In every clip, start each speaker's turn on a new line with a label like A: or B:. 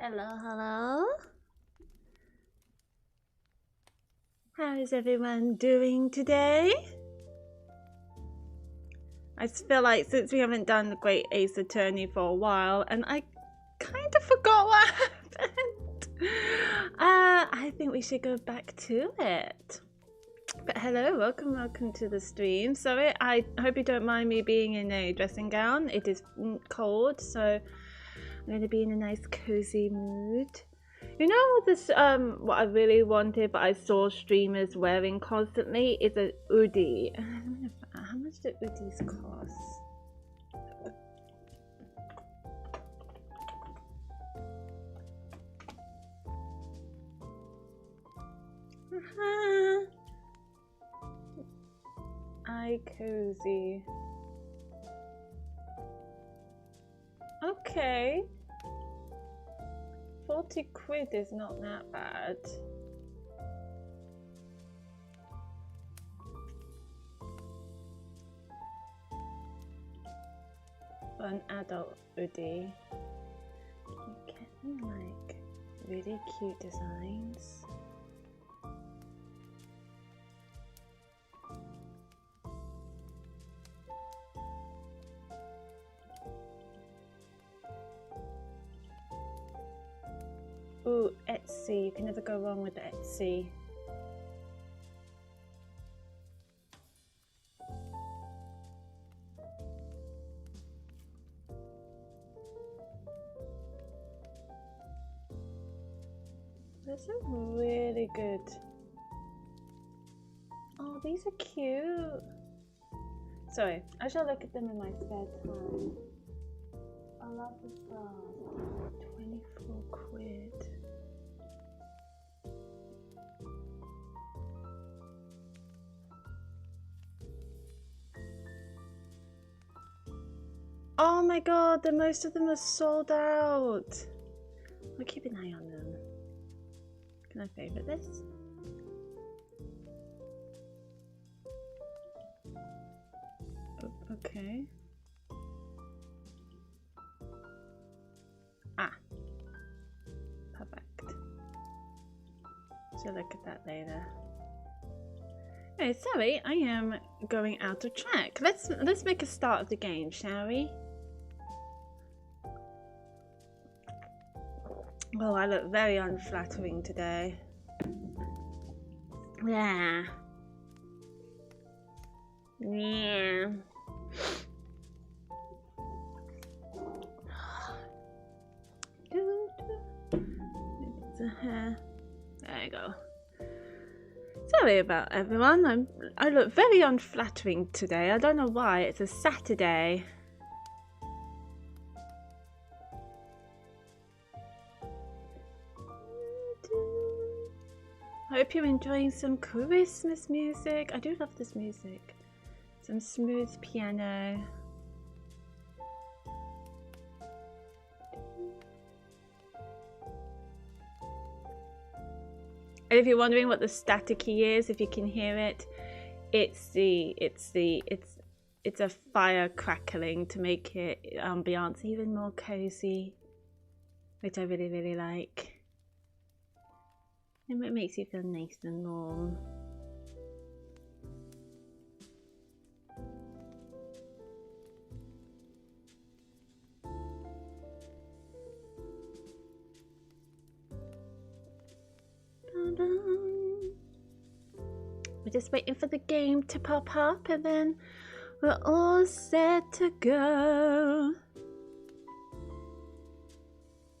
A: Hello, hello. How is everyone doing today? I feel like since we haven't done the Great Ace Attorney for a while, and I kind of forgot what happened. I think we should go back to it. But hello, welcome to the stream. Sorry, I hope you don't mind me being in a dressing gown. It is cold, so I'm going to be in a nice cozy mood. You know this, what I really wanted but I saw streamers wearing constantly is a hoodie. How much do hoodies cost? iCozy. Okay. 40 quid is not that bad. For an adult hoodie. You get like really cute designs. Ooh, Etsy. You can never go wrong with Etsy. These are really good. Oh, these are cute. Sorry, I shall look at them in my spare time. I love the stars. 24 quid. Oh my god, most of them are sold out. I'll keep an eye on them. Can I favorite this? Oh, okay. Ah. Perfect. So look at that later. Hey, sorry, I am going out of track. Let's make a start of the game, shall we? Oh, I look very unflattering today. Yeah. Yeah. There you go. Sorry about everyone. I look very unflattering today. I don't know why. It's a Saturday. I hope you're enjoying some Christmas music. I do love this music. Some smooth piano. And if you're wondering what the staticky is, if you can hear it, it's a fire crackling to make it ambiance even more cozy, which I really like. And it makes you feel nice and warm. We're just waiting for the game to pop up and then we're all set to go.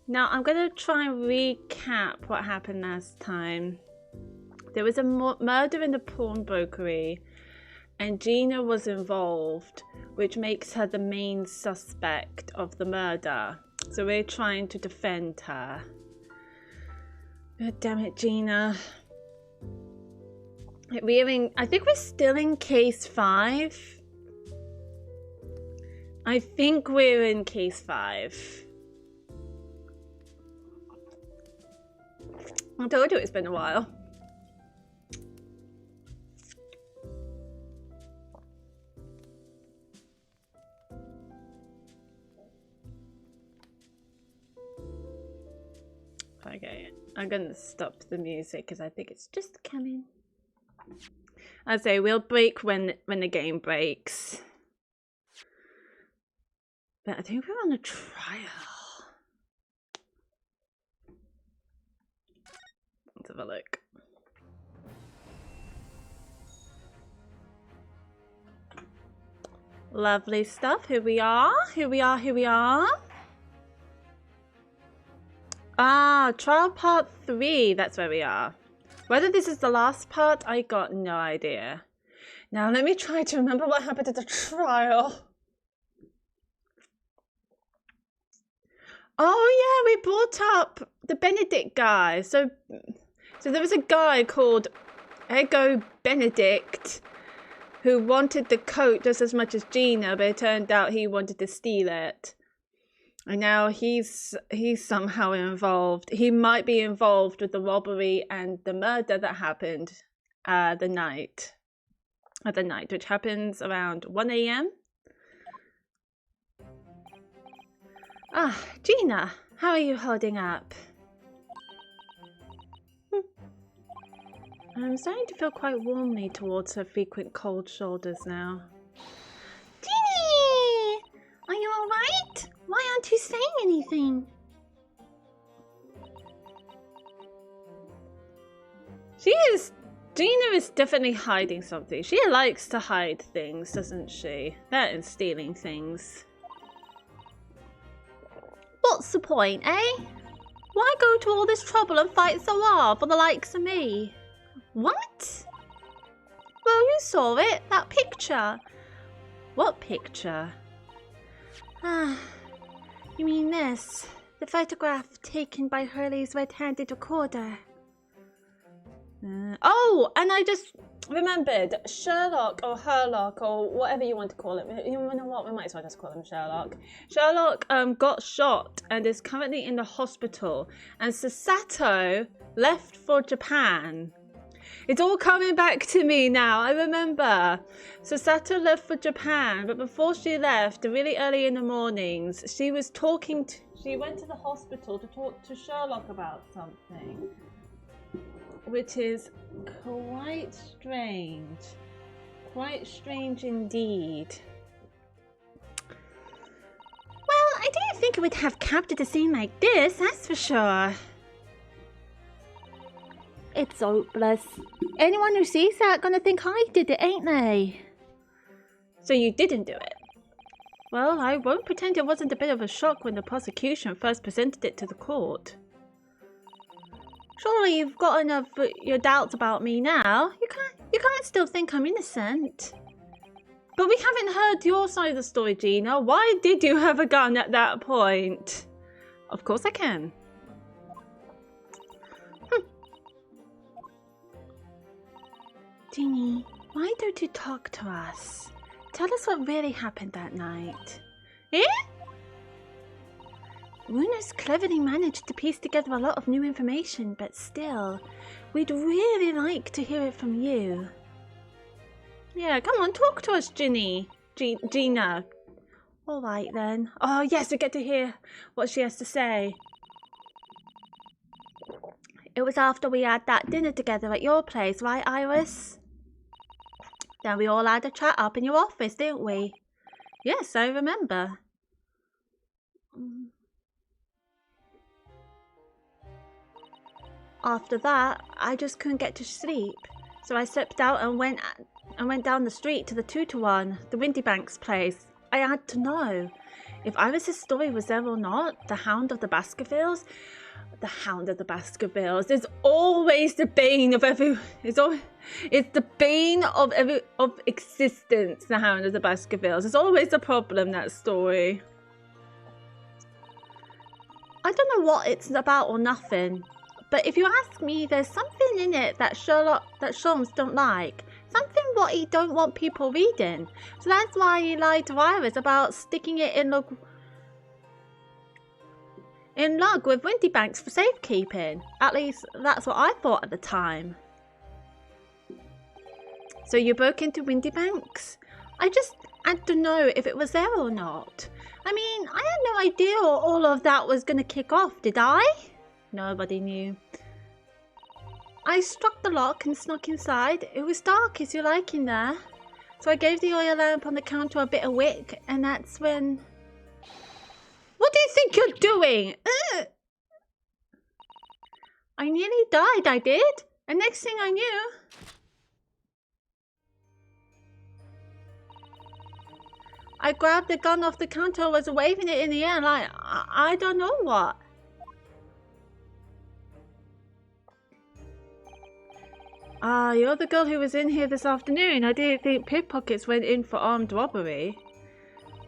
A: Now I'm going to try and recap what happened last time. There was a murder in the pawnbrokery and Gina was involved, which makes her the main suspect of the murder. So we're trying to defend her. God damn it, Gina. I think we're still in case 5. I think we're in case 5. I told you it's been a while. Okay, I'm gonna stop the music because I think it's just coming. I say we'll break when the game breaks. But I think we're on a trial. Let's have a look. Lovely stuff. Here we are. Here we are. Here we are. Ah, trial part 3. That's where we are. Whether this is the last part, I got no idea. Now let me try to remember what happened at the trial. Oh yeah, we brought up the Benedict guy. So there was a guy called Eggert Benedict who wanted the coat just as much as Gina, but it turned out he wanted to steal it. And now he's somehow involved. He might be involved with the robbery and the murder that happened the night, which happens around 1 a.m. Ah, Gina, how are you holding up? I'm starting to feel quite warmly towards her frequent cold shoulders now. Ginny! Are you alright? Why aren't you saying anything? Gina is definitely hiding something. She likes to hide things, doesn't she? That and stealing things. What's the point, eh? Why go to all this trouble and fight so hard for the likes of me? What? Well, you saw it, that picture. What picture? Ah, you mean this? The photograph taken by Hurley's red-handed recorder. Oh, and I just remembered Sherlock or Herlock or whatever you want to call it. You know what? We might as well just call him Sherlock. Sherlock got shot and is currently in the hospital. And Sasato left for Japan. It's all coming back to me now. I remember. Sasato left for Japan, but before she left, really early in the mornings, she was talking to... She went to the hospital to talk to Sherlock about something. Which is quite strange. Quite strange indeed. Well, I didn't think it would have captured a scene like this, that's for sure. It's hopeless. Anyone who sees that gonna think I did it, ain't they? So you didn't do it? Well, I won't pretend it wasn't a bit of a shock when the prosecution first presented it to the court. Surely you've got enough your doubts about me now. You can't still think I'm innocent. But we haven't heard your side of the story, Gina. Why did you have a gun at that point? Of course I can. Ginny, why don't you talk to us? Tell us what really happened that night. Eh? Runa's cleverly managed to piece together a lot of new information, but still, we'd really like to hear it from you. Yeah, come on, talk to us, Ginny. Gina. All right, then. Oh, yes, we get to hear what she has to say. It was after we had that dinner together at your place, right, Iris? Then we all had a chat up in your office, didn't we? Yes, I remember. After that, I just couldn't get to sleep, so I stepped out and went down the street to the 2-to-1, the Windybanks place. I had to know if Iris's story was there or not. The Hound of the Baskervilles. The Hound of the Baskervilles is always the bane of every. It's the bane of existence. The Hound of the Baskervilles. It's always a problem, that story. I don't know what it's about or nothing. But if you ask me, there's something in it that Sholmes don't like. Something what he don't want people reading. So that's why he lied to Iris about sticking it in lug with Windybanks for safekeeping. At least that's what I thought at the time. So you broke into Windybanks? I just had to know if it was there or not. I mean, I had no idea all of that was going to kick off, did I? Nobody knew. I struck the lock and snuck inside. It was dark as you like in there. So I gave the oil lamp on the counter a bit of wick, and that's when... What do you think you're doing? Ugh! I nearly died, I did. And next thing I knew... I grabbed the gun off the counter, was waving it in the air like, I don't know what. Ah, you're the girl who was in here this afternoon. I didn't think pickpockets went in for armed robbery.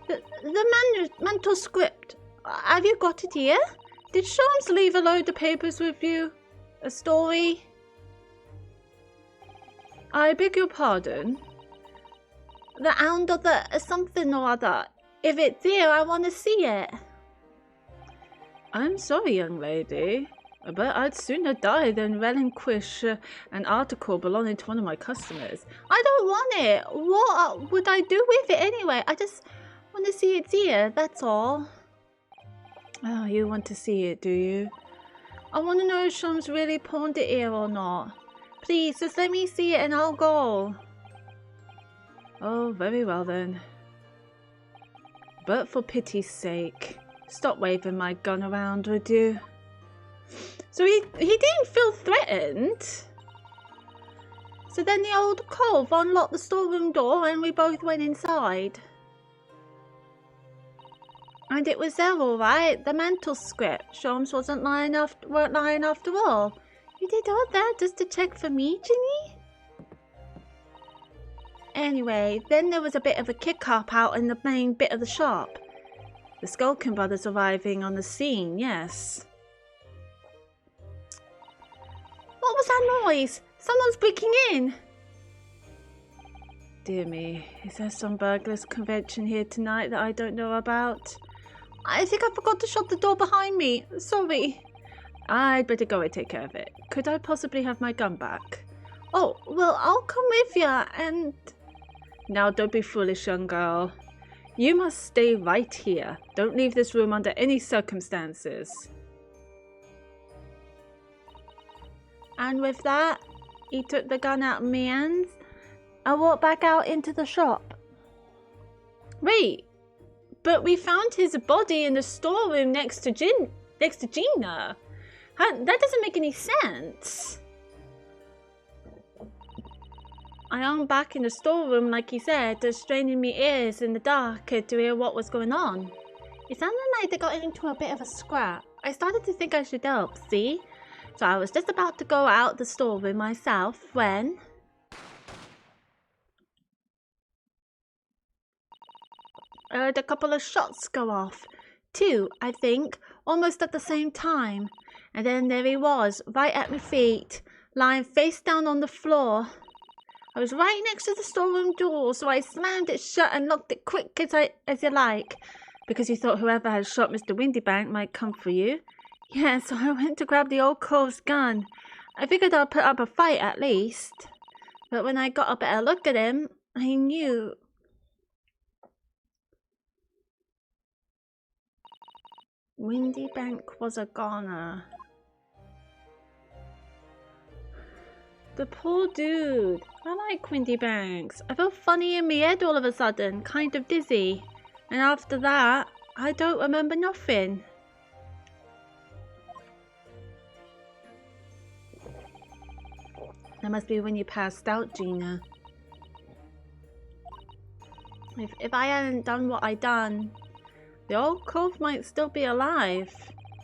A: The mental script. Have you got it here? Did Sholmes leave a load of papers with you? A story? I beg your pardon? The hound or the something or other. If it's here, I want to see it. I'm sorry, young lady, but I'd sooner die than relinquish an article belonging to one of my customers. I don't want it. What would I do with it anyway? I just want to see its ear, that's all. Oh, you want to see it, do you? I want to know if Sholmes really pawned it here or not. Please, just let me see it and I'll go. Oh, very well then. But for pity's sake, stop waving my gun around, would you? So he didn't feel threatened. So then the old cove unlocked the storeroom door and we both went inside. And it was there all right, the mental script. Sholmes weren't lying after all. You did all that just to check for me, Ginny? Anyway, then there was a bit of a kick-up out in the main bit of the shop. The Skulkin brothers arriving on the scene, yes. What was that noise? Someone's breaking in. Dear me, is there some burglars convention here tonight that I don't know about? I think I forgot to shut the door behind me. Sorry. I'd better go and take care of it. Could I possibly have my gun back? Oh, well, I'll come with you and... Now, don't be foolish, young girl. You must stay right here. Don't leave this room under any circumstances. And with that, he took the gun out of my hands. I walked back out into the shop. Wait, but we found his body in the storeroom next to Gina. That doesn't make any sense. I hung back in the storeroom, like he said, straining my ears in the dark to hear what was going on. It sounded like they got into a bit of a scrap. I started to think I should help, see? So I was just about to go out the storeroom myself when... I heard a couple of shots go off. 2, I think, almost at the same time. And then there he was, right at my feet, lying face down on the floor. I was right next to the storeroom door, so I slammed it shut and locked it quick as you like, because you thought whoever had shot Mr. Windybank might come for you. Yeah, so I went to grab the old cove's gun. I figured I'd put up a fight at least. But when I got a better look at him, I knew... Windybank was a goner. The poor dude. I like Windybanks. I felt funny in my head all of a sudden, kind of dizzy. And after that, I don't remember nothing. That must be when you passed out, Gina. If I hadn't done what I done, the old cove might still be alive.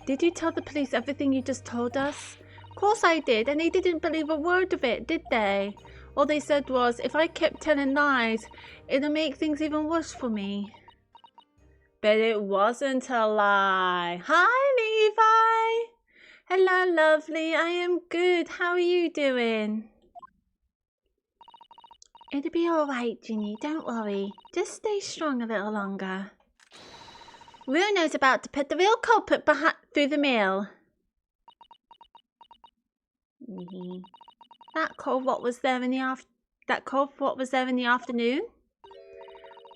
A: Did you tell the police everything you just told us? Of course I did, and they didn't believe a word of it, did they? All they said was, if I kept telling lies, it'd make things even worse for me. But it wasn't a lie. Hi, Levi! Hello, lovely. I am good. How are you doing? It'll be alright, Ginny. Don't worry. Just stay strong a little longer. Runo's about to put the real culprit through the mill. That cove what was there in the afternoon?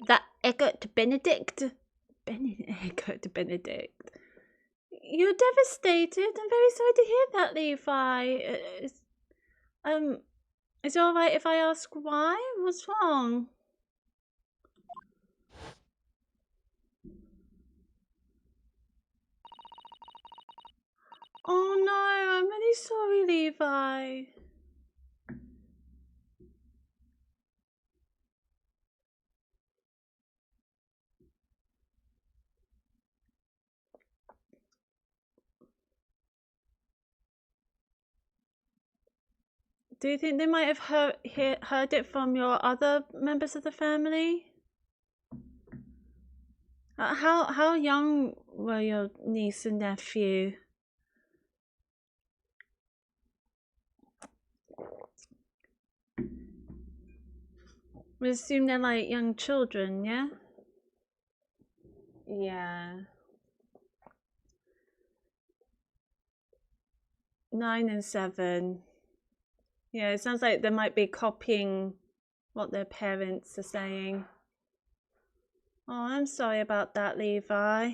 A: That Eggert Benedict? Eggert Benedict. You're devastated. I'm very sorry to hear that, Levi. Is it all right if I ask why? What's wrong? Oh no, I'm really sorry, Levi. Do you think they might have heard it from your other members of the family? How young were your niece and nephew? We assume they're like young children, yeah? Yeah. 9 and 7. Yeah, it sounds like they might be copying what their parents are saying. Oh, I'm sorry about that, Levi.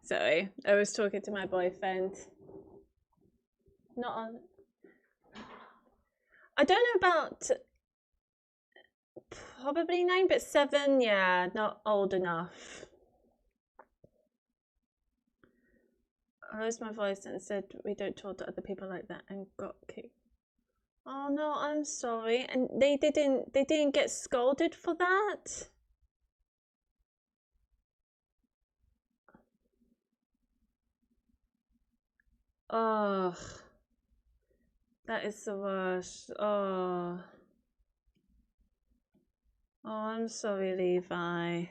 A: Sorry, I was talking to my boyfriend. Not on. I don't know about probably 9, but 7, yeah, not old enough. I raised my voice and said we don't talk to other people like that and got kicked. Oh no, I'm sorry. And they didn't get scolded for that? Oh, that is the worst. Oh, I'm sorry, Levi.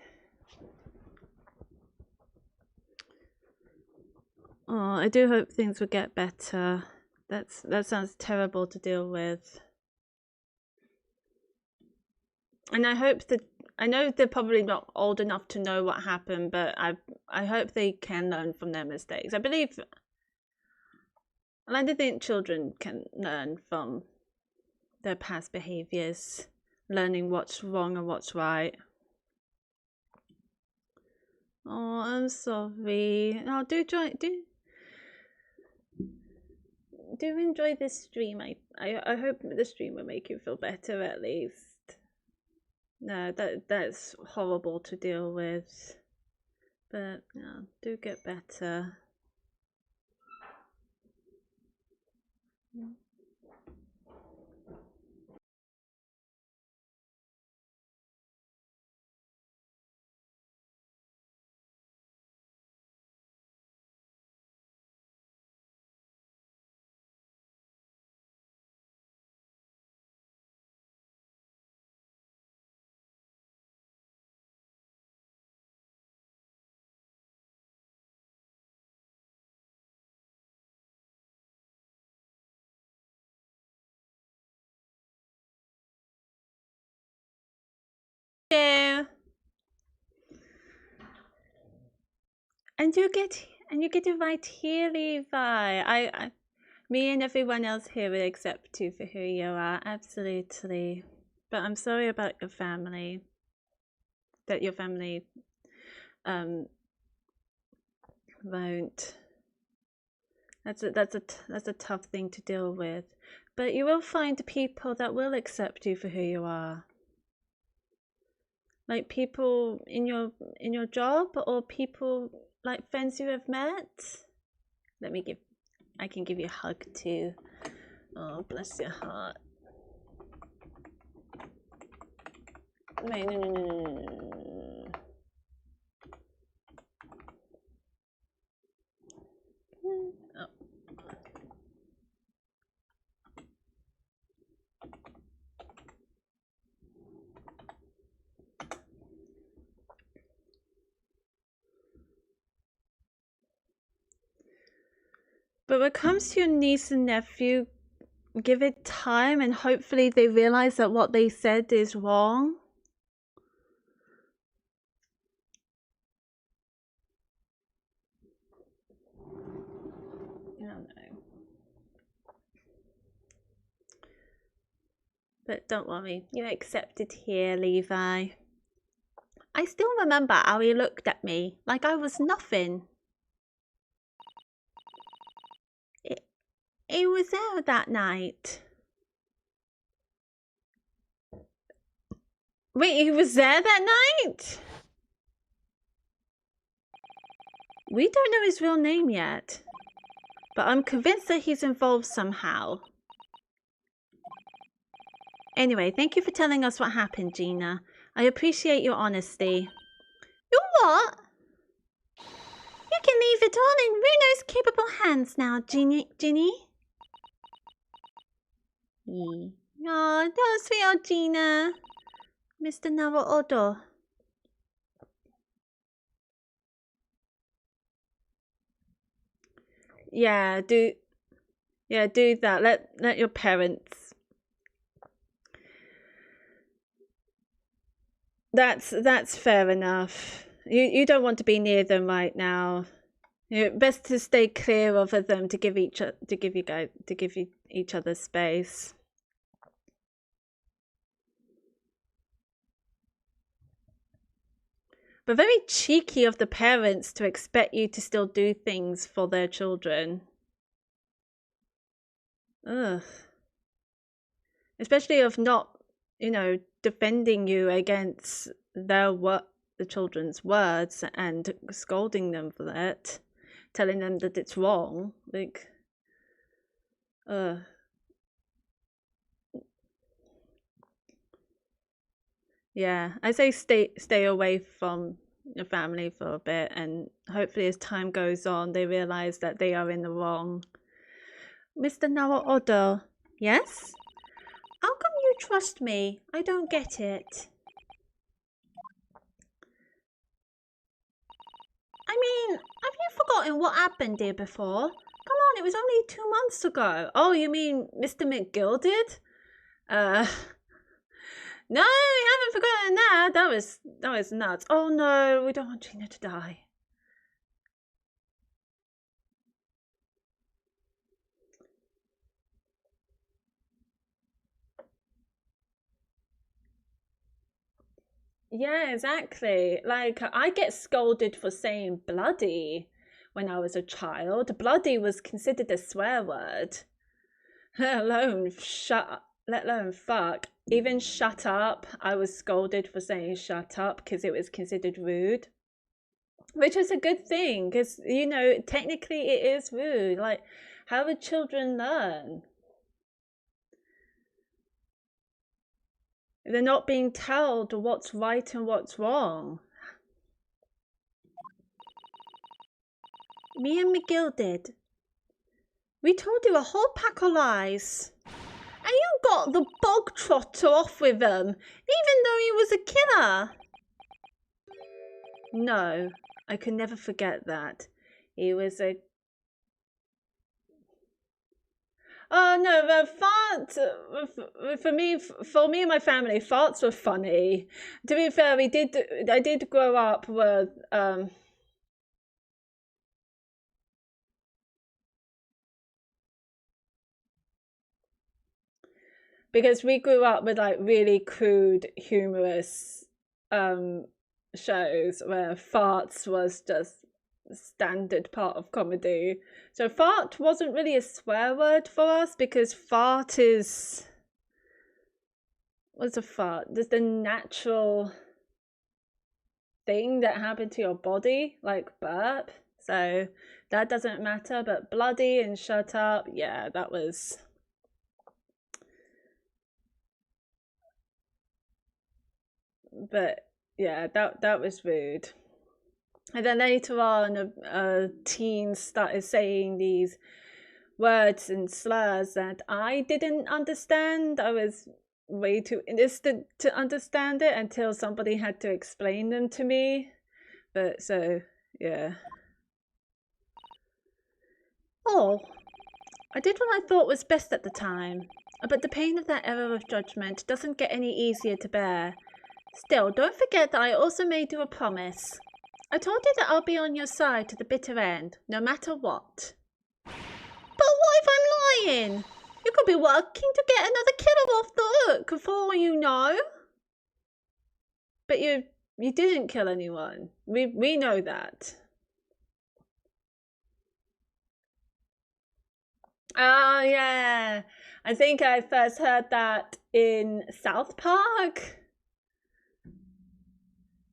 A: Oh, I do hope things will get better. That sounds terrible to deal with. And I hope that I know they're probably not old enough to know what happened, but I hope they can learn from their mistakes. I don't think children can learn from their past behaviors, learning what's wrong and what's right. Oh, I'm sorry. Oh, do enjoy this stream. I hope the stream will make you feel better at least. No, that's horrible to deal with. But yeah, do get better. Yeah. And you get it right here, Levi. Me and everyone else here will accept you for who you are, absolutely. But I'm sorry about your family. That your family won't. That's a tough thing to deal with. But you will find people that will accept you for who you are. Like people in your job, or people like friends you have met. I can give you a hug too. Oh, bless your heart. Wait, no. Oh. But when it comes to your niece and nephew, give it time and hopefully they realize that what they said is wrong. I don't know. But don't worry, you're accepted here, Levi. I still remember how he looked at me like I was nothing. He was there that night. Wait, he was there that night? We don't know his real name yet, but I'm convinced that he's involved somehow. Anyway, thank you for telling us what happened, Gina. I appreciate your honesty. Your what? You can leave it all in Runo's capable hands now, Ginny. Oh, that was sweet old Gina. Mr. Naruodo. Yeah, do that. Let your parents. That's fair enough. You don't want to be near them right now. Best to stay clear of them to give each other space. But very cheeky of the parents to expect you to still do things for their children. Ugh. Especially of not, defending you against the children's words and scolding them for it, telling them that it's wrong. Like, yeah, I say stay away from your family for a bit, and hopefully as time goes on, they realize that they are in the wrong. Mr. Naruodo, yes? How come you trust me? I don't get it. I mean, have you forgotten what happened here before? Come on, it was only 2 months ago. Oh, you mean Mr. McGill did? No, you haven't forgotten that. That was nuts. Oh no, we don't want Gina to die. Yeah, exactly. Like, I get scolded for saying bloody when I was a child. Bloody was considered a swear word. Let alone fuck. Even shut up, I was scolded for saying shut up because it was considered rude. Which is a good thing because, technically it is rude. Like, how would children learn? They're not being told what's right and what's wrong. Me and McGill did. We told you a whole pack of lies. And you got the bog trotter off with them, even though he was a killer. No, I can never forget that. He was a... Oh no, farts, for me and my family, farts were funny. To be fair, I did grow up with, because we grew up with like really crude, humorous shows where farts was just standard part of comedy. So fart wasn't really a swear word for us because fart is... What's a fart? Just a natural thing that happened to your body, like burp. So that doesn't matter, but bloody and shut up, yeah, that was... But yeah, that was rude. And then later on, a teen started saying these words and slurs that I didn't understand. I was way too innocent to understand it until somebody had to explain them to me. But so, yeah. Oh, I did what I thought was best at the time. But the pain of that error of judgment doesn't get any easier to bear. Still, don't forget that I also made you a promise. I told you that I'll be on your side to the bitter end, no matter what. But what if I'm lying? You could be working to get another killer off the hook for all you know. But you didn't kill anyone. We know that. Oh yeah. I think I first heard that in South Park.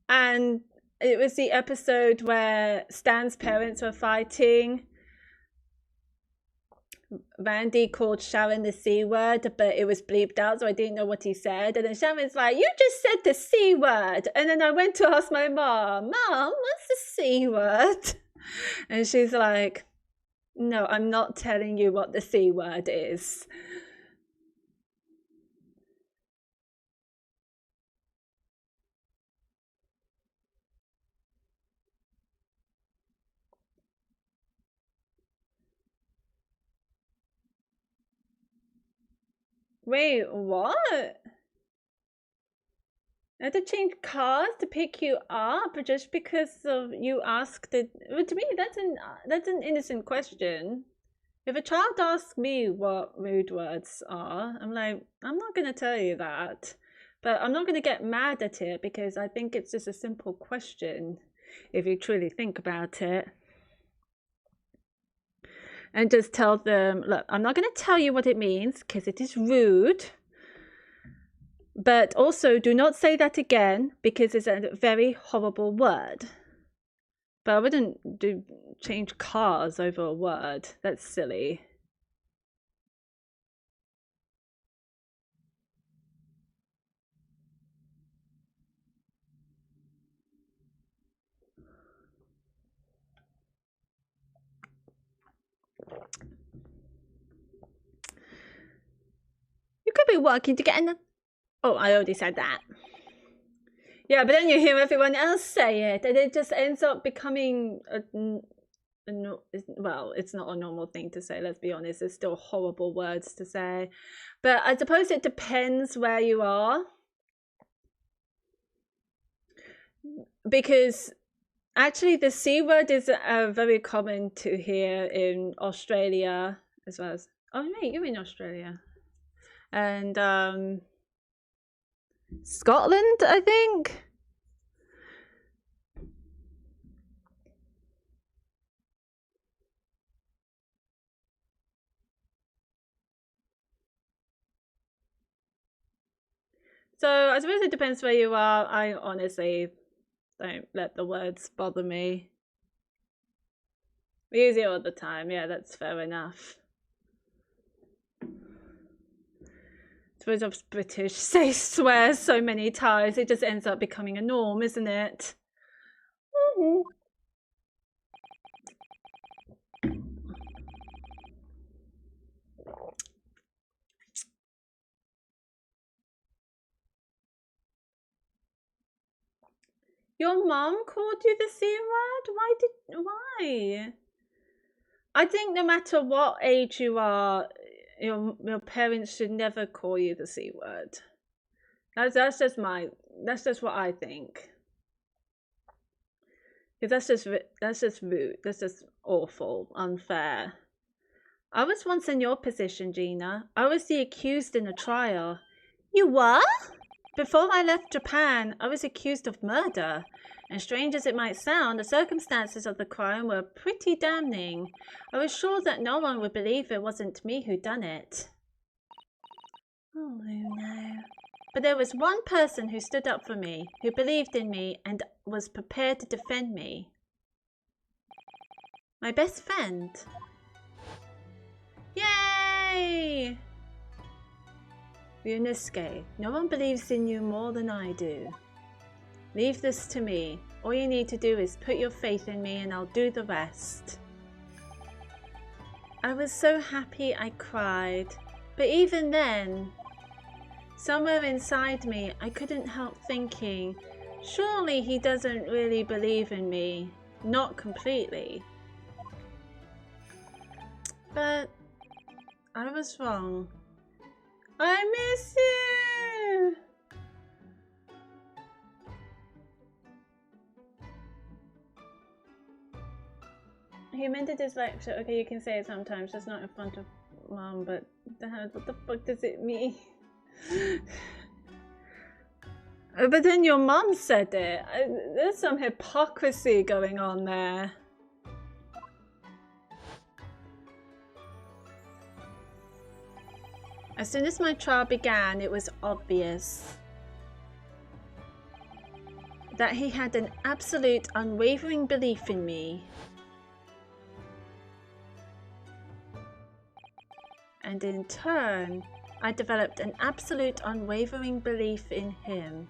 A: And it was the episode where Stan's parents were fighting. Randy called Sharon the C word, but it was bleeped out, so I didn't know what he said. And then Sharon's like, you just said the C word. And then I went to ask my mom, what's the C word? And she's like, no, I'm not telling you what the C word is. Wait, what? I had to change cars to pick you up just because of you asked it. Well, to me, that's an innocent question. If a child asks me what rude words are, I'm like, I'm not going to tell you that. But I'm not going to get mad at it because I think it's just a simple question if you truly think about it. And just tell them, look, I'm not going to tell you what it means because it is rude. But also, do not say that again because it's a very horrible word. But I wouldn't change cars over a word. That's silly. You could be working to get another... Oh, I already said that. Yeah, but then you hear everyone else say it, and it just ends up becoming well, it's not a normal thing to say, let's be honest. It's still horrible words to say. But I suppose it depends where you are. Because actually the C word is very common to hear in Australia as well as... Oh, mate, you're in Australia. And Scotland, I think. So I suppose it depends where you are. I honestly don't let the words bother me. We use it all the time. Yeah, that's fair enough. I suppose us British say swear so many times, it just ends up becoming a norm, isn't it? Your mom called you the C word? Why? I think no matter what age you are, your parents should never call you the C word. That's just what I think. Because that's just rude. That's just awful, unfair. I was once in your position, Gina. I was the accused in a trial. You were? Before I left Japan, I was accused of murder. And strange as it might sound, the circumstances of the crime were pretty damning. I was sure that no one would believe it wasn't me who done it. Oh no. But there was one person who stood up for me, who believed in me and was prepared to defend me. My best friend. Yay! Ryunosuke, no one believes in you more than I do. Leave this to me. All you need to do is put your faith in me and I'll do the rest. I was so happy I cried. But even then, somewhere inside me, I couldn't help thinking, surely he doesn't really believe in me. Not completely. But I was wrong. I miss you! He amended his lecture. Okay, you can say it sometimes, just not in front of Mom, but what the fuck does it mean? But then your mom said it. There's some hypocrisy going on there. As soon as my trial began, it was obvious that he had an absolute unwavering belief in me. And in turn, I developed an absolute unwavering belief in him.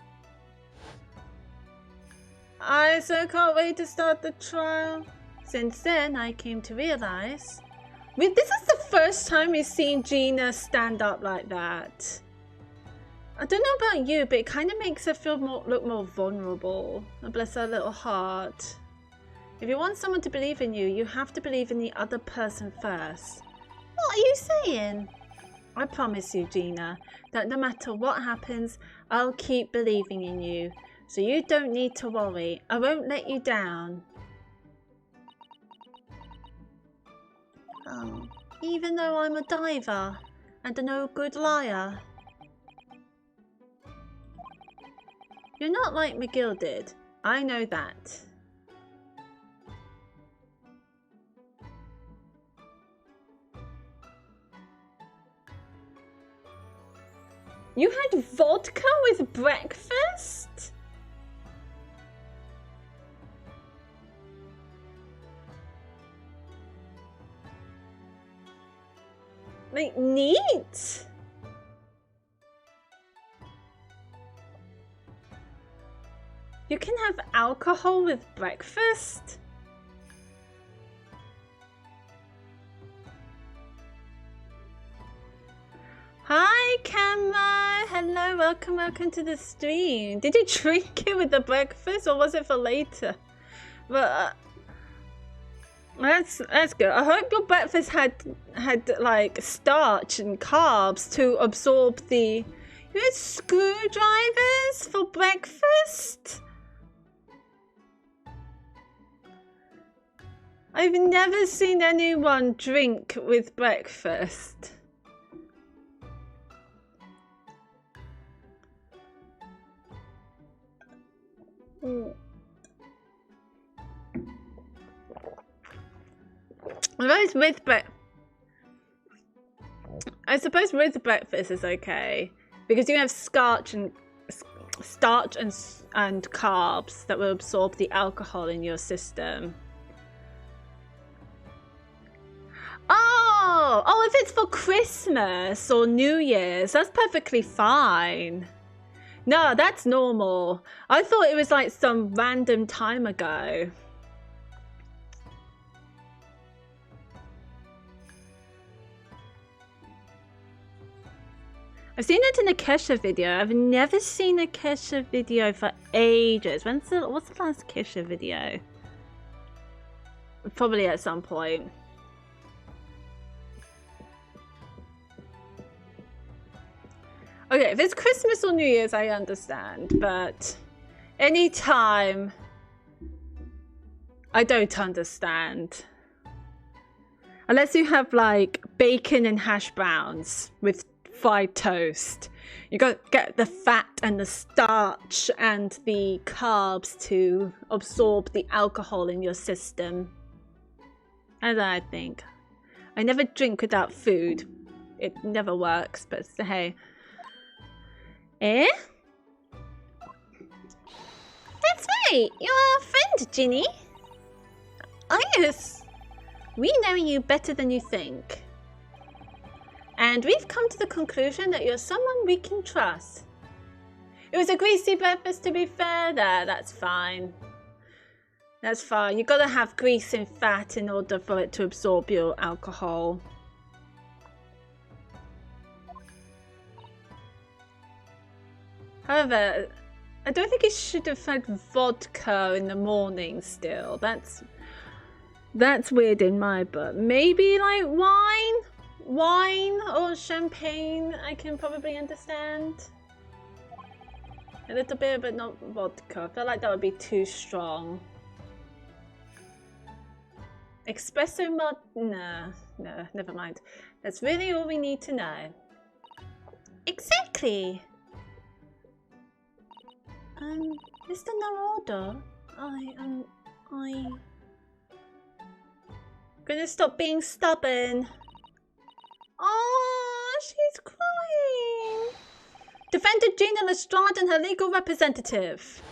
A: I so can't wait to start the trial. Since then, I came to realize... this is the first time we've seen Gina stand up like that. I don't know about you, but it kind of makes her look more vulnerable. Bless her little heart. If you want someone to believe in you, you have to believe in the other person first. What are you saying? I promise you, Gina, that no matter what happens, I'll keep believing in you. So you don't need to worry. I won't let you down. Oh, even though I'm a diver and a no-good liar. You're not like McGilded. I know that. You had vodka with breakfast? Like, neat. You can have alcohol with breakfast? Hi, Camera. Hello, welcome to the stream. Did you drink it with the breakfast or was it for later? But that's good. I hope your breakfast had like starch and carbs to absorb the... You had screwdrivers for breakfast? I've never seen anyone drink with breakfast. I suppose with breakfast is okay because you have starch and carbs that will absorb the alcohol in your system. Oh, if it's for Christmas or New Year's, that's perfectly fine. No, that's normal. I thought it was like some random time ago. I've seen it in a Kesha video. I've never seen a Kesha video for ages. What's the last Kesha video? Probably at some point. Okay, if it's Christmas or New Year's, I understand, but anytime, I don't understand. Unless you have like bacon and hash browns with fried toast. You got to get the fat and the starch and the carbs to absorb the alcohol in your system. As I think. I never drink without food. It never works, but hey. Eh? That's right, you're our friend, Ginny. Oh yes, we know you better than you think. And we've come to the conclusion that you're someone we can trust. It was a greasy breakfast, to be fair. There, that's fine. That's fine. You gotta have grease and fat in order for it to absorb your alcohol. However, I don't think it should have had vodka in the morning still. That's weird in my book. Maybe like wine or champagne I can probably understand. A little bit, but not vodka. I feel like that would be too strong. Espresso mod? No, never mind. That's really all we need to know. Exactly. Mr. Naroda, gonna stop being stubborn. Oh, she's crying. Defendant Gina Lestrade and her legal representative.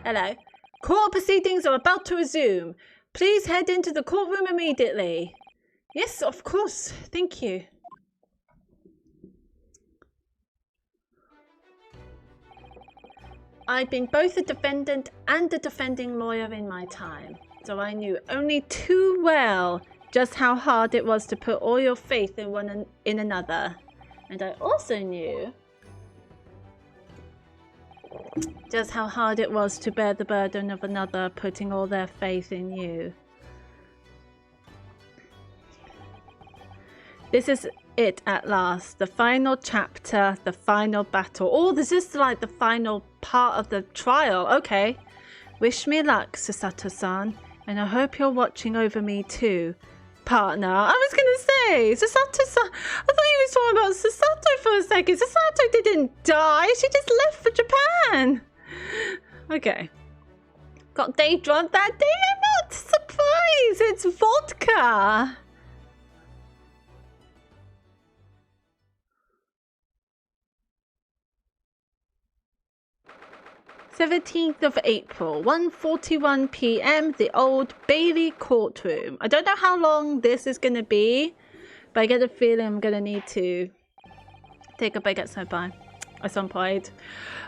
A: Hello. Court proceedings are about to resume. Please head into the courtroom immediately. Yes, of course. Thank you. I've been both a defendant and a defending lawyer in my time, so I knew only too well just how hard it was to put all your faith in another. And I also knew just how hard it was to bear the burden of another putting all their faith in you. This is it at last. The final chapter, the final battle. Oh, this is like the final part of the trial. Okay. Wish me luck, Sasato-san. And I hope you're watching over me too, partner. I was going to say, Sasato-san. I thought you were talking about Sasato for a second. Sasato didn't die. She just left for Japan. Okay. Got day drunk that day? I'm not surprised. It's vodka. 17th of April, 1:41 p.m, the Old Bailey courtroom. I don't know how long this is going to be, but I get a feeling I'm going to need to take a break at some point.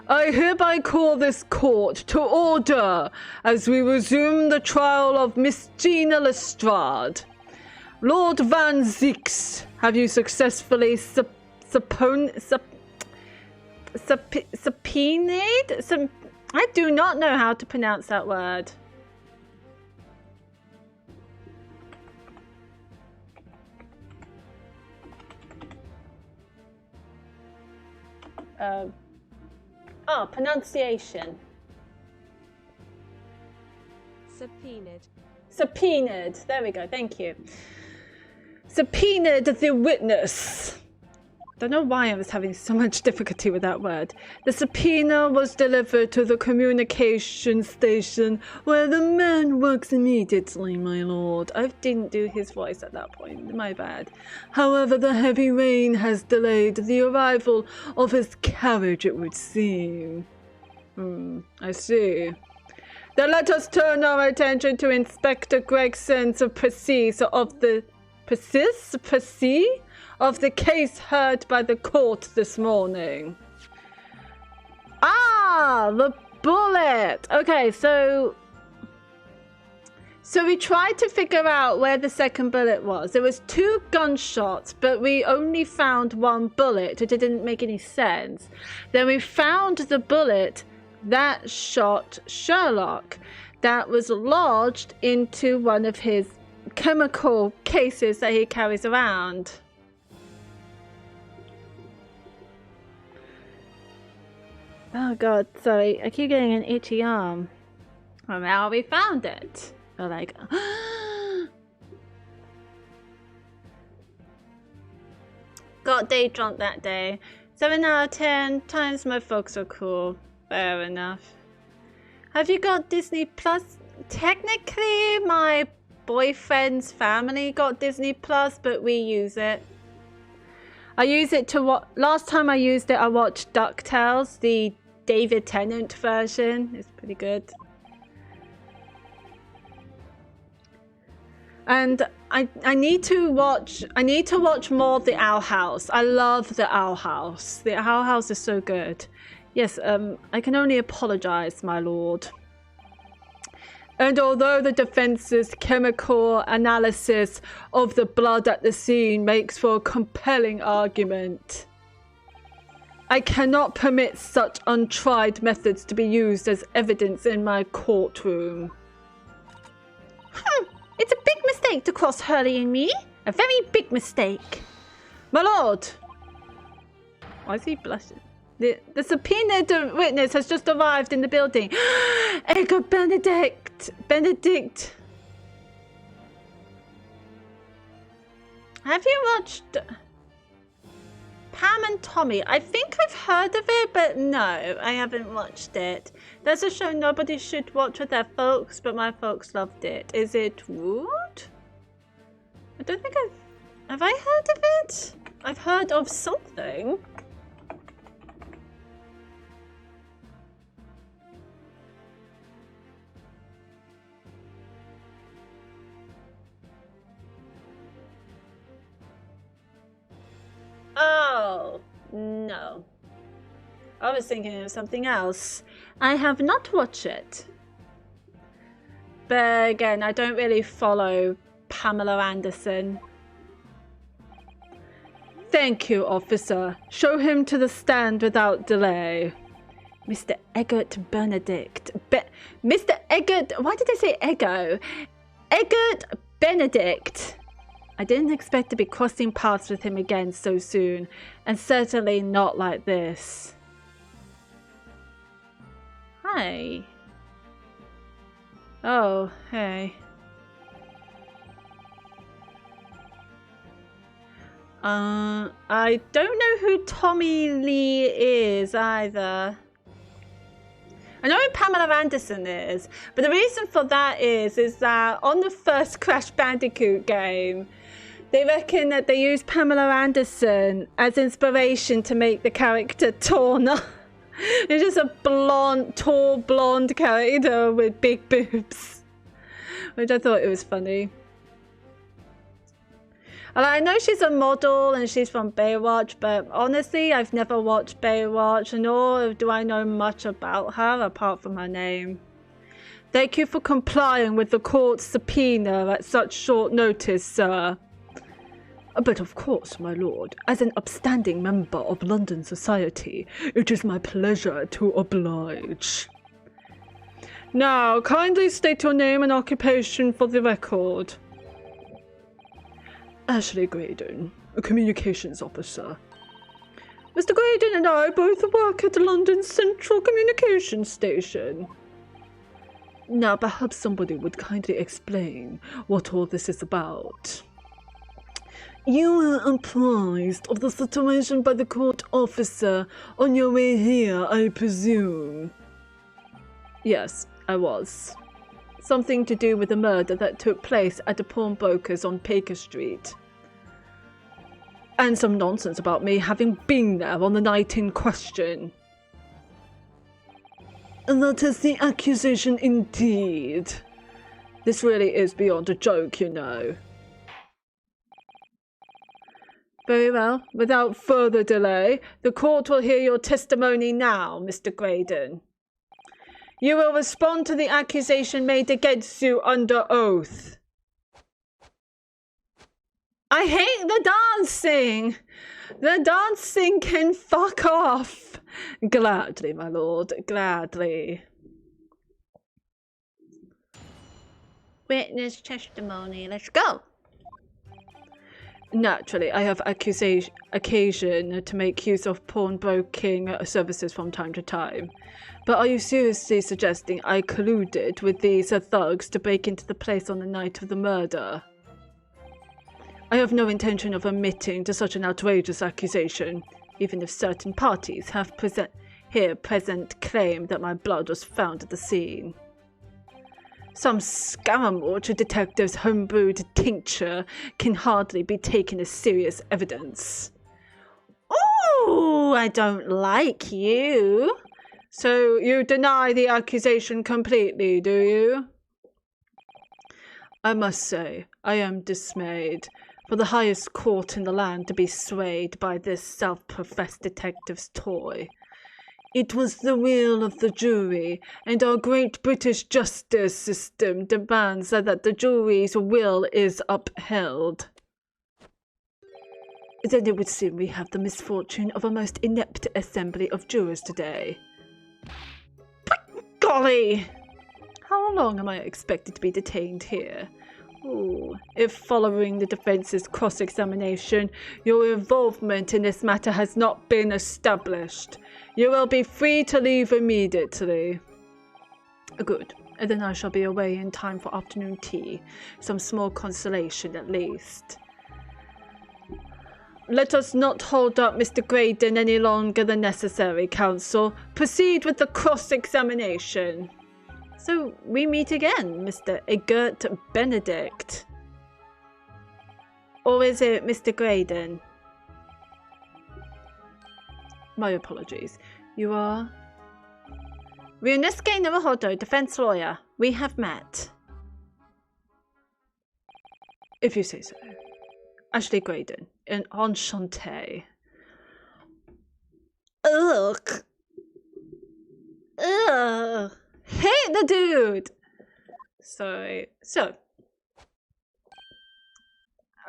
A: I hereby call this court to order as we resume the trial of Miss Gina Lestrade. Lord Van Zieks, have you successfully subpoenaed? I do not know how to pronounce that word. Pronunciation. Subpoenaed. There we go. Thank you. Subpoenaed the witness. I don't know why I was having so much difficulty with that word. The subpoena was delivered to the communication station where the man works immediately, my lord. I didn't do his voice at that point, my bad. However, the heavy rain has delayed the arrival of his carriage, it would seem. I see. Then let us turn our attention to Inspector Gregson's proceedings of the of the case heard by the court this morning. Ah, the bullet. Okay, so we tried to figure out where the second bullet was. There was 2 gunshots, but we only found 1 bullet. It didn't make any sense. Then we found the bullet that shot Sherlock, that was lodged into one of his chemical cases that he carries around. Oh god, sorry, I keep getting an itchy arm. Well, now we found it. We're like, got day drunk that day. 7 out of 10 times my folks are cool. Fair enough. Have you got Disney Plus? Technically, my boyfriend's family got Disney Plus, but we use it. I use it to watch. Last time I used it, I watched DuckTales, the David Tennant version. It's pretty good. And I need to watch more of the Owl House. I love the Owl House. The Owl House is so good. Yes, I can only apologize, my lord. And although the defense's chemical analysis of the blood at the scene makes for a compelling argument, I cannot permit such untried methods to be used as evidence in my courtroom. It's a big mistake to cross Hurley and me. A very big mistake. My lord! Why is he blushing? The subpoenaed witness has just arrived in the building. Eggert Benedict. Have you watched Pam and Tommy? I think I've heard of it, but no, I haven't watched it. There's a show nobody should watch with their folks, but my folks loved it. Is it rude? I don't think have I heard of it? I've heard of something. Oh, no. I was thinking of something else. I have not watched it. But again, I don't really follow Pamela Anderson. Thank you, officer. Show him to the stand without delay. Mr. Eggert Benedict. Mr. Eggert... Why did I say Ego? Eggert Benedict. I didn't expect to be crossing paths with him again so soon, and certainly not like this. Hi. Oh, hey. I don't know who Tommy Lee is either. I know who Pamela Anderson is, but the reason for that is that on the first Crash Bandicoot game, they reckon that they used Pamela Anderson as inspiration to make the character taller. It's just a tall blonde character with big boobs, which I thought it was funny. And I know she's a model and she's from Baywatch, but honestly, I've never watched Baywatch, nor do I know much about her apart from her name. Thank you for complying with the court's subpoena at such short notice, sir. But of course, my lord, as an upstanding member of London society, it is my pleasure to oblige. Now, kindly state your name and occupation for the record. Ashley Graydon, a communications officer. Mr. Graydon and I both work at the London Central Communications Station. Now, perhaps somebody would kindly explain what all this is about. You were apprised of the situation by the court officer on your way here, I presume? Yes, I was. Something to do with the murder that took place at the pawnbrokers on Baker Street. And some nonsense about me having been there on the night in question. And that is the accusation indeed. This really is beyond a joke, you know. Very well. Without further delay, the court will hear your testimony now, Mr. Graydon. You will respond to the accusation made against you under oath. I hate the dancing! The dancing can fuck off! Gladly, my lord, gladly. Witness testimony, let's go! Naturally, I have occasion to make use of pawnbroking services from time to time. But are you seriously suggesting I colluded with these thugs to break into the place on the night of the murder? I have no intention of admitting to such an outrageous accusation, even if certain parties have present claim that my blood was found at the scene. Some Scaramouche detective's homebrewed tincture can hardly be taken as serious evidence. Oh, I don't like you. So you deny the accusation completely, do you? I must say, I am dismayed for the highest court in the land to be swayed by this self-professed detective's toy. It was the will of the jury, and our great British justice system demands that the jury's will is upheld. Then it would seem we have the misfortune of a most inept assembly of jurors today. Golly! How long am I expected to be detained here? Ooh, if following the defense's cross-examination, your involvement in this matter has not been established, you will be free to leave immediately. Good, and then I shall be away in time for afternoon tea. Some small consolation at least. Let us not hold up Mr. Graydon any longer than necessary, counsel. Proceed with the cross-examination. So we meet again, Mr. Eggert Benedict. Or is it Mr. Graydon? My apologies. You are? Ryunosuke Naruhodo, defense lawyer. We have met. If you say so. Ashley Graydon, an enchanté. Ugh. Ugh. Hate the dude. So.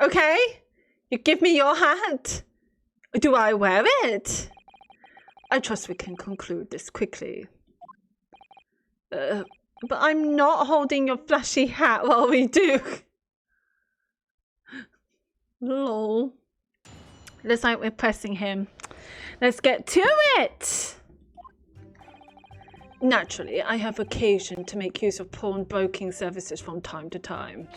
A: Okay. You give me your hat. Do I wear it? I trust we can conclude this quickly. But I'm not holding your flashy hat while we do. Lol. Looks like we're pressing him. Let's get to it! Naturally, I have occasion to make use of pawnbroking services from time to time.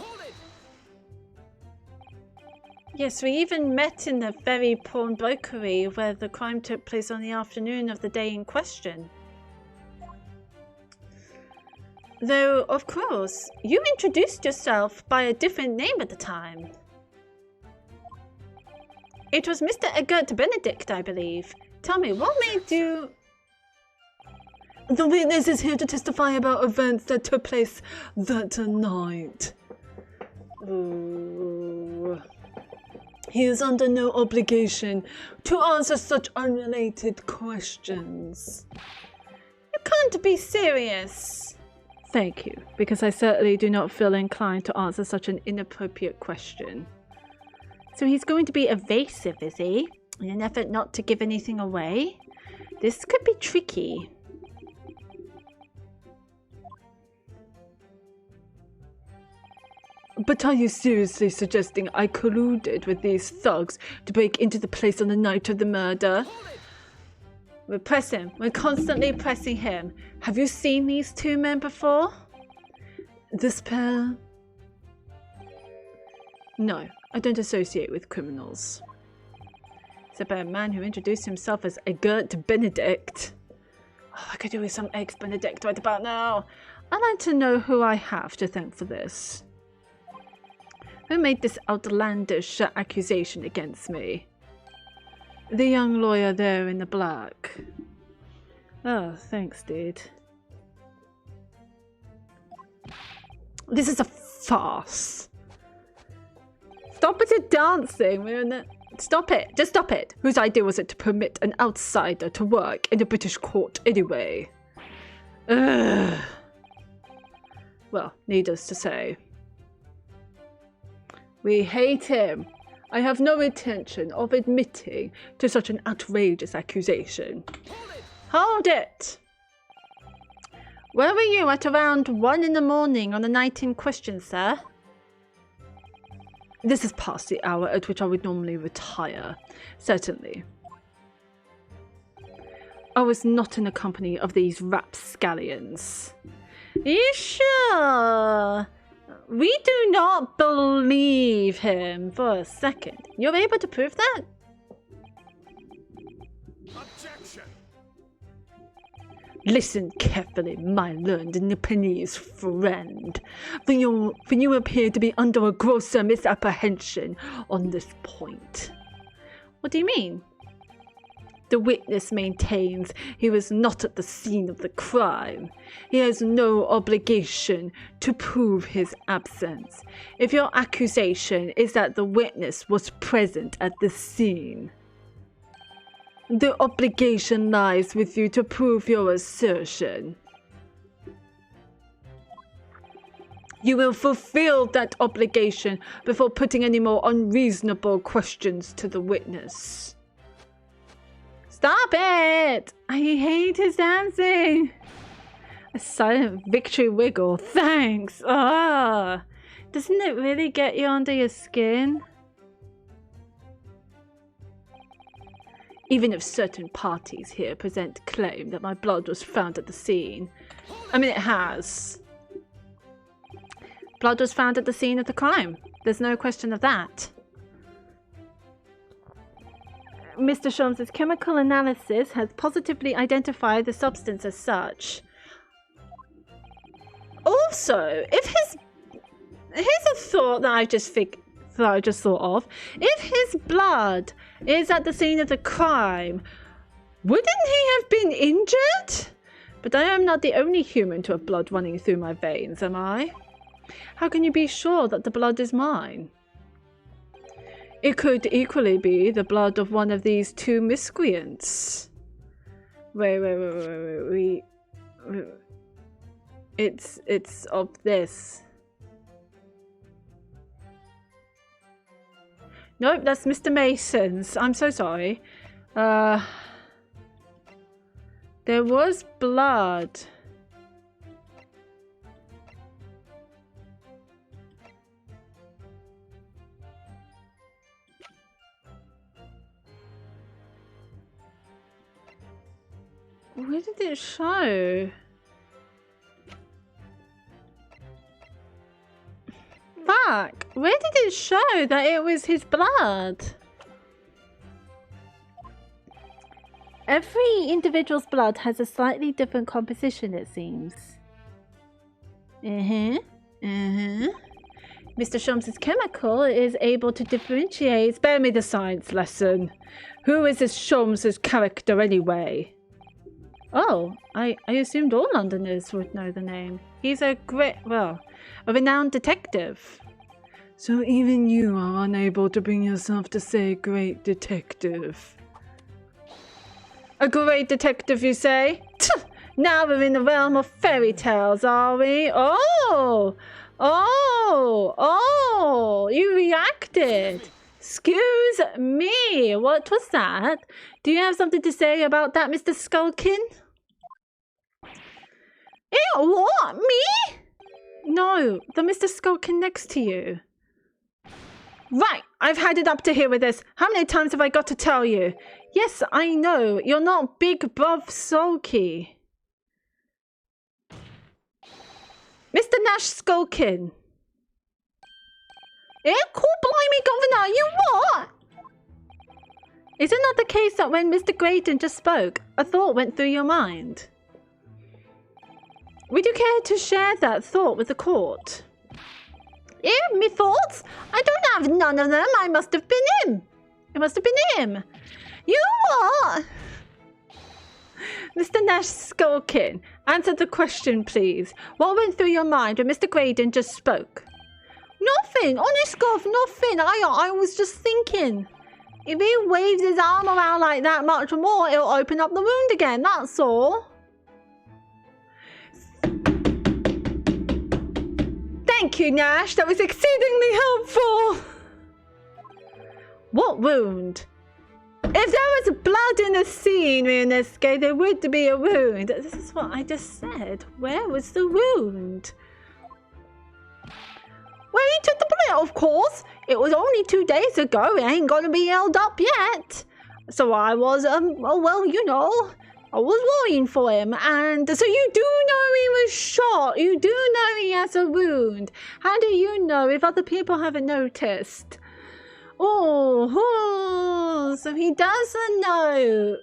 A: Yes, we even met in the very pawnbrokery where the crime took place on the afternoon of the day in question. Though, of course, you introduced yourself by a different name at the time. It was Mr. Eggert Benedict, I believe. Tell me, what made you... The witness is here to testify about events that took place that night. Ooh. He is under no obligation to answer such unrelated questions. You can't be serious. Thank you, because I certainly do not feel inclined to answer such an inappropriate question. So he's going to be evasive, is he? In an effort not to give anything away? This could be tricky. But are you seriously suggesting I colluded with these thugs to break into the place on the night of the murder? We're pressing. We're constantly pressing him. Have you seen these two men before? This pair? No, I don't associate with criminals. Except by a man who introduced himself as Eggert Benedict. Oh, I could do with some Eggs Benedict right about now. I'd like to know who I have to thank for this. Who made this outlandish accusation against me? The young lawyer there in the black. Oh, thanks, dude. This is a farce. Stop with your dancing. We're in the... Stop it. Just stop it. Whose idea was it to permit an outsider to work in a British court anyway? Ugh. Well, needless to say. We hate him. I have no intention of admitting to such an outrageous accusation. Hold it! Where were you at around 1 in the morning on the night in question, sir? This is past the hour at which I would normally retire. Certainly. I was not in the company of these rapscallions. Are you sure? We do not believe him for a second. You're able to prove that? Objection. Listen carefully, my learned Nipponese friend. For you appear to be under a grosser misapprehension on this point. What do you mean? The witness maintains he was not at the scene of the crime. He has no obligation to prove his absence. If your accusation is that the witness was present at the scene. The obligation lies with you to prove your assertion. You will fulfill that obligation before putting any more unreasonable questions to the witness. Stop it! I hate his dancing. A silent victory wiggle. Thanks. Ah, doesn't it really get you under your skin? Even if certain parties here present claim that my blood was found at the scene. I mean, it has. Blood was found at the scene of the crime. There's no question of that. Mr. Sholmes' chemical analysis has positively identified the substance as such. Also, if here's a thought that I just thought of. If his blood is at the scene of the crime, wouldn't he have been injured? But I am not the only human to have blood running through my veins, am I? How can you be sure that the blood is mine? It could equally be the blood of one of these two miscreants. Wait. It's of this. Nope, that's Mr. Mason's. I'm so sorry. There was blood. Where did it show? Fuck! Where did it show that it was his blood? Every individual's blood has a slightly different composition, it seems. Mr. Sholmes' chemical is able to differentiate. Spare me the science lesson. Who is this Sholmes' character anyway? Oh, I assumed all Londoners would know the name. He's a renowned detective. So even you are unable to bring yourself to say great detective. A great detective, you say? Now we're in the realm of fairy tales, are we? Oh, you reacted. Excuse me, what was that? Do you have something to say about that, Mr. Skulkin? What? Me? No, the Mr. Skulkin next to you. Right, I've had it up to here with this. How many times have I got to tell you? Yes, I know, you're not Big Bruv Sulky. Mr. Nash Skulkin. Cool blimey, Governor, you what? Is it not the case that when Mr. Graydon just spoke, a thought went through your mind? Would you care to share that thought with the court? Me thoughts? I don't have none of them. I must have been him. It must have been him. You what? Mr. Nash Skulkin, answer the question, please. What went through your mind when Mr. Graydon just spoke? Nothing. Honest God, nothing. I was just thinking. If he waves his arm around like that much more, it'll open up the wound again, that's all. Thank you, Nash. That was exceedingly helpful. What wound? If there was blood in the scene in this game, there would be a wound. This is what I just said. Where was the wound? Well, he took the bullet, of course. It was only 2 days ago. It ain't gonna be held up yet. So I was, I was worrying for him. And so you do know he was shot. You do know he has a wound. How do you know if other people haven't noticed? Oh, so he doesn't know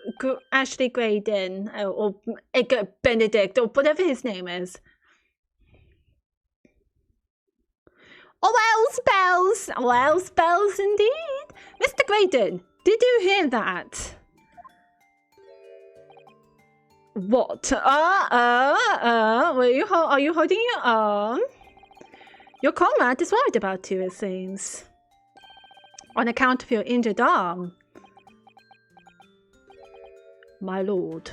A: Ashley Graydon or Eggert Benedict or whatever his name is. Well spells indeed. Mr. Graydon, did you hear that? What? Are you holding your arm? Your comrade is worried about you, it seems. On account of your injured arm. My lord.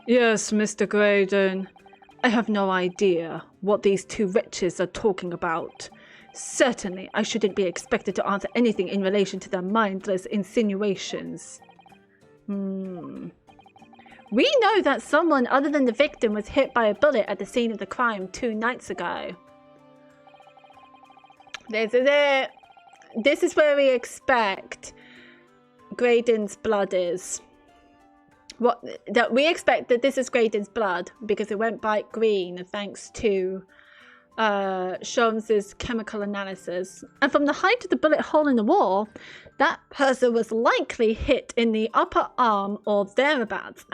A: Yes, Mr. Graydon. I have no idea what these two wretches are talking about. Certainly, I shouldn't be expected to answer anything in relation to their mindless insinuations. We know that someone other than the victim was hit by a bullet at the scene of the crime 2 nights ago. This is it. This is where we expect Graydon's blood is. That we expect that this is Graydon's blood because it went bright green thanks to Sholmes's chemical analysis. And from the height of the bullet hole in the wall, that person was likely hit in the upper arm or thereabouts.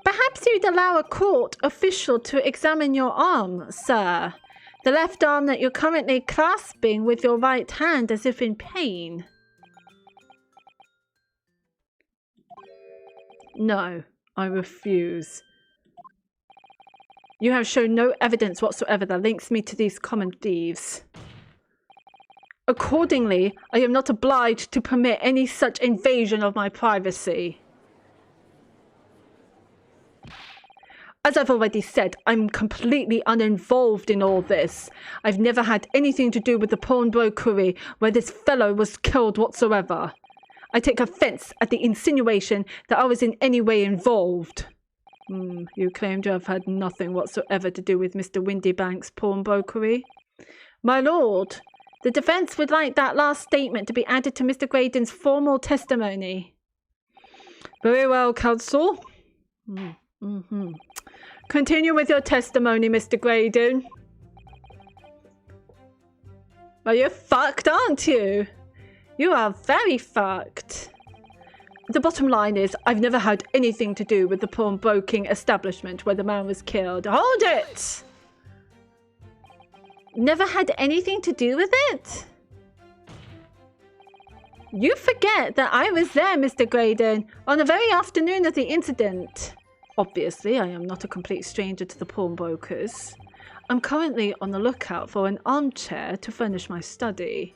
A: Perhaps you'd allow a court official to examine your arm, sir. The left arm that you're currently clasping with your right hand as if in pain. No, I refuse. You have shown no evidence whatsoever that links me to these common thieves. Accordingly, I am not obliged to permit any such invasion of my privacy. As I've already said, I'm completely uninvolved in all this. I've never had anything to do with the pawnbrokery where this fellow was killed whatsoever. I take offence at the insinuation that I was in any way involved. You claim to have had nothing whatsoever to do with Mr. Windybank's pawnbrokery? My lord, the defence would like that last statement to be added to Mr. Graydon's formal testimony. Very well, counsel. Continue with your testimony, Mr. Graydon. Well, you're fucked, aren't you? You are very fucked. The bottom line is, I've never had anything to do with the pawnbroking establishment where the man was killed. Hold it! Never had anything to do with it? You forget that I was there, Mr. Graydon, on the very afternoon of the incident. Obviously, I am not a complete stranger to the pawnbrokers. I'm currently on the lookout for an armchair to furnish my study.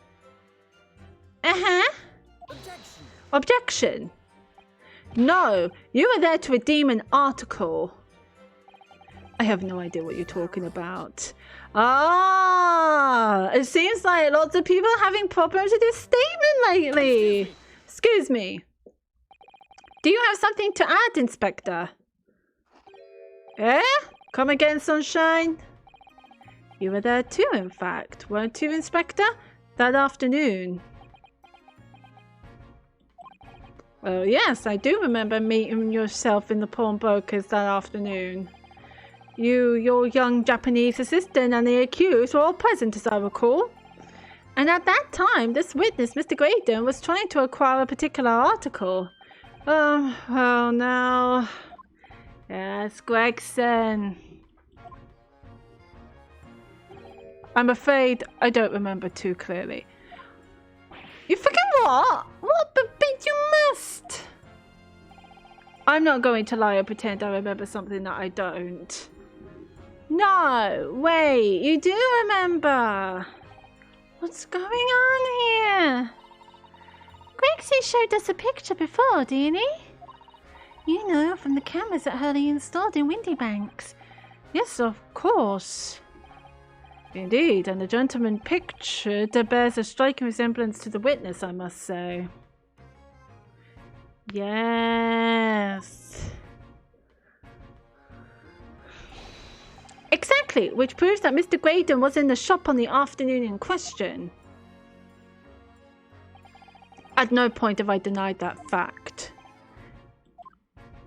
A: Objection. No, you were there to redeem an article. I have no idea what you're talking about. It seems like lots of people are having problems with this statement lately. Excuse me. Do you have something to add, Inspector? Come again, Sunshine? You were there too, in fact, weren't you, Inspector? That afternoon. Oh, yes, I do remember meeting yourself in the pawnbrokers that afternoon. You, your young Japanese assistant, and the accused were all present, as I recall. And at that time, this witness, Mr. Graydon, was trying to acquire a particular article. Oh, well, now... Yes, Gregson. I'm afraid I don't remember too clearly. You forget what? What? But you must. I'm not going to lie or pretend I remember something that I don't. No, wait, you do remember. What's going on here? Grexy showed us a picture before, didn't he? You know, from the cameras that Hurley installed in Windybanks. Yes, of course. Indeed, and the gentleman pictured bears a striking resemblance to the witness, I must say. Yes. Exactly, which proves that Mr. Graydon was in the shop on the afternoon in question. At no point have I denied that fact.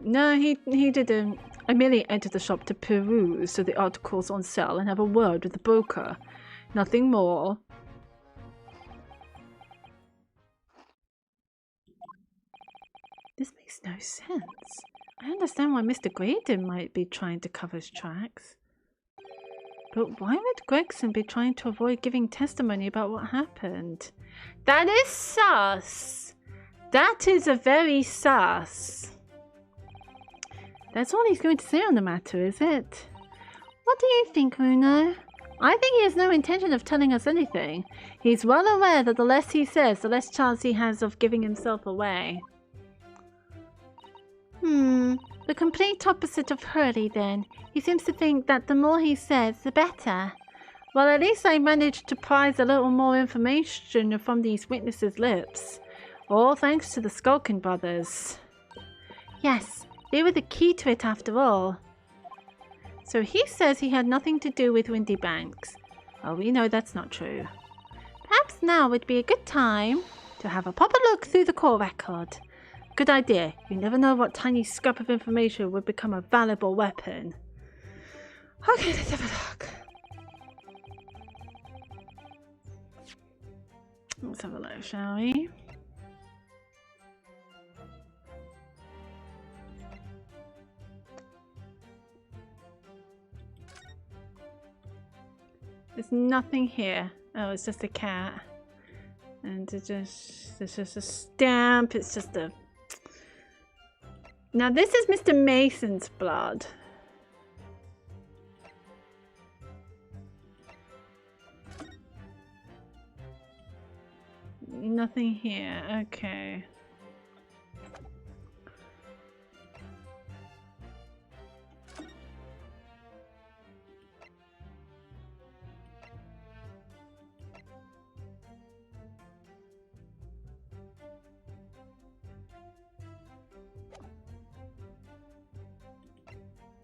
A: No, he didn't. I merely entered the shop to peruse the articles on sale and have a word with the broker. Nothing more. This makes no sense. I understand why Mr. Graydon might be trying to cover his tracks. But why would Gregson be trying to avoid giving testimony about what happened? That is sus. That is a very sus. That's all he's going to say on the matter, is it? What do you think, Bruno? I think he has no intention of telling us anything. He's well aware that the less he says, the less chance he has of giving himself away. The complete opposite of Hurley, then. He seems to think that the more he says, the better. Well, at least I managed to prize a little more information from these witnesses' lips. All thanks to the Skulkin brothers. Yes, they were the key to it after all. So he says he had nothing to do with Windy Banks. Well, we know that's not true. Perhaps now would be a good time to have a proper look through the court record. Good idea. You never know what tiny scrap of information would become a valuable weapon. Okay, let's have a look. Let's have a look, shall we? There's nothing here. Oh, it's just a cat. And it's just a stamp. It's just a... Now this is Mr. Mason's blood. Nothing here. Okay.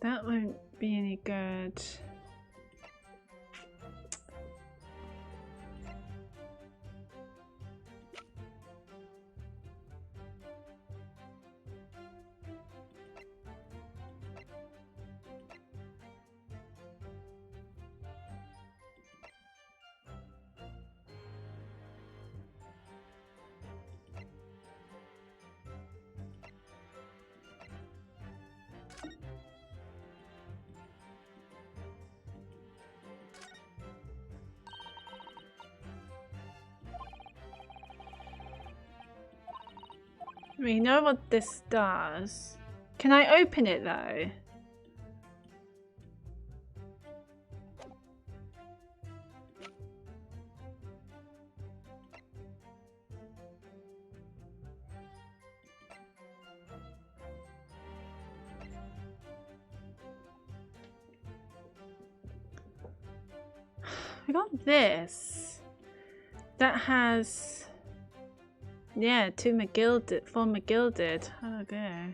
A: That won't be any good. We know what this does. Can I open it though? We got this. That has... Yeah, for McGilded. Okay.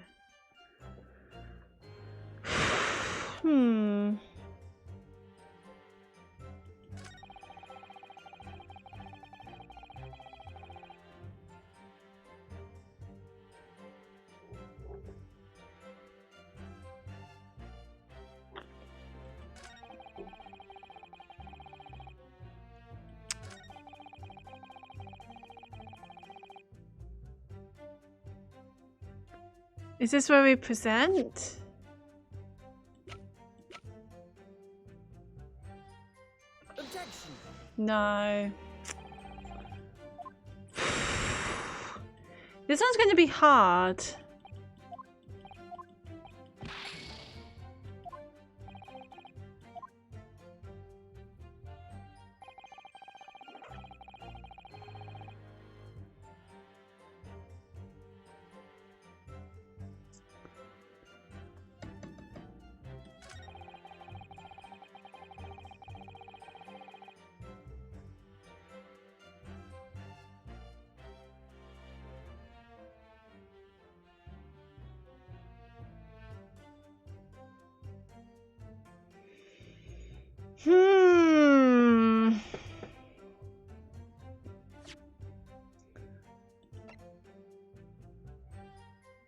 A: Is this where we present?
B: Objection.
A: No. This one's going to be hard.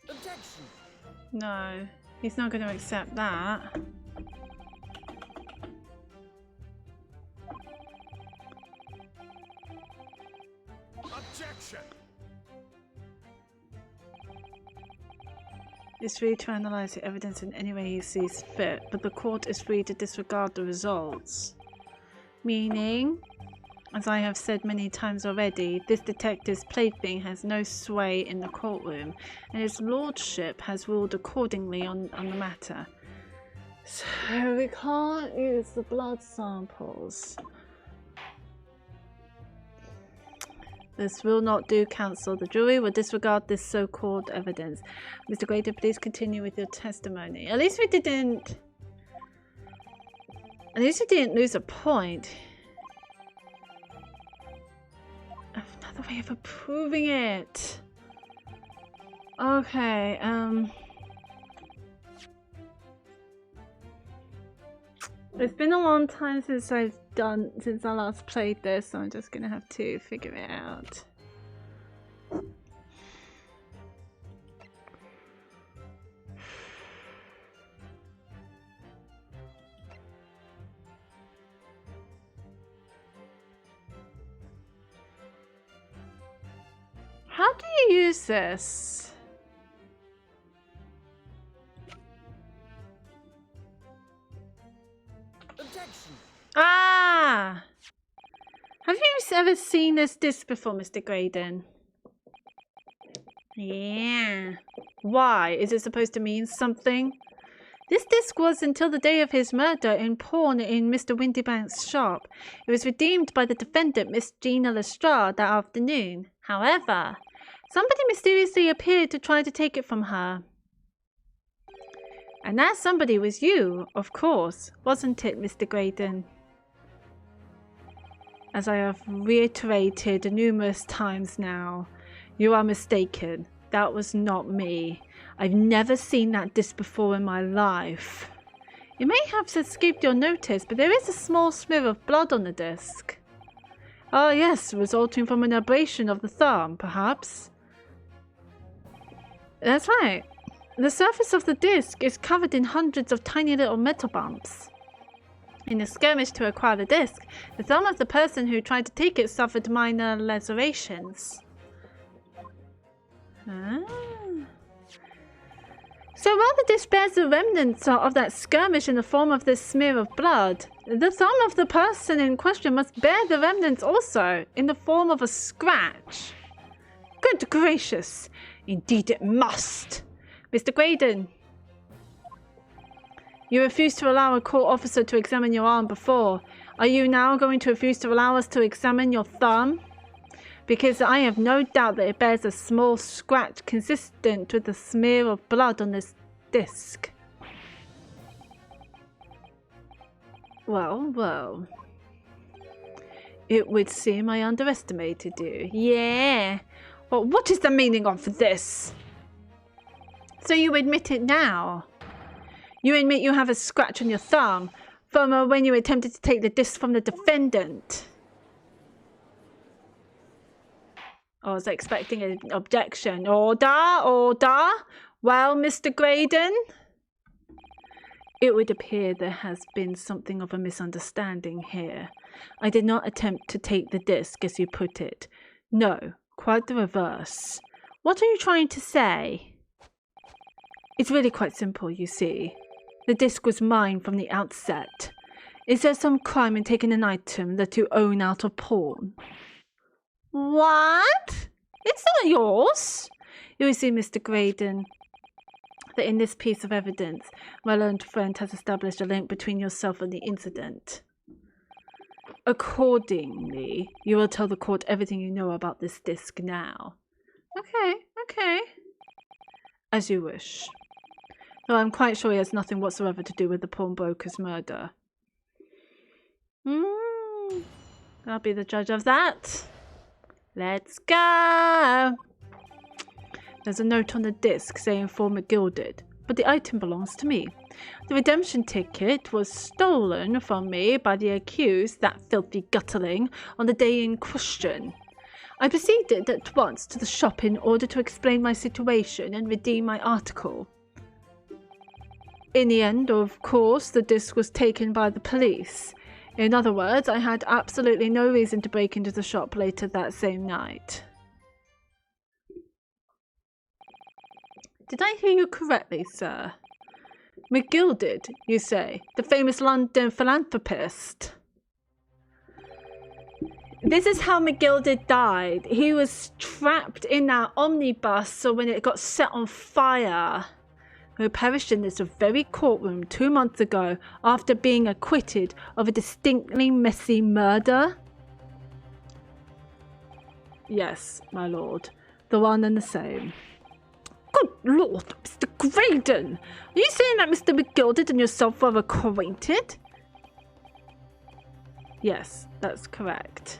B: Objection.
A: No, he's not going to accept that.
B: Objection.
A: Is free to analyze the evidence in any way he sees fit, but the court is free to disregard the results. Meaning, as I have said many times already, this detective's plaything has no sway in the courtroom, and his lordship has ruled accordingly on the matter. So we can't use the blood samples. This will not do, counsel. The jury will disregard this so-called evidence. Mr. Grader, please continue with your testimony. At least we didn't lose a point. Another way of approving it. Okay, it's been a long time since I last played this, so I'm just gonna have to figure it out. How do you use this?
B: Objection.
A: Ah! Have you ever seen this disc before, Mr. Graydon? Yeah. Why? Is it supposed to mean something? This disc was until the day of his murder in pawn in Mr. Windybank's shop. It was redeemed by the defendant, Miss Gina Lestrade, that afternoon. However, somebody mysteriously appeared to try to take it from her. And that somebody was you, of course, wasn't it, Mr. Graydon? As I have reiterated numerous times now, you are mistaken. That was not me. I've never seen that disc before in my life. It may have escaped your notice, but there is a small smear of blood on the disc. Oh yes, resulting from an abrasion of the thumb, perhaps. That's right. The surface of the disc is covered in hundreds of tiny little metal bumps. In a skirmish to acquire the disc, the thumb of the person who tried to take it suffered minor lacerations. Ah. So while the disc bears the remnants of that skirmish in the form of this smear of blood, the thumb of the person in question must bear the remnants also, in the form of a scratch. Good gracious! Indeed it must! Mr. Graydon, you refused to allow a court officer to examine your arm before. Are you now going to refuse to allow us to examine your thumb? Because I have no doubt that it bears a small scratch consistent with the smear of blood on this disc. Well, well. It would seem I underestimated you. Yeah. Well, what is the meaning of this? So you admit it now? You admit you have a scratch on your thumb from when you attempted to take the disc from the defendant? I was expecting an objection. Order, order. Well, Mr. Graydon? It would appear there has been something of a misunderstanding here. I did not attempt to take the disc, as you put it. No, quite the reverse. What are you trying to say? It's really quite simple, you see. The disc was mine from the outset. Is there some crime in taking an item that you own out of pawn? What? It's not yours. You see, Mr. Graydon, that in this piece of evidence, my learned friend has established a link between yourself and the incident. Accordingly, you will tell the court everything you know about this disc now. Okay, okay. As you wish. Though I'm quite sure he has nothing whatsoever to do with the pawnbroker's murder. I'll be the judge of that. Let's go! There's a note on the disc saying former gilded, but the item belongs to me. The redemption ticket was stolen from me by the accused, that filthy gutterling, on the day in question. I proceeded at once to the shop in order to explain my situation and redeem my article. In the end, of course, the disc was taken by the police. In other words, I had absolutely no reason to break into the shop later that same night. Did I hear you correctly, sir? McGilded, you say, the famous London philanthropist. This is how McGilded died. He was trapped in that omnibus, so when it got set on fire, who perished in this very courtroom 2 months ago after being acquitted of a distinctly messy murder? Yes, my lord. The one and the same. Good lord, Mr. Graydon! Are you saying that Mr. McGilded and yourself were acquainted? Yes, that's correct.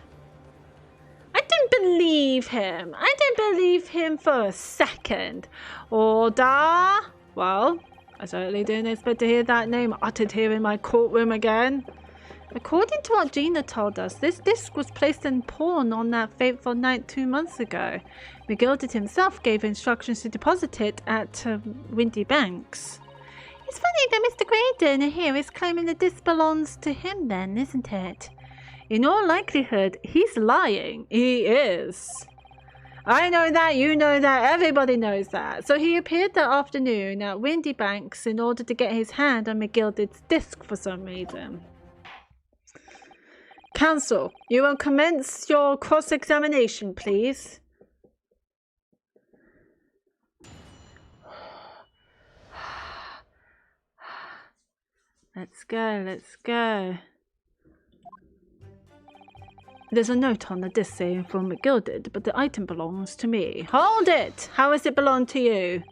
A: I didn't believe him. I didn't believe him for a second. Order! Well, I certainly didn't expect to hear that name uttered here in my courtroom again. According to what Gina told us, this disc was placed in pawn on that fateful night 2 months ago. McGilded himself gave instructions to deposit it at Windy Banks. It's funny that Mr. Graydon here is claiming the disc belongs to him then, isn't it? In all likelihood, he's lying. He is. I know that, you know that, everybody knows that. So he appeared that afternoon at Windy Banks in order to get his hand on McGilded's disc for some reason. Counsel, you will commence your cross-examination, please. Let's go, let's go. There's a note on the disc saying from McGilded, but the item belongs to me. Hold it! How does it belong to you?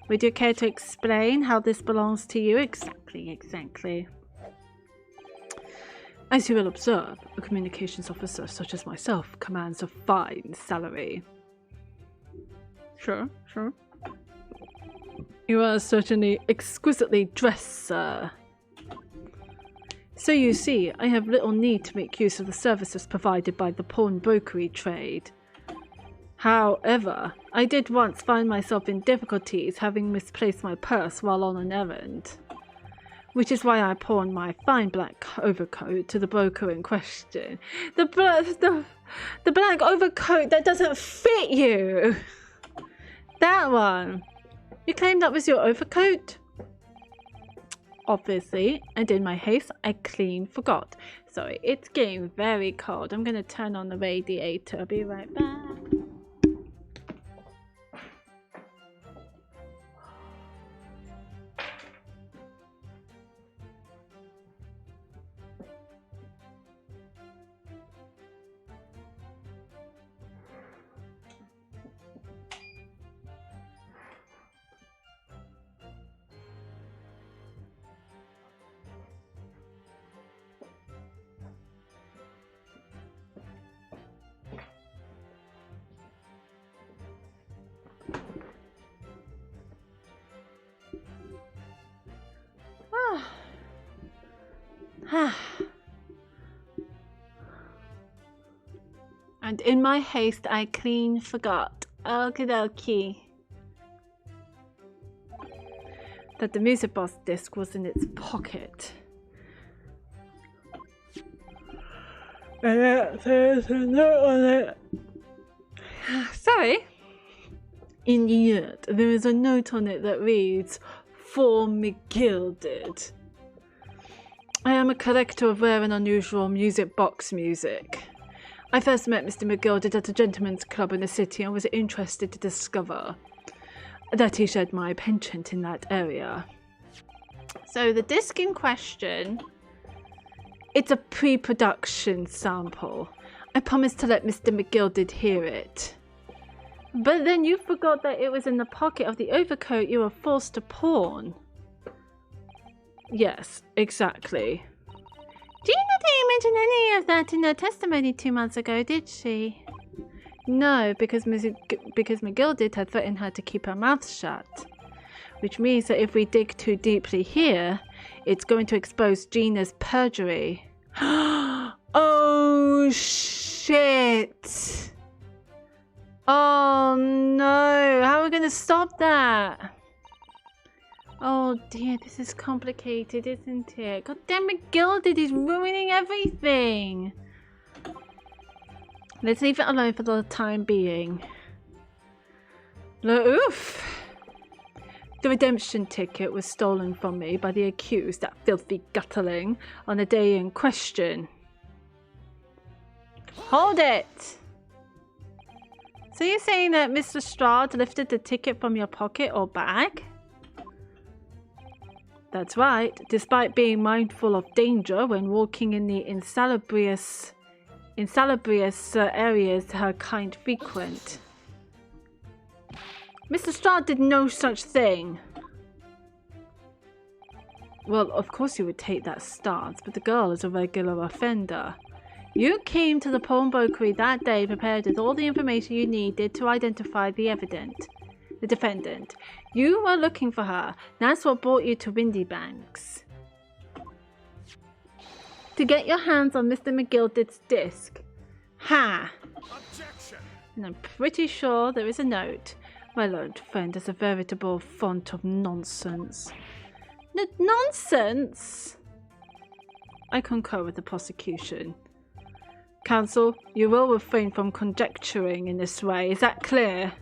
A: Would you care to explain how this belongs to you? Exactly. As you will observe, a communications officer such as myself commands a fine salary. Sure. You are certainly exquisitely dressed, sir. So you see, I have little need to make use of the services provided by the pawnbrokery trade. However, I did once find myself in difficulties having misplaced my purse while on an errand. Which is why I pawned my fine black overcoat to the broker in question. The black overcoat that doesn't fit you! That one! You claimed that was your overcoat? Obviously, and in my haste, I clean forgot. Sorry, it's getting very cold. I'm gonna turn on the radiator. I'll be right back. And in my haste, I clean forgot. Okie dokie. That the music box disc was in its pocket. And there's a note on it. Sorry. In the end, there is a note on it that reads, "For McGilded. I am a collector of rare and unusual music box music. I first met Mr. McGilded at a gentleman's club in the city and was interested to discover that he shared my penchant in that area." So the disc in question, it's a pre-production sample. I promised to let Mr. McGilded hear it. But then you forgot that it was in the pocket of the overcoat you were forced to pawn. Yes, exactly. Gina didn't mention any of that in her testimony 2 months ago, did she? No, because McGilded had threatened her to keep her mouth shut. Which means that if we dig too deeply here, it's going to expose Gina's perjury. Oh, shit! Oh, no! How are we going to stop that? Oh dear, this is complicated, isn't it? God damn it, McGilded is ruining everything! Let's leave it alone for the time being. Oof! The redemption ticket was stolen from me by the accused, that filthy gutterling, on the day in question. Hold it! So you're saying that Mr. Strahd lifted the ticket from your pocket or bag? That's right. Despite being mindful of danger when walking in the insalubrious areas her kind frequent. Mr. Strahd did no such thing. Well, of course you would take that stance, but the girl is a regular offender. You came to the pawnbrokery that day prepared with all the information you needed to identify the defendant. You were looking for her. That's what brought you to Windybanks. To get your hands on Mr. McGilded's disc. Ha!
B: Objection!
A: And I'm pretty sure there is a note. My learned friend is a veritable font of nonsense. Nonsense? I concur with the prosecution. Counsel, you will refrain from conjecturing in this way. Is that clear?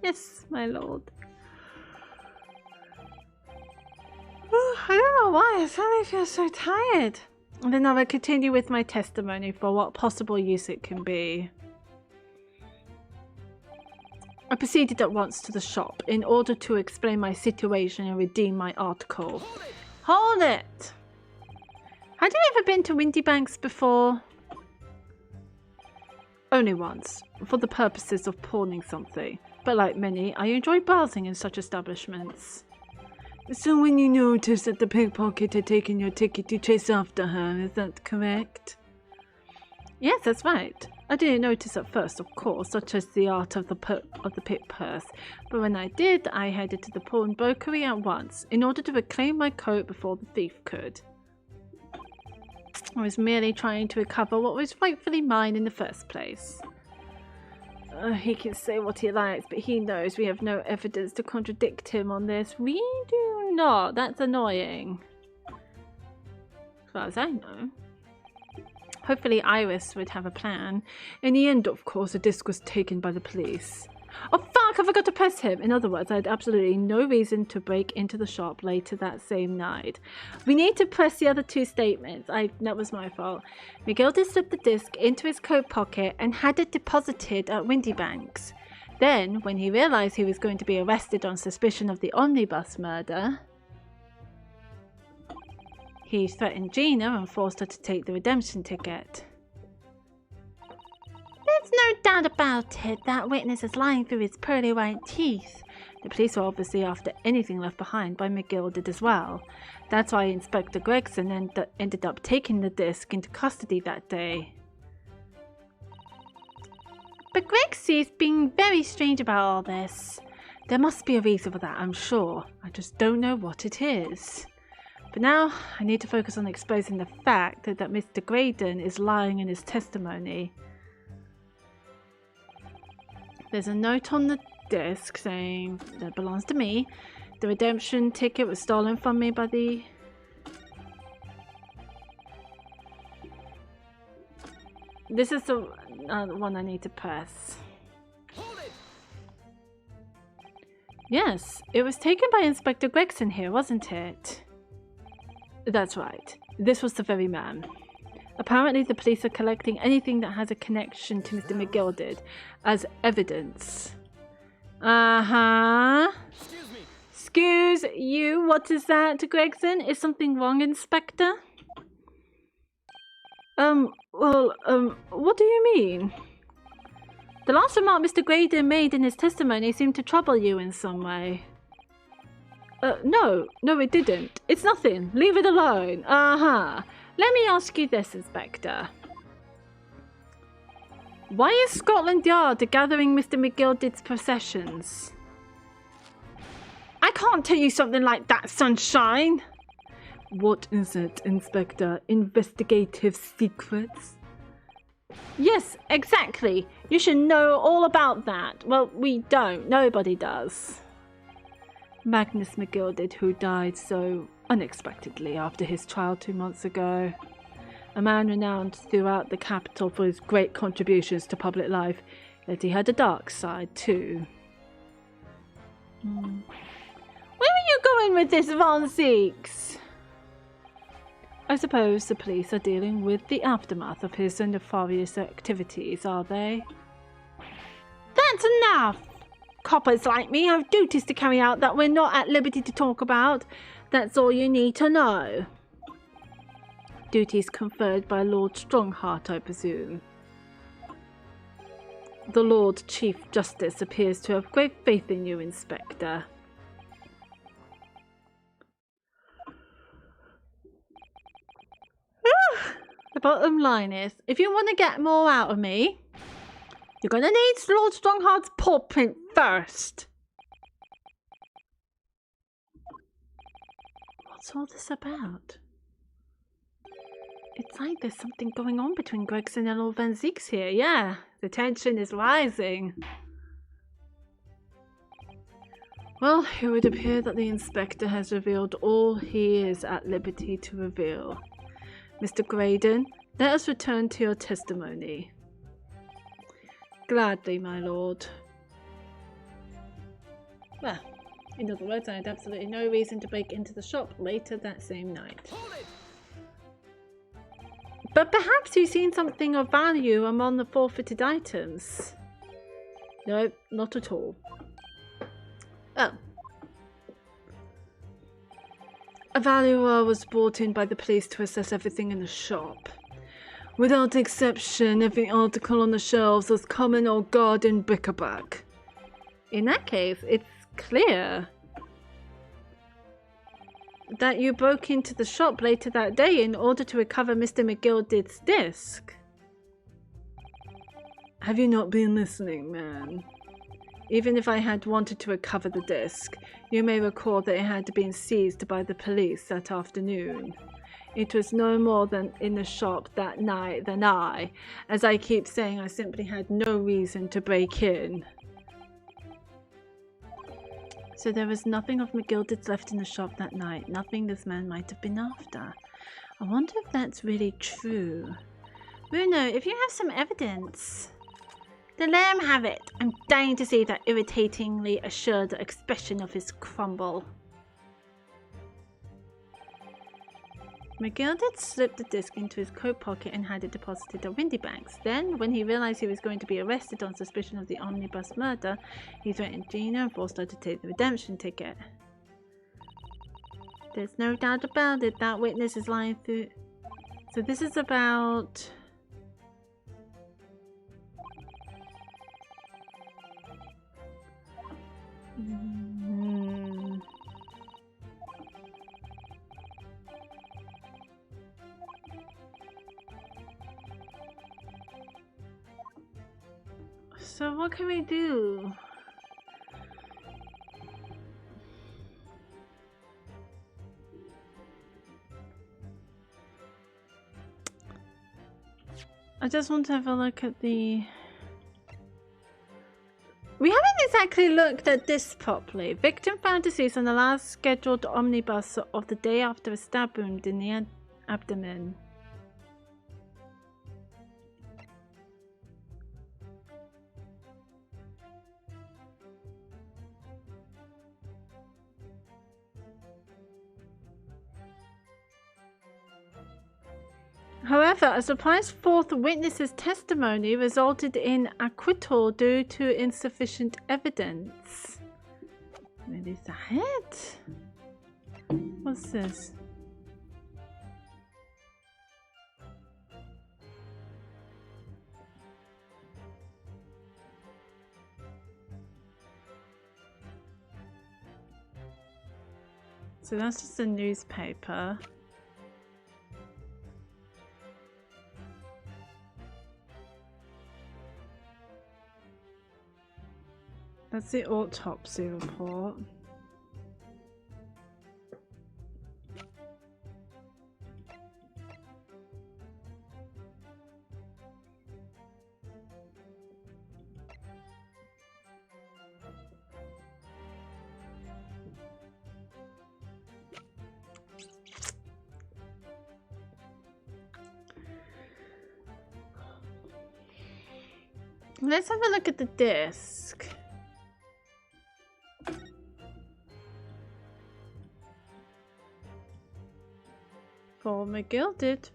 A: Yes, my lord. Oh, I don't know why. I suddenly feel so tired. And then I will continue with my testimony for what possible use it can be. I proceeded at once to the shop in order to explain my situation and redeem my article. Hold it! Had you ever been to Windybanks before? Only once, for the purposes of pawning something. But like many, I enjoy browsing in such establishments. So when you noticed that the pickpocket had taken your ticket, you chased after her, is that correct? Yes, that's right. I didn't notice at first, of course, such as the art of the pick purse, but when I did, I headed to the pawnbrokery at once, in order to reclaim my coat before the thief could. I was merely trying to recover what was rightfully mine in the first place. He can say what he likes, but he knows we have no evidence to contradict him on this. We do not. That's annoying. As far as I know. Hopefully Iris would have a plan. In the end, of course, the disc was taken by the police. Oh fuck, I forgot to press him. In other words, I had absolutely no reason to break into the shop later that same night. We need to press the other two statements. That was my fault. McGilded slipped the disc into his coat pocket and had it deposited at Windybanks. Then, when he realized he was going to be arrested on suspicion of the omnibus murder, he threatened Gina and forced her to take the redemption ticket. There's no doubt about it. That witness is lying through his pearly white teeth. The police were obviously after anything left behind by McGilded as well. That's why Inspector Gregson ended up taking the disc into custody that day. But Gregsy's being very strange about all this. There must be a reason for that, I'm sure. I just don't know what it is. But now, I need to focus on exposing the fact that Mr. Graydon is lying in his testimony. There's a note on the disc saying that belongs to me. The redemption ticket was stolen from me by the... This is the one I need to press. Yes, it was taken by Inspector Gregson here, wasn't it? That's right. This was the very man. Apparently the police are collecting anything that has a connection to Mr. McGilded as evidence. Uh-huh.
B: Excuse me.
A: Excuse you? What is that, Gregson? Is something wrong, Inspector? What do you mean? The last remark Mr. Graydon made in his testimony seemed to trouble you in some way. No, it didn't. It's nothing. Leave it alone. Uh-huh. Let me ask you this, Inspector. Why is Scotland Yard gathering Mr. McGilded's possessions? I can't tell you something like that, Sunshine. What is it, Inspector? Investigative secrets? Yes, exactly. You should know all about that. Well, we don't. Nobody does. Magnus McGilded, who died so unexpectedly after his trial 2 months ago. A man renowned throughout the capital for his great contributions to public life, yet he had a dark side too. Where are you going with this, Von Zeeks? I suppose the police are dealing with the aftermath of his nefarious activities, are they? That's enough! Coppers like me have duties to carry out that we're not at liberty to talk about. That's all you need to know. Duties conferred by Lord Strongheart, I presume. The Lord Chief Justice appears to have great faith in you, Inspector. The bottom line is, if you want to get more out of me, you're going to need Lord Strongheart's paw print first. What's all this about? It's like there's something going on between Gregson and Lord Van Zeeks here. Yeah, the tension is rising. Well, it would appear that the Inspector has revealed all he is at liberty to reveal. Mr. Graydon, let us return to your testimony. Gladly, my lord. Well, in other words, I had absolutely no reason to break into the shop later that same night. But perhaps you've seen something of value among the forfeited items. No, not at all. Oh. A valuer was brought in by the police to assess everything in the shop. Without exception, every article on the shelves was common or garden bric-a-brac. In that case, it's clear that you broke into the shop later that day in order to recover Mr. McGilded's disc. Have you not been listening, man? Even if I had wanted to recover the disc, you may recall that it had been seized by the police that afternoon. It was no more than in the shop that night than as I keep saying, I simply had no reason to break in. So there was nothing of McGilded's left in the shop that night, nothing this man might have been after. I wonder if that's really true. Bruno, if you have some evidence, then let him have it. I'm dying to see that irritatingly assured expression of his crumble. McGilded slipped the disc into his coat pocket and had it deposited at Windybanks. Then, when he realized he was going to be arrested on suspicion of the omnibus murder, he threatened Gina and forced her to take the redemption ticket. There's no doubt about it, that witness is lying through... So this is about... So what can we do? I just want to have a look at the... We haven't exactly looked at this properly. Victim found deceased on the last scheduled omnibus of the day after a stab wound in the abdomen. However, a surprise fourth witness's testimony resulted in acquittal due to insufficient evidence. What is that? What's this? So that's just a newspaper. That's the autopsy report. Let's have a look at the disc. For McGilded.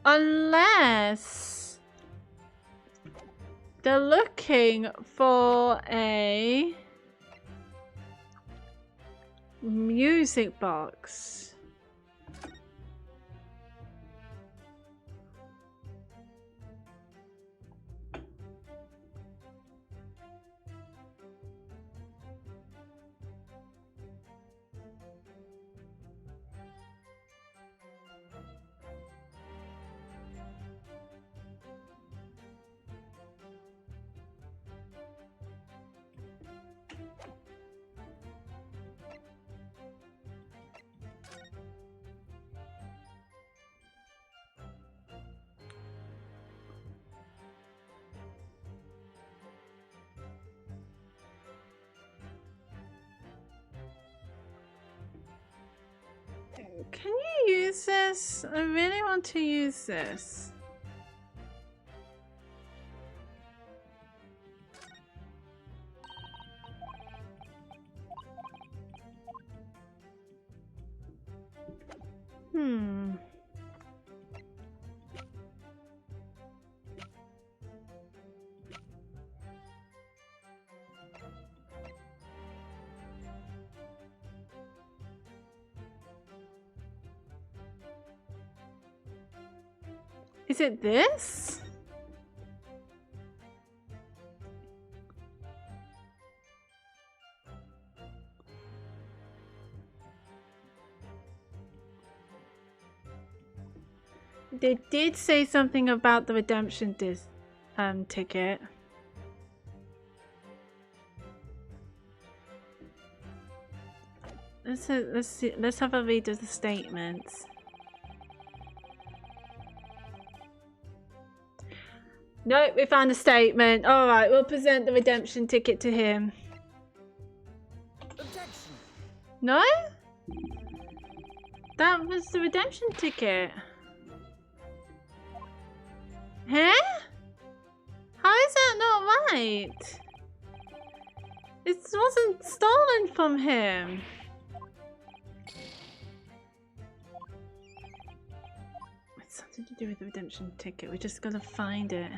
A: Unless they're looking for a Music box. Can you use this? I really want to use this. Is it this? They did say something about the redemption ticket. Let's have a read of the statements. No, we found a statement. All right, we'll present the redemption ticket to him.
B: Objection.
A: No? That was the redemption ticket. Huh? How is that not right? It wasn't stolen from him. It's something to do with the redemption ticket. We just gotta find it.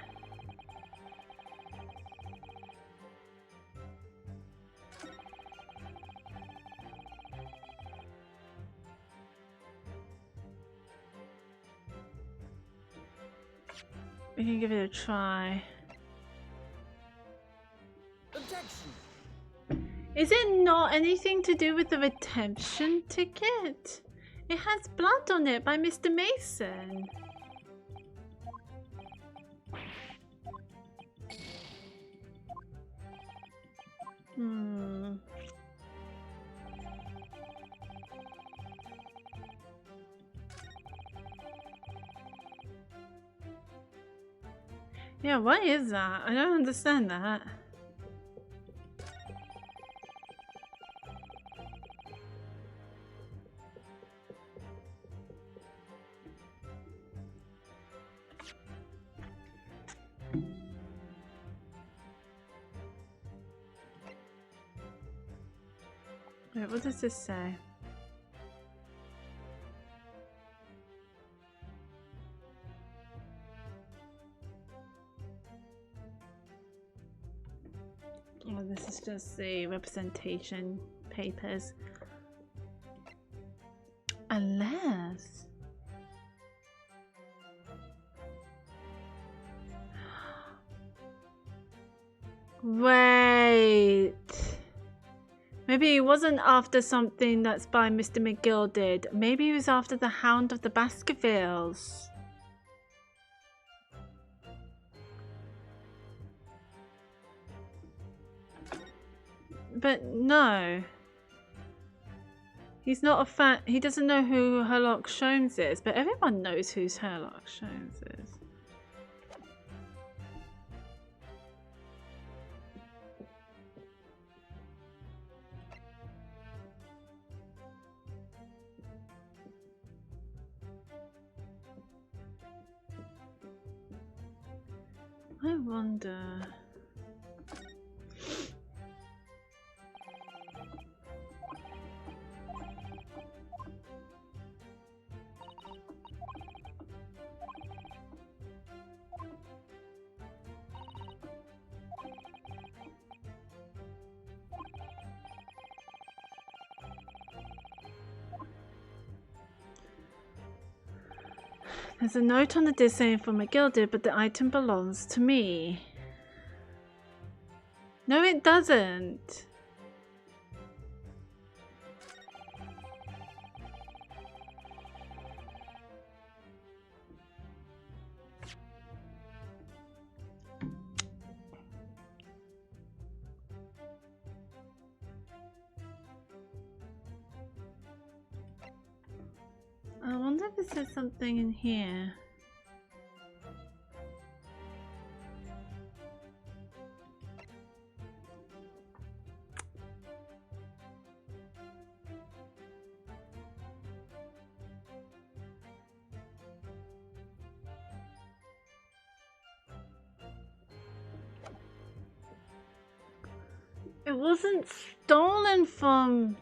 A: We can give it a try.
B: Objection.
A: Is it not anything to do with the redemption ticket? It has blood on it by Mr. Mason. Yeah, what is that? I don't understand that. Wait, what does this say? Oh, this is just the representation papers. Unless... Wait... Maybe he wasn't after something that's by Mr. McGill did. Maybe he was after the Hound of the Baskervilles. But no. He's not a fan. He doesn't know who Sherlock Holmes is, but everyone knows who Sherlock Holmes is. I wonder... There's a note on the disc saying for McGilded, but the item belongs to me. No, it doesn't. I wonder if it says something in here. It wasn't stolen from...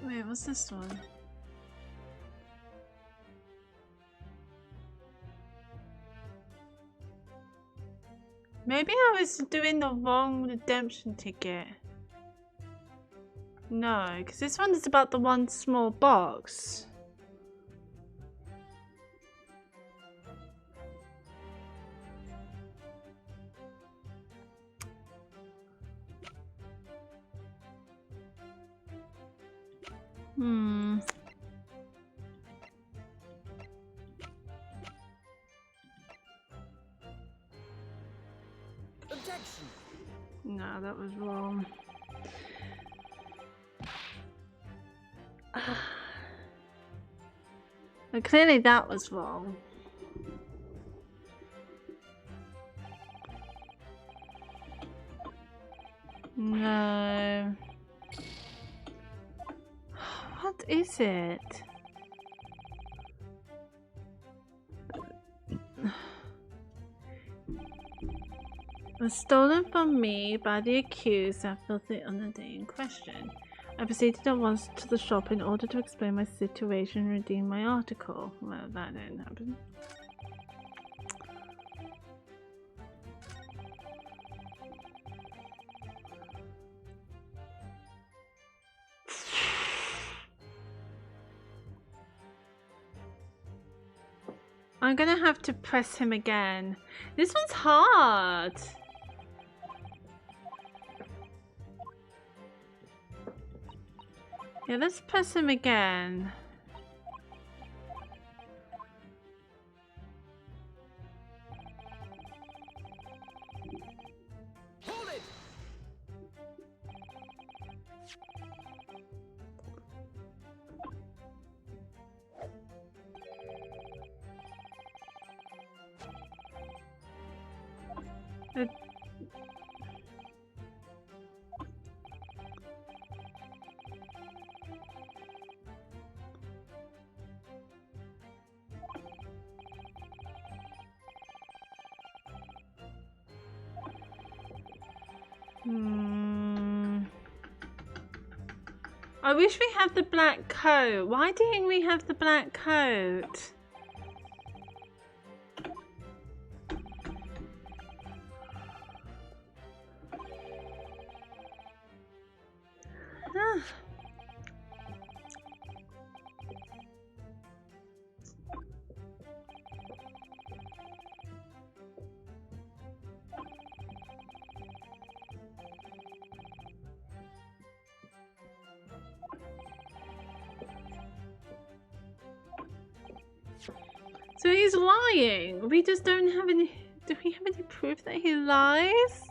A: Wait, what's this one? Maybe I was doing the wrong redemption ticket. No, because this one is about the one small box.
B: Objection.
A: No, that was wrong. But clearly that was wrong. No. What is it? Was stolen from me by the accused that filthy on the day in question. I proceeded at once to the shop in order to explain my situation and redeem my article. Well, that didn't happen. I'm gonna have to press him again. This one's hard. Yeah, let's press him again.
B: Hold it.
A: I wish we had the black coat. Why didn't we have the black coat? Ah. So he's lying. We just don't have any. Do we have any proof that he lies?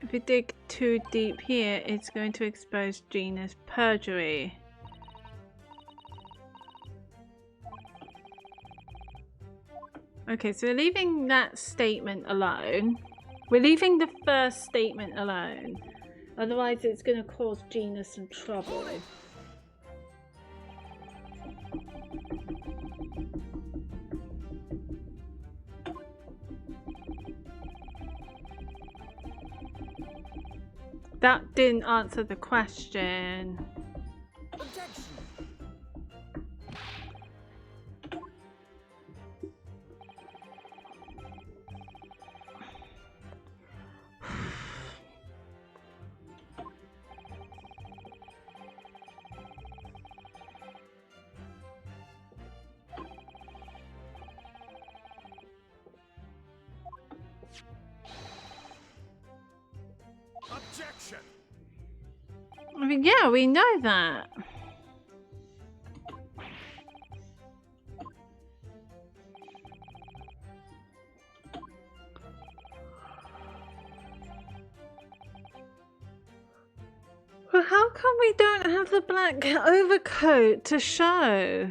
A: If we dig too deep here, it's going to expose Gina's perjury. Okay, so we're leaving that statement alone. We're leaving the first statement alone. Otherwise, it's going to cause Gina some trouble. That didn't answer the question.
B: Objection. Objection.
A: I mean, yeah, we know that. Well, how come we don't have the black overcoat to show?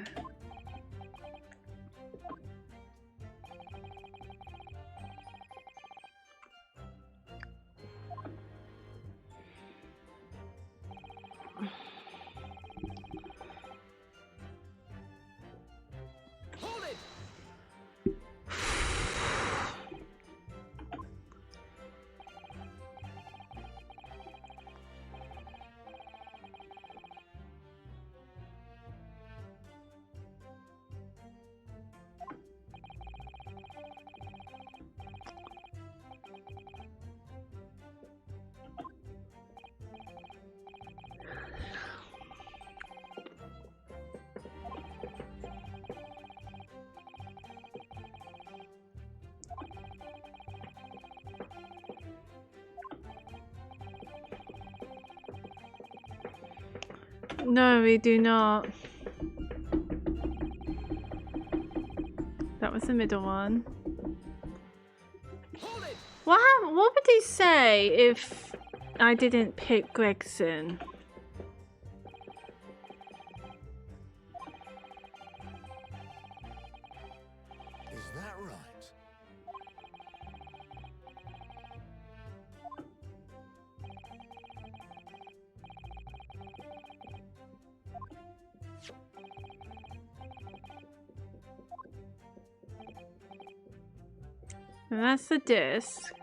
B: Hold it.
A: No, we do not. That was the middle one.
B: Hold it.
A: What would he say if I didn't pick Gregson?
B: Is that right?
A: And that's the disc.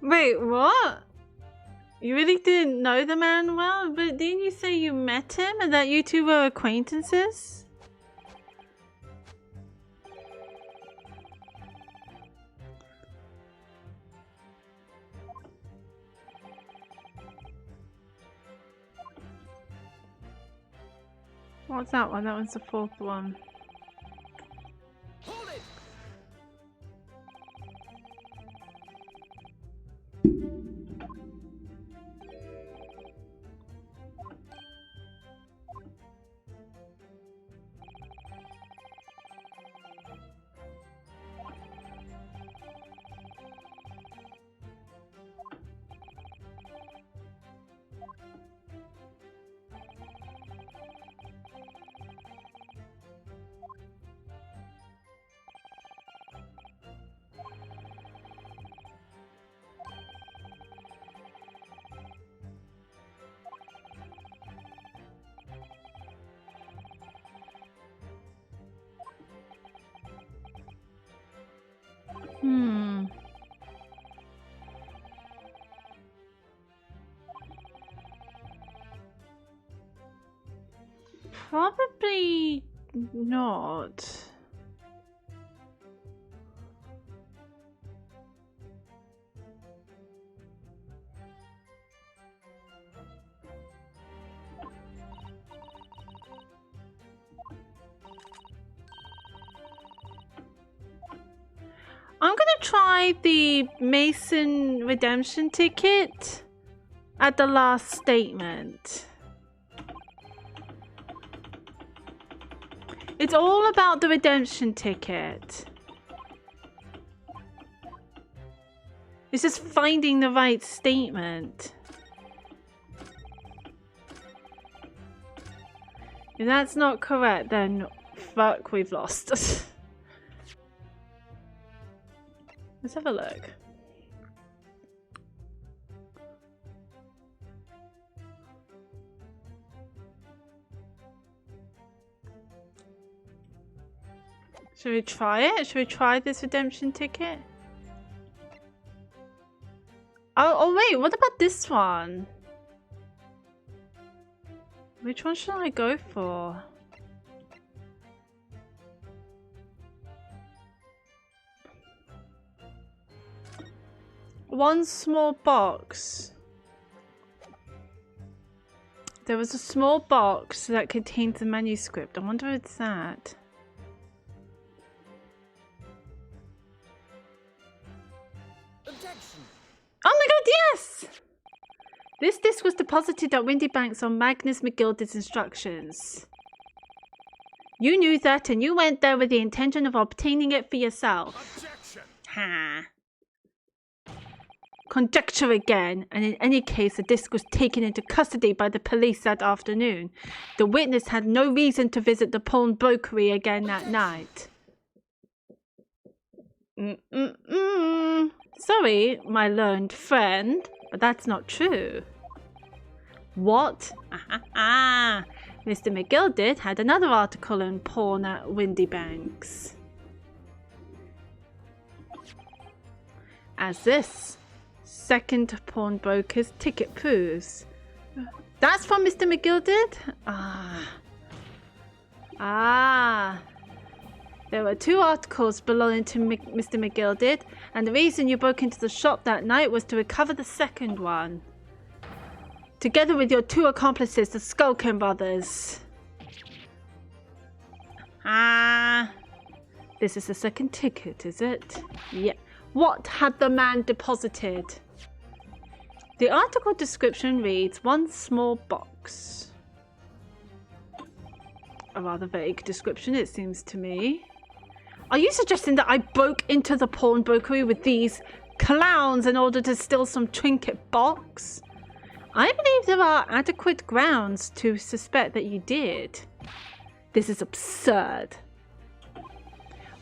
A: Wait, what? You really didn't know the man well? But didn't you say you met him and that you two were acquaintances? What's that one? That one's the fourth one.
B: Hold it.
A: Probably not. I'm gonna try the Mason redemption ticket at the last statement. It's all about the redemption ticket. It's just finding the right statement. If that's not correct, then fuck, we've lost. Let's have a look. Should we try it? Should we try this redemption ticket? Oh wait, what about this one? Which one should I go for? One small box. There was a small box that contained the manuscript. I wonder if it's that.
B: Objection.
A: Oh my god, yes! This disc was deposited at Windy Banks on Magnus McGilded's instructions. You knew that and you went there with the intention of obtaining it for yourself.
B: Objection.
A: Ha. Conjecture again, and in any case the disc was taken into custody by the police that afternoon. The witness had no reason to visit the pawnbrokery again that night. Sorry, my learned friend, but that's not true. What? Mr. McGilded had another article in pawn at Windy Banks. As this second pawnbroker's ticket proves. That's from Mr. McGilded? There were 2 articles belonging to Mr. McGilded, and the reason you broke into the shop that night was to recover the second one. Together with your 2 accomplices, the Skulkin brothers. This is the second ticket, is it? Yeah. What had the man deposited? The article description reads, one small box. A rather vague description, it seems to me. Are you suggesting that I broke into the pawnbrokery with these clowns in order to steal some trinket box? I believe there are adequate grounds to suspect that you did. This is absurd.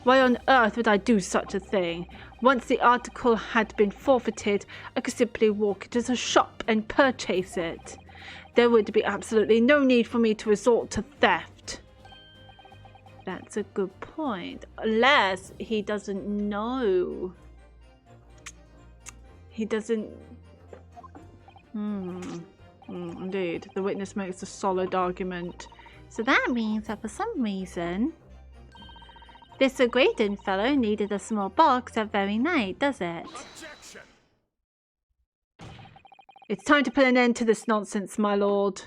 A: Why on earth would I do such a thing? Once the article had been forfeited, I could simply walk into the shop and purchase it. There would be absolutely no need for me to resort to theft. That's a good point. Unless he doesn't know. He doesn't... Indeed. The witness makes a solid argument. So that means that for some reason... this O'Graden fellow needed a small box that very night, does it?
B: Objection.
A: It's time to put an end to this nonsense, my lord.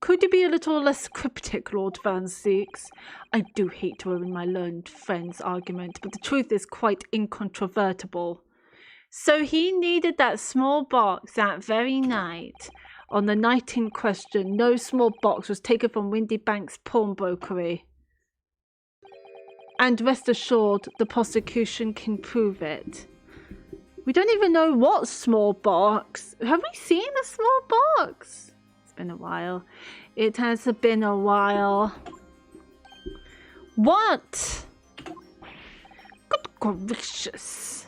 A: Could you be a little less cryptic, Lord Van Zeeks? I do hate to ruin my learned friend's argument, but the truth is quite incontrovertible. So he needed that small box that very night. On the night in question, no small box was taken from Windy Banks pawnbrokery. And rest assured, the prosecution can prove it. We don't even know what small box. Have we seen a small box? It's been a while. It has been a while. What? Good gracious.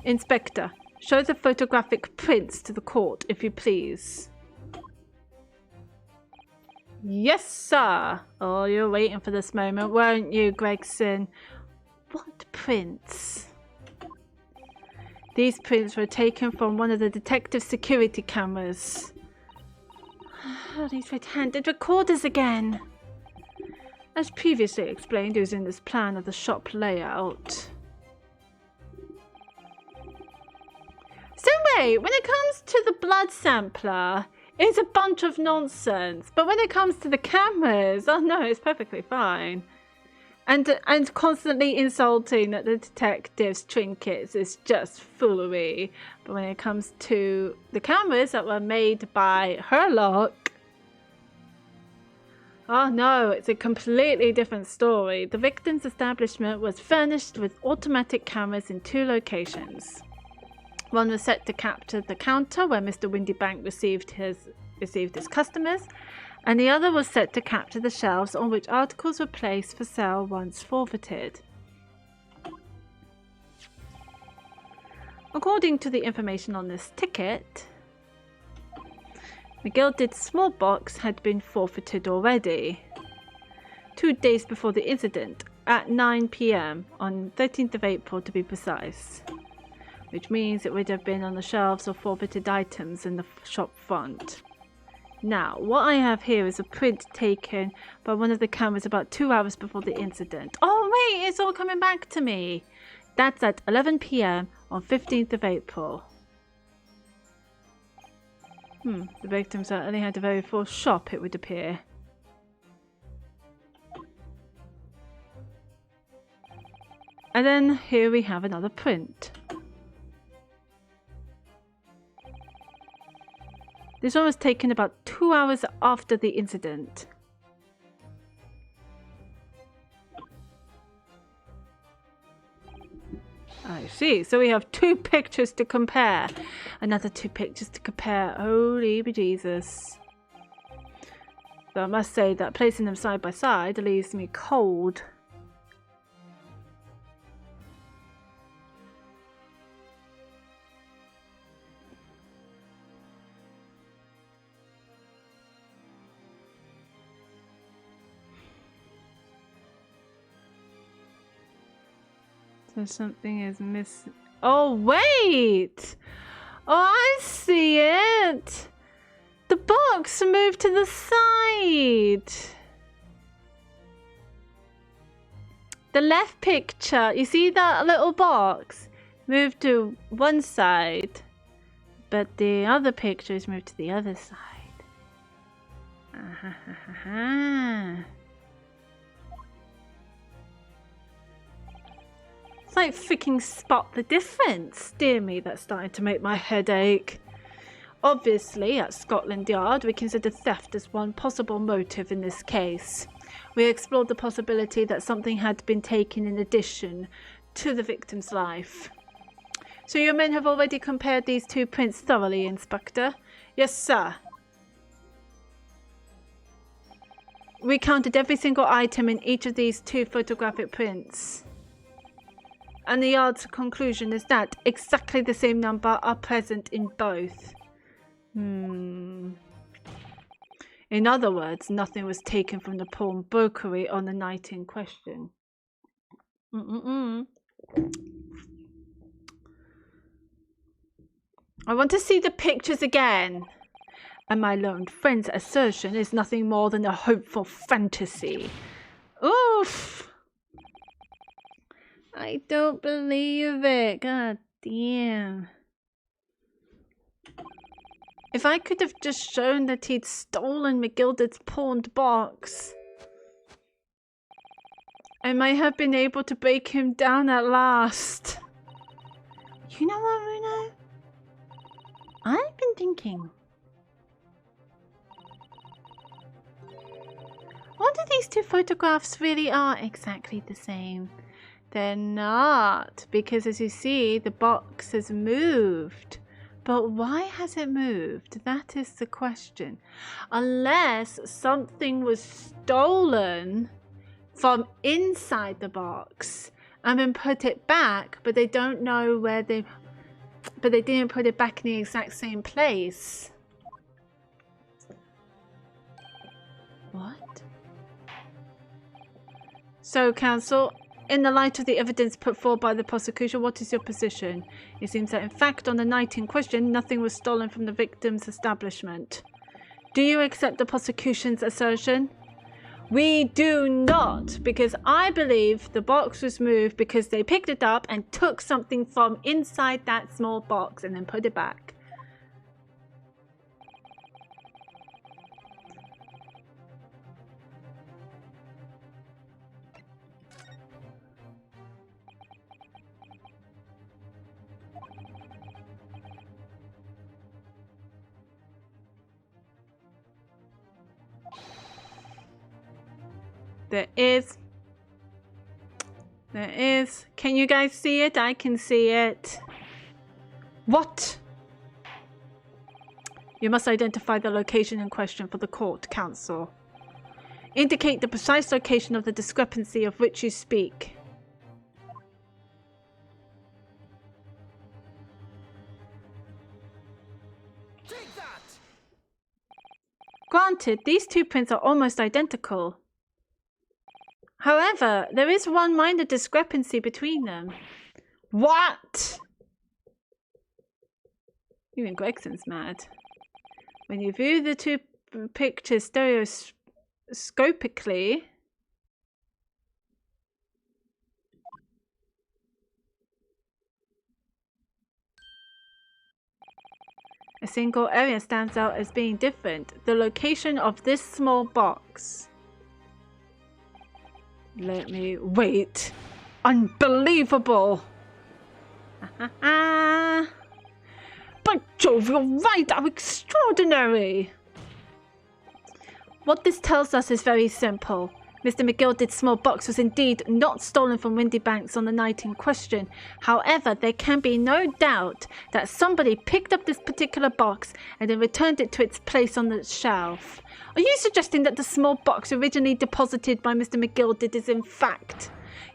A: Inspector, show the photographic prints to the court, if you please. Yes, sir. Oh, you're waiting for this moment, weren't you, Gregson? What prints? These prints were taken from one of the detective security cameras. Oh, these red-handed recorders again. As previously explained, using this plan of the shop layout. So wait, when it comes to the blood sampler, it's a bunch of nonsense. But when it comes to the cameras, oh no, it's perfectly fine. And constantly insulting the detectives' trinkets is just foolery. But when it comes to the cameras that were made by Herlock, oh no, it's a completely different story. The victim's establishment was furnished with automatic cameras in 2 locations. One was set to capture the counter where Mr. Windybank received his customers, and the other was set to capture the shelves on which articles were placed for sale once forfeited. According to the information on this ticket, McGilded's small box had been forfeited already. 2 days before the incident, at 9 p.m. on 13th of April to be precise. Which means it would have been on the shelves of forfeited items in the shop front. Now, what I have here is a print taken by one of the cameras about 2 hours before the incident. Oh wait, it's all coming back to me. That's at 11 p.m. on 15th of April. The victim certainly had a very full shop, it would appear. And then here we have another print. This one was taken about 2 hours after the incident. I see. So we have 2 pictures to compare. Another 2 pictures to compare. Holy bejesus. So I must say that placing them side by side leaves me cold. So something is missing. Oh, wait! Oh, I see it! The box moved to the side! The left picture, you see that little box? Moved to one side, but the other picture is moved to the other side. It's like freaking spot the difference. Dear me, that's starting to make my head ache. Obviously, at Scotland Yard, we consider theft as one possible motive in this case. We explored the possibility that something had been taken in addition to the victim's life. So your men have already compared these 2 prints thoroughly, Inspector? Yes, sir. We counted every single item in each of these 2 photographic prints. And the Yard's conclusion is that exactly the same number are present in both. In other words, nothing was taken from the pawnbrokery on the night in question. I want to see the pictures again. And my lone friend's assertion is nothing more than a hopeful fantasy. Oof! I don't believe it. God damn. If I could have just shown that he'd stolen McGilder's pawned box, I might have been able to break him down at last. You know what, Bruno? I've been thinking. I wonder if these 2 photographs really are exactly the same. They're not, because as you see, the box has moved. But why has it moved? That is the question. Unless something was stolen from inside the box and then put it back, but they don't know where they... But they didn't put it back in the exact same place. What? So, counsel... In the light of the evidence put forward by the prosecution, what is your position? It seems that in fact on the night in question, nothing was stolen from the victim's establishment. Do you accept the prosecution's assertion? We do not, because I believe the box was moved because they picked it up and took something from inside that small box and then put it back. There is. Can you guys see it? I can see it. What? You must identify the location in question for the court, counsel. Indicate the precise location of the discrepancy of which you speak.
B: Take that!
A: Granted, these 2 prints are almost identical. However, there is one minor discrepancy between them. What? Even Gregson's mad. When you view the two pictures stereoscopically, a single area stands out as being different. The location of this small box. Let me wait. Unbelievable. By Jove, you're right. How extraordinary. What this tells us is very simple. Mr. McGilded's small box was indeed not stolen from Windy Banks on the night in question. However, there can be no doubt that somebody picked up this particular box and then returned it to its place on the shelf. Are you suggesting that the small box originally deposited by Mr. McGilded is in fact...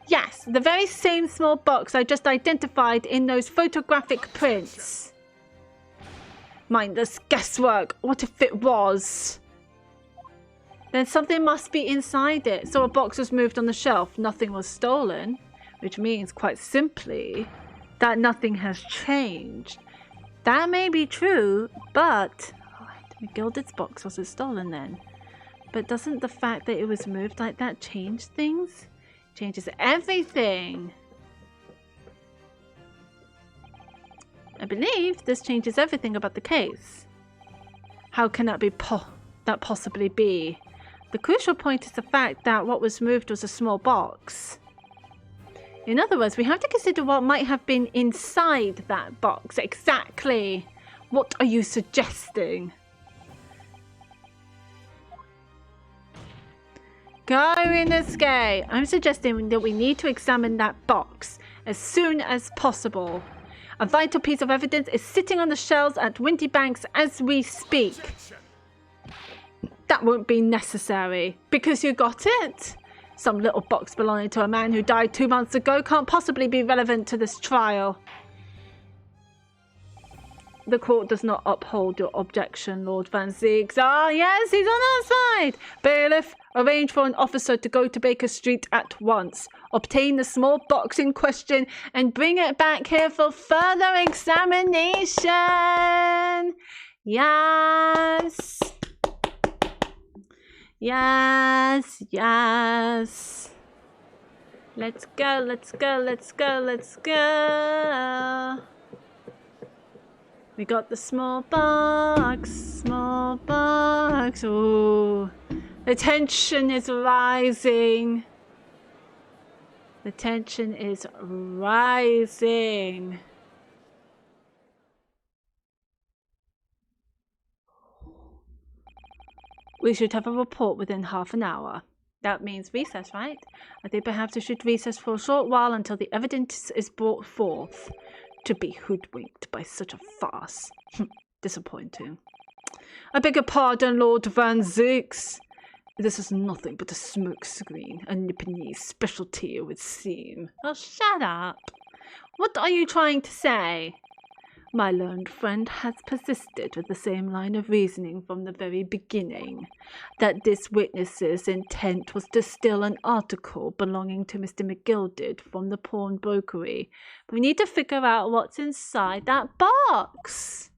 A: Yes, the very same small box I just identified in those photographic prints. Mindless guesswork. What if it was? Then something must be inside it. So a box was moved on the shelf. Nothing was stolen. Which means, quite simply, that nothing has changed. That may be true, but... McGilded's box wasn't stolen then. But doesn't the fact that it was moved like that change things? Changes everything. I believe this changes everything about the case. How can that possibly be? The crucial point is the fact that what was moved was a small box. In other words, we have to consider what might have been inside that box. Exactly. What are you suggesting? Garinaske, I'm suggesting that we need to examine that box as soon as possible. A vital piece of evidence is sitting on the shelves at Windy Banks as we speak. That won't be necessary because you got it. Some little box belonging to a man who died 2 months ago can't possibly be relevant to this trial. The court does not uphold your objection, Lord Van Zeeks. Ah, yes, he's on our side. Bailiff, arrange for an officer to go to Baker Street at once. Obtain the small box in question and bring it back here for further examination. Yes. Yes, yes. Let's go, let's go, let's go, let's go. We got the small box, small box. Ooh, the tension is rising. The tension is rising. We should have a report within half an hour. That means recess, right? I think perhaps we should recess for a short while until the evidence is brought forth. To be hoodwinked by such a farce. Disappointing. I beg your pardon, Lord Van Zeeks. This is nothing but a smokescreen, a Nipponese specialty, it would seem. Oh, shut up. What are you trying to say? My learned friend has persisted with the same line of reasoning from the very beginning, that this witness's intent was to steal an article belonging to Mr. McGilded from the pawnbrokery. We need to figure out what's inside that box.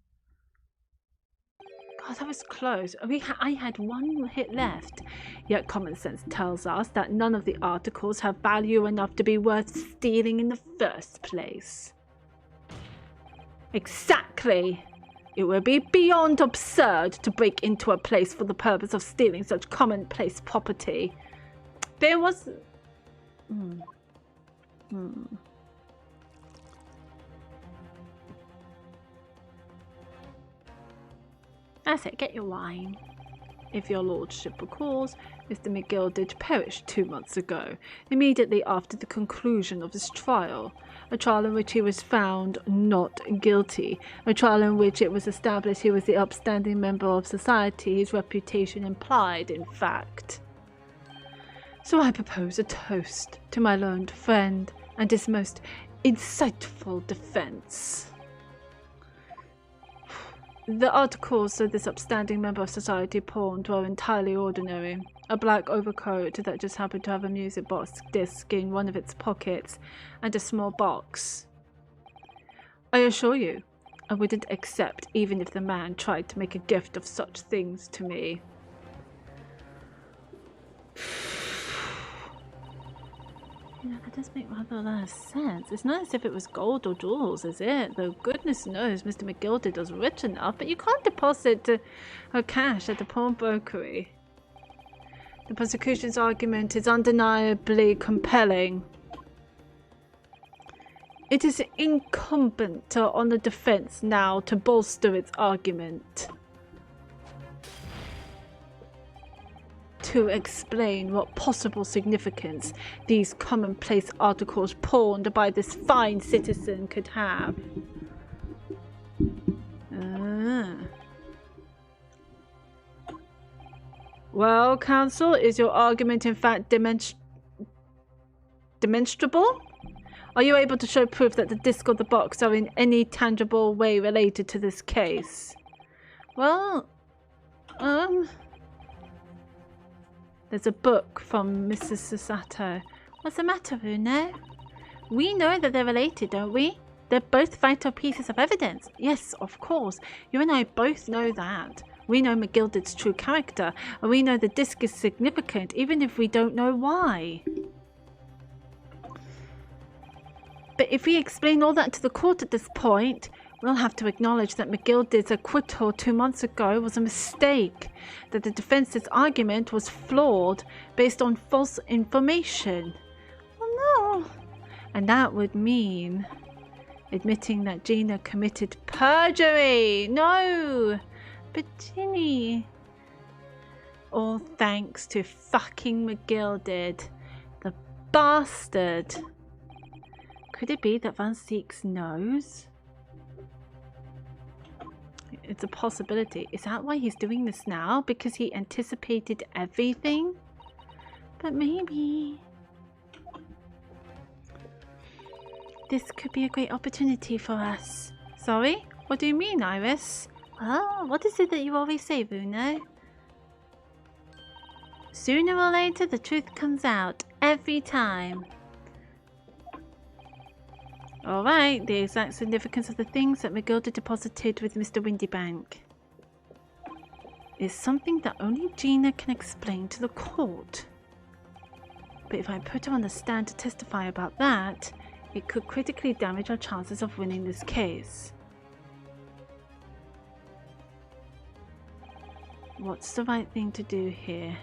A: God, that was close. I had one hit left. Yet common sense tells us that none of the articles have value enough to be worth stealing in the first place. Exactly. It would be beyond absurd to break into a place for the purpose of stealing such commonplace property. There was... That's it, get your wine. If your lordship recalls, Mr. McGilded perished 2 months ago, immediately after the conclusion of his trial. A trial in which he was found not guilty. A trial in which it was established he was the upstanding member of society his reputation implied, in fact. So I propose a toast to my learned friend and his most insightful defense. The articles that this upstanding member of society pawned were entirely ordinary. A black overcoat that just happened to have a music box disc in one of its pockets, and a small box. I assure you, I wouldn't accept even if the man tried to make a gift of such things to me. You know, that does make rather less sense. It's not as if it was gold or jewels, is it? Though goodness knows Mr. McGilded was rich enough, but you can't deposit her cash at the pawnbrokery. The prosecution's argument is undeniably compelling. It is incumbent on the defense now to bolster its argument. To explain what possible significance these commonplace articles pawned by this fine citizen could have. Well, counsel, is your argument in fact demonstrable? Are you able to show proof that the disc or the box are in any tangible way related to this case? Well, there's a book from Mrs. Susato. What's the matter, Bruno? We know that they're related, don't we? They're both vital pieces of evidence. Yes, of course. You and I both know that. We know McGilded's true character, and we know the disc is significant, even if we don't know why. But if we explain all that to the court at this point, we'll have to acknowledge that McGilded's acquittal 2 months ago was a mistake, that the defense's argument was flawed based on false information. Oh no! And that would mean admitting that Gina committed perjury. No! But Ginny... All thanks to fucking McGilded. The bastard. Could it be that Van Seeks knows? It's a possibility. Is that why he's doing this now? Because he anticipated everything? But maybe... This could be a great opportunity for us. Sorry? What do you mean, Iris? Oh, what is it that you always say, Bruno? Sooner or later, the truth comes out. Every time. Alright, the exact significance of the things that McGilded deposited with Mr. Windybank is something that only Gina can explain to the court. But if I put her on the stand to testify about that, it could critically damage our chances of winning this case. What's the right thing to do here?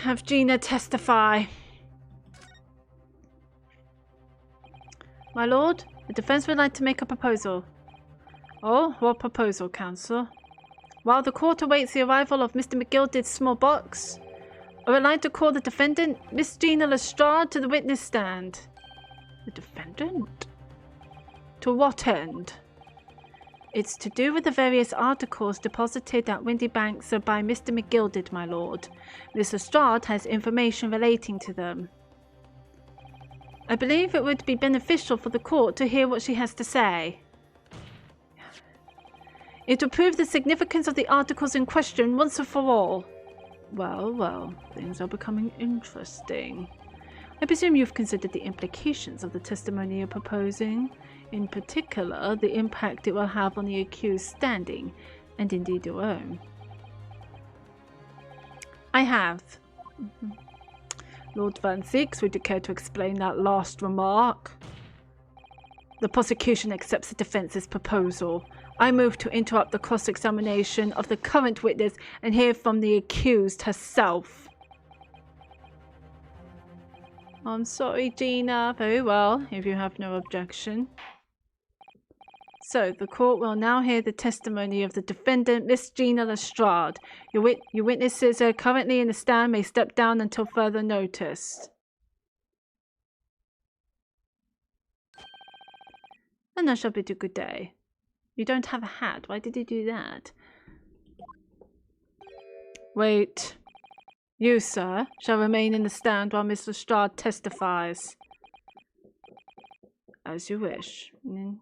A: Have Gina testify. My lord, the defense would like to make a proposal. Oh, what proposal, counsel? While the court awaits the arrival of Mr. McGilded's small box, I would like to call the defendant, Miss Gina Lestrade, to the witness stand. The defendant? To what end? It's to do with the various articles deposited at Windybank by Mr. McGilded, my lord. Miss Lestrade has information relating to them. I believe it would be beneficial for the court to hear what she has to say. It will prove the significance of the articles in question once and for all. Well, well, things are becoming interesting. I presume you've considered the implications of the testimony you're proposing. In particular, the impact it will have on the accused standing, and indeed your own. I have. Lord Van Seeks, would you care to explain that last remark? The prosecution accepts the defence's proposal. I move to interrupt the cross-examination of the current witness and hear from the accused herself. I'm sorry, Gina. Very well, if you have no objection. So, the court will now hear the testimony of the defendant, Miss Gina Lestrade. Your witnesses are currently in the stand may step down until further notice. And I shall bid you good day. You don't have a hat. Why did you do that? Wait. You, sir, shall remain in the stand while Miss Lestrade testifies. As you wish. All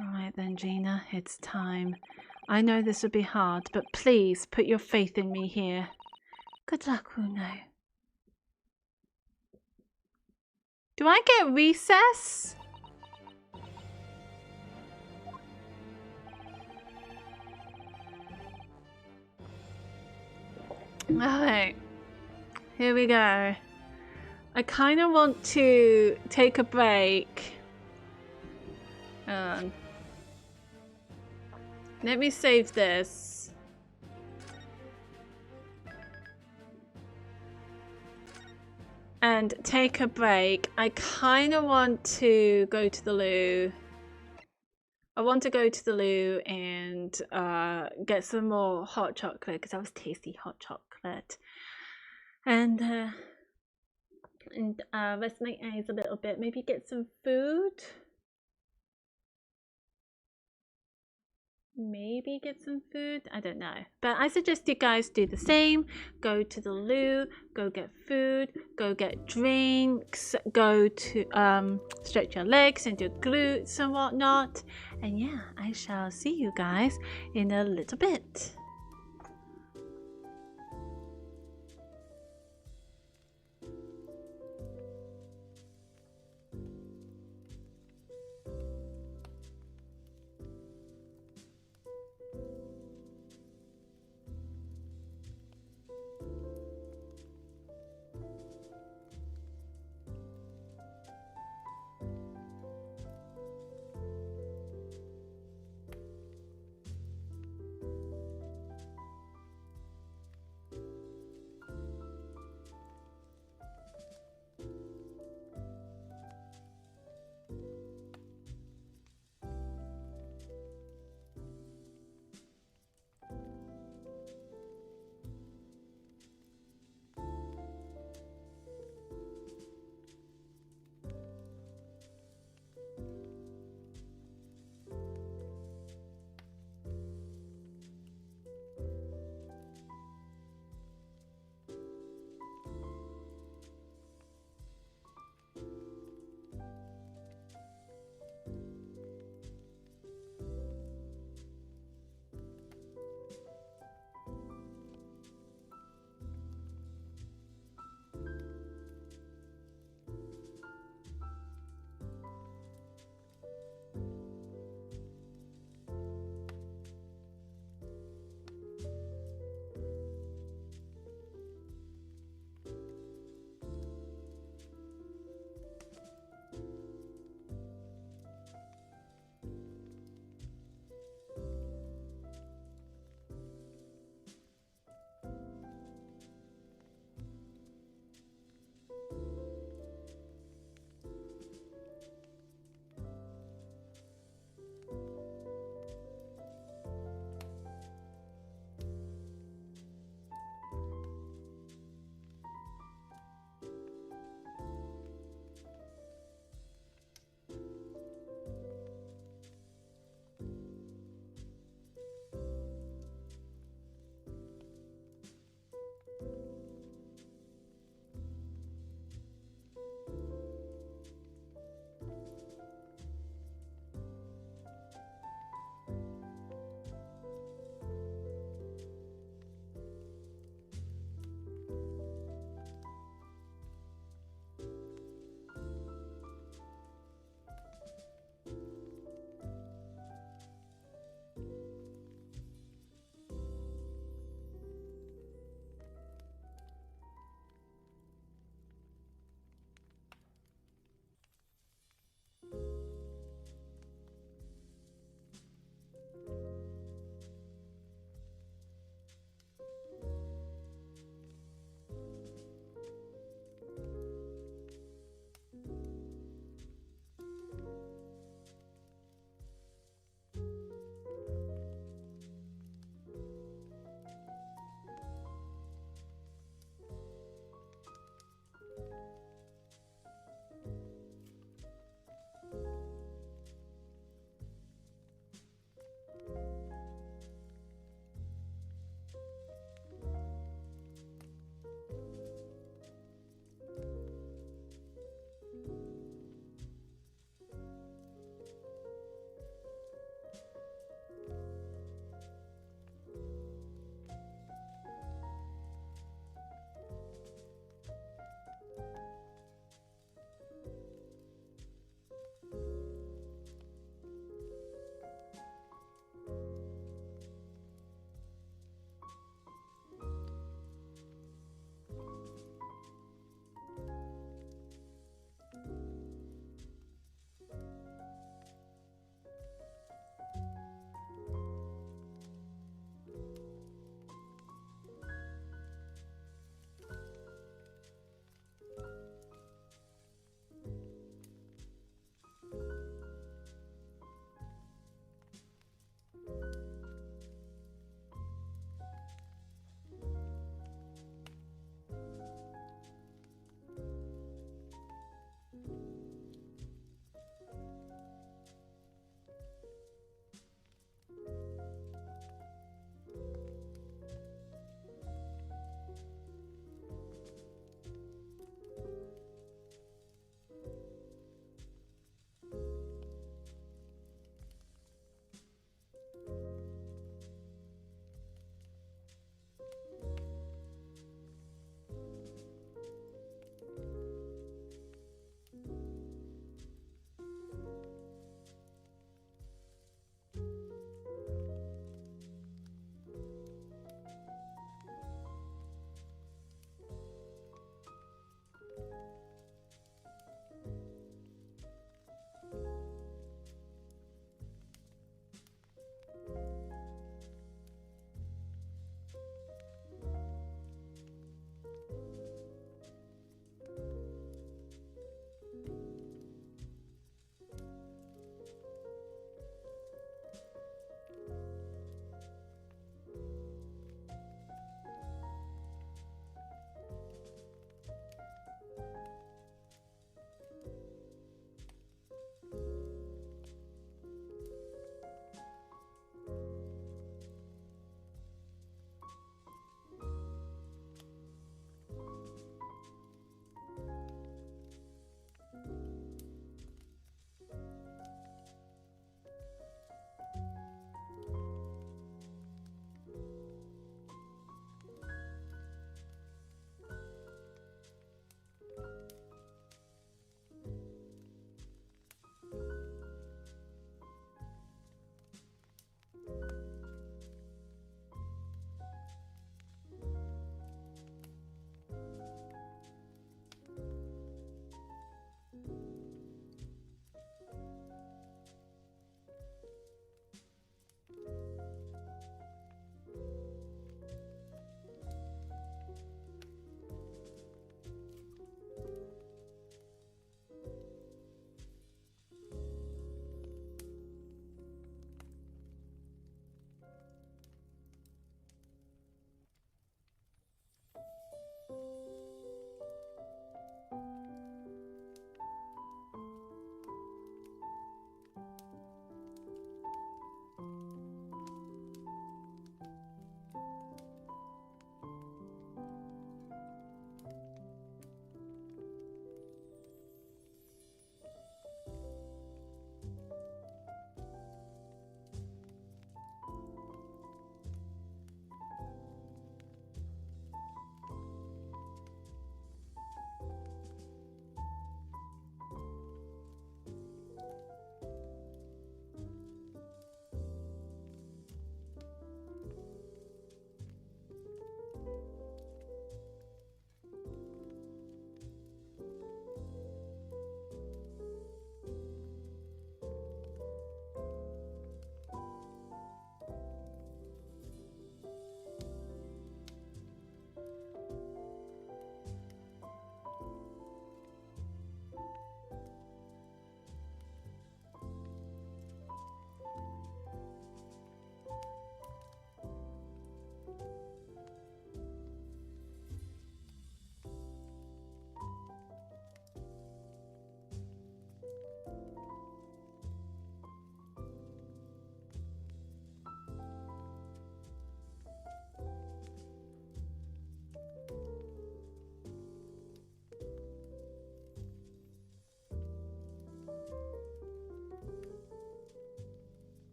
A: right then, Gina, it's time. I know this will be hard, but please put your faith in me here. Good luck, Uno. Do I get recess? Alright, here we go. I kind of want to take a break. Let me save this. And take a break. I kind of want to go to the loo. I want to go to the loo and get some more hot chocolate because that was tasty hot chocolate. And rest my eyes a little bit. Maybe get some food. Maybe get some food. I don't know. But I suggest you guys do the same. Go to the loo. Go get food. Go get drinks. Go to stretch your legs and your glutes and whatnot. And yeah, I shall see you guys in a little bit.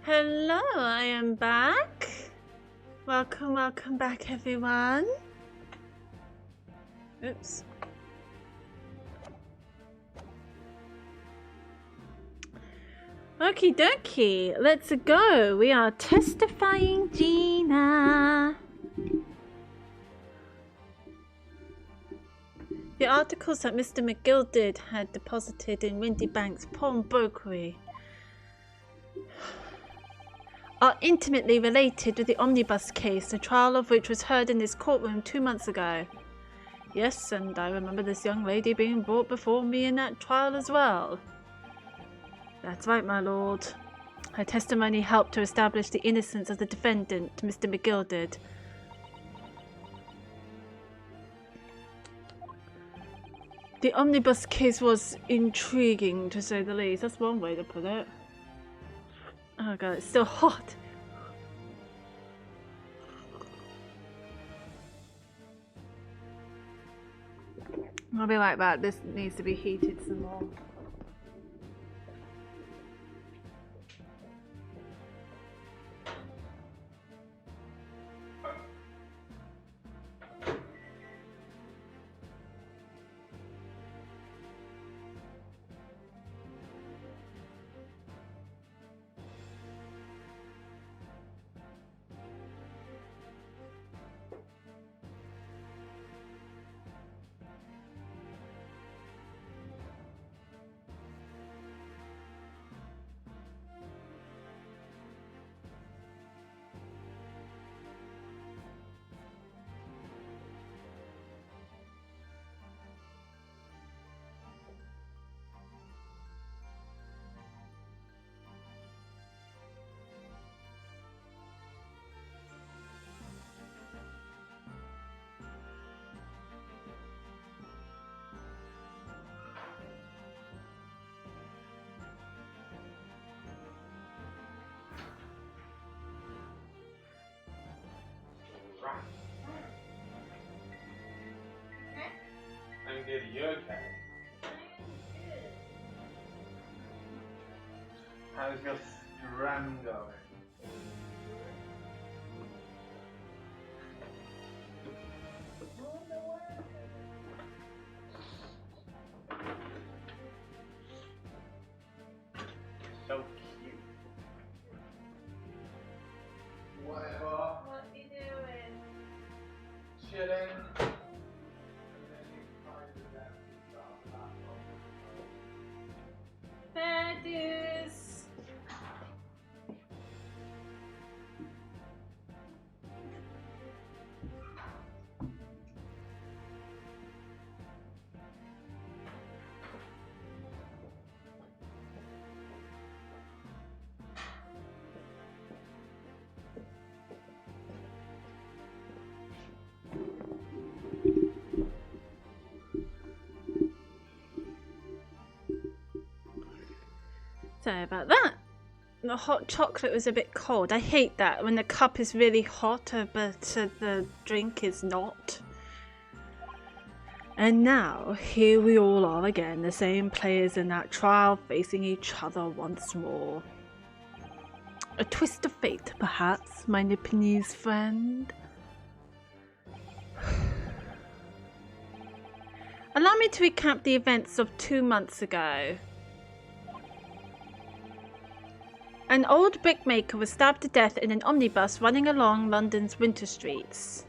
A: Hello, I am back. Welcome back, everyone. Oops. Okie dokie, let's go. We are testifying Gina. The articles that Mr. McGilded had deposited in Windy Bank's pawnbrokery are intimately related with the omnibus case, the trial of which was heard in this courtroom 2 months ago. Yes, and I remember this young lady being brought before me in that trial as well. That's right, my lord. Her testimony helped to establish the innocence of the defendant, Mr. McGilded. The omnibus case was intriguing, to say the least. That's one way to put it. Oh god, it's still hot. I'll be right back. This needs to be heated some more.
C: I'm good. Are you okay? How's your scram going? So cute. Whatever.
A: What are you doing?
C: Chilling.
A: Fair dues. Sorry about that. The hot chocolate was a bit cold. I hate that when the cup is really hot but the drink is not. And now, here we all are again, the same players in that trial facing each other once more. A twist of fate, perhaps, my Nipponese friend. Allow me to recap the events of 2 months ago. An old brickmaker was stabbed to death in an omnibus running along London's winter streets.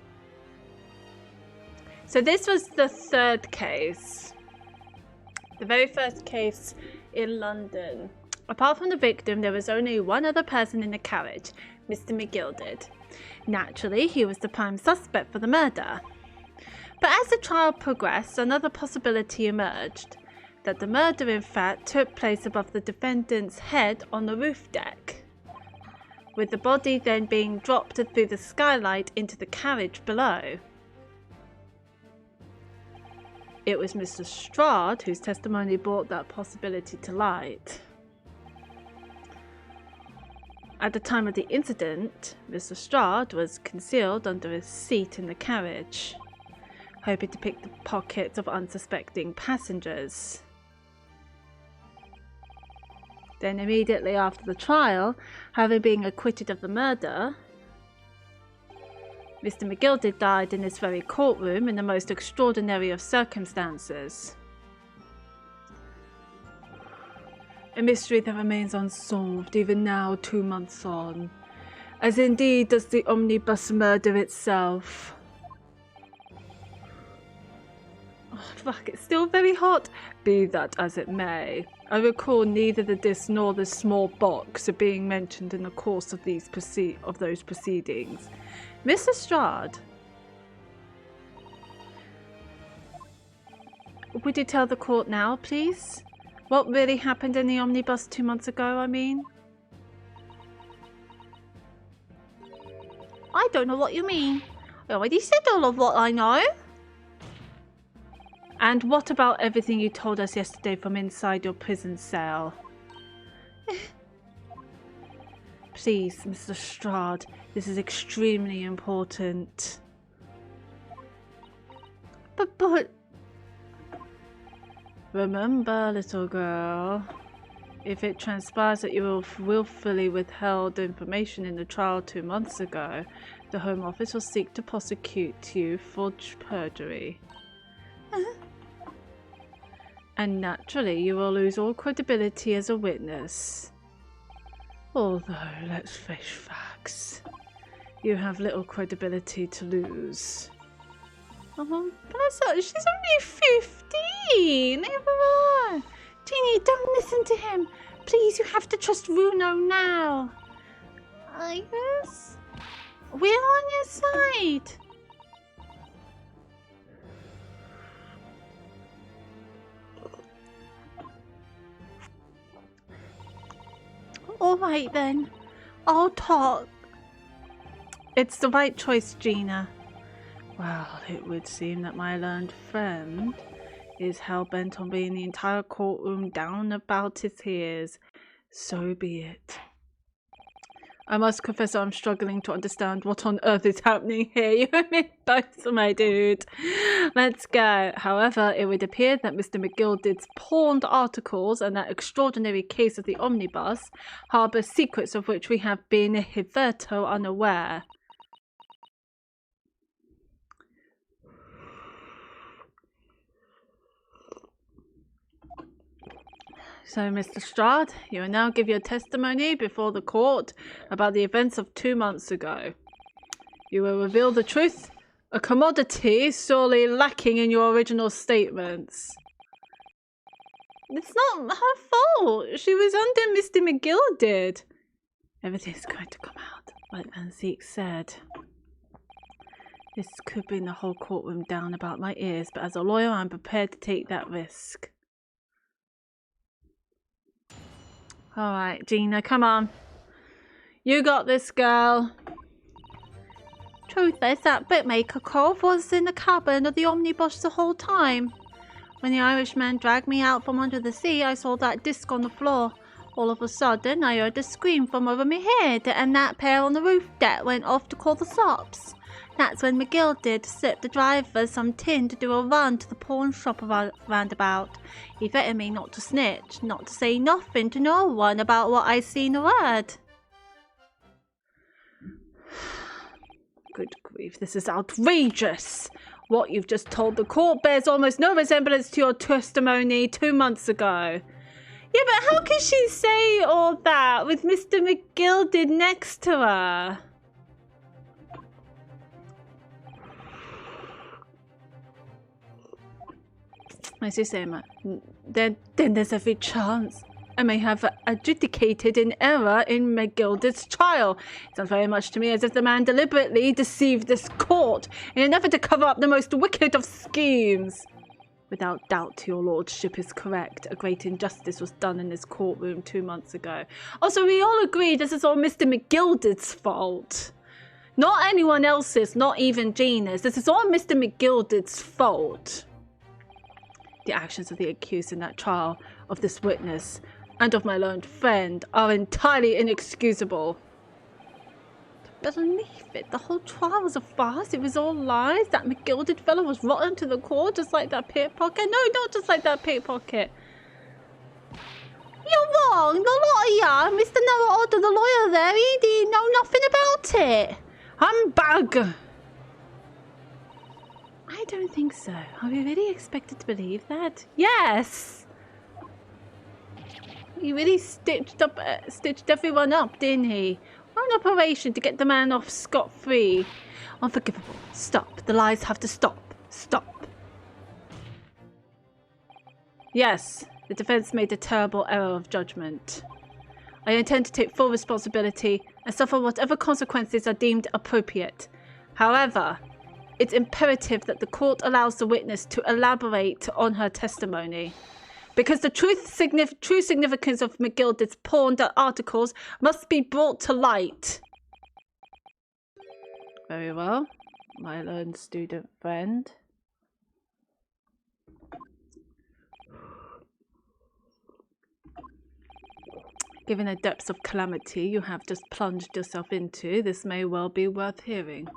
A: So this was the third case. The very first case in London. Apart from the victim, there was only one other person in the carriage, Mr. McGilded. Naturally, he was the prime suspect for the murder. But as the trial progressed, another possibility emerged. That the murder in fact took place above the defendant's head on the roof deck, with the body then being dropped through the skylight into the carriage below. It was Mr. Strad whose testimony brought that possibility to light. At the time of the incident, Mr. Strad was concealed under a seat in the carriage, hoping to pick the pockets of unsuspecting passengers. Then immediately after the trial, having been acquitted of the murder, Mr. McGilded died in this very courtroom in the most extraordinary of circumstances. A mystery that remains unsolved even now, 2 months on, as indeed does the omnibus murder itself. Oh, fuck, it's still very hot. Be that as it may, I recall neither the disc nor the small box being mentioned in the course of those proceedings. Mr. Strad, would you tell the court now, please? What really happened in the omnibus 2 months ago, I mean? I don't know what you mean. I already said all of what I know. And what about everything you told us yesterday from inside your prison cell? Please, Mr. Strad, this is extremely important. But... Remember, little girl, if it transpires that you willfully withheld information in the trial 2 months ago, the Home Office will seek to prosecute you for perjury. And naturally, you will lose all credibility as a witness. Although, let's face facts, you have little credibility to lose. Oh, bless her, she's only 15! Leave her alone! Jeannie, don't listen to him! Please, you have to trust Bruno now! I guess we're on your side! Alright then, I'll talk. It's the right choice, Gina. Well, it would seem that my learned friend is hell-bent on bringing the entire courtroom down about his ears. So be it. I must confess I'm struggling to understand what on earth is happening here. You and me both, my dude. Let's go. However, it would appear that Mr. McGilded's pawned articles and that extraordinary case of the omnibus harbour secrets of which we have been hitherto unaware. So, Mr. Strad, you will now give your testimony before the court about the events of 2 months ago. You will reveal the truth, a commodity sorely lacking in your original statements. It's not her fault. She was under Mr. McGilded. Everything's going to come out, like Van Zeke said. This could bring the whole courtroom down about my ears, but as a lawyer, I'm prepared to take that risk. Alright, Gina, come on. You got this, girl. Truth is, that bookmaker Cove was in the cabin of the omnibus the whole time. When the Irishman dragged me out from under the sea, I saw that disc on the floor. All of a sudden, I heard a scream from over my head, and that pair on the roof deck went off to call the sops. That's when McGilded slipped the driver some tin to do a run to the pawn shop roundabout. He threatened me not to snitch, not to say nothing to no one about what I seen or heard. Good grief, this is outrageous! What you've just told the court bears almost no resemblance to your testimony 2 months ago. Yeah, but how can she say all that with Mr. McGilded next to her? As you say, then there's every chance I may have adjudicated an error in McGilded's trial. It sounds very much to me as if the man deliberately deceived this court in an effort to cover up the most wicked of schemes. Without doubt, your lordship is correct. A great injustice was done in this courtroom 2 months ago. Also, we all agree this is all Mr. McGilded's fault. Not anyone else's, not even Gina's. This is all Mr. McGilded's fault. The actions of the accused in that trial, of this witness, and of my learned friend are entirely inexcusable. Believe it, the whole trial was a farce. It was all lies. That McGilded fellow was rotten to the core, just like that pickpocket. No, not just like that pickpocket. You're wrong. The lot of ya, Mr. Noah Order, the lawyer there, he didn't know nothing about it. Humbug! I don't think so. Are we really expected to believe that? Yes! He really stitched everyone up, didn't he? One operation to get the man off scot-free. Unforgivable. Stop. The lies have to stop. Stop. Yes, the defense made a terrible error of judgment. I intend to take full responsibility and suffer whatever consequences are deemed appropriate. However, it's imperative that the court allows the witness to elaborate on her testimony, because the true significance of McGilded's pawned articles must be brought to light. Very well, my learned student friend. Given the depths of calamity you have just plunged yourself into, this may well be worth hearing.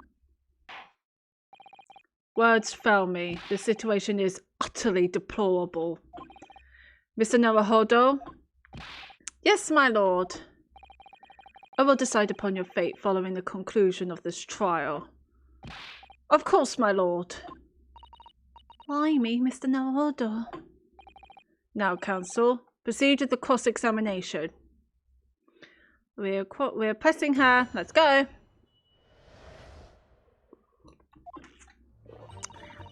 A: Words fail me. The situation is utterly deplorable. Mr. Naruhodo? Yes, my lord. I will decide upon your fate following the conclusion of this trial. Of course, my lord. Why me, Mr. Naruhodo? Now, counsel, proceed with the cross-examination. We're pressing her. Let's go.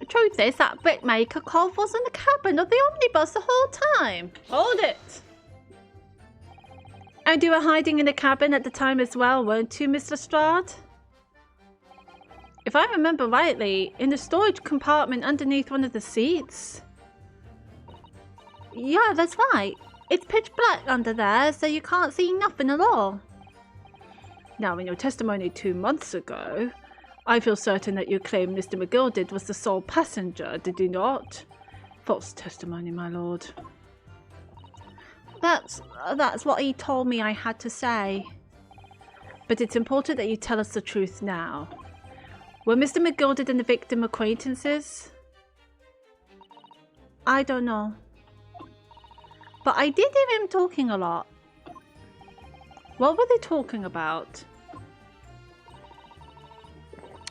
A: The truth is that brickmaker Cove was in the cabin of the omnibus the whole time. Hold it. And you were hiding in the cabin at the time as well, weren't you, Mr. Strad? If I remember rightly, in the storage compartment underneath one of the seats. Yeah, that's right. It's pitch black under there, so you can't see nothing at all. Now, in your testimony 2 months ago, I feel certain that you claimed Mr. McGilded was the sole passenger, did you not? False testimony, my lord. That's what he told me I had to say. But it's important that you tell us the truth now. Were Mr. McGilded and the victim acquaintances? I don't know. But I did hear him talking a lot. What were they talking about?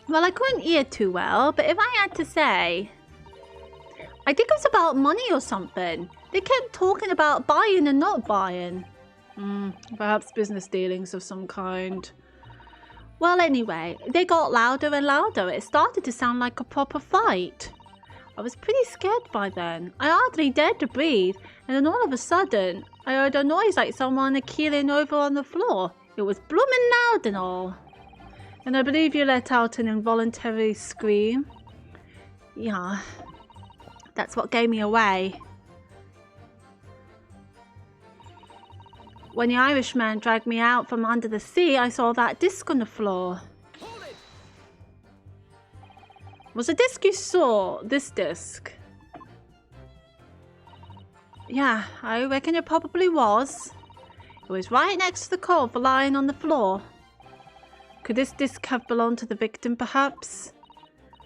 A: Well, I couldn't hear too well, but if I had to say, I think it was about money or something. They kept talking about buying and not buying. Perhaps business dealings of some kind. Well, anyway, they got louder and louder. It started to sound like a proper fight. I was pretty scared by then. I hardly dared to breathe, and then all of a sudden, I heard a noise like someone keeling over on the floor. It was blooming loud and all. And I believe you let out an involuntary scream. Yeah, that's what gave me away. When the Irishman dragged me out from under the sea, I saw that disc on the floor. Was the disc you saw this disc? Yeah, I reckon it probably was. It was right next to the cove lying on the floor. Could this disc have belonged to the victim, perhaps?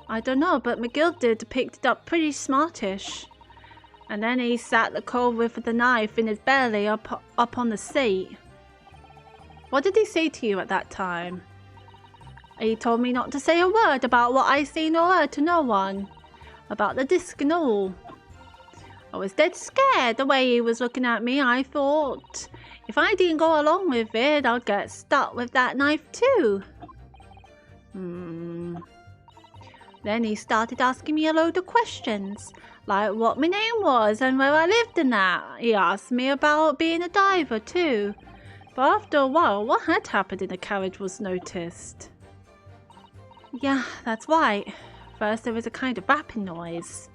A: I don't know, but McGilded picked it up pretty smartish. And then he sat the cove with the knife in his belly up on the seat. What did he say to you at that time? He told me not to say a word about what I seen or heard to no one. About the disc and all. I was dead scared the way he was looking at me. I thought, if I didn't go along with it, I'd get stuck with that knife too. Then he started asking me a load of questions, like what my name was and where I lived and that. He asked me about being a diver too. But after a while, what had happened in the carriage was noticed. Yeah, that's right. First there was a kind of rapping noise.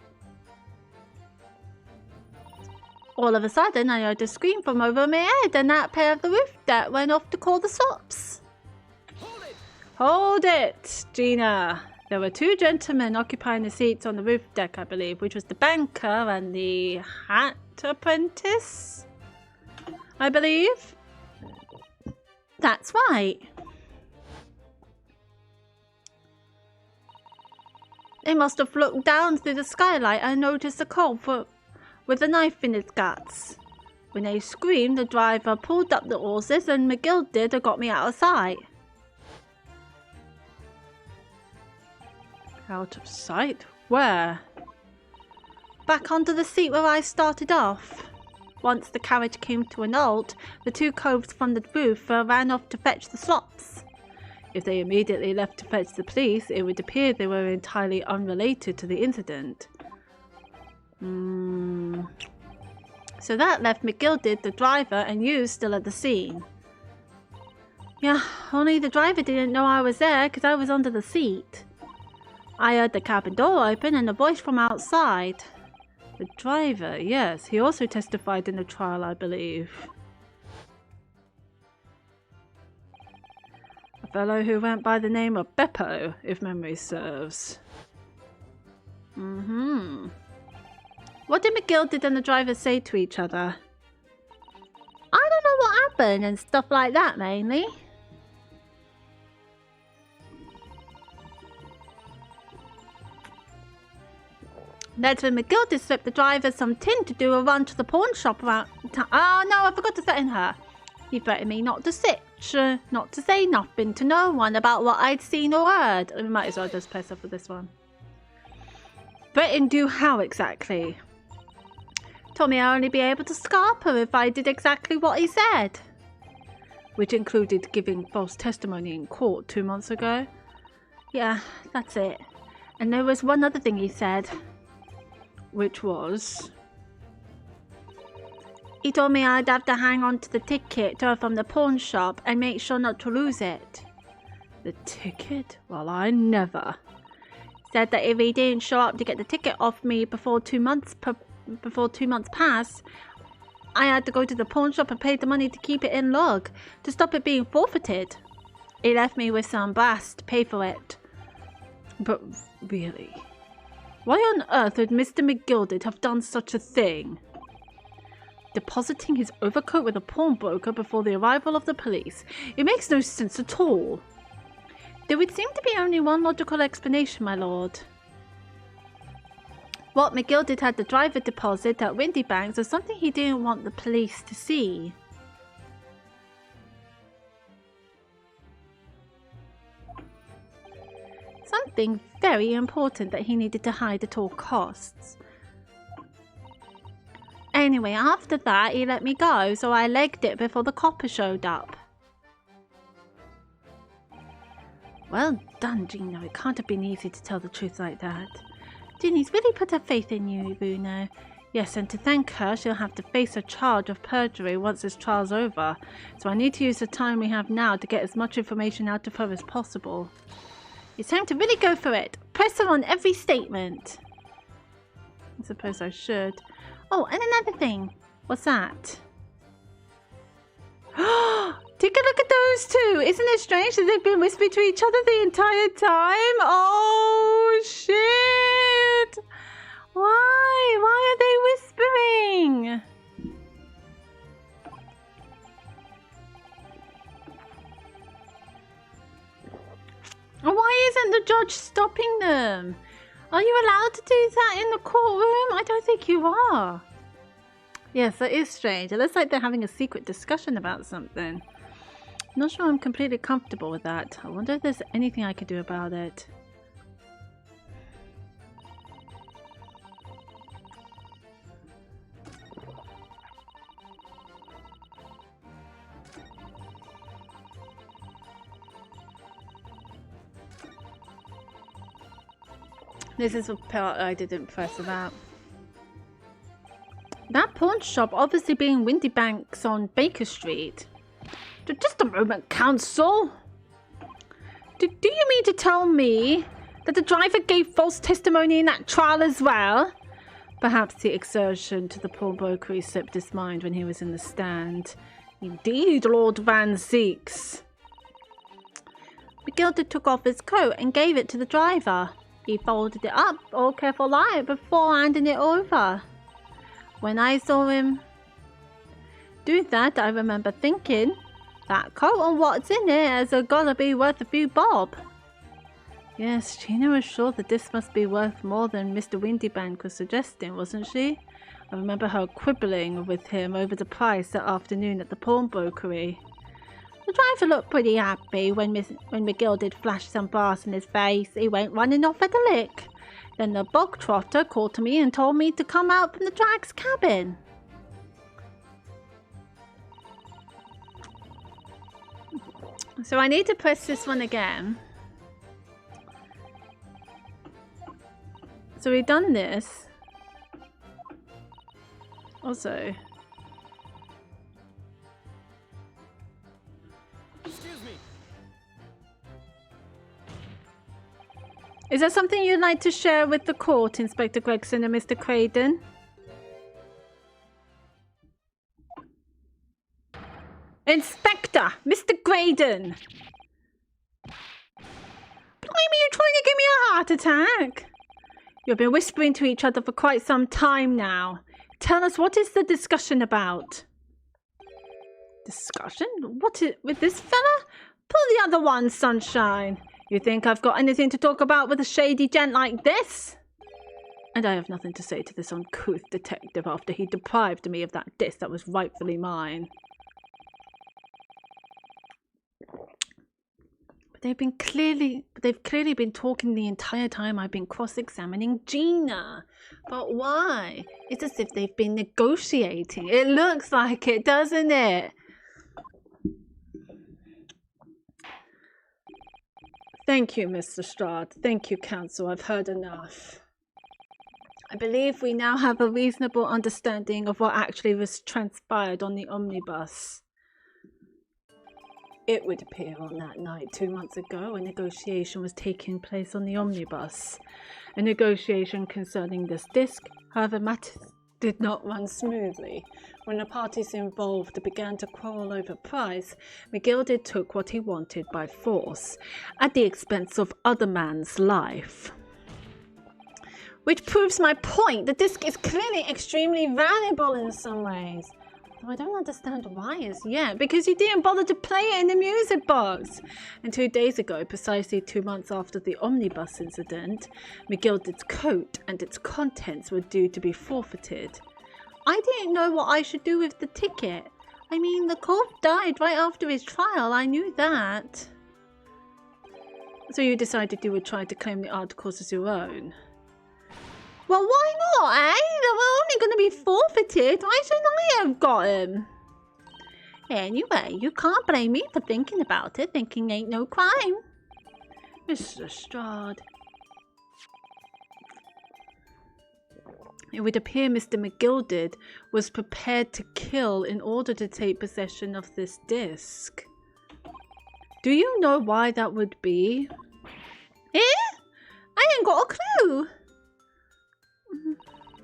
A: All of a sudden, I heard a scream from over my head, and that pair of the roof deck went off to call the sops. Hold it, Gina. There were 2 gentlemen occupying the seats on the roof deck, I believe, which was the banker and the hat apprentice, I believe. That's right. They must have looked down through the skylight and noticed the cove with a knife in its guts. When they screamed, the driver pulled up the horses and McGilded got me out of sight. Out of sight? Where? Back onto the seat where I started off. Once the carriage came to an halt, the two coves from the roof ran off to fetch the slops. If they immediately left to fetch the police, it would appear they were entirely unrelated to the incident. So that left McGilded, the driver, and you still at the scene. Yeah, only the driver didn't know I was there because I was under the seat. I heard the cabin door open and a voice from outside. The driver, yes, he also testified in the trial, I believe. A fellow who went by the name of Beppo, if memory serves. What did McGilded and the driver say to each other? I don't know what happened and stuff like that, mainly. That's when McGilded slipped the driver some tin to do a run to the pawn shop around town. Oh no, I forgot to threaten her. He threatened me not to stitch, not to say nothing to no one about what I'd seen or heard. We might as well just press up for this one. Threatened do how exactly? Told me I'd only be able to scarp her if I did exactly what he said. Which included giving false testimony in court 2 months ago. Yeah, that's it. And there was one other thing he said. Which was... He told me I'd have to hang on to the ticket from the pawn shop and make sure not to lose it. The ticket? Well, I never. Said that if he didn't show up to get the ticket off me before 2 months pass, I had to go to the pawn shop and pay the money to keep it in log, to stop it being forfeited. He left me with some brass to pay for it. But really, why on earth would Mr. McGilded have done such a thing? Depositing his overcoat with a pawnbroker before the arrival of the police. It makes no sense at all. There would seem to be only one logical explanation, my lord. What McGilded had the driver deposit at Windybanks was something he didn't want the police to see. Something very important that he needed to hide at all costs. Anyway, after that, he let me go, so I legged it before the copper showed up. Well done, Gino. It can't have been easy to tell the truth like that. Ginny's really put her faith in you, Bruno. Yes, and to thank her, she'll have to face a charge of perjury once this trial's over. So I need to use the time we have now to get as much information out of her as possible. It's time to really go for it. Press her on every statement. I suppose I should. Oh, and another thing. What's that? Take a look at those two. Isn't it strange that they've been whispering to each other the entire time? Oh, shit. Why? Why are they whispering? Why isn't the judge stopping them? Are you allowed to do that in the courtroom? I don't think you are. Yes, that is strange. It looks like they're having a secret discussion about something. Not sure I'm completely comfortable with that. I wonder if there's anything I could do about it. This is the part I didn't press about. That pawn shop obviously being Windybanks on Baker Street. Just a moment, counsel. Do you mean to tell me that the driver gave false testimony in that trial as well? Perhaps the exertion to the pawnbroker slipped his mind when he was in the stand. Indeed, Lord Van Zeeks. McGilded took off his coat and gave it to the driver. He folded it up, all careful like, before handing it over. When I saw him do that, I remember thinking, that coat and what's in it has gotta be worth a few bob. Yes, Gina was sure that this must be worth more than Mr. Windybank was suggesting, wasn't she? I remember her quibbling with him over the price that afternoon at the pawnbrokery. The driver looked pretty happy when McGilded flashed some brass in his face. He went running off at a lick. Then the bog trotter called to me and told me to come out from the drag's cabin. So I need to press this one again. So we've done this. Also.
B: Excuse me.
A: Is there something you'd like to share with the court, Inspector Gregson and Mr. Craden? Inspector! Mr. Graydon! Blimey, you trying to give me a heart attack? You've been whispering to each other for quite some time now. Tell us, what is the discussion about? Discussion? What is with this fella? Pull the other one, Sunshine. You think I've got anything to talk about with a shady gent like this? And I have nothing to say to this uncouth detective after he deprived me of that disc that was rightfully mine. But they've clearly been talking the entire time I've been cross-examining Gina. But why? It's as if they've been negotiating. It looks like it, doesn't it? Thank you, Mr. Strahd. Thank you, Counsel. I've heard enough. I believe we now have a reasonable understanding of what actually was transpired on the omnibus. It would appear on that night 2 months ago, a negotiation was taking place on the omnibus. A negotiation concerning this disc, however, matters did not run smoothly. When the parties involved began to quarrel over price, McGilded took what he wanted by force, at the expense of other man's life. Which proves my point. The disc is clearly extremely valuable in some ways. Though I don't understand why as yet, because you didn't bother to play it in the music box. And 2 days ago, precisely 2 months after the omnibus incident, McGilded's coat and its contents were due to be forfeited. I didn't know what I should do with the ticket. I mean, the corpse died right after his trial, I knew that. So you decided you would try to claim the articles as your own? Well, why not, eh? They were only going to be forfeited. Why shouldn't I have got them? Anyway, you can't blame me for thinking about it. Thinking ain't no crime. Mr. Strahd. It would appear Mr. McGilded was prepared to kill in order to take possession of this disc. Do you know why that would be? I ain't got a clue.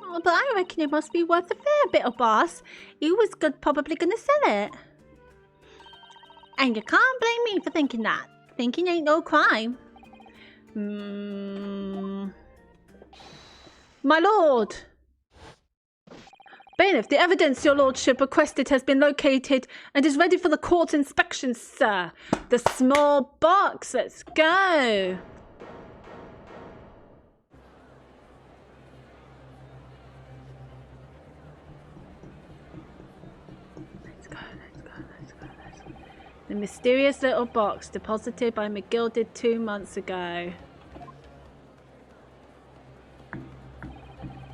A: Oh, but I reckon it must be worth a fair bit of boss. He was probably going to sell it. And you can't blame me for thinking that. Thinking ain't no crime. My lord. Bailiff, the evidence your lordship requested has been located and is ready for the court's inspection, sir. The small box. Let's go. The mysterious little box deposited by McGilded 2 months ago.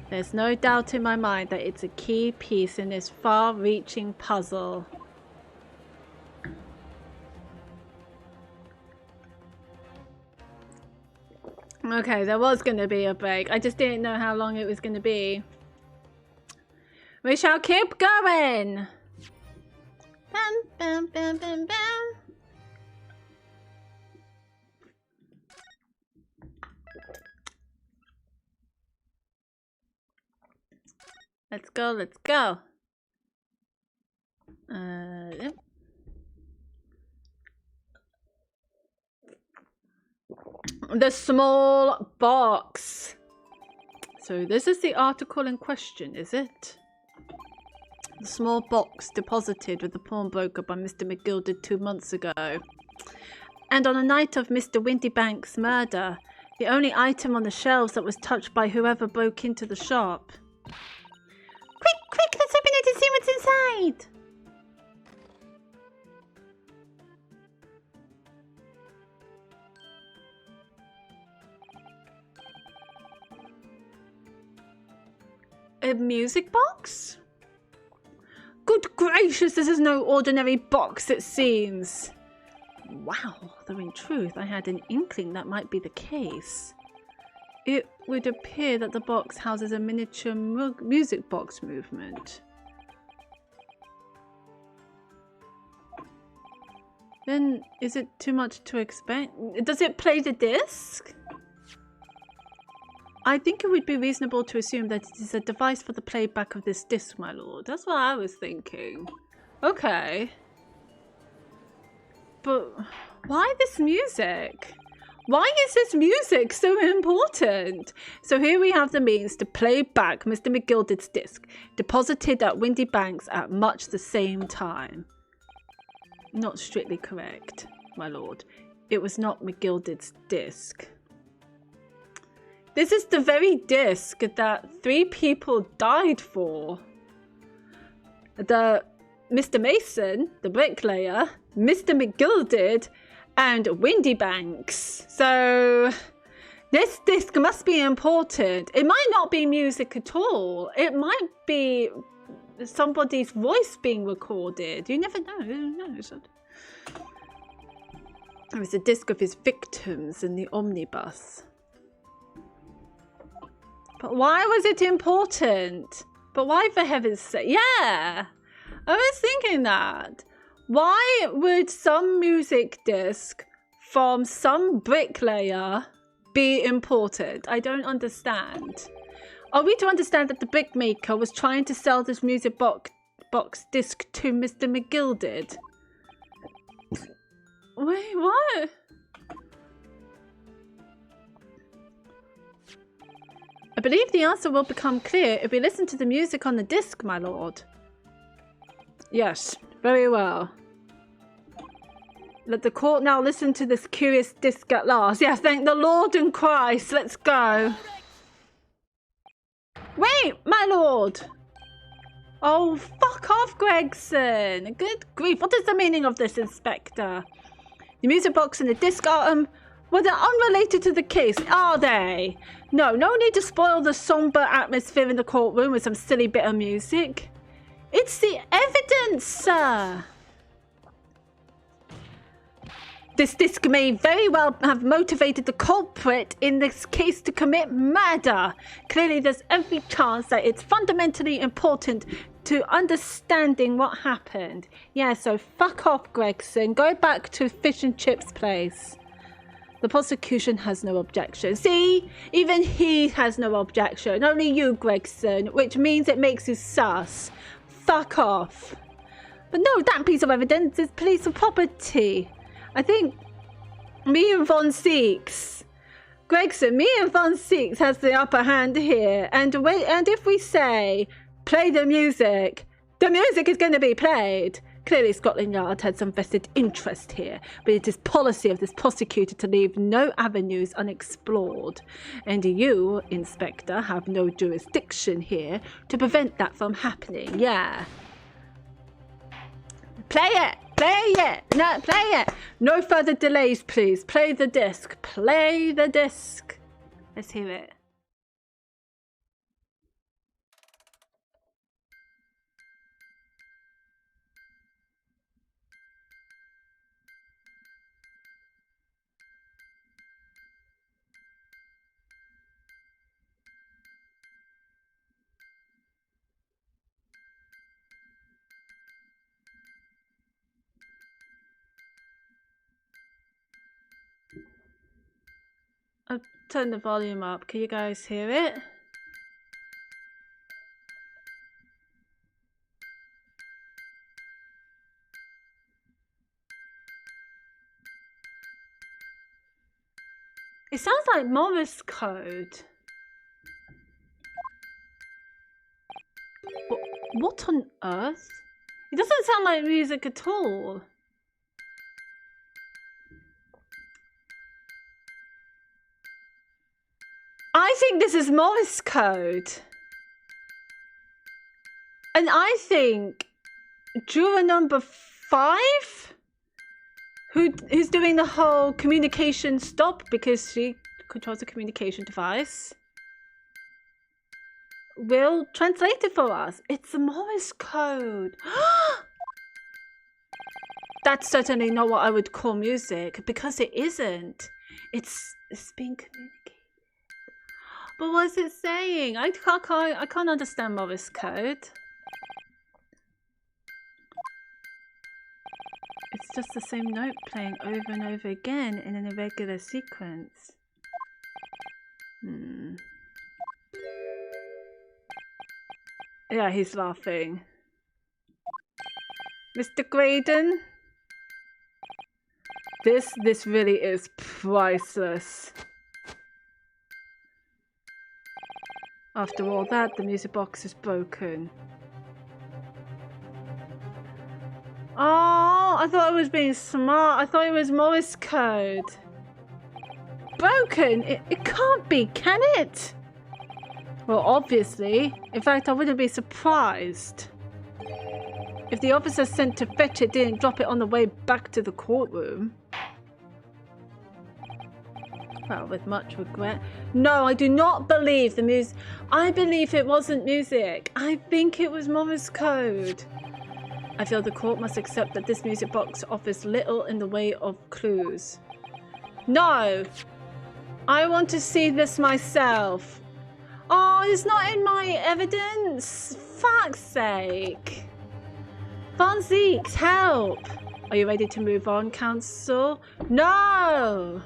A: There's no doubt in my mind that it's a key piece in this far-reaching puzzle. Okay, there was going to be a break. I just didn't know how long it was going to be. We shall keep going. Bam, bam, bam, bam, bam. Let's go, let's go. Yep. The small box. So this is the article in question, is it? The small box deposited with the pawnbroker by Mr. McGilded 2 months ago. And on the night of Mr. Windybank's murder, The only item on the shelves that was touched by whoever broke into the shop. Quick, quick, let's open it and see what's inside! A music box? Good gracious, this is no ordinary box, it seems. Wow, though in truth I had an inkling that might be the case. It would appear that the box houses a miniature music box movement. Then is it too much to expect? Does it play the disc? I think it would be reasonable to assume that it is a device for the playback of this disc, my lord. That's what I was thinking. Okay. But why this music? Why is this music so important? So here we have the means to play back Mr. McGilded's disc, deposited at Windy Banks at much the same time. Not strictly correct, my lord. It was not McGilded's disc. This is the very disc that 3 people died for. Mr. Mason, the bricklayer, Mr. McGilded, and Windy Banks. So this disc must be important. It might not be music at all. It might be somebody's voice being recorded. You never know. Who knows? There was a disc of his victims in the omnibus. But why was it important? But why, for heaven's sake? Yeah, I was thinking that. Why would some music disc from some bricklayer be important? I don't understand. Are we to understand that the brickmaker was trying to sell this music box disc to Mr. McGilded? Wait, what? I believe the answer will become clear if we listen to the music on the disc, my lord. Yes, very well. Let the court now listen to this curious disc at last. Yeah, thank the Lord and Christ. Let's go. Wait, my lord. Oh, fuck off, Gregson. Good grief. What is the meaning of this, Inspector? The music box and the disc are, well, they're unrelated to the case, are they? No need to spoil the somber atmosphere in the courtroom with some silly bit of music. It's the evidence, sir. This disc may very well have motivated the culprit in this case to commit murder. Clearly, there's every chance that it's fundamentally important to understanding what happened. Yeah, so fuck off, Gregson. Go back to Fish and Chips place. The prosecution has no objection. See? Even he has no objection. Only you, Gregson, which means it makes you sus. Fuck off. But no, that piece of evidence is police property. I think me and Von Seeks, Gregson, me and Von Seeks has the upper hand here. And if we say, play the music is going to be played. Clearly, Scotland Yard had some vested interest here, but it is policy of this prosecutor to leave no avenues unexplored. And you, Inspector, have no jurisdiction here to prevent that from happening. Yeah. Play it! Play it! No, play it! No further delays, please. Play the disc. Play the disc. Let's hear it. I'll turn the volume up. Can you guys hear it? It sounds like Morse code. What on earth? It doesn't sound like music at all. think this is Morse code. And I think juror number 5, who's doing the whole communication stop because she controls the communication device, will translate it for us. It's the Morse code. That's certainly not what I would call music, because it isn't. It's being communicated. But what's it saying? I can't understand Morse code. It's just the same note playing over and over again in an irregular sequence. Yeah, he's laughing. Mr. Graydon? This really is priceless. After all that, the music box is broken. Oh, I thought I was being smart. I thought it was Morse code. Broken? It can't be, can it? Well, obviously. In fact, I wouldn't be surprised if the officer sent to fetch it didn't drop it on the way back to the courtroom. Well, with much regret. No, I do not believe the music. I believe it wasn't music. I think it was Morse code. I feel the court must accept that this music box offers little in the way of clues. No! I want to see this myself. Oh, it's not in my evidence. Fuck's sake. Von Zeeks, help! Are you ready to move on, counsel? No!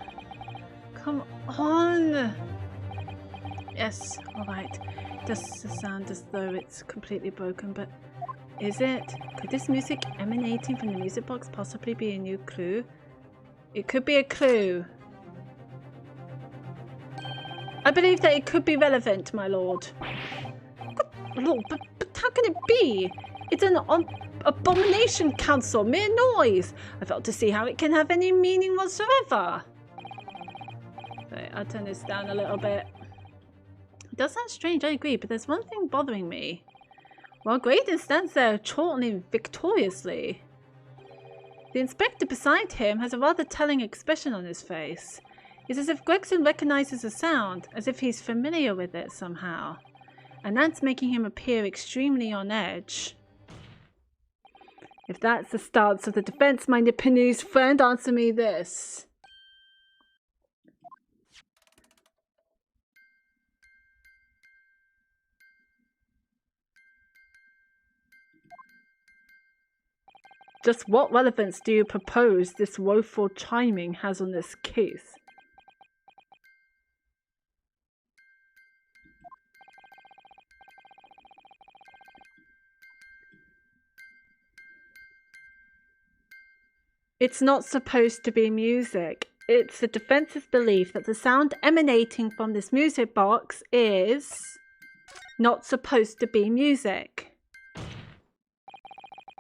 A: Come on. Yes, alright. Does sound as though it's completely broken, but is it? Could this music emanating from the music box possibly be a new clue? It could be a clue. I believe that it could be relevant, my lord. Good lord, but how can it be? It's an abomination, counsel, mere noise. I failed to see how it can have any meaning whatsoever. Right, I'll turn this down a little bit. It does sound strange, I agree, but there's one thing bothering me. While Graydon stands there chortling victoriously, the inspector beside him has a rather telling expression on his face. It's as if Gregson recognizes the sound, as if he's familiar with it somehow. And that's making him appear extremely on edge. If that's the stance of the defense, my Nipponese friend, answer me this. Just what relevance do you propose this woeful chiming has on this case? It's not supposed to be music. It's the defense's belief that the sound emanating from this music box is not supposed to be music.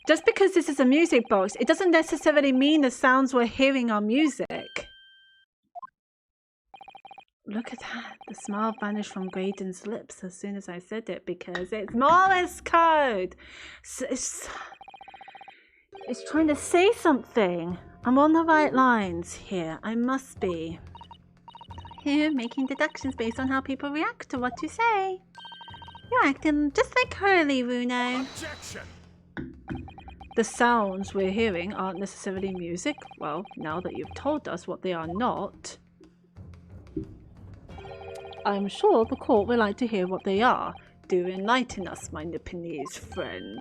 A: Just because this is a music box, it doesn't necessarily mean the sounds we're hearing are music. Look at that. The smile vanished from Graydon's lips as soon as I said it, because it's Morse code. It's trying to say something. I'm on the right lines here. I must be. Here, making deductions based on how people react to what you say. You're acting just like Hurley, Runo.
B: Objection!
A: The sounds we're hearing aren't necessarily music. Well, now that you've told us what they are not, I'm sure the court would like to hear what they are. Do enlighten us, my Nipponese friend.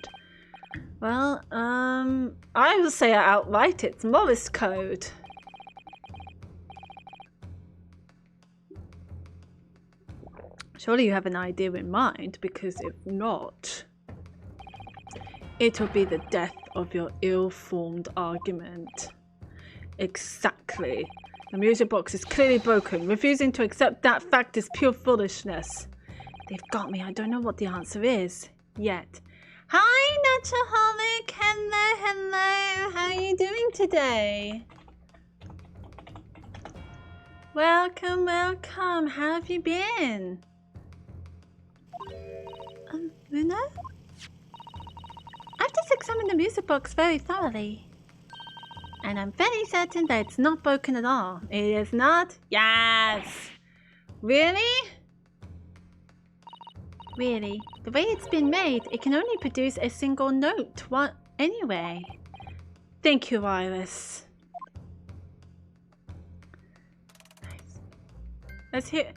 A: Well, I will say outright it's Morse code. Surely you have an idea in mind, because if not, it'll be the death of your ill-formed argument. Exactly. The music box is clearly broken. Refusing to accept that fact is pure foolishness. They've got me. I don't know what the answer is yet. Hi, Naturaholic. Hello, hello. How are you doing today? Welcome, welcome. How have you been? Uno? I've just examined the music box very thoroughly. And I'm very certain that it's not broken at all. It is not? Yes! Really? Really? The way it's been made, it can only produce a single note. What? Anyway. Thank you, Iris. Nice. Let's hear...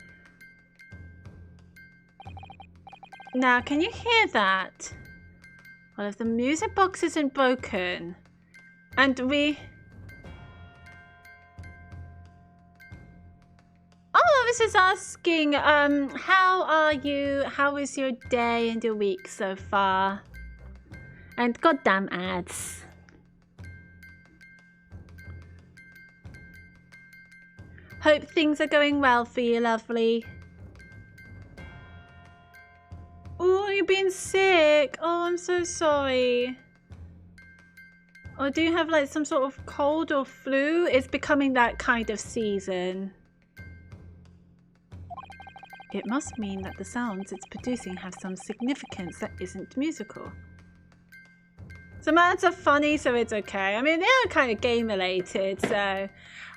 A: Now, can you hear that? Well, if the music box isn't broken, and we... Oh, this is asking, how are you? How is your day and your week so far? And goddamn ads. Hope things are going well for you, lovely. Oh, you've been sick. Oh, I'm so sorry. Or do you have like some sort of cold or flu? It's becoming that kind of season. It must mean that the sounds it's producing have some significance that isn't musical. Some ads are funny, so it's okay. I mean, they are kind of game related, so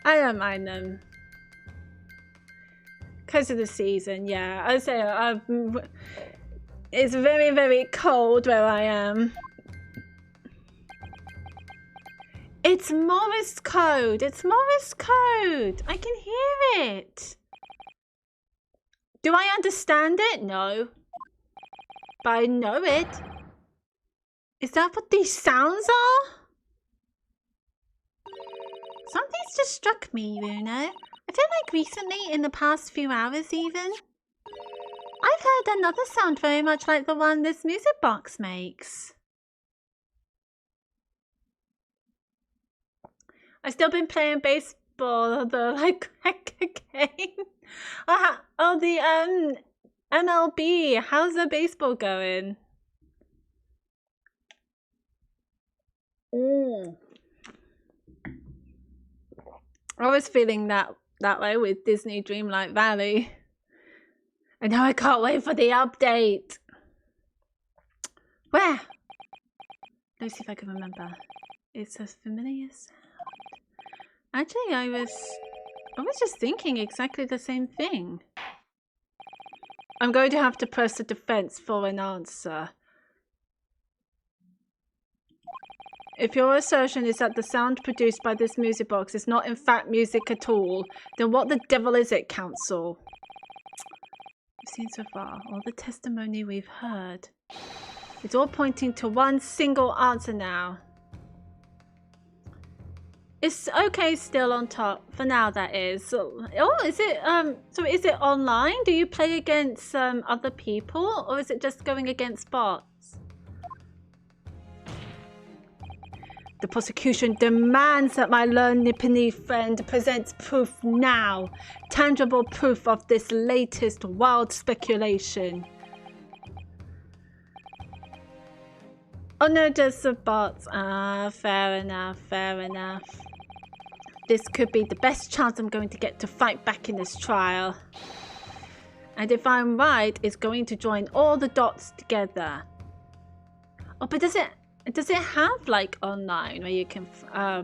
A: I don't mind them. Because of the season, yeah. I say it's very, very cold where I am. It's Morse code. It's Morse code. I can hear it. Do I understand it? No. But I know it. Is that what these sounds are? Something's just struck me, Uno. I feel like recently, in the past few hours even, I've heard another sound very much like the one this music box makes. I've still been playing baseball, although like again. Oh, the MLB. How's the baseball going? I was feeling that way with Disney Dreamlight Valley. And now I can't wait for the update. Where? Let's see if I can remember. It's a familiar sound. Actually, I was just thinking exactly the same thing. I'm going to have to press the defense for an answer. If your assertion is that the sound produced by this music box is not in fact music at all, then what the devil is it, Council? We've seen so far, all the testimony we've heard. It's all pointing to one single answer now. It's okay still on top, for now that is. So, oh, is it, so is it online? Do you play against other people, or is it just going against bots? The prosecution demands that my learned Nippony friend presents proof now. Tangible proof of this latest wild speculation. Oh no, just the bots. Ah, fair enough, fair enough. This could be the best chance I'm going to get to fight back in this trial. And if I'm right, it's going to join all the dots together. Oh, but does it have like online where you can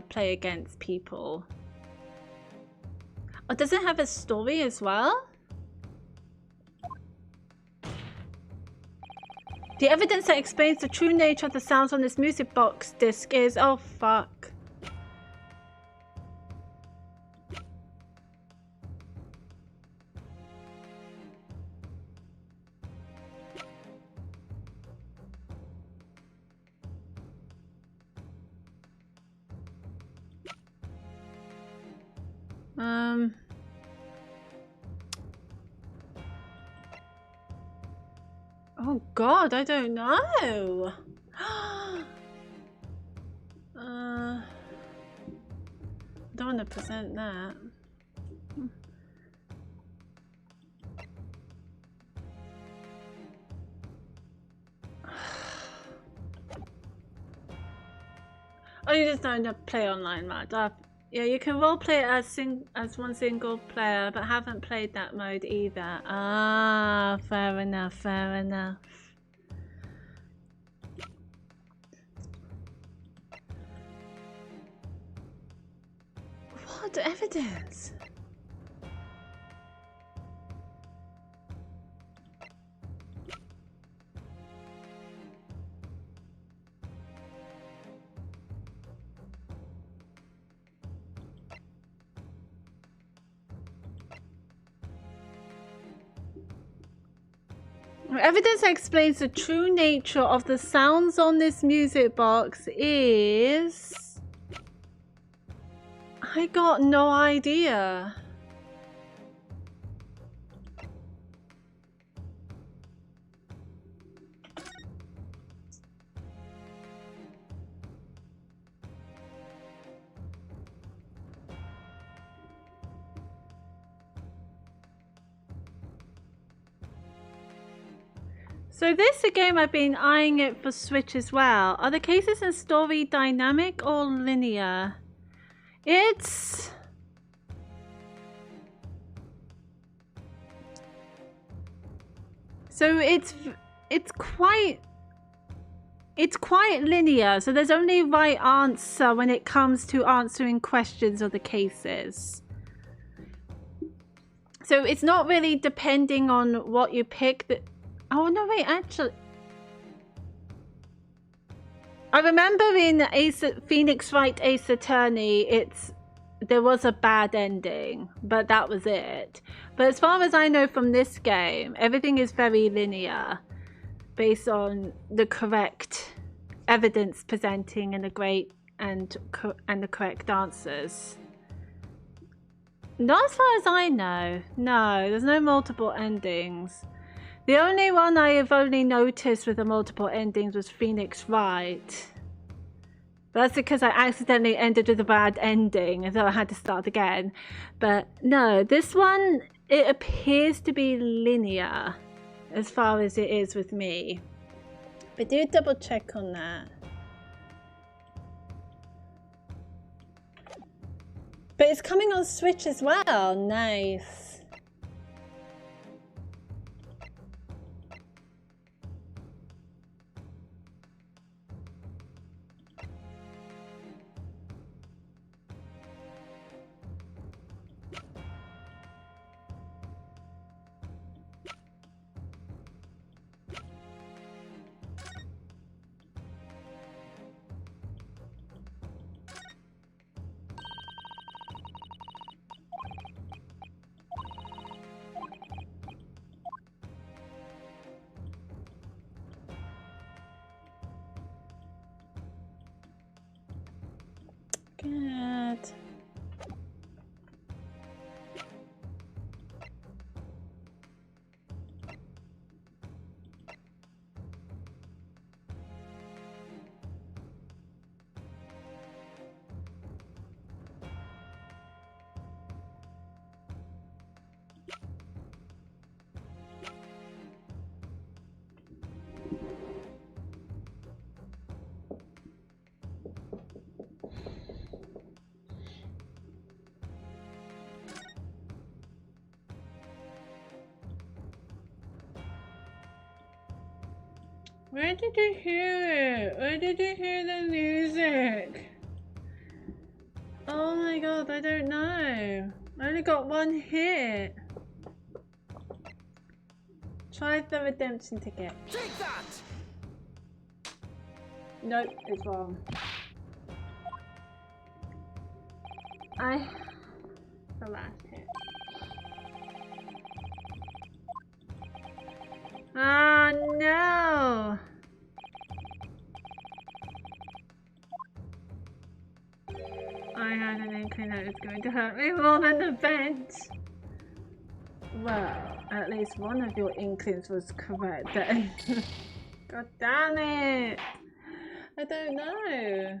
A: play against people? Or does it have a story as well? The evidence that explains the true nature of the sounds on this music box disc is... Oh, fuck. Oh God, I don't know. I don't want to present that. Oh, you just don't play online, Matt. Yeah, you can roleplay it as one single player, but haven't played that mode either. Ah, fair enough, fair enough. God, evidence. Evidence that explains the true nature of the sounds on this music box is... I got no idea. So this is a game I've been eyeing it for Switch as well. Are the cases and story dynamic or linear? It's... So it's quite linear. So there's only right answer when it comes to answering questions or the cases. So it's not really depending on what you pick. Oh no, wait, actually, I remember in Phoenix Wright Ace Attorney, there was a bad ending, but that was it. But as far as I know from this game, everything is very linear, based on the correct evidence presenting and the correct answers. Not as far as I know. No, there's no multiple endings. The only one I have only noticed with the multiple endings was Phoenix Wright. But that's because I accidentally ended with a bad ending, and so I had to start again. But no, this one, it appears to be linear as far as it is with me. But do double check on that. But it's coming on Switch as well. Nice. Good. Where did you hear it? Where did you hear the music? Oh my god, I don't know. I only got one hit. Try the redemption ticket.
B: Take that!
A: Nope, it's wrong. The last hit. Oh no! I had an inkling that it was going to hurt me more than the bench. Well, at least one of your inklings was correct then. God damn it! I don't know.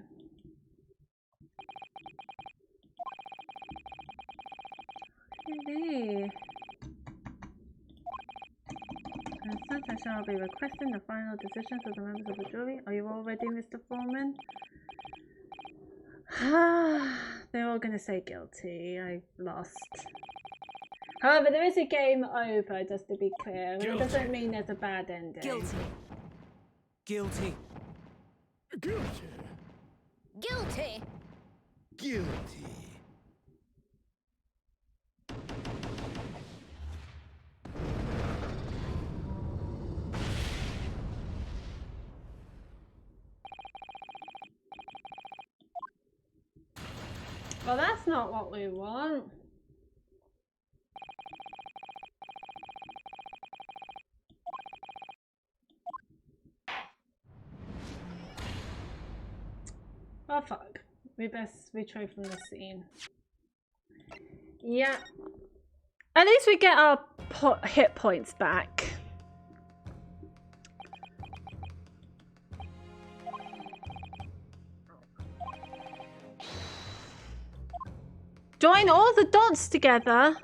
A: Maybe. As such, I shall be requesting the final decisions of the members of the jury. Are you all ready, Mr. Foreman? They're all gonna say guilty. I lost. However, there is a game over, just to be clear. It doesn't mean there's a bad ending.
B: Guilty. Guilty.
D: Guilty.
E: Guilty.
D: Guilty.
A: Well, that's not what we want. Oh fuck. We best retry from the scene. Yeah. At least we get our hit points back. Join all the dots together.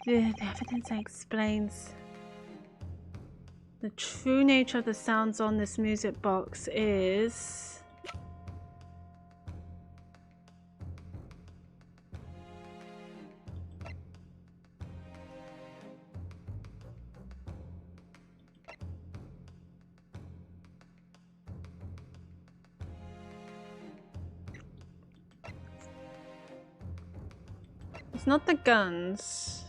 A: The evidence explains the true nature of the sounds on this music box is... It's not the guns.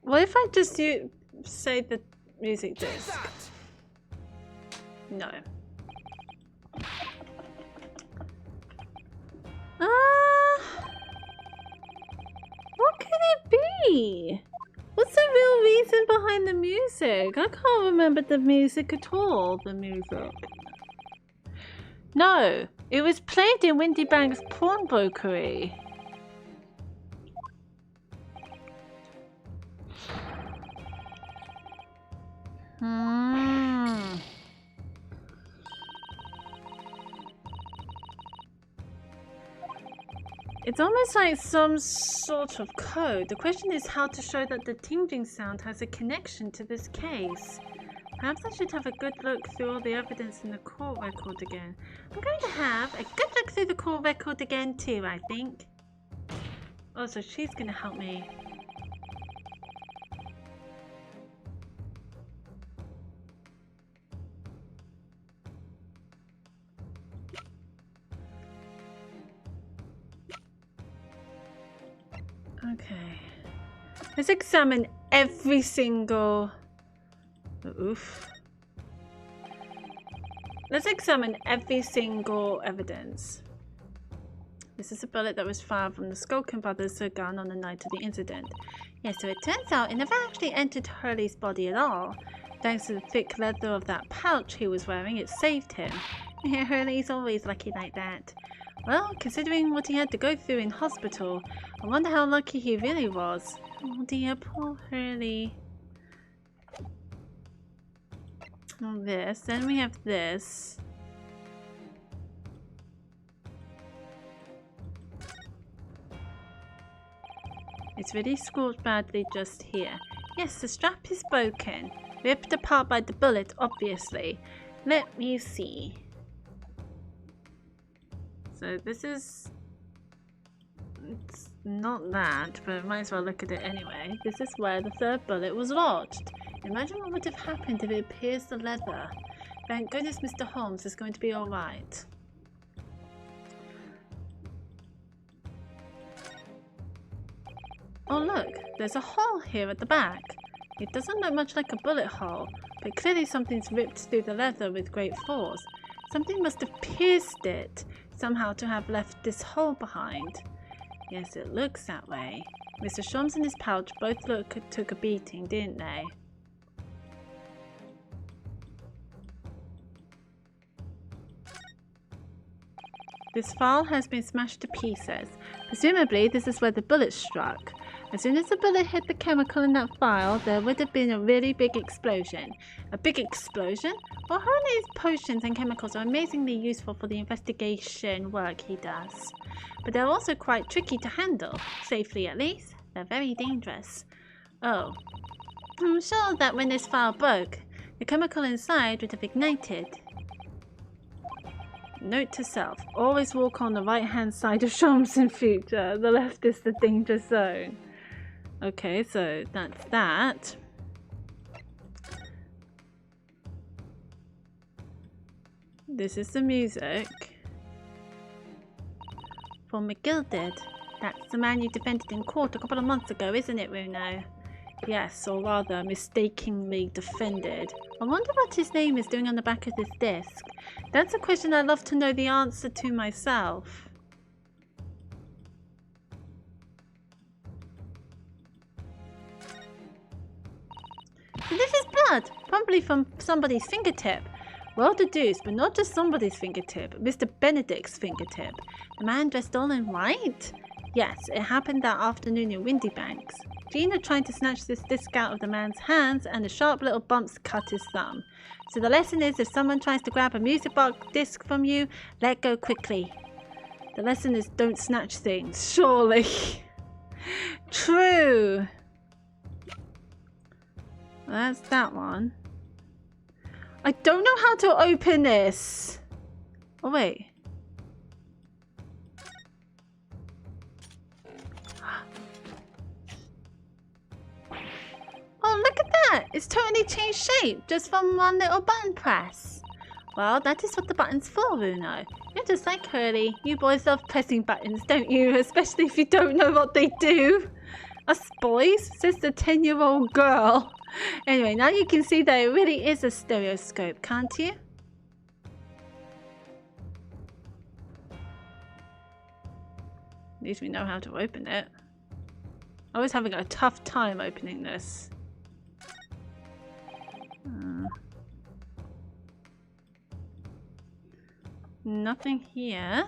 A: What if I just say the music disc? No. What could it be? What's the real reason behind the music? I can't remember the music at all. The music. No, it was played in Windy Bank's pawnbrokery. It's almost like some sort of code. The question is how to show that the tingling sound has a connection to this case. Perhaps I should have a good look through all the evidence in the court record again. I'm going to have a good look through the court record again too, I think. Oh, so she's going to help me. Okay. Let's examine every single... Oof. Let's examine every single evidence. This is a bullet that was fired from the Skulkin brothers' gun on the night of the incident. Yes, so it turns out it never actually entered Hurley's body at all. Thanks to the thick leather of that pouch he was wearing, it saved him. Yeah, Hurley's always lucky like that. Well, considering what he had to go through in hospital, I wonder how lucky he really was. Oh dear, poor Hurley. This, then we have this. It's really scorched badly just here. Yes, the strap is broken. Ripped apart by the bullet, obviously. Let me see. So this is... It's not that, but I might as well look at it anyway. This is where the third bullet was lodged. Imagine what would have happened if it pierced the leather. Thank goodness Mr. Holmes is going to be alright. Oh look, there's a hole here at the back. It doesn't look much like a bullet hole, but clearly something's ripped through the leather with great force. Something must have pierced it somehow to have left this hole behind. Yes, it looks that way. Mr. Shums and his pouch both took a beating, didn't they? This file has been smashed to pieces. Presumably, this is where the bullet struck. As soon as the bullet hit the chemical in that file, there would have been a really big explosion. A big explosion? Well, Hurley's potions and chemicals are amazingly useful for the investigation work he does. But they're also quite tricky to handle. Safely, at least. They're very dangerous. Oh. I'm sure that when this file broke, the chemical inside would have ignited. Note to self, always walk on the right hand side of Shums in future. The left is the danger zone. Okay, so that's that. This is the music. For McGilded. That's the man you defended in court a couple of months ago, isn't it, Runo? Yes, or rather, mistakenly defended. I wonder what his name is doing on the back of this disc. That's a question I'd love to know the answer to myself. This is blood, probably from somebody's fingertip. Well deduced, but not just somebody's fingertip, Mr. Benedict's fingertip. The man dressed all in white? Yes, it happened that afternoon in Windy Banks. Gina tried to snatch this disc out of the man's hands, and the sharp little bumps cut his thumb. So the lesson is, if someone tries to grab a music box disc from you, let go quickly. The lesson is, don't snatch things, surely. True. That's that one. I don't know how to open this. Oh, wait. Oh, look at that. It's totally changed shape just from one little button press. Well, that is what the button's for, Runo. You're just like Hurley. You boys love pressing buttons, don't you? Especially if you don't know what they do. Us boys, says the 10-year-old girl. Anyway, now you can see that it really is a stereoscope, can't you? At least we know how to open it. I was having a tough time opening this. Nothing here.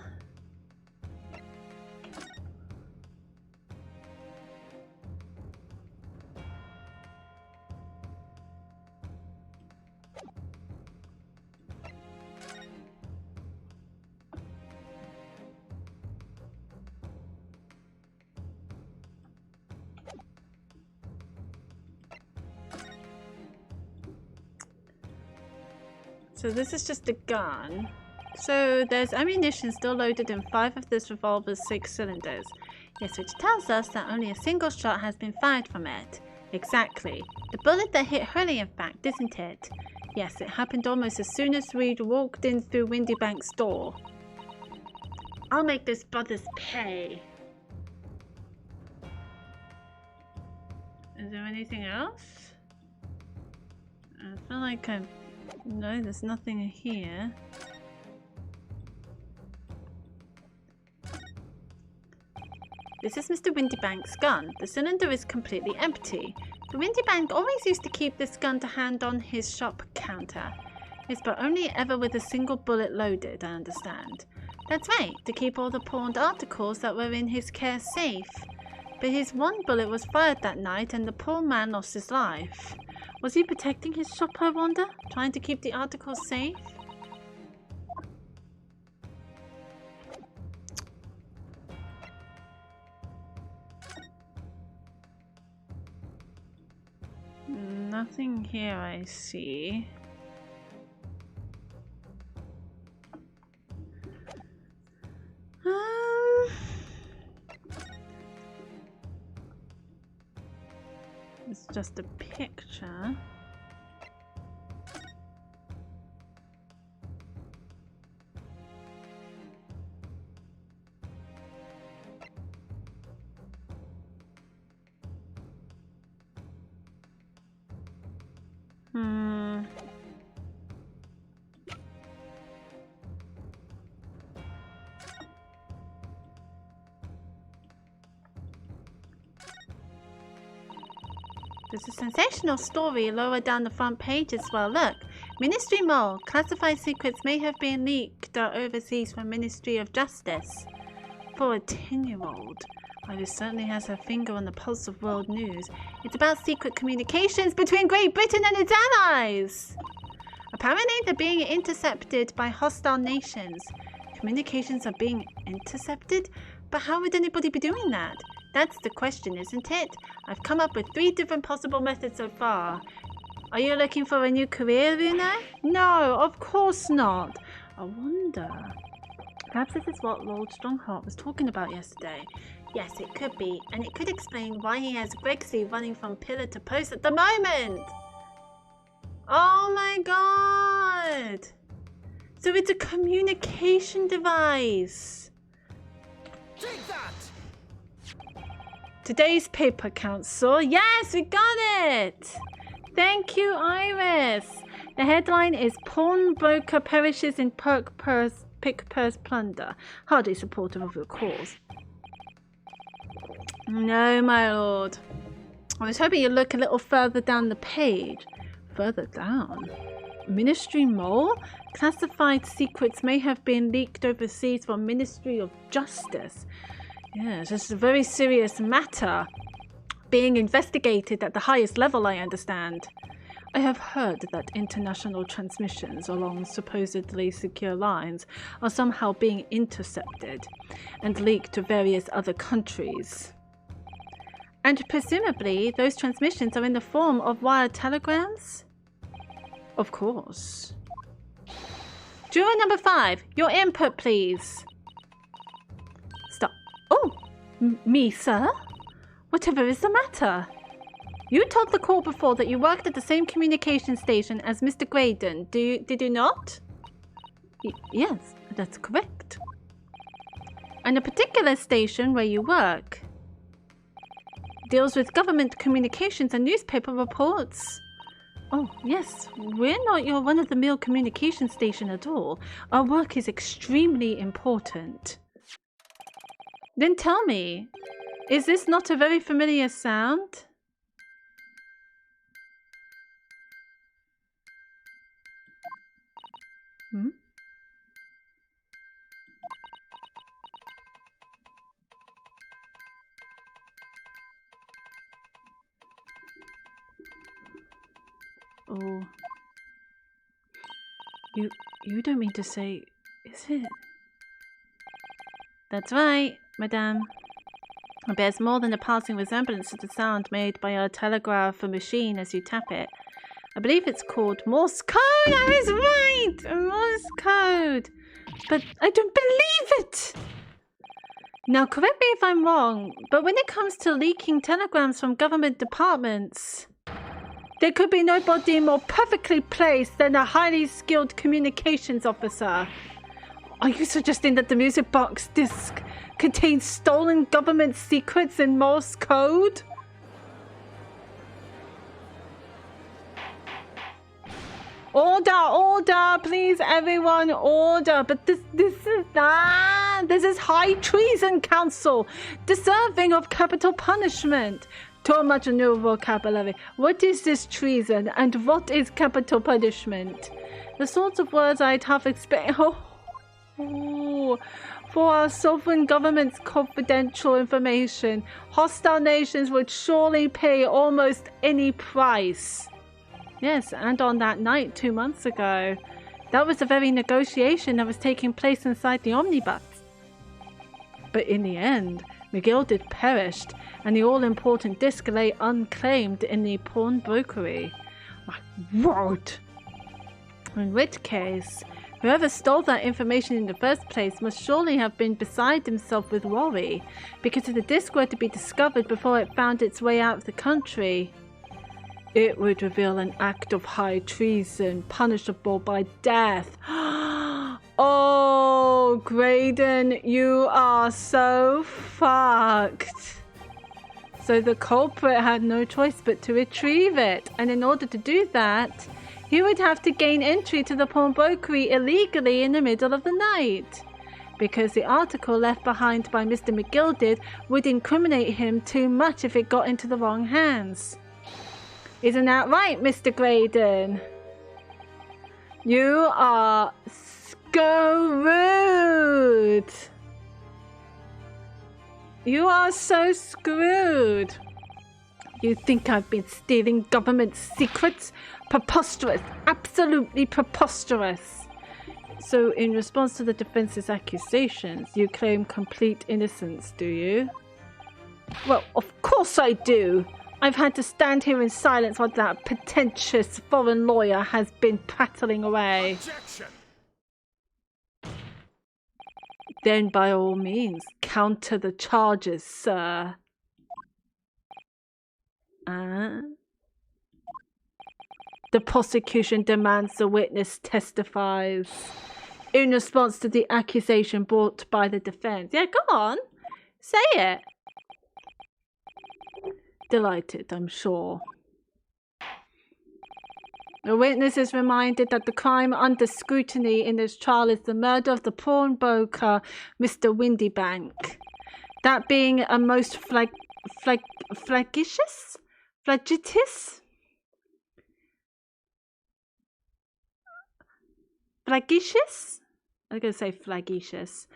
A: So this is just a gun. So there's ammunition still loaded in 5 of this revolver's 6 cylinders. Yes, which tells us that only a single shot has been fired from it. Exactly. The bullet that hit Hurley, in fact, isn't it? Yes, it happened almost as soon as we'd walked in through Windy Bank's door. I'll make those brothers pay. Is there anything else? I feel like I've... No, there's nothing here. This is Mr. Windybank's gun. The cylinder is completely empty. The Windybank always used to keep this gun to hand on his shop counter. Yes, but only ever with a single bullet loaded, I understand. That's right, to keep all the pawned articles that were in his care safe. But his one bullet was fired that night and the poor man lost his life. Was he protecting his shop, I wonder? Trying to keep the articles safe? Nothing here I see. It's just a picture. There's a sensational story lower down the front page as well. Look, Ministry Mole. Classified secrets may have been leaked overseas from Ministry of Justice. For a 10-year-old. Iris certainly has her finger on the pulse of world news. It's about secret communications between Great Britain and its allies. Apparently, they're being intercepted by hostile nations. Communications are being intercepted? But how would anybody be doing that? That's the question, isn't it? I've come up with 3 different possible methods so far. Are you looking for a new career, Luna? No, of course not. I wonder. Perhaps this is what Lord Strongheart was talking about yesterday. Yes, it could be. And it could explain why he has Gregsy running from pillar to post at the moment. Oh my god. So it's a communication device.
B: Take that!
A: Today's paper, Council. Yes, we got it! Thank you, Iris. The headline is Pawnbroker Perishes in Pick Purse Plunder. Hardly supportive of the cause. No, my lord. I was hoping you'd look a little further down the page. Further down? Ministry mole? Classified secrets may have been leaked overseas from Ministry of Justice. Yes, this is a very serious matter. Being investigated at the highest level, I understand. I have heard that international transmissions along supposedly secure lines are somehow being intercepted and leaked to various other countries. And presumably, those transmissions are in the form of wire telegrams? Of course. Juror number 5, your input, please. Stop. Oh, me, sir? Whatever is the matter? You told the court before that you worked at the same communication station as Mr. Graydon. Did you not? Yes, that's correct. And a particular station where you work deals with government communications and newspaper reports. Oh, yes. We're not your run-of-the-mill communication station at all. Our work is extremely important. Then tell me, is this not a very familiar sound? Hmm? Oh. You don't mean to say, is it? That's right, madame. It bears more than a passing resemblance to the sound made by our telegraph machine as you tap it. I believe it's called Morse code. I was right! Morse code. But I don't believe it! Now, correct me if I'm wrong, but when it comes to leaking telegrams from government departments, there could be nobody more perfectly placed than a highly skilled communications officer. Are you suggesting that the music box disc contains stolen government secrets in Morse code? Order, please, everyone, order. But this is high treason, Council, deserving of capital punishment. Too much new vocabulary. What is this treason, and what is capital punishment? The sorts of words I'd have expected. Oh, for our sovereign government's confidential information, hostile nations would surely pay almost any price. Yes, and on that night 2 months ago, that was the very negotiation that was taking place inside the omnibus. But in the end, McGilded perished, and the all-important disc lay unclaimed in the pawnbrokery. My word! In which case, whoever stole that information in the first place must surely have been beside himself with worry, because if the disc were to be discovered before it found its way out of the country, it would reveal an act of high treason, punishable by death. Oh, Graydon, you are so fucked. So the culprit had no choice but to retrieve it, and in order to do that, he would have to gain entry to the pawnbrokery illegally in the middle of the night, because the article left behind by Mr. McGilded would incriminate him too much if it got into the wrong hands. Isn't that right, Mr. Graydon? You are screwed. You are so screwed. You think I've been stealing government secrets? Preposterous. Absolutely preposterous. So, in response to the defense's accusations, you claim complete innocence, do you? Well, of course I do. I've had to stand here in silence while that pretentious foreign lawyer has been prattling away.
B: Objection!
A: Then by all means, counter the charges, sir. The prosecution demands the witness testifies in response to the accusation brought by the defense. Yeah, go on. Say it. delighted, I'm sure. The witness is reminded that the crime under scrutiny in this trial is the murder of the pawnbroker, Mr. Windybank. That being a most flagitious I'm going to say flagitious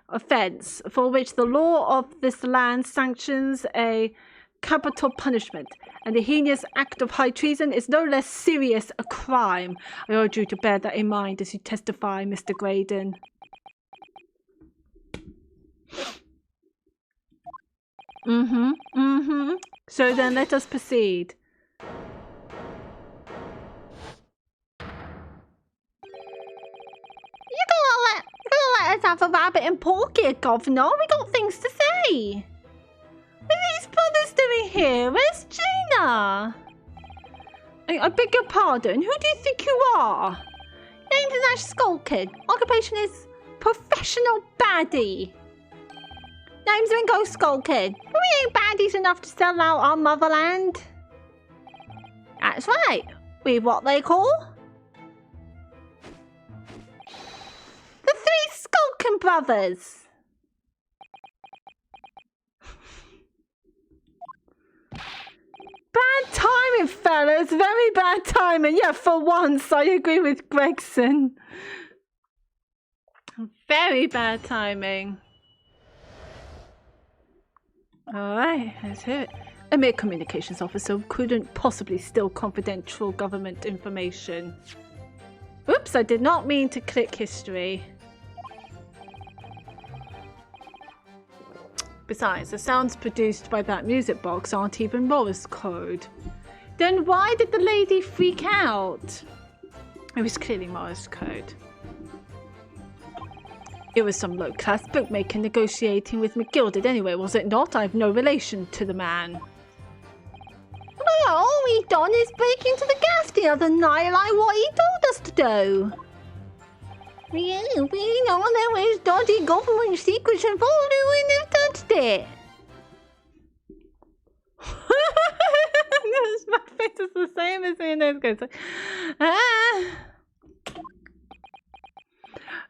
A: offense for which the law of this land sanctions a capital punishment, and the heinous act of high treason is no less serious a crime. I urge you to bear that in mind as you testify, Mr. Graydon. So then let us proceed. You gotta let us have a rabbit and pork here, Governor. We got things to say. What are these brothers doing here? Where's Gina? I beg your pardon. Who do you think you are? Name's Ash Skullkid. Occupation is professional baddie. Name's Ringo Skullkid. We ain't baddies enough to sell out our motherland. That's right. We're what they call the Three Skulkin Brothers. Bad timing, fellas. Very bad timing. Yeah, for once, I agree with Gregson. Very bad timing. Alright, let's hear it. A mere communications officer couldn't possibly steal confidential government information. Oops, I did not mean to click history. Besides, the sounds produced by that music box aren't even Morse code. Then why did the lady freak out? It was clearly Morse code. It was some low-class bookmaker negotiating with McGilded anyway, was it not? I have no relation to the man. Well, all we done is break into the gaff the other night like what he told us to do. Yeah, we know there was dodgy government secrets involved, we wouldn't have touched it. My face is the same as in those guys.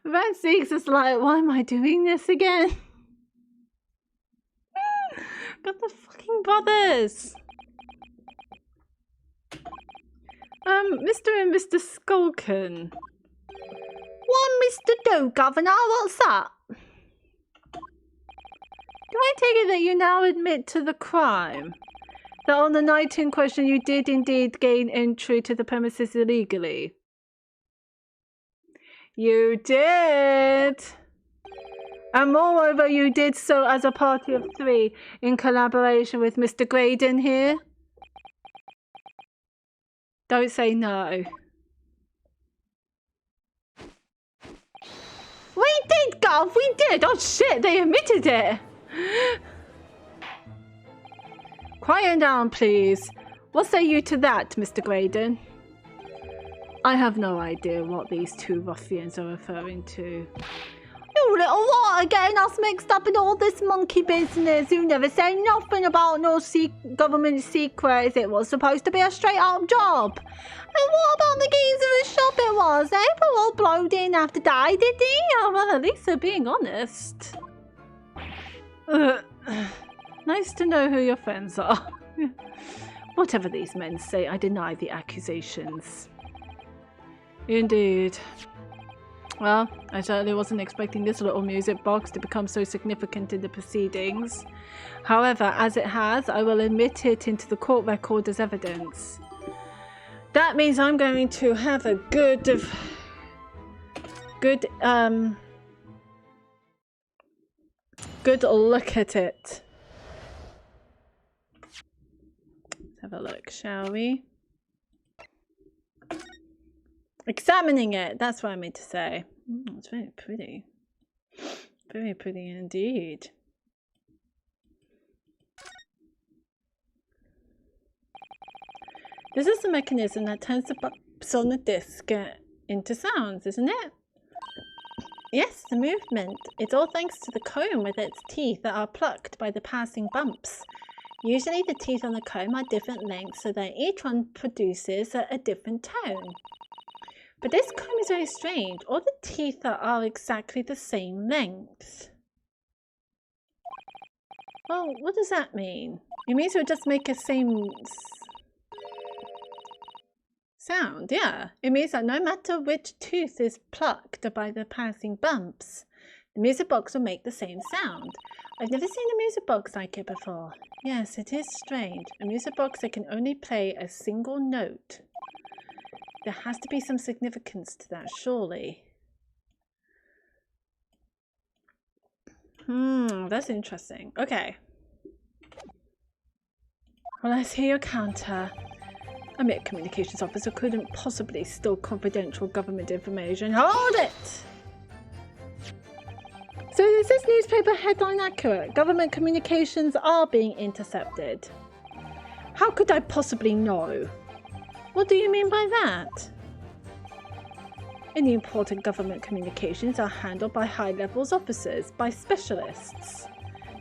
A: Van Six is like, why am I doing this again? Got the fucking brothers. Mr. and Mr. Skulkin. What, Mr. Do, Governor? What's that? Do I take it that you now admit to the crime? That on the night in question you did indeed gain entry to the premises illegally? You did! And moreover, you did so as a party of three in collaboration with Mr. Graydon here? Don't say no. We did, Gov! We did! Oh shit, they admitted it! Quiet down, please. What say you to that, Mr. Graydon? I have no idea what these two ruffians are referring to. You little what, getting us mixed up in all this monkey business. You never said nothing about no government secrets. It was supposed to be a straight up job. And what about the geezer's shop it was? They were all blowed in after die, did they? Oh, well, at least they're being honest. Nice to know who your friends are. Whatever these men say, I deny the accusations. Indeed. Well, I certainly wasn't expecting this little music box to become so significant in the proceedings. However, as it has, I will admit it into the court record as evidence. That means I'm going to have a good look at it. Let's have a look, shall we? Examining it, that's what I meant to say. It's very pretty. Very pretty indeed. This is the mechanism that turns the bumps on the disc into sounds, isn't it? Yes, the movement. It's all thanks to the comb with its teeth that are plucked by the passing bumps. Usually the teeth on the comb are different lengths so that each one produces a different tone. But this comb is very strange. All the teeth are exactly the same length. Oh, what does that mean? It means it would just make a same sound, yeah. It means that no matter which tooth is plucked by the passing bumps, the music box will make the same sound. I've never seen a music box like it before. Yes, it is strange. A music box that can only play a single note. There has to be some significance to that, surely. That's interesting. Okay. Well, let's hear your counter. A mere communications officer couldn't possibly steal confidential government information. Hold it! So is this newspaper headline accurate? Government communications are being intercepted. How could I possibly know? What do you mean by that? Any important government communications are handled by high levels officers, by specialists.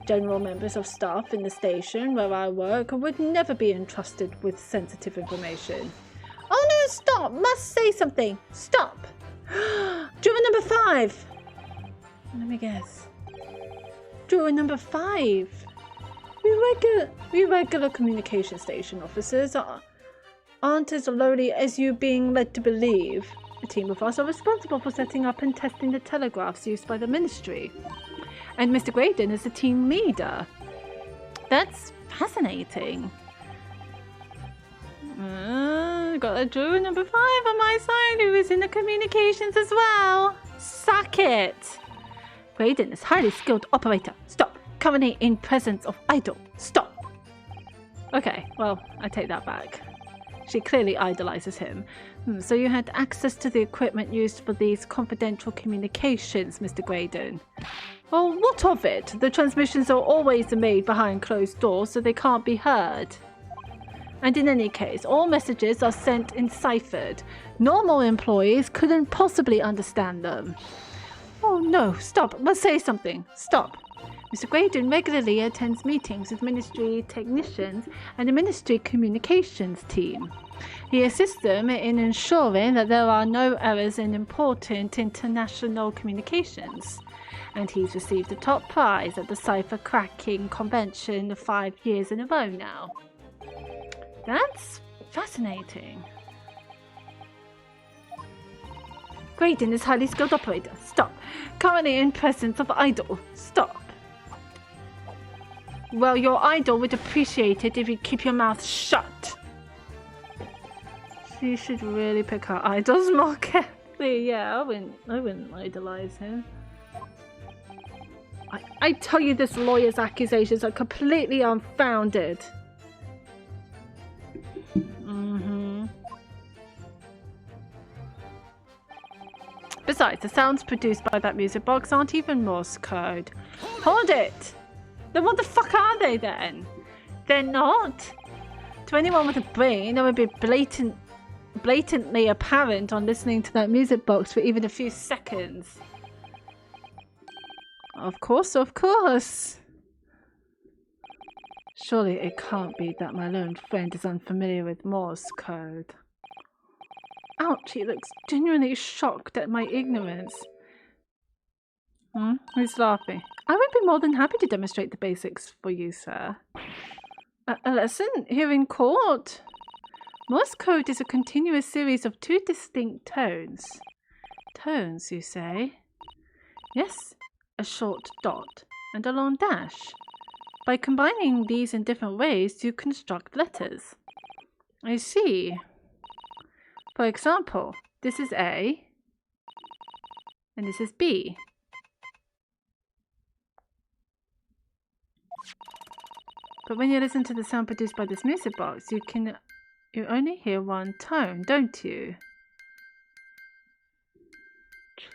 A: General members of staff in the station where I work would never be entrusted with sensitive information. Oh no, stop! Must say something! Stop! Juror number 5! Let me guess. Juror number 5. We regular communication station officers aren't as lowly as you being led to believe. A team of us are responsible for setting up and testing the telegraphs used by the ministry. And Mr. Graydon is the team leader. That's fascinating. Got a juror number 5 on my side who is in the communications as well. Suck it! Graydon is highly skilled operator. Stop. Currently in presence of idol. Stop. Okay, well, I take that back. She clearly idolizes him. So you had access to the equipment used for these confidential communications, Mr. Graydon. Well, what of it? The transmissions are always made behind closed doors, so they can't be heard. And in any case, all messages are sent enciphered. Normal employees couldn't possibly understand them. Oh no, stop. Must say something. Stop. Mr. Graydon regularly attends meetings with ministry technicians and the ministry communications team. He assists them in ensuring that there are no errors in important international communications. And he's received the top prize at the cipher cracking convention 5 years in a row now. That's fascinating. Graydon is highly skilled operator. Stop. Currently in presence of idol. Stop. Well, your idol would appreciate it if you keep your mouth shut. She should really pick her idols more carefully. Yeah, I wouldn't idolize him. I tell you, this lawyer's accusations are completely unfounded. Besides, the sounds produced by that music box aren't even Morse code. Hold it! Then what the fuck are they then? They're not. To anyone with a brain, it would be blatantly apparent on listening to that music box for even a few seconds. Of course, of course. Surely it can't be that my lone friend is unfamiliar with Morse code. Ouch, he looks genuinely shocked at my ignorance. Who's laughing? I would be more than happy to demonstrate the basics for you, sir. A lesson here in court? Morse code is a continuous series of 2 distinct tones. Tones, you say? Yes, a short dot and a long dash. By combining these in different ways, you construct letters. I see. For example, this is A, and this is B. But when you listen to the sound produced by this music box, you only hear one tone, don't you?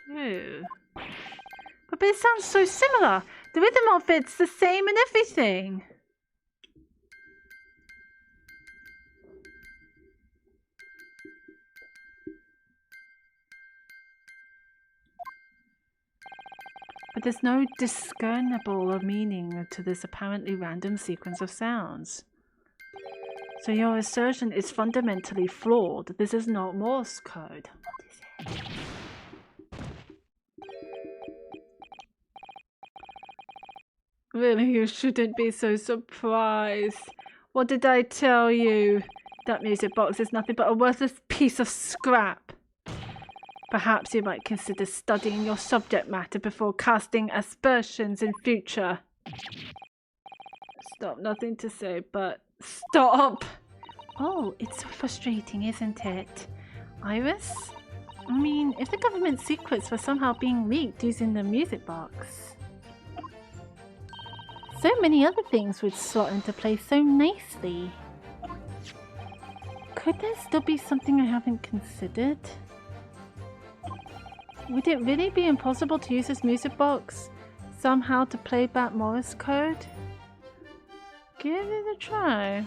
A: True. But it sounds so similar. The rhythm of it's the same and everything. but there's no discernible meaning to this apparently random sequence of sounds. So your assertion is fundamentally flawed. This is not Morse code. What is it? Really, you shouldn't be so surprised. What did I tell you? That music box is nothing but a worthless piece of scrap. Perhaps you might consider studying your subject matter before casting aspersions in future. Stop, nothing to say, but stop! Oh, it's so frustrating, isn't it? Iris? I mean, if the government secrets were somehow being leaked using the music box, so many other things would slot into place so nicely. Could there still be something I haven't considered? Would it really be impossible to use this music box somehow to play back Morse code? Give it a try.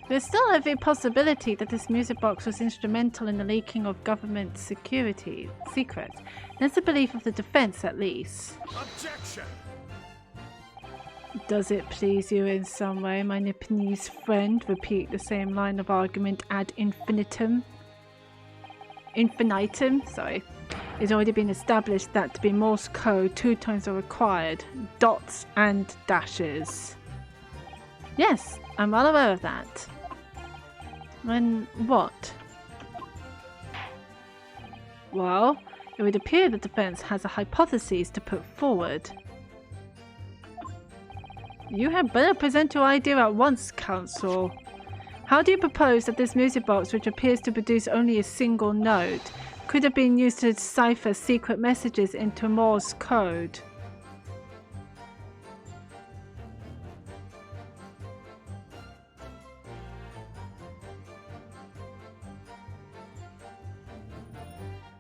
A: There's still every possibility that this music box was instrumental in the leaking of government security secrets. That's the belief of the defense, at least.
B: Objection!
A: Does it please you in some way, my Nipponese friend, repeat the same line of argument ad infinitum? Sorry. It's already been established that to be Morse code, 2 tones are required. Dots and dashes. Yes, I'm well aware of that. Then what? Well, it would appear the defense has a hypothesis to put forward. You had better present your idea at once, Counsel. How do you propose that this music box, which appears to produce only a single note, could have been used to decipher secret messages into Morse code?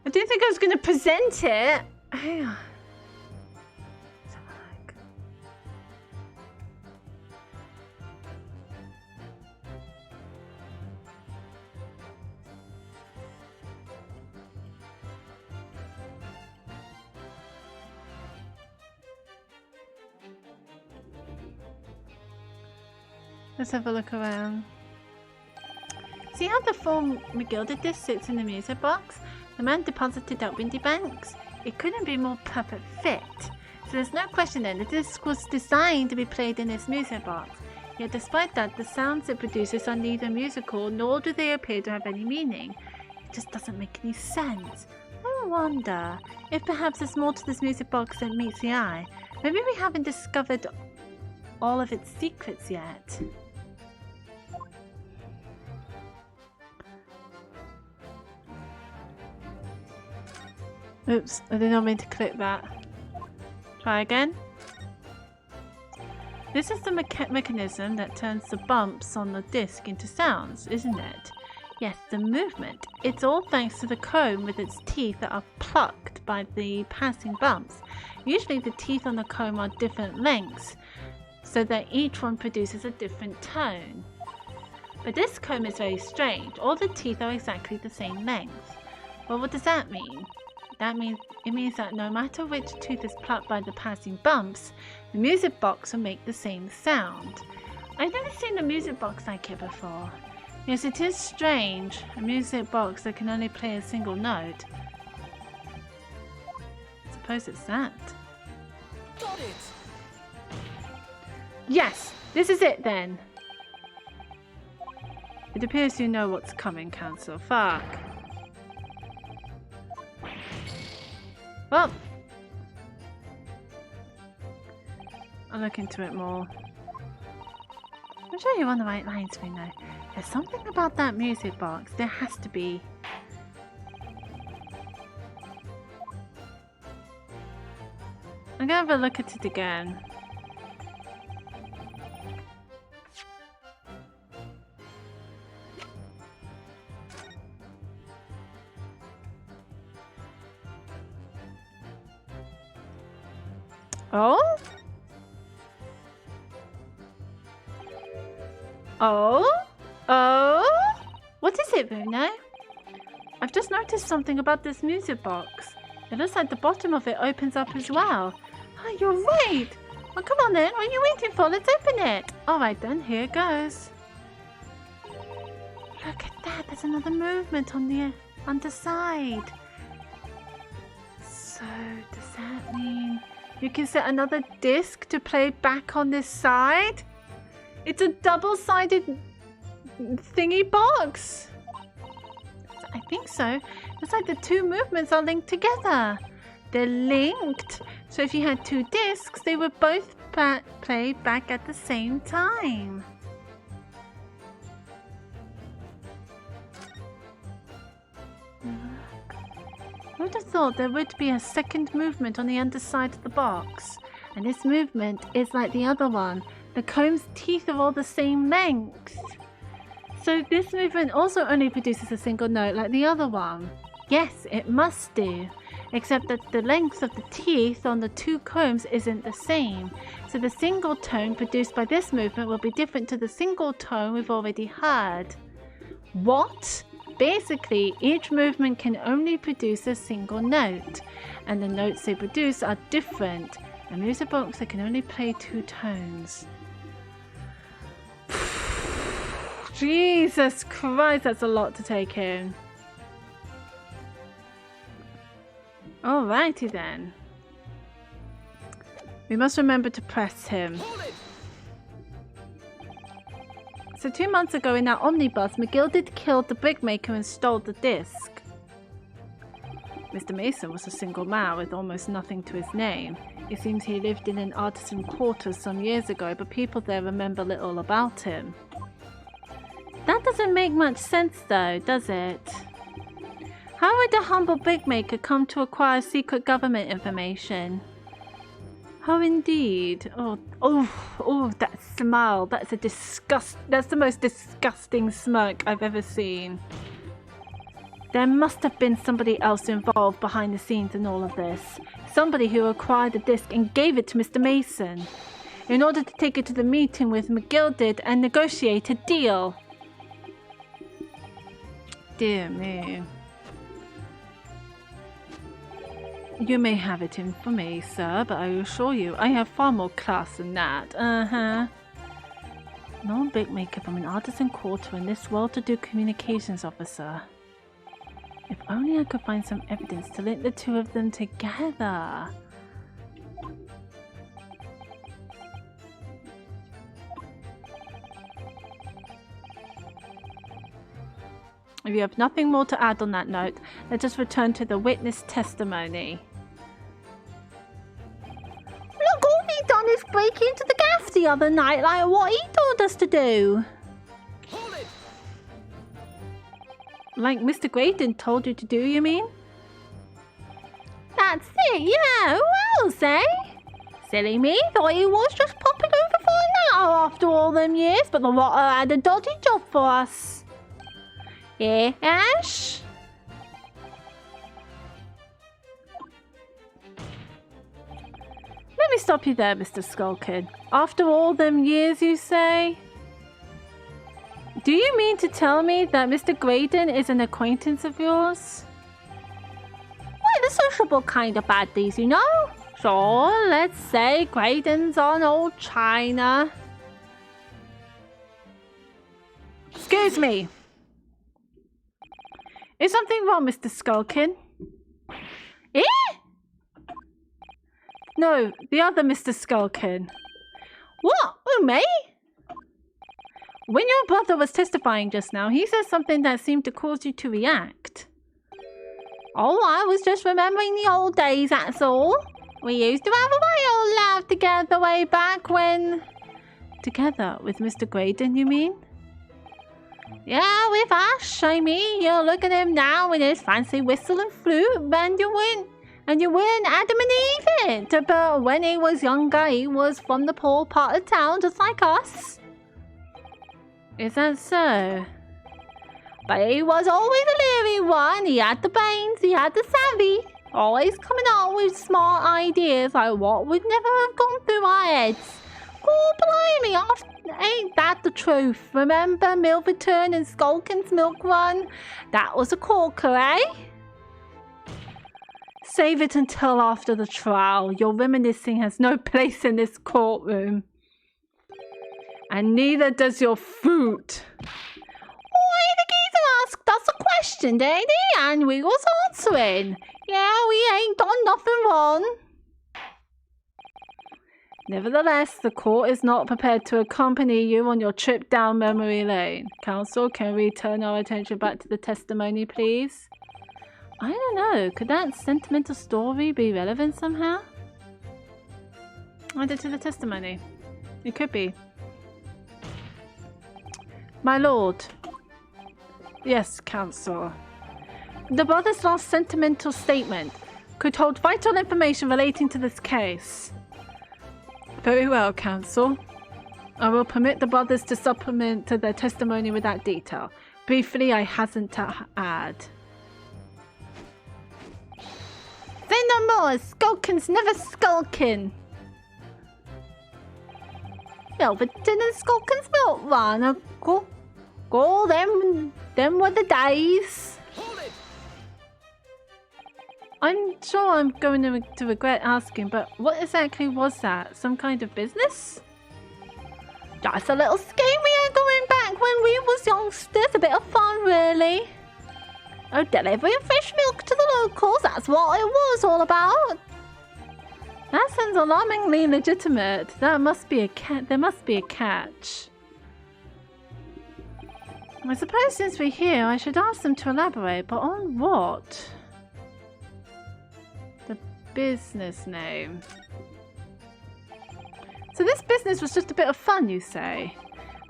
A: I didn't think I was going to present it. Hang on. Let's have a look. Let's have a look around. See how the form McGilded disc sits in the music box? The man deposited at Windy Banks. It couldn't be more perfect fit. So there's no question then, the disc was designed to be played in this music box. Yet despite that, the sounds it produces are neither musical nor do they appear to have any meaning. It just doesn't make any sense. I wonder if perhaps there's more to this music box than meets the eye. Maybe we haven't discovered all of its secrets yet. Oops, I did not mean to click that. Try again. This is the mechanism that turns the bumps on the disc into sounds, isn't it? Yes, the movement. It's all thanks to the comb with its teeth that are plucked by the passing bumps. Usually the teeth on the comb are different lengths, so that each one produces a different tone. But this comb is very strange. All the teeth are exactly the same length. Well, what does that mean? It means that no matter which tooth is plucked by the passing bumps, the music box will make the same sound. I've never seen a music box like it before. Yes, it is strange. A music box that can only play a single note. I suppose it's that.
B: Got it!
A: Yes! This is it then! It appears you know what's coming, Counsel. Fuck. Well, I'll look into it more. I'm sure you're on the right lines, Reno. There's something about that music box. There has to be. I'm gonna have a look at it again. Oh? Oh? Oh? What is it, Bruno? I've just noticed something about this music box. It looks like the bottom of it opens up as well. Oh, you're right! Well, come on then. What are you waiting for? Let's open it. Alright then, here it goes. Look at that. There's another movement on the underside. So, does that mean you can set another disc to play back on this side? It's a double-sided thingy box. I think so. It's like the two movements are linked together. They're linked. So if you had two discs, they would both play back at the same time. I would have thought there would be a second movement on the underside of the box. And this movement is like the other one. The comb's teeth are all the same length. So this movement also only produces a single note like the other one. Yes, it must do. Except that the length of the teeth on the two combs isn't the same. So the single tone produced by this movement will be different to the single tone we've already heard. What? Basically, each movement can only produce a single note. And the notes they produce are different. A music box that can only play two tones. Jesus Christ, that's a lot to take in. Alrighty then. We must remember to press him. So 2 months ago in that omnibus, McGilded killed the brickmaker and stole the disc. Mr. Mason was a single man with almost nothing to his name. It seems he lived in an artisan quarters some years ago, but people there remember little about him. That doesn't make much sense though, does it? How would a humble brickmaker come to acquire secret government information? Oh, indeed. Oh, that smile. That's the most disgusting smirk I've ever seen. There must have been somebody else involved behind the scenes in all of this. Somebody who acquired the disc and gave it to Mr. Mason in order to take it to the meeting with McGilded and negotiate a deal. Dear me. You may have it in for me, sir, but I assure you I have far more class than that. No brickmaker from an artisan quarter and this well-to-do communications officer. If only I could find some evidence to link the two of them together. If you have nothing more to add on that note, let us return to the witness testimony. Look, all he done is break into the gaff the other night like what he told us to do.
B: Hold it!
A: Like Mr. Graydon told you to do, you mean? That's it, yeah. Who else, eh? Silly me, thought he was just popping over for an hour after all them years, but the water had a dodgy job for us. Yeah, Ash? Let me stop you there, Mr. Skullkid. After all them years, you say? Do you mean to tell me that Mr. Graydon is an acquaintance of yours? We're the sociable kind of baddies, you know? Sure, let's say Graydon's on old China. Excuse me. Is something wrong, Mr. Skullkin? Eh? No, the other Mr. Skullkin. What? Who, me? When your brother was testifying just now, he said something that seemed to cause you to react. Oh, I was just remembering the old days, that's all. We used to have a real laugh together way back when... Together with Mr. Graydon, you mean? Yeah, with Ash, I mean. You look at him now with his fancy whistle and flute, and you wouldn't Adam and Eve it. But when he was younger, he was from the poor part of town, just like us. Is that so? But he was always a leery one. He had the brains, he had the savvy. Always coming up with smart ideas like what would never have gone through our heads. Oh, blimey, Ain't that the truth? Remember Milverton and Skulkin's milk run? That was a corker, eh? Save it until after the trial. Your reminiscing has no place in this courtroom. And neither does your fruit. Why, the geezer asked us a question, didn't he? And we was answering. Yeah, we ain't done nothing wrong. Nevertheless, the court is not prepared to accompany you on your trip down memory lane. Counsel, can we turn our attention back to the testimony, please? I don't know. Could that sentimental story be relevant somehow? Add it to the testimony. It could be. My lord. Yes, counsel. The brother's last sentimental statement could hold vital information relating to this case. Very well, counsel. I will permit the brothers to supplement to their testimony with that detail. Briefly, I hasn't to add. Say no more. Skulkin's never skulking. Milverton and Skulkin's milk run. Go, them were the days.
B: Hold it!
A: I'm sure I'm going to regret asking, but what exactly was that? Some kind of business? Just a little scheme we had going back when we was youngsters. A bit of fun, really. Oh, delivering fresh milk to the locals. That's what it was all about. That sounds alarmingly legitimate. There must be a catch. I suppose since we're here, I should ask them to elaborate, but on what? The business name. So this business was just a bit of fun, you say?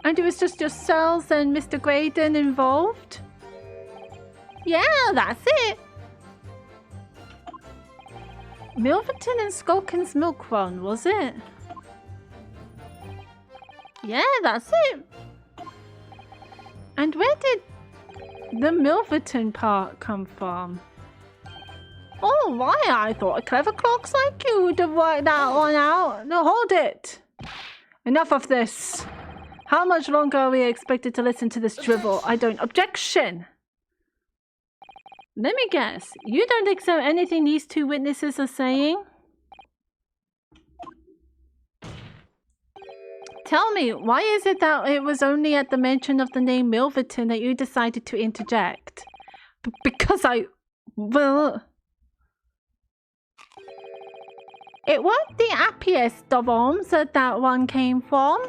A: And it was just yourselves and Mr. Graydon involved? Yeah, that's it. Milverton and Skulkin's milk run, was it? Yeah, that's it. And where did the Milverton part come from? Oh, why? I thought a clever clocks like you would have worked that one out. No, hold it. Enough of this. How much longer are we expected to listen to this drivel? I don't. Objection! Let me guess. You don't accept anything these two witnesses are saying? Tell me, why is it that it was only at the mention of the name Milverton that you decided to interject? Because well... It weren't the happiest of homes that one came from.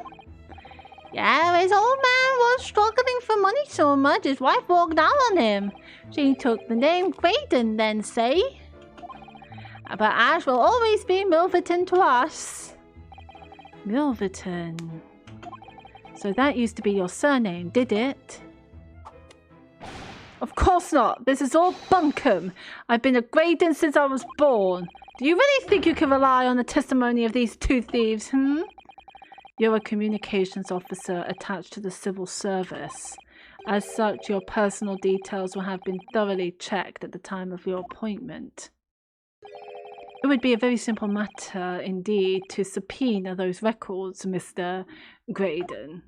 A: Yeah, his old man was struggling for money so much his wife walked out on him. She took the name Graydon then, say. But Ash will always be Milverton to us. Milverton. So that used to be your surname, did it? Of course not. This is all bunkum. I've been a Graydon since I was born. Do you really think you can rely on the testimony of these two thieves, You're a communications officer attached to the civil service. As such, your personal details will have been thoroughly checked at the time of your appointment. It would be a very simple matter indeed to subpoena those records, Mr. Graydon.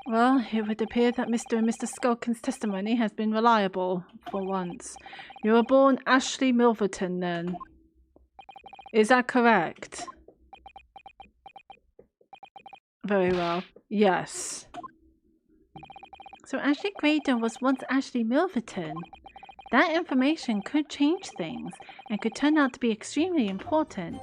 A: Well, it would appear that Mr. and Mr. Skulkin's testimony has been reliable, for once. You were born Ashley Milverton, then. Is that correct? Very well. Yes. So Ashley Graydon was once Ashley Milverton. That information could change things and could turn out to be extremely important.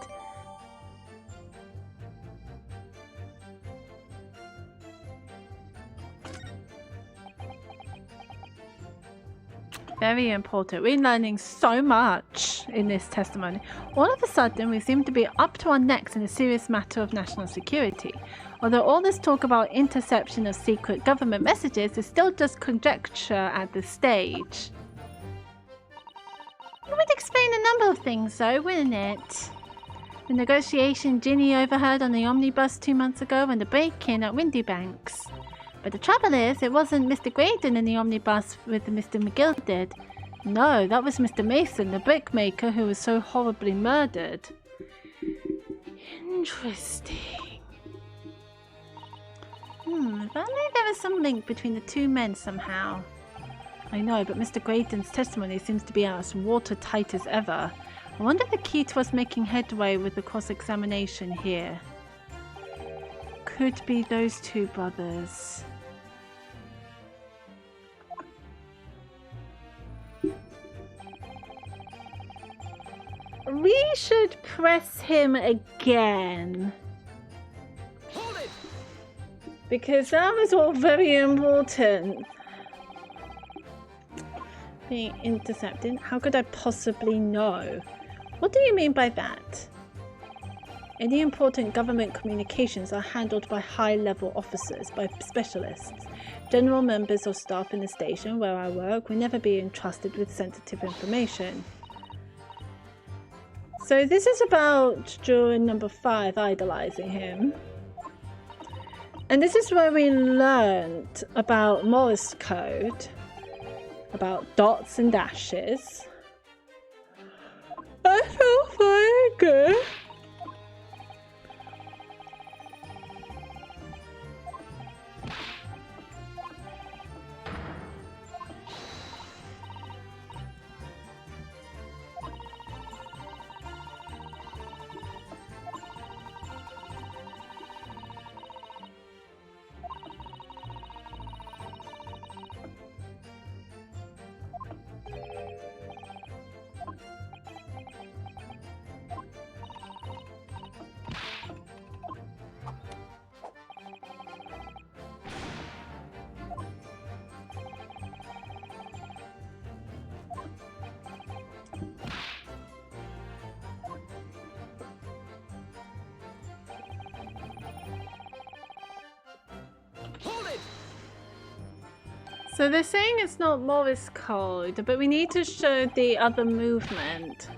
A: Very important. We're learning so much in this testimony. All of a sudden, we seem to be up to our necks in a serious matter of national security. Although all this talk about interception of secret government messages is still just conjecture at this stage. It would explain a number of things though, wouldn't it? The negotiation Ginny overheard on the omnibus 2 months ago and the break-in at Windybanks. But the trouble is, it wasn't Mr. Graydon in the omnibus with Mr. McGill. No, that was Mr. Mason, the brickmaker who was so horribly murdered. Interesting. If only there was some link between the two men somehow. I know, but Mr. Graydon's testimony seems to be as watertight as ever. I wonder the key to us making headway with the cross-examination here could be those two brothers. We should press him again.
B: Hold it!
A: Because that was all very important. Being intercepted? How could I possibly know? What do you mean by that? Any important government communications are handled by high-level officers, by specialists. General members or staff in the station where I work will never be entrusted with sensitive information. So this is about juror number 5 idolizing him. And this is where we learned about Morse code, about dots and dashes. I felt very good. So they're saying it's not Morse code, but we need to show the other movement.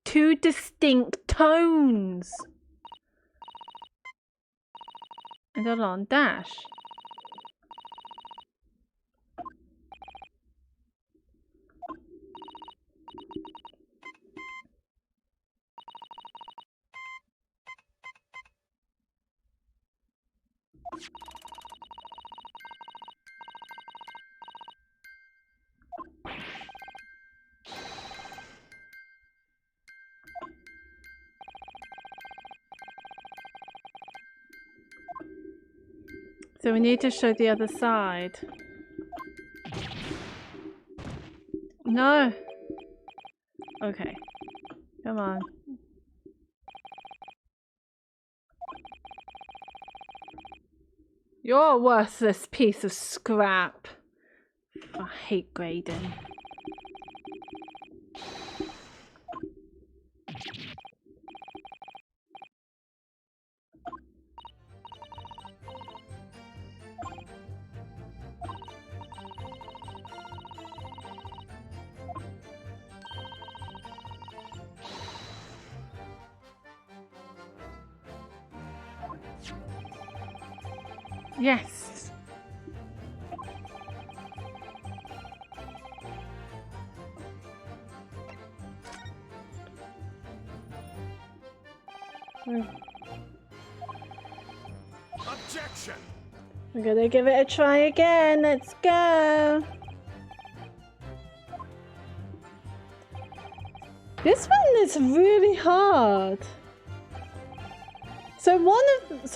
A: Two distinct tones. And hold on, dash. So we need to show the other side. No. Okay. Come on. You're a worthless piece of scrap. I hate Graydon. Yes.
B: Objection!
A: We're gonna give it a try again. Let's go. This one is really hard. So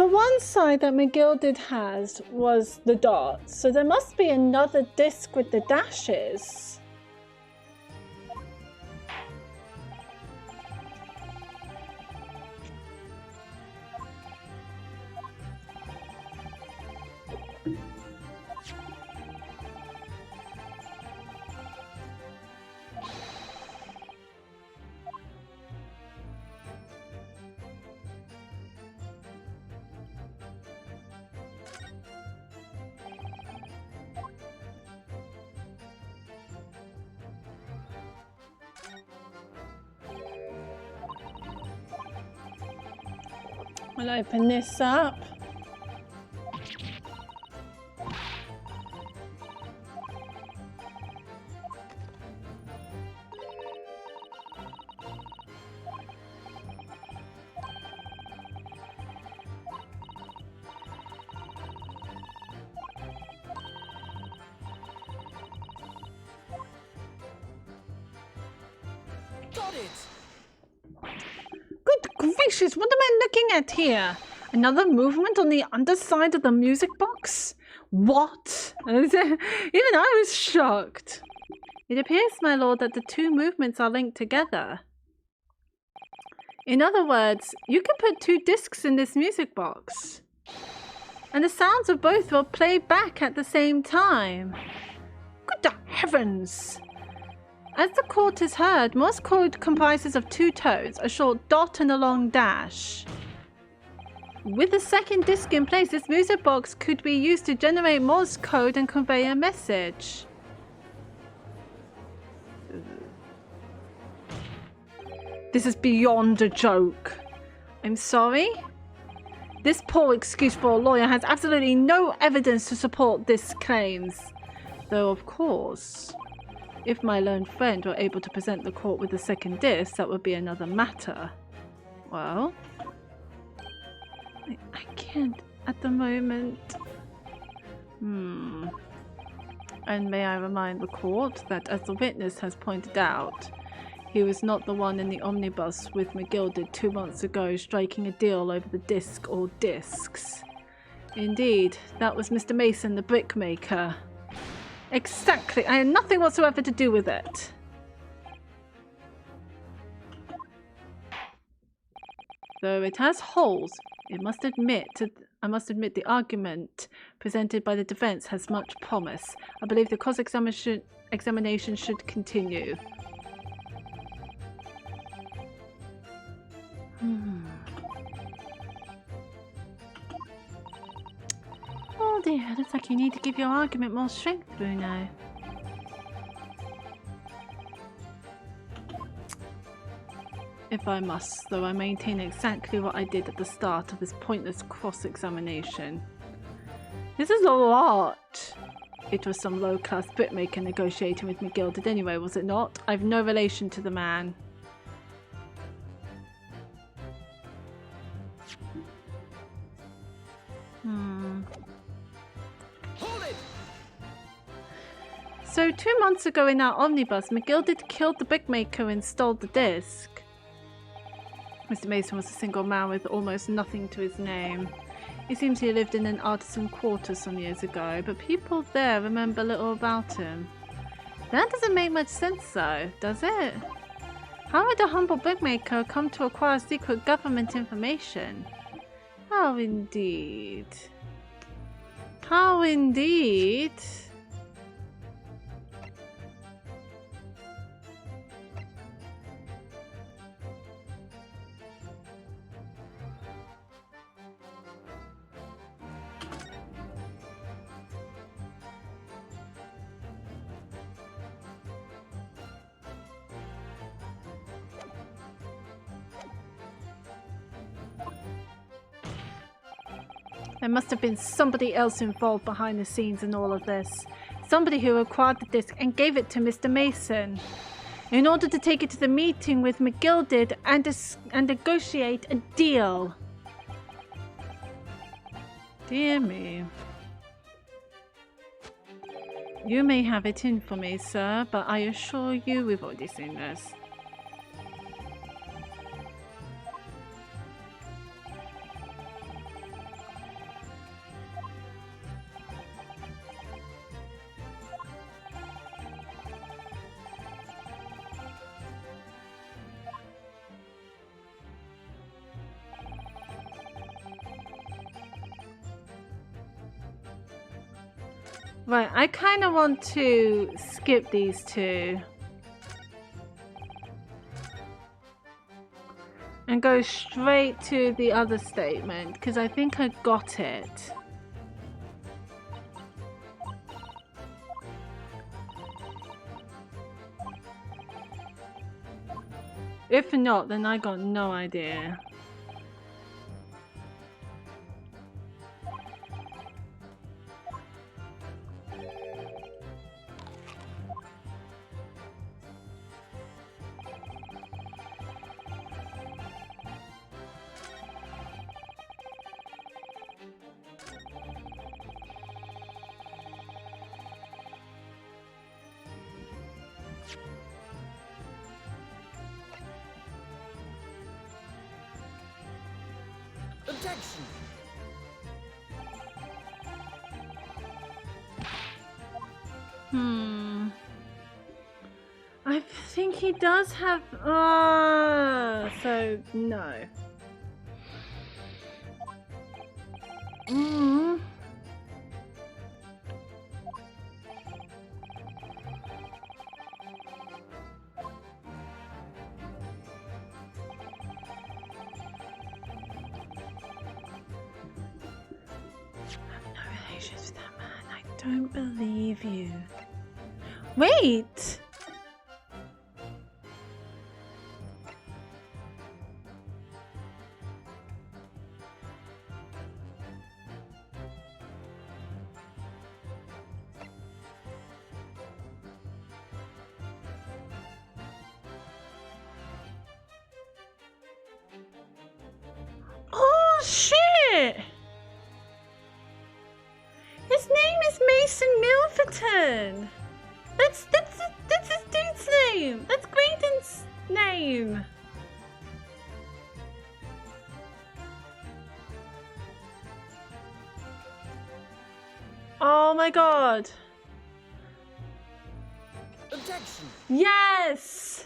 A: one side that McGilded has was the dots. So there must be another disc with the dashes. I'll open this up.
B: Got it!
A: Good gracious, what am I looking at here? Another movement on the underside of the music box? What? Even I was shocked. It appears, my lord, that the two movements are linked together. In other words, you can put two discs in this music box, and the sounds of both will play back at the same time. Good heavens! As the court has heard, Morse code comprises of two tones, a short dot and a long dash. With the second disc in place, this music box could be used to generate Morse code and convey a message. This is beyond a joke. I'm sorry? This poor excuse for a lawyer has absolutely no evidence to support this claims. Though, of course, if my learned friend were able to present the court with a second disc, that would be another matter. Well, I can't at the moment. And may I remind the court that, as the witness has pointed out, he was not the one in the omnibus with McGilded 2 months ago striking a deal over the disc or discs. Indeed, that was Mr. Mason, the brickmaker. Exactly. I had nothing whatsoever to do with it. Though it has holes, I must admit the argument presented by the defense has much promise. I believe the cross-examination should continue. Oh dear, looks like you need to give your argument more strength, Bruno. If I must, though I maintain exactly what I did at the start of this pointless cross-examination. This is a lot! It was some low-class brickmaker negotiating with McGilded anyway, was it not? I've no relation to the man.
B: Hold it!
A: So 2 months ago in our omnibus, McGilded killed the brickmaker and stole the disc. Mr. Mason was a single man with almost nothing to his name. It seems he lived in an artisan quarter some years ago, but people there remember little about him. That doesn't make much sense though, does it? How would a humble brickmaker come to acquire secret government information? How indeed. How indeed. There must have been somebody else involved behind the scenes in all of this. Somebody who acquired the disc and gave it to Mr. Mason in order to take it to the meeting with McGilded and negotiate a deal. Dear me. You may have it in for me, sir, but I assure you we've already seen this. Right, I kind of want to skip these two and go straight to the other statement because I think I got it. If not, then I got no idea.
B: Objection!
A: I think he does have. So no. Relations with that man. I don't believe you. Wait! Oh shit! His name is Mason Milverton. That's his dude's name. That's Graydon's name. Oh my god.
B: Objection!
A: Yes!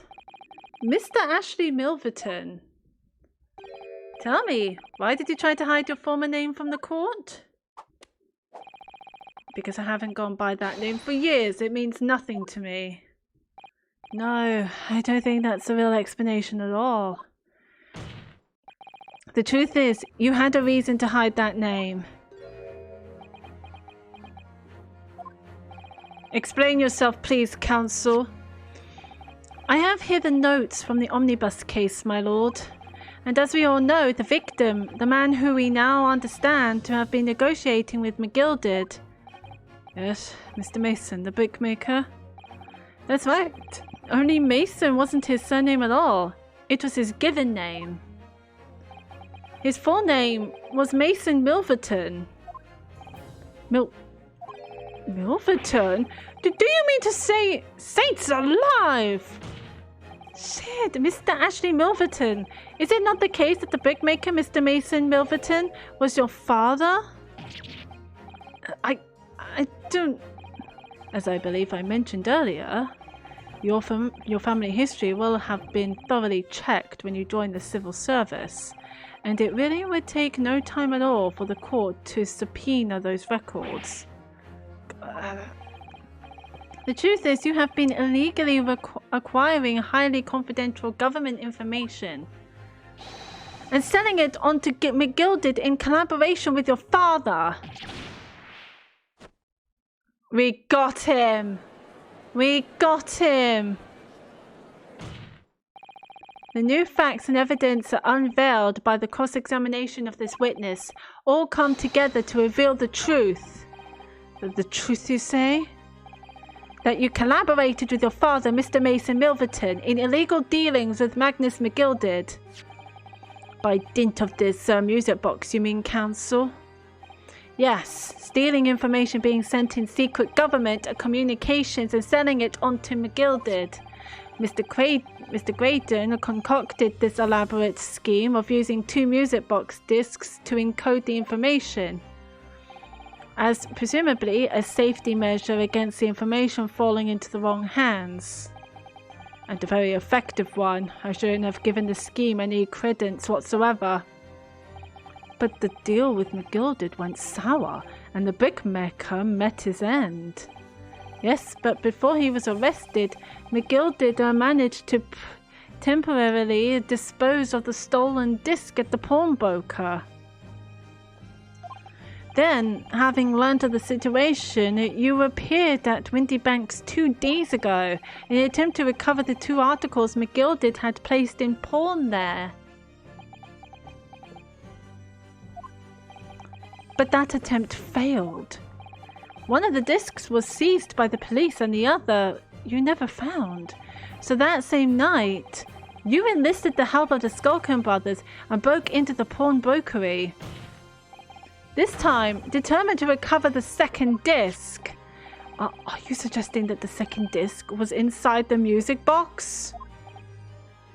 A: Mr. Ashley Milverton. Tell me, why did you try to hide your former name from the court? Because I haven't gone by that name for years. It means nothing to me. No, I don't think that's a real explanation at all. The truth is, you had a reason to hide that name. Explain yourself, please, counsel. I have here the notes from the omnibus case, my lord. And as we all know, the victim, the man who we now understand to have been negotiating with McGilded. Yes, Mr. Mason, the bookmaker. That's right. Only Mason wasn't his surname at all. It was his given name. His full name was Mason Milverton. Milverton? Do you mean to say Saints alive? Shit, Mr. Ashley Milverton. Is it not the case that the bookmaker, Mr. Mason Milverton, was your father? I don't... As I believe I mentioned earlier, your family history will have been thoroughly checked when you join the civil service, and it really would take no time at all for the court to subpoena those records. The truth is, you have been illegally acquiring highly confidential government information and selling it on to McGilded in collaboration with your father. We got him! We got him! The new facts and evidence are unveiled by the cross-examination of this witness all come together to reveal the truth. The truth, you say? That you collaborated with your father, Mr. Mason Milverton, in illegal dealings with Magnus McGilded. By dint of this music box, you mean, counsel? Yes, stealing information being sent in secret government communications and selling it on to McGilded. Mr. Graydon concocted this elaborate scheme of using 2 music box discs to encode the information, as presumably a safety measure against the information falling into the wrong hands. And a very effective one. I shouldn't have given the scheme any credence whatsoever. But the deal with McGilded went sour, and the bookmaker met his end. Yes, but before he was arrested, McGilded managed to temporarily dispose of the stolen disc at the pawnbroker. Then, having learned of the situation, you appeared at Windy Banks 2 days ago in an attempt to recover the 2 articles McGilded had placed in pawn there. But that attempt failed. One of the discs was seized by the police and the other you never found. So that same night, you enlisted the help of the Skulkin brothers and broke into the pawnbrokery. This time, determined to recover the second disc. Are you suggesting that the second disc was inside the music box?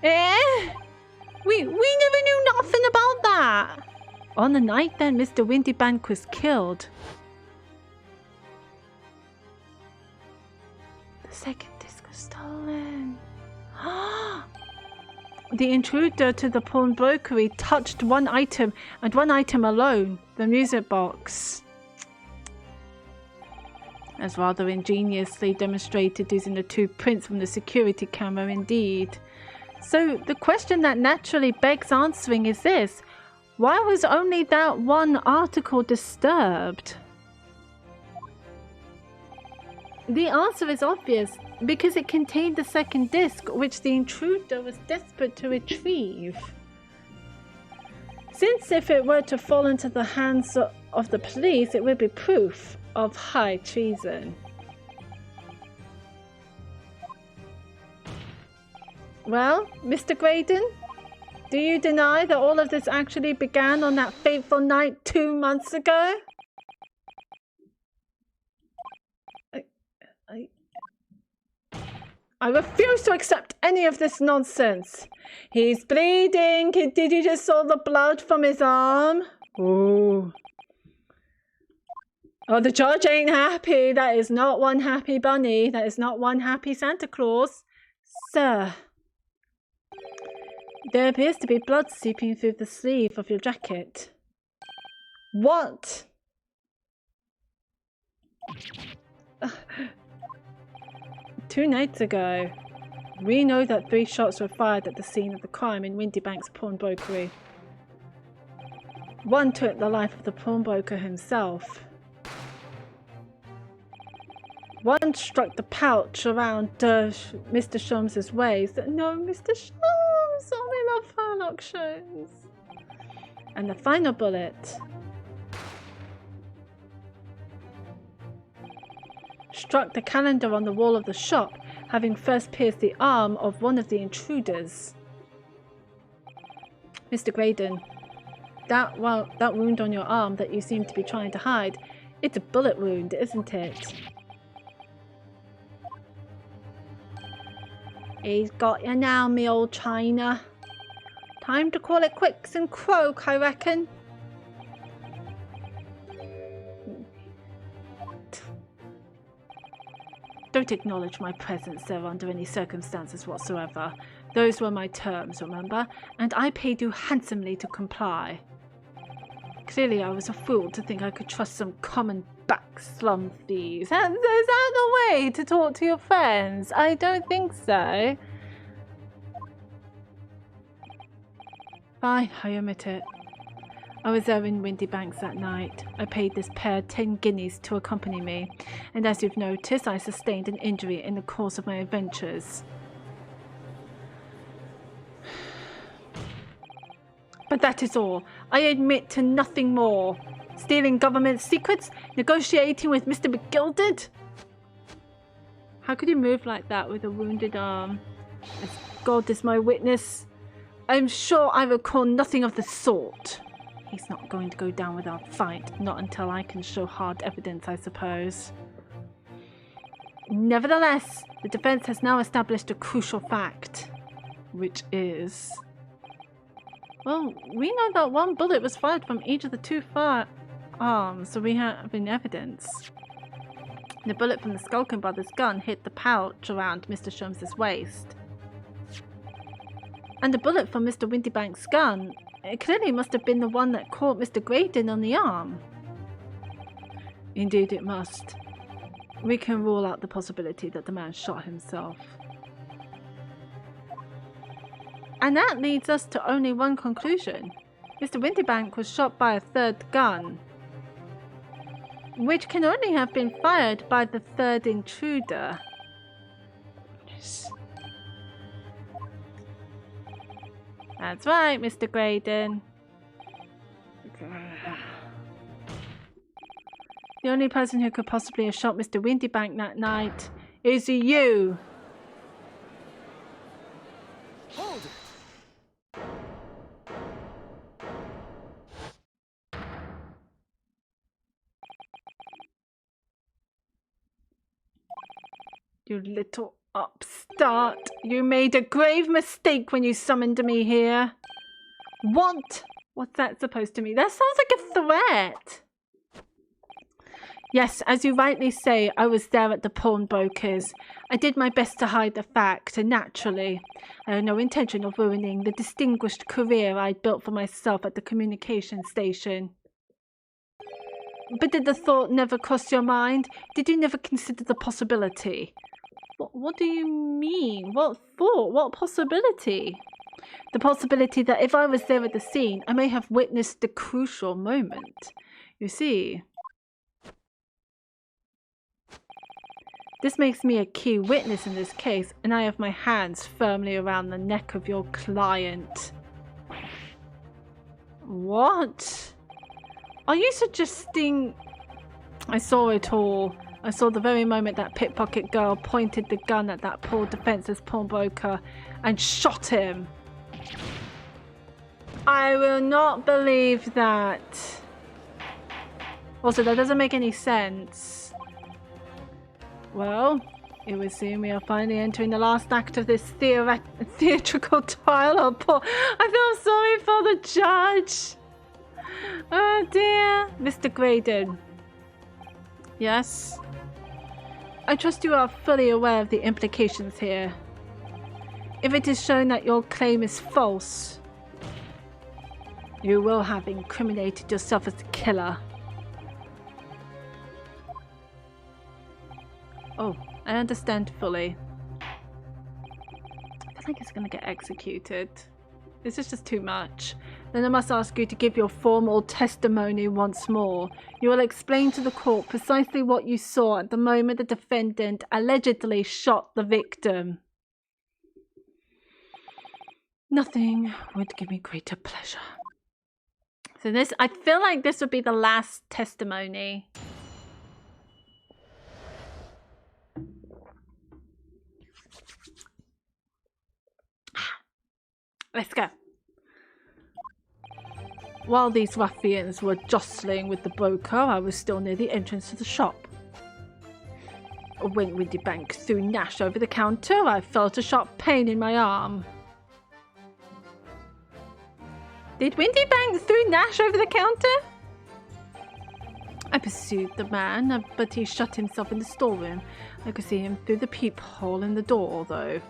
A: We never knew nothing about that. On the night then Mr. Windybank was killed, the second disc was stolen. The intruder to the pawnbrokery touched one item, and one item alone, the music box. As rather ingeniously demonstrated using the two prints from the security camera indeed. So the question that naturally begs answering is this: why was only that one article disturbed? The answer is obvious, because it contained the second disc, which the intruder was desperate to retrieve. Since if it were to fall into the hands of the police, it would be proof of high treason. Well, Mr. Graydon, do you deny that all of this actually began on that fateful night 2 months ago? I refuse to accept any of this nonsense. He's bleeding. Did you just saw the blood from his arm? Oh. Oh, the judge ain't happy. That is not one happy bunny. That is not one happy Santa Claus. Sir, there appears to be blood seeping through the sleeve of your jacket. What? 2 nights ago, we know that 3 shots were fired at the scene of the crime in Windybank's pawnbrokery. One took the life of the pawnbroker himself. One struck the pouch around Mr. Sholmes's waist. No, Mr. Sholmes! Oh, we love Sherlock shows. And the final bullet struck the calendar on the wall of the shop, having first pierced the arm of one of the intruders. Mr. Graydon, that wound on your arm that you seem to be trying to hide, it's a bullet wound, isn't it? He's got you now, me old China. Time to call it quits and croak, I reckon. Don't acknowledge my presence there under any circumstances whatsoever. Those were my terms, remember? And I paid you handsomely to comply. Clearly I was a fool to think I could trust some common back slum thieves. Is that the way to talk to your friends? I don't think so. Fine, I admit it. I was there in Windybanks that night. I paid this pair 10 guineas to accompany me, and as you've noticed, I sustained an injury in the course of my adventures. But that is all. I admit to nothing more. Stealing government secrets? Negotiating with Mr. McGilded? How could you move like that with a wounded arm? As God is my witness, I'm sure I recall nothing of the sort. He's not going to go down without fight, not until I can show hard evidence, I suppose. Nevertheless, the defense has now established a crucial fact, which is... Well, we know that one bullet was fired from each of the 2 firearms, so we have in evidence. The bullet from the Skulkin Brothers' gun hit the pouch around Mr. Sholmes's waist. And the bullet from Mr. Windybank's gun, it clearly must have been the one that caught Mr. Graydon on the arm. Indeed it must. We can rule out the possibility that the man shot himself. And that leads us to only one conclusion. Mr. Windybank was shot by a 3rd gun, which can only have been fired by the 3rd intruder. That's right, Mr. Graydon. The only person who could possibly have shot Mr. Windybank that night is you.
B: Hold it!
A: You little upstart. You made a grave mistake when you summoned me here. What What's that supposed to mean? That sounds like a threat. Yes, as you rightly say, I was there at the pawnbrokers. I did my best to hide the fact, and naturally, I had no intention of ruining the distinguished career I'd built for myself at the communication station. But did the thought never cross your mind? Did you never consider the possibility? What do you mean? What thought? What possibility? The possibility that if I was there at the scene, I may have witnessed the crucial moment. You see, this makes me a key witness in this case, and I have my hands firmly around the neck of your client. What? Are you suggesting... I saw it all. I saw the very moment that pickpocket girl pointed the gun at that poor defenseless pawnbroker and shot him. I will not believe that. Also, that doesn't make any sense. Well, it would seem we are finally entering the last act of this theatrical trial. Oh, I feel sorry for the judge. Oh dear. Mr. Graydon. Yes? I trust you are fully aware of the implications here. If it is shown that your claim is false, you will have incriminated yourself as the killer. Oh, I understand fully. I feel like he's going to get executed. This is just too much. Then I must ask you to give your formal testimony once more. You will explain to the court precisely what you saw at the moment the defendant allegedly shot the victim. Nothing would give me greater pleasure. So this, I feel like this would be the last testimony. Let's go. While these ruffians were jostling with the broker, I was still near the entrance to the shop. When Windybank threw Nash over the counter, I felt a sharp pain in my arm. Did Windybank throw Nash over the counter? I pursued the man, but he shut himself in the storeroom. I could see him through the peephole in the door, though.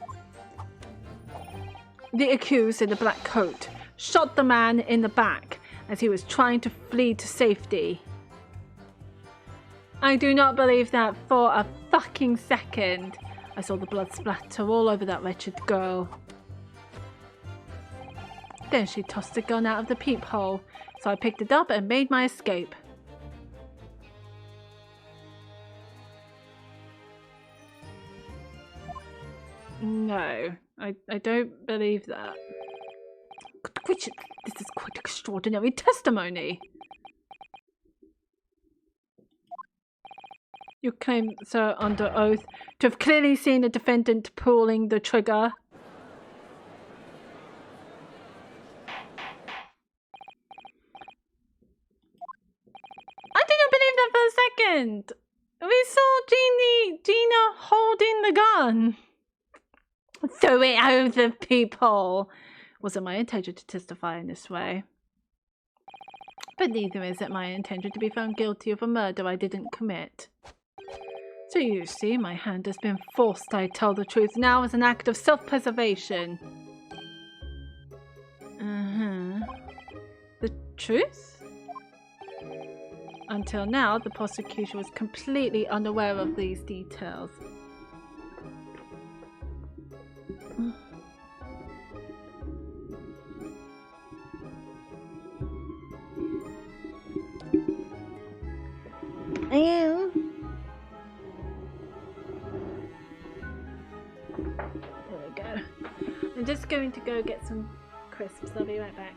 A: The accused in the black coat shot the man in the back as he was trying to flee to safety. I do not believe that for a fucking second. I saw the blood splatter all over that wretched girl. Then she tossed the gun out of the peephole, so I picked it up and made my escape. No, I don't believe that. This is quite extraordinary testimony. You claim, sir, under oath, to have clearly seen the defendant pulling the trigger. I didn't believe that for a second. We saw Gina holding the gun. Throw it over the peephole. Wasn't my intention to testify in this way. But neither is it my intention to be found guilty of a murder I didn't commit. So you see, my hand has been forced, I tell the truth, now as an act of self-preservation. The truth? Until now, the prosecution was completely unaware of these details. I am. There we go. I'm just going to go get some crisps. I'll be right back.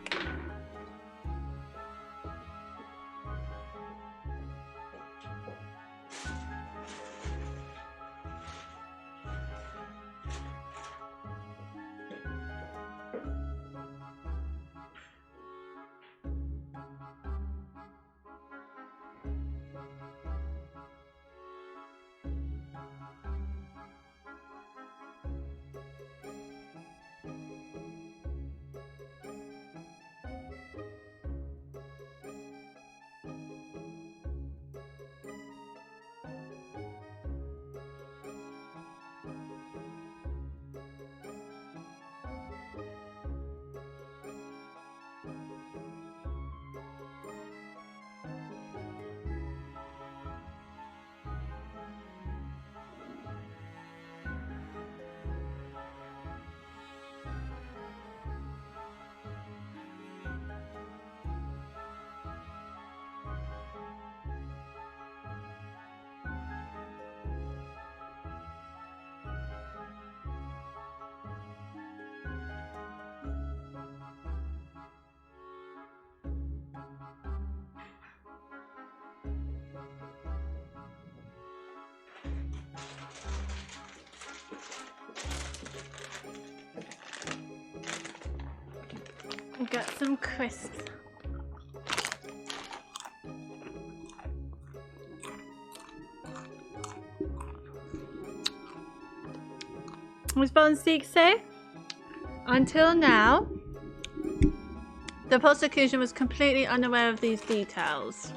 A: We'll get some crisps. Was Von Seek say? Until now, the prosecution was completely unaware of these details.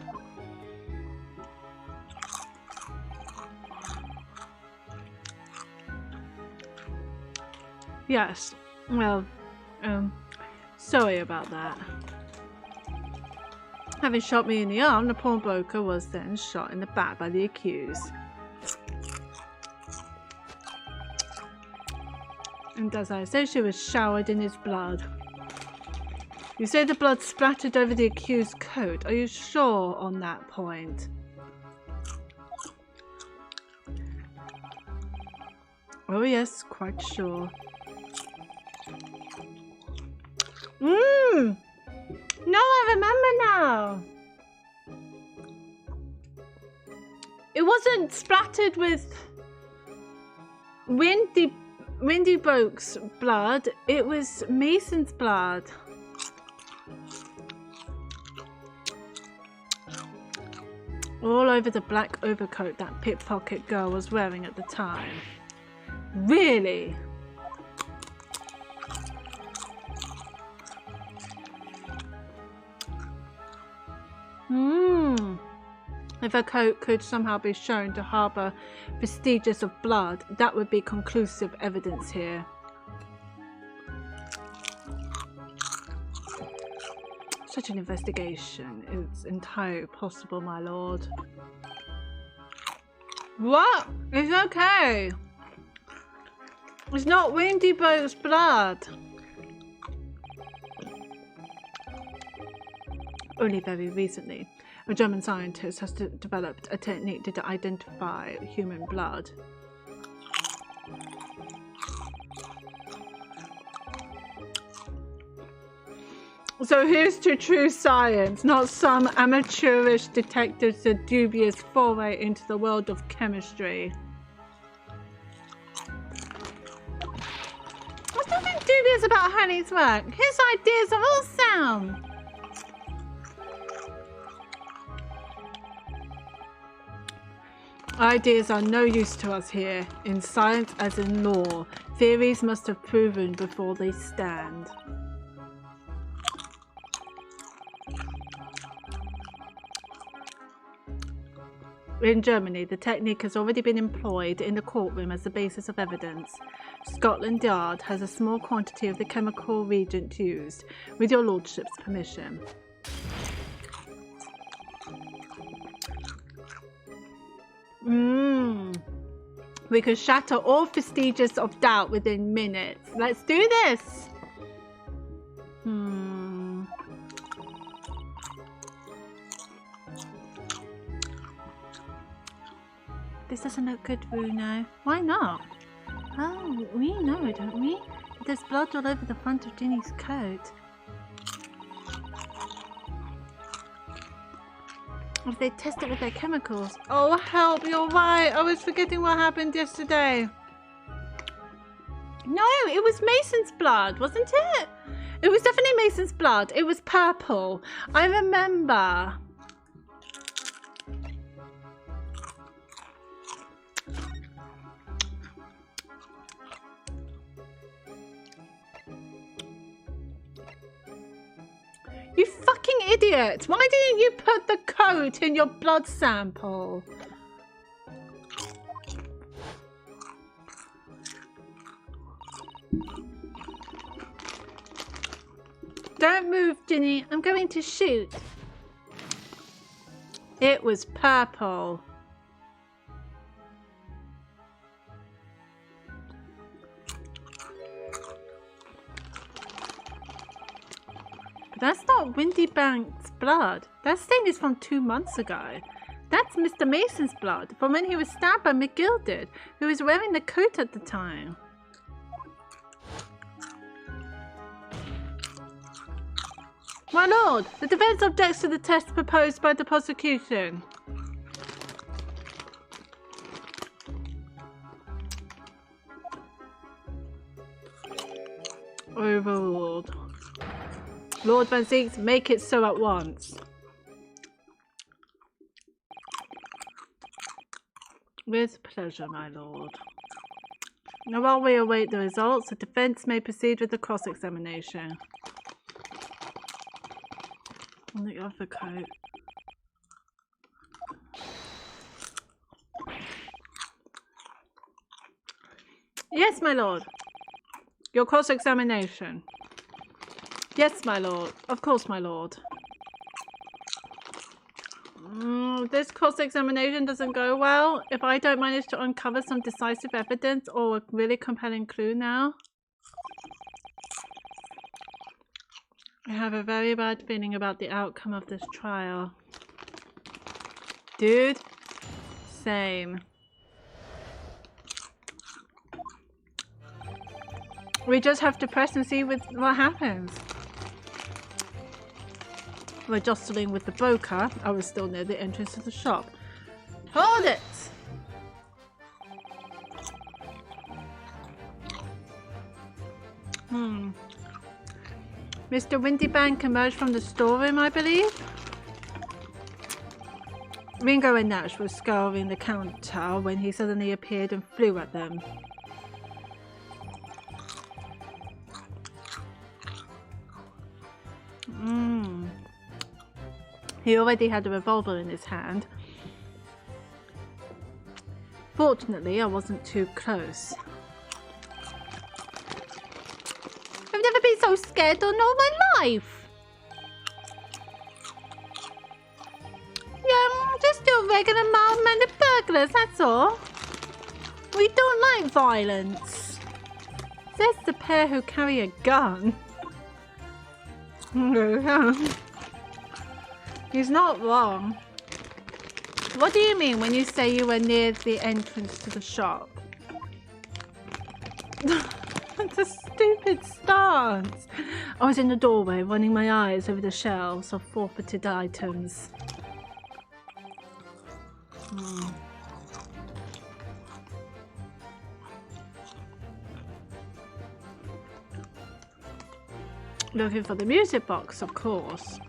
A: Yes, well, sorry about that. Having shot me in the arm, the pawnbroker was then shot in the back by the accused. And as I say, she was showered in his blood. You say the blood splattered over the accused's coat. Are you sure on that point? Oh yes, quite sure. No, I remember now. It wasn't splattered with Windy Broke's blood. It was Mason's blood. All over the black overcoat that pickpocket girl was wearing at the time. Really? If a coat could somehow be shown to harbour vestiges of blood, that would be conclusive evidence here. Such an investigation is entirely possible, my lord. What? It's okay. It's not Windy Boat's blood. Only very recently, a German scientist has developed a technique to identify human blood. So here's to true science, not some amateurish detective's dubious foray into the world of chemistry. There's nothing dubious about Honey's work. His ideas are all sound. Ideas are no use to us here, in science as in law. Theories must have proven before they stand. In Germany, the technique has already been employed in the courtroom as the basis of evidence. Scotland Yard has a small quantity of the chemical reagent used, with your lordship's permission. We could shatter all vestiges of doubt within minutes. Let's do this! This doesn't look good, Bruno. Why not? Oh, we know, don't we? There's blood all over the front of Ginny's coat. If they test it with their chemicals. Oh, help, you're right. I was forgetting what happened yesterday. No, it was Mason's blood, wasn't it? It was definitely Mason's blood. It was purple. I remember. You fucking idiot! Why didn't you put the coat in your blood sample? Don't move, Ginny. I'm going to shoot. It was purple. That's not Windy Bank's blood. That stain is from 2 months ago. That's Mr. Mason's blood from when he was stabbed by McGilded, who was wearing the coat at the time. My lord, the defense objects to the test proposed by the prosecution. Overruled. Lord Van Zeeks, make it so at once. With pleasure, my lord. Now, while we await the results, the defense may proceed with the cross-examination. On the other coat. Yes, my lord. Your cross-examination. Yes, my lord. Of course, my lord. This cross-examination doesn't go well. If I don't manage to uncover some decisive evidence or a really compelling clue now, I have a very bad feeling about the outcome of this trial. Dude, same. We just have to press and see what happens. We're jostling with the broker. I was still near the entrance to the shop. Hold it! Mr. Windybank emerged from the storeroom, I believe. Ringo and Nash were scouring the counter when he suddenly appeared and flew at them. He already had a revolver in his hand. Fortunately, I wasn't too close. I've never been so scared in all my life. Yeah, just a regular mild-mannered burglars, that's all. We don't like violence. Says the pair who carry a gun. He's not wrong. What do you mean when you say you were near the entrance to the shop? It's a stupid stance. I was in the doorway running my eyes over the shelves of forfeited items. Looking for the music box, of course.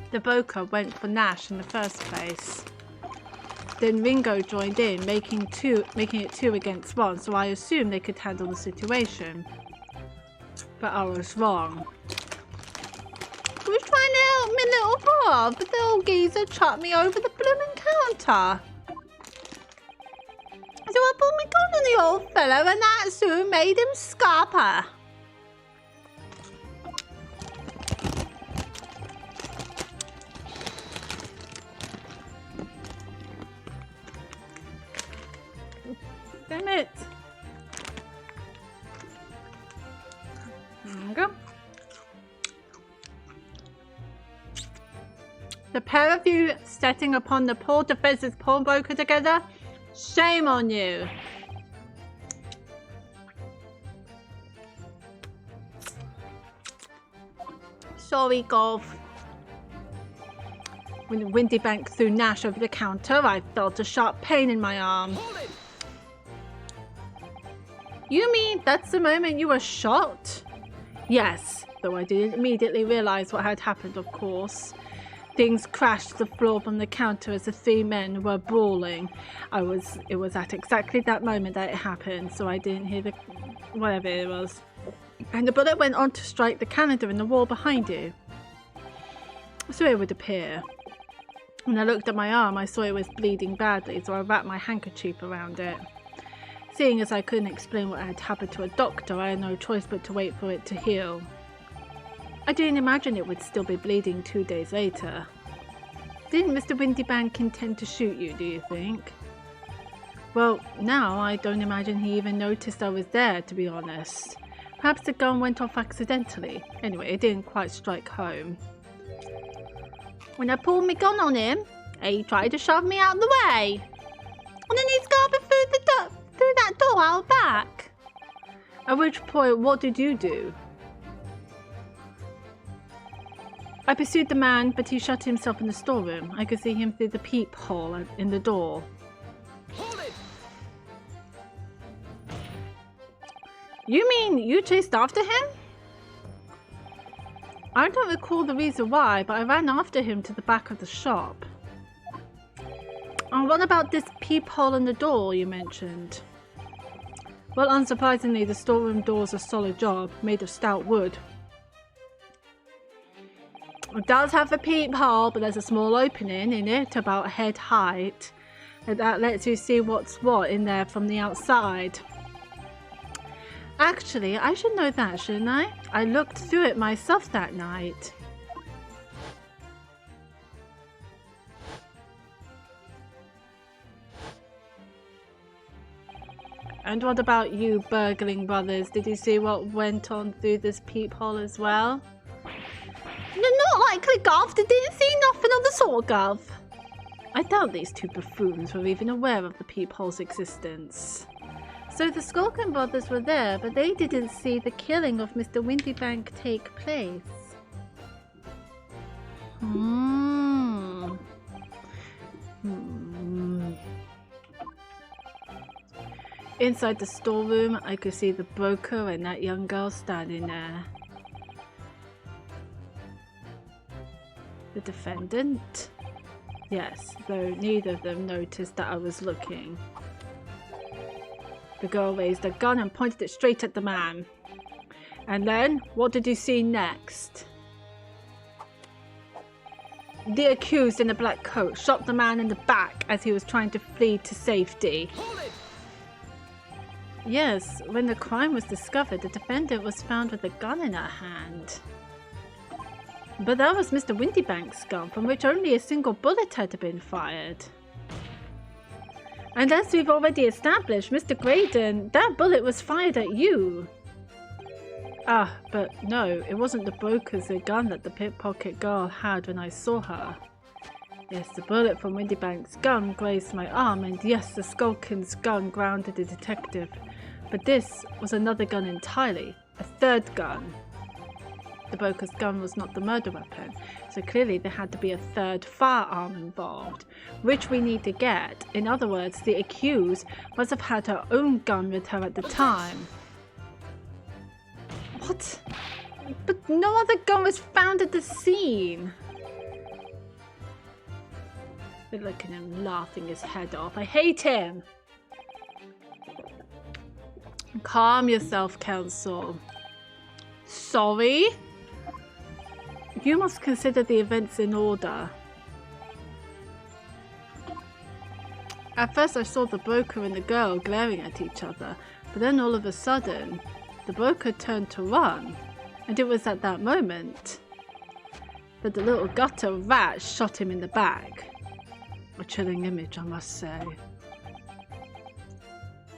A: The broker went for Nash in the first place. Then Ringo joined in, making it 2 against 1, so I assumed they could handle the situation. But I was wrong. I was trying to help my little bro, but the old geezer chopped me over the blooming counter. So I pulled my gun on the old fellow, and that soon made him scarper. Damn it. There we go. The pair of you setting upon the poor defense's pawnbroker together? Shame on you. Sorry, Gov. When Windybank threw Nash over the counter, I felt a sharp pain in my arm. You mean that's the moment you were shot? Yes, though I didn't immediately realize what had happened, of course. Things crashed to the floor from the counter as the 3 men were brawling. It was at exactly that moment that it happened, so I didn't hear the whatever it was. And the bullet went on to strike the calendar in the wall behind you. So it would appear. When I looked at my arm, I saw it was bleeding badly, so I wrapped my handkerchief around it. Seeing as I couldn't explain what had happened to a doctor, I had no choice but to wait for it to heal. I didn't imagine it would still be bleeding 2 days later. Didn't Mr. Windybank intend to shoot you, do you think? Well, now I don't imagine he even noticed I was there, to be honest. Perhaps the gun went off accidentally. Anyway, it didn't quite strike home. When I pulled my gun on him, he tried to shove me out of the way. And then he's garbing through that door out back. At which point, what did you do? I pursued the man, but he shut himself in the storeroom. I could see him through the peephole in the door.
B: Hold it!
A: You mean you chased after him? I don't recall the reason why, but I ran after him to the back of the shop. And what about this peephole in the door you mentioned? Well, unsurprisingly, the storeroom door is a solid job, made of stout wood. It does have a peephole, but there's a small opening in it about head height. And that lets you see what's what in there from the outside. Actually, I should know that, shouldn't I? I looked through it myself that night. And what about you, burgling brothers? Did you see what went on through this peephole as well? Not likely, Gov. They didn't see nothing of the sort, Gov. I doubt these two buffoons were even aware of the peephole's existence. So the Skulkin brothers were there, but they didn't see the killing of Mr. Windybank take place. Inside the storeroom, I could see the broker and that young girl standing there. The defendant? Yes, though neither of them noticed that I was looking. The girl raised a gun and pointed it straight at the man. And then, what did you see next? The accused in a black coat shot the man in the back as he was trying to flee to safety.
B: Hold it!
A: Yes, when the crime was discovered, the defendant was found with a gun in her hand. But that was Mr. Windybank's gun, from which only a single bullet had been fired. And as we've already established, Mr. Graydon, that bullet was fired at you. Ah, but no, it wasn't the broker's gun that the pickpocket girl had when I saw her. Yes, the bullet from Windybank's gun grazed my arm, and yes, the Skulkin's gun grounded the detective. But this was another gun entirely, a third gun. The broker's gun was not the murder weapon, so clearly there had to be a third firearm involved, which we need to get. In other words, the accused must have had her own gun with her at the time. What? But no other gun was found at the scene. Look at him laughing his head off. I hate him. Calm yourself, Counsel. Sorry? You must consider the events in order. At first I saw the broker and the girl glaring at each other, but then all of a sudden, the broker turned to run, and it was at that moment that the little gutter rat shot him in the back. A chilling image, I must say.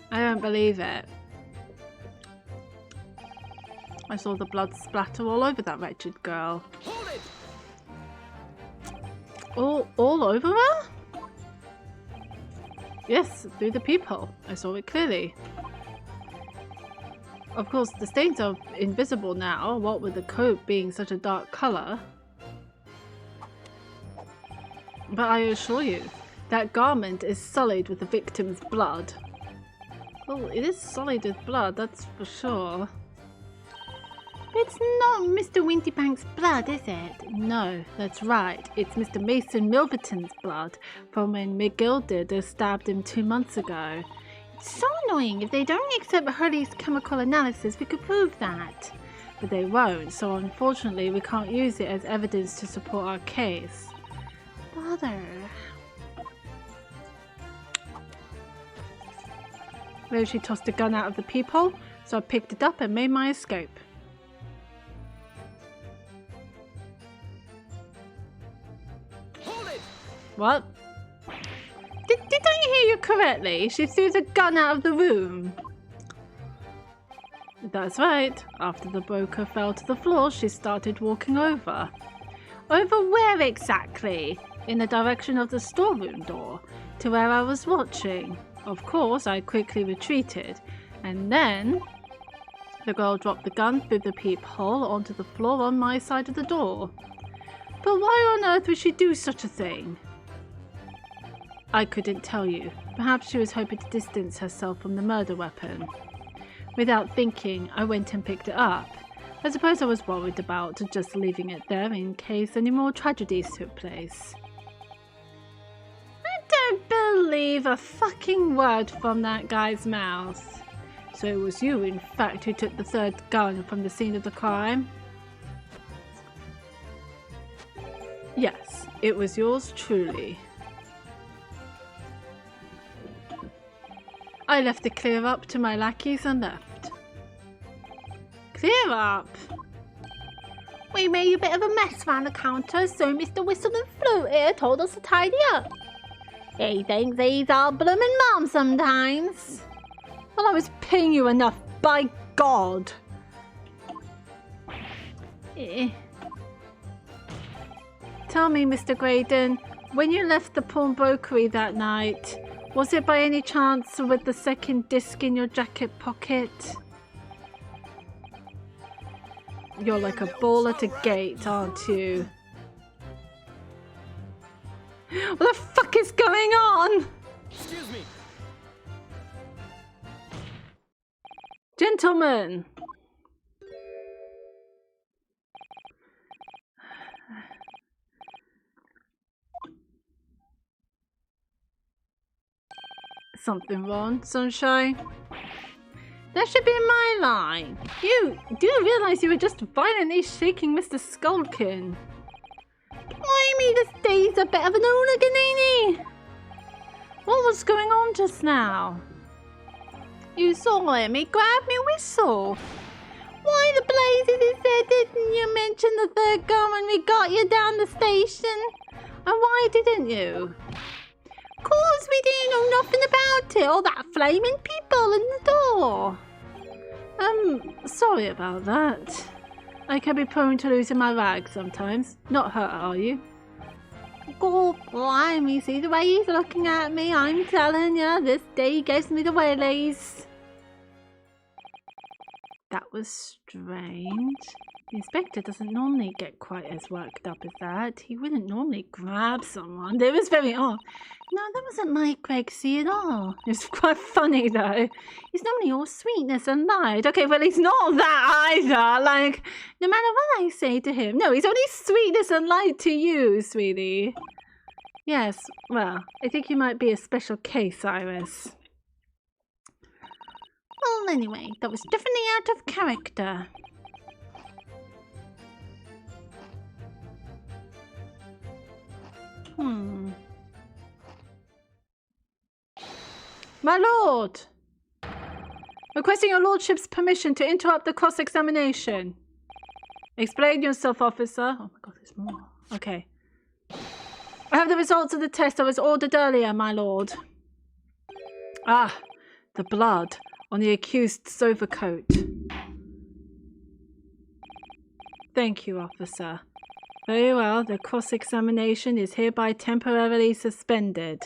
A: I don't believe it. I saw the blood splatter all over that wretched girl.
B: Hold it!
A: All over her? Yes, through the peephole. I saw it clearly. Of course, the stains are invisible now, what with the coat being such a dark colour. But I assure you, that garment is sullied with the victim's blood. Well, it is sullied with blood, that's for sure. It's not Mr. Windybank's blood, is it? No, that's right. It's Mr. Mason Milverton's blood from when McGilded stabbed him 2 months ago. It's so annoying. If they'd only accept Hurley's chemical analysis, we could prove that. But they won't, so unfortunately we can't use it as evidence to support our case. Bother. Well, she tossed the gun out of the peephole, so I picked it up and made my escape.
B: Hold it!
A: What? Did I hear you correctly? She threw the gun out of the room. That's right. After the broker fell to the floor, she started walking over. Over where exactly? In the direction of the storeroom door, to where I was watching. Of course, I quickly retreated, and then the girl dropped the gun through the peephole onto the floor on my side of the door. But why on earth would she do such a thing? I couldn't tell you. Perhaps she was hoping to distance herself from the murder weapon. Without thinking, I went and picked it up. I suppose I was worried about just leaving it there in case any more tragedies took place. I don't believe a fucking word from that guy's mouth. So it was you, in fact, who took the third gun from the scene of the crime? Yes, it was yours truly. I left the clear up to my lackeys and left. Clear up? We made a bit of a mess round the counter, so Mr. Whistle and Flute here told us to tidy up. He thinks he's our bloomin' mom sometimes. Well, I was paying you enough, by God. Tell me, Mr. Graydon, when you left the pawnbrokery that night, was it by any chance with the second disc in your jacket pocket? You're like a ball at a gate, aren't you? What the fuck is going on?
B: Excuse me.
A: Gentlemen. Something wrong, Sunshine? That should be my line. You do realize you were just violently shaking Mr. Skulkin. Blimey, this day's a bit of an hooligan, ain't he? What was going on just now? You saw him, he grabbed me whistle. Why the blazes is there, didn't you mention the third gun when we got you down the station? And why didn't you? Cause we didn't know nothing about it, all that flaming people in the door. Sorry about that. I can be prone to losing my rag sometimes. Not hurt, are you? God, blimey, see the way he's looking at me, I'm telling you, this day gives me the willies. That was strange. The inspector doesn't normally get quite as worked up as that. He wouldn't normally grab someone. It was very odd. No, that wasn't like Gregsy at all. It was quite funny though. He's normally all sweetness and light. Okay, well he's not that either. Like, no matter what I say to him. No, he's only sweetness and light to you, sweetie. Yes, well, I think you might be a special case, Iris. Well, anyway, that was definitely out of character. My lord! Requesting your lordship's permission to interrupt the cross-examination. Explain yourself, officer. Oh my god, there's more. Okay. I have the results of the test I was ordered earlier, my lord. Ah, the blood on the accused's overcoat. Thank you, officer. Very well, the cross-examination is hereby temporarily suspended.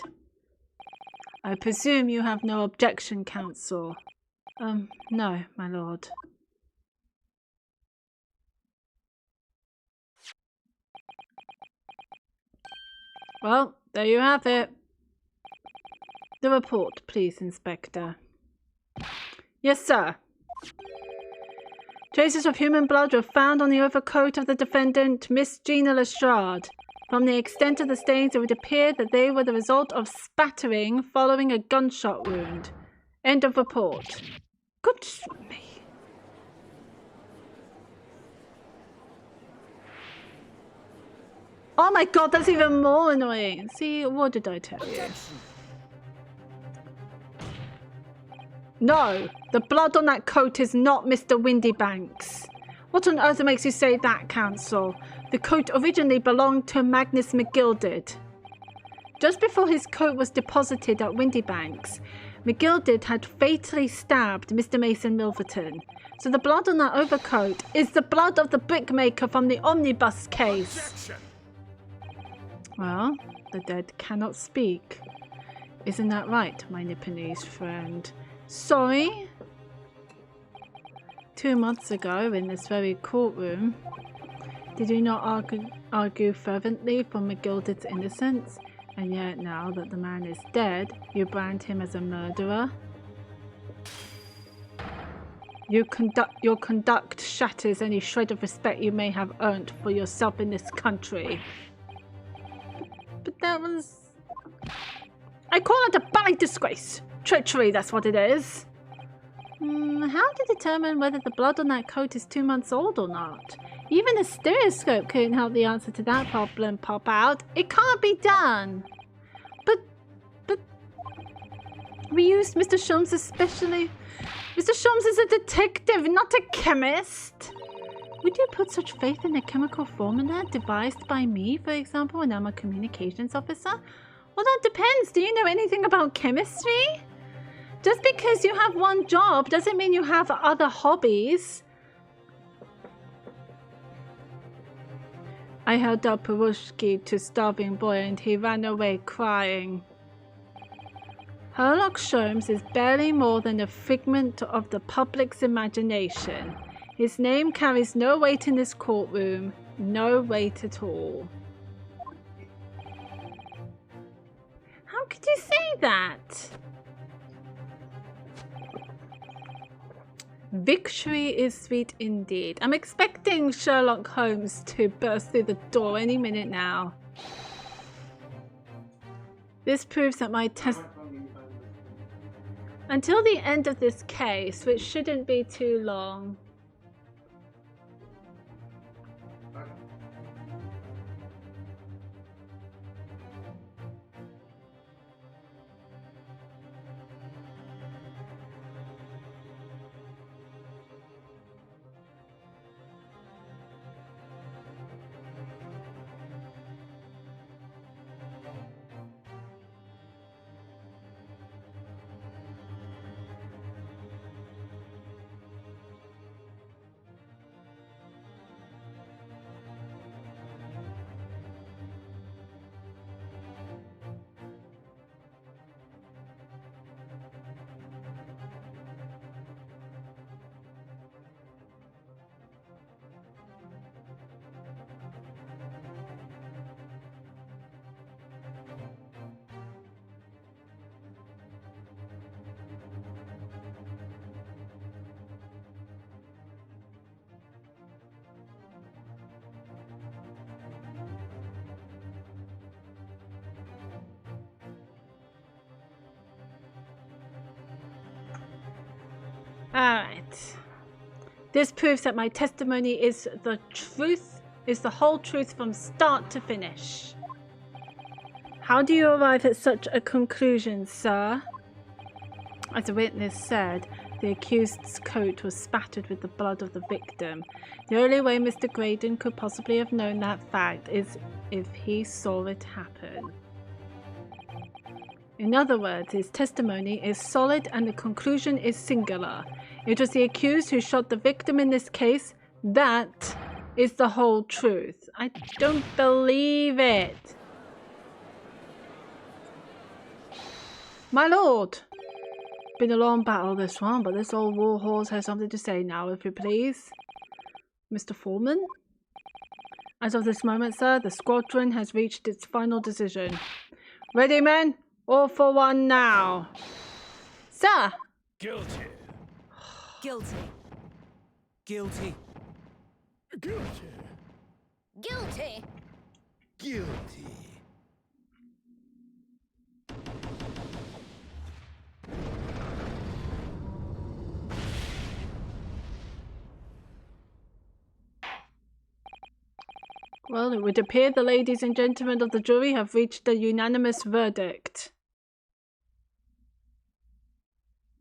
A: I presume you have no objection, counsel. No, my lord. Well, there you have it. The report, please, Inspector. Yes, sir. Traces of human blood were found on the overcoat of the defendant, Miss Gina Lestrade. From the extent of the stains, it would appear that they were the result of spattering following a gunshot wound. End of report. Goodness me. Oh my god, that's even more annoying. See, what did I tell you? No, the blood on that coat is not Mr. Windybanks. What on earth makes you say that, counsel? The coat originally belonged to Magnus McGilded. Just before his coat was deposited at Windybanks, McGilded had fatally stabbed Mr. Mason Milverton. So the blood on that overcoat is the blood of the brickmaker from the omnibus case.
B: Objection.
A: Well, the dead cannot speak. Isn't that right, my Nipponese friend? Sorry? 2 months ago, in this very courtroom, did you not argue fervently for McGilded's innocence? And yet now that the man is dead, you brand him as a murderer? Your conduct shatters any shred of respect you may have earned for yourself in this country. But that was... I call it a bally disgrace. Treachery, that's what it is. How to determine whether the blood on that coat is 2 months old or not? Even a stereoscope couldn't help the answer to that problem pop out. It can't be done. But... We used Mr. Sholmes especially... Mr. Sholmes is a detective, not a chemist. Would you put such faith in a chemical formula devised by me, for example, when I'm a communications officer? Well, that depends. Do you know anything about chemistry? Just because you have one job doesn't mean you have other hobbies. I held up Pirushki to starving boy and he ran away crying. Sherlock Sholmes is barely more than a figment of the public's imagination. His name carries no weight in this courtroom. No weight at all. How could you say that? Victory is sweet indeed. I'm expecting Sherlock Holmes to burst through the door any minute now. This proves that my test... Until the end of this case, which shouldn't be too long. Alright. This proves that my testimony is the truth, is the whole truth from start to finish. How do you arrive at such a conclusion, sir? As the witness said, the accused's coat was spattered with the blood of the victim. The only way Mr. Graydon could possibly have known that fact is if he saw it happen. In other words, his testimony is solid and the conclusion is singular. It was the accused who shot the victim in this case. That is the whole truth. I don't believe it. My lord! Been a long battle this one, but this old war horse has something to say now, if you please. Mr. Foreman? As of this moment, sir, the squadron has reached its final decision. Ready, men? All for one now. Sir!
B: Guilty.
D: Guilty.
B: Guilty.
C: Guilty.
D: Guilty.
B: Guilty.
A: Well, it would appear the ladies and gentlemen of the jury have reached a unanimous verdict.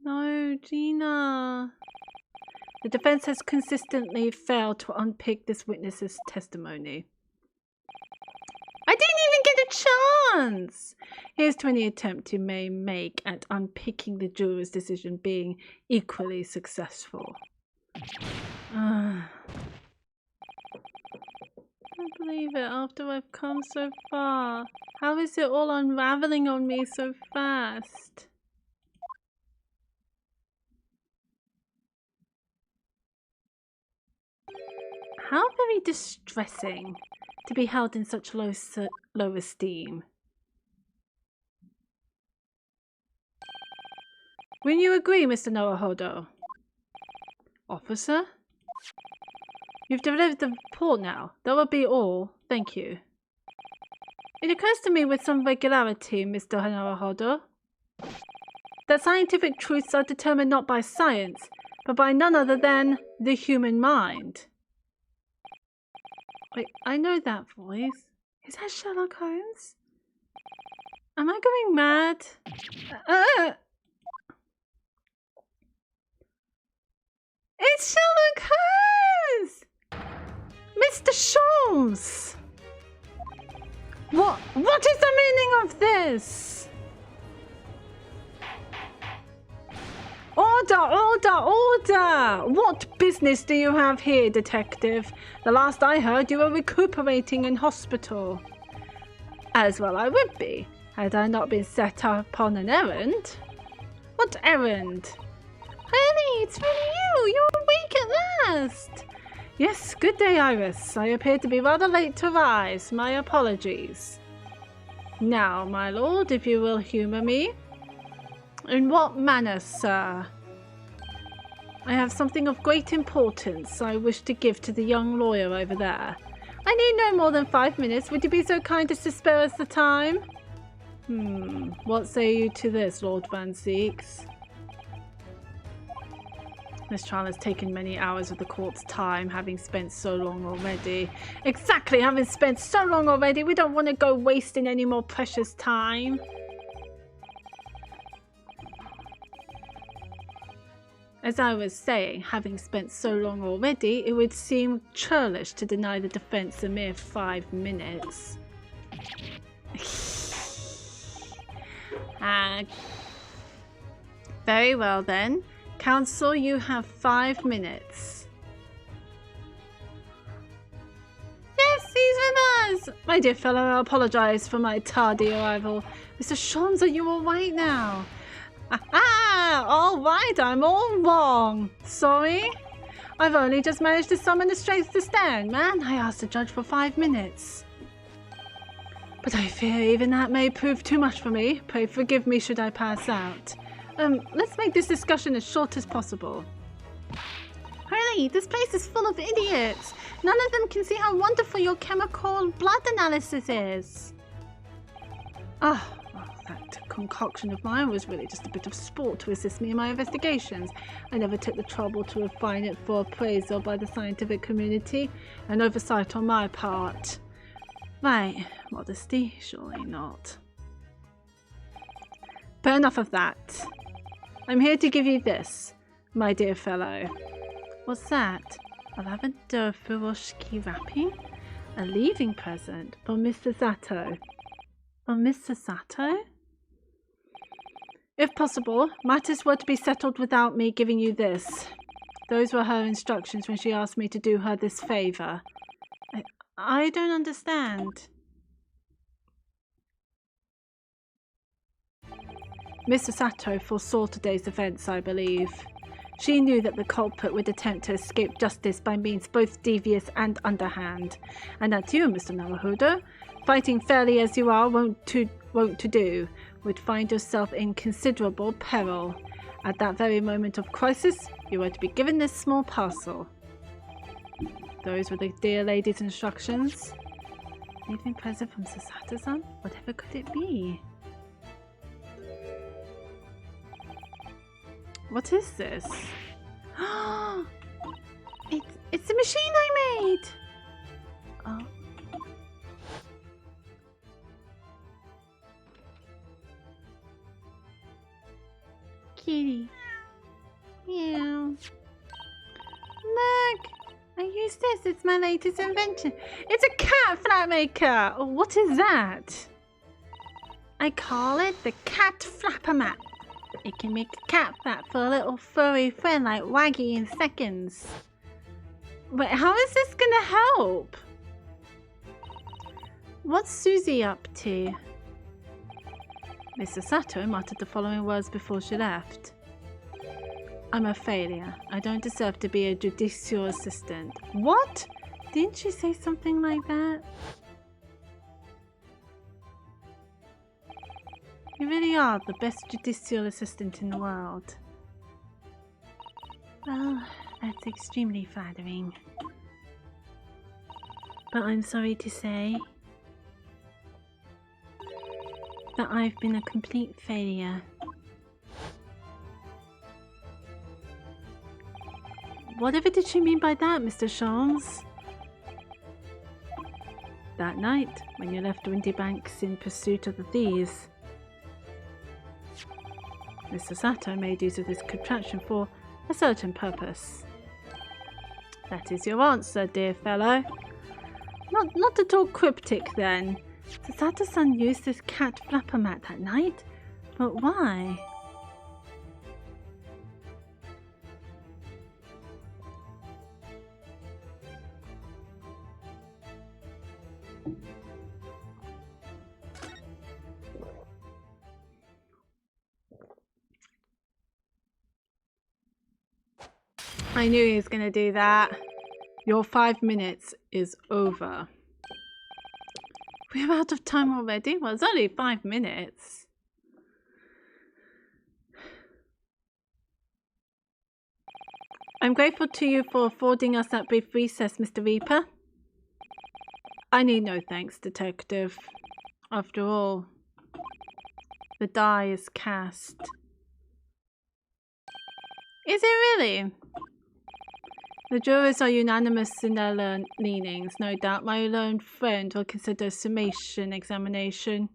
A: No, Gina. The defense has consistently failed to unpick this witness's testimony. I didn't even get a chance! Here's to any attempt you may make at unpicking the juror's decision being equally successful. I can't believe it after I've come so far. How is it all unraveling on me so fast? How very distressing to be held in such low esteem. Will you agree, Mr. Naruhodo? Officer? You've delivered the report now. That will be all. Thank you. It occurs to me with some regularity, Mr. Naruhodo, that scientific truths are determined not by science, but by none other than the human mind. Wait, I know that voice. Is that Sherlock Holmes? Am I going mad? It's Sherlock Holmes! Mr. Sholmes! What is the meaning of this? Order, order, order! What business do you have here, detective? The last I heard, you were recuperating in hospital. As well I would be, had I not been set upon an errand. What errand? Honey, it's really you! You're awake at last! Yes, good day, Iris. I appear to be rather late to rise. My apologies. Now, my lord, if you will humour me. In what manner, sir? I have something of great importance I wish to give to the young lawyer over there. I need no more than 5 minutes. Would you be so kind as to spare us the time? What say you to this, Lord Van Zeeks? This trial has taken many hours of the court's time, having spent so long already. Exactly, having spent so long already, we don't want to go wasting any more precious time. As I was saying, having spent so long already, it would seem churlish to deny the defence a mere 5 minutes. Very well then. Counsel, you have 5 minutes. Yes, he's with us! My dear fellow, I apologise for my tardy arrival. Mr. Sholmes, are you all right now? All right, I'm all wrong. Sorry? I've only just managed to summon the strength to stand. Man, I asked the judge for 5 minutes. But I fear even that may prove too much for me. Pray forgive me should I pass out. Let's make this discussion as short as possible. Hurley, this place is full of idiots. None of them can see how wonderful your chemical blood analysis is. That concoction of mine was really just a bit of sport to assist me in my investigations. I never took the trouble to refine it for appraisal by the scientific community, an oversight on my part. Right, modesty? Surely not. But enough of that. I'm here to give you this, my dear fellow. What's that? A lavender furoshiki wrapping? A leaving present for Mr. Sato. For Mr. Sato? If possible, matters were to be settled without me giving you this. Those were her instructions when she asked me to do her this favour. I don't understand. Mr. Sato foresaw today's events, I believe. She knew that the culprit would attempt to escape justice by means both devious and underhand, and that you, Mr. Naruhodo, fighting fairly as you are wont to do, would find yourself in considerable peril. At that very moment of crisis, you were to be given this small parcel. Those were the dear lady's instructions. Anything present from Sasato-san? Whatever could it be? What is this? It's the machine I made! Oh. Kitty. Meow. Look! I use this. It's my latest invention. It's a cat flap maker! Oh, what is that? I call it the cat flapper mat. It can make a cat flap for a little furry friend like Waggy in seconds. Wait, how is this gonna help? What's Susie up to? Mr. Sato muttered the following words before she left. I'm a failure. I don't deserve to be a judicial assistant. What? Didn't she say something like that? You really are the best judicial assistant in the world. Well, that's That's extremely flattering. But I'm sorry to say that I've been a complete failure. Whatever did she mean by that, Mr. Sholmes? That night, when you left Windybanks in pursuit of the thieves, Mr. Sato made use of this contraption for a certain purpose. That is your answer, dear fellow. Not at all cryptic, then. Sato-san used this cat flapper mat that night? But why? I knew he was going to do that. Your 5 minutes is over. We're out of time already? Well, it's only 5 minutes. I'm grateful to you for affording us that brief recess, Mr. Reaper. I need no thanks, Detective. After all, the die is cast. Is it really? The jurors are unanimous in their leanings. No doubt my learned friend will consider summation examination.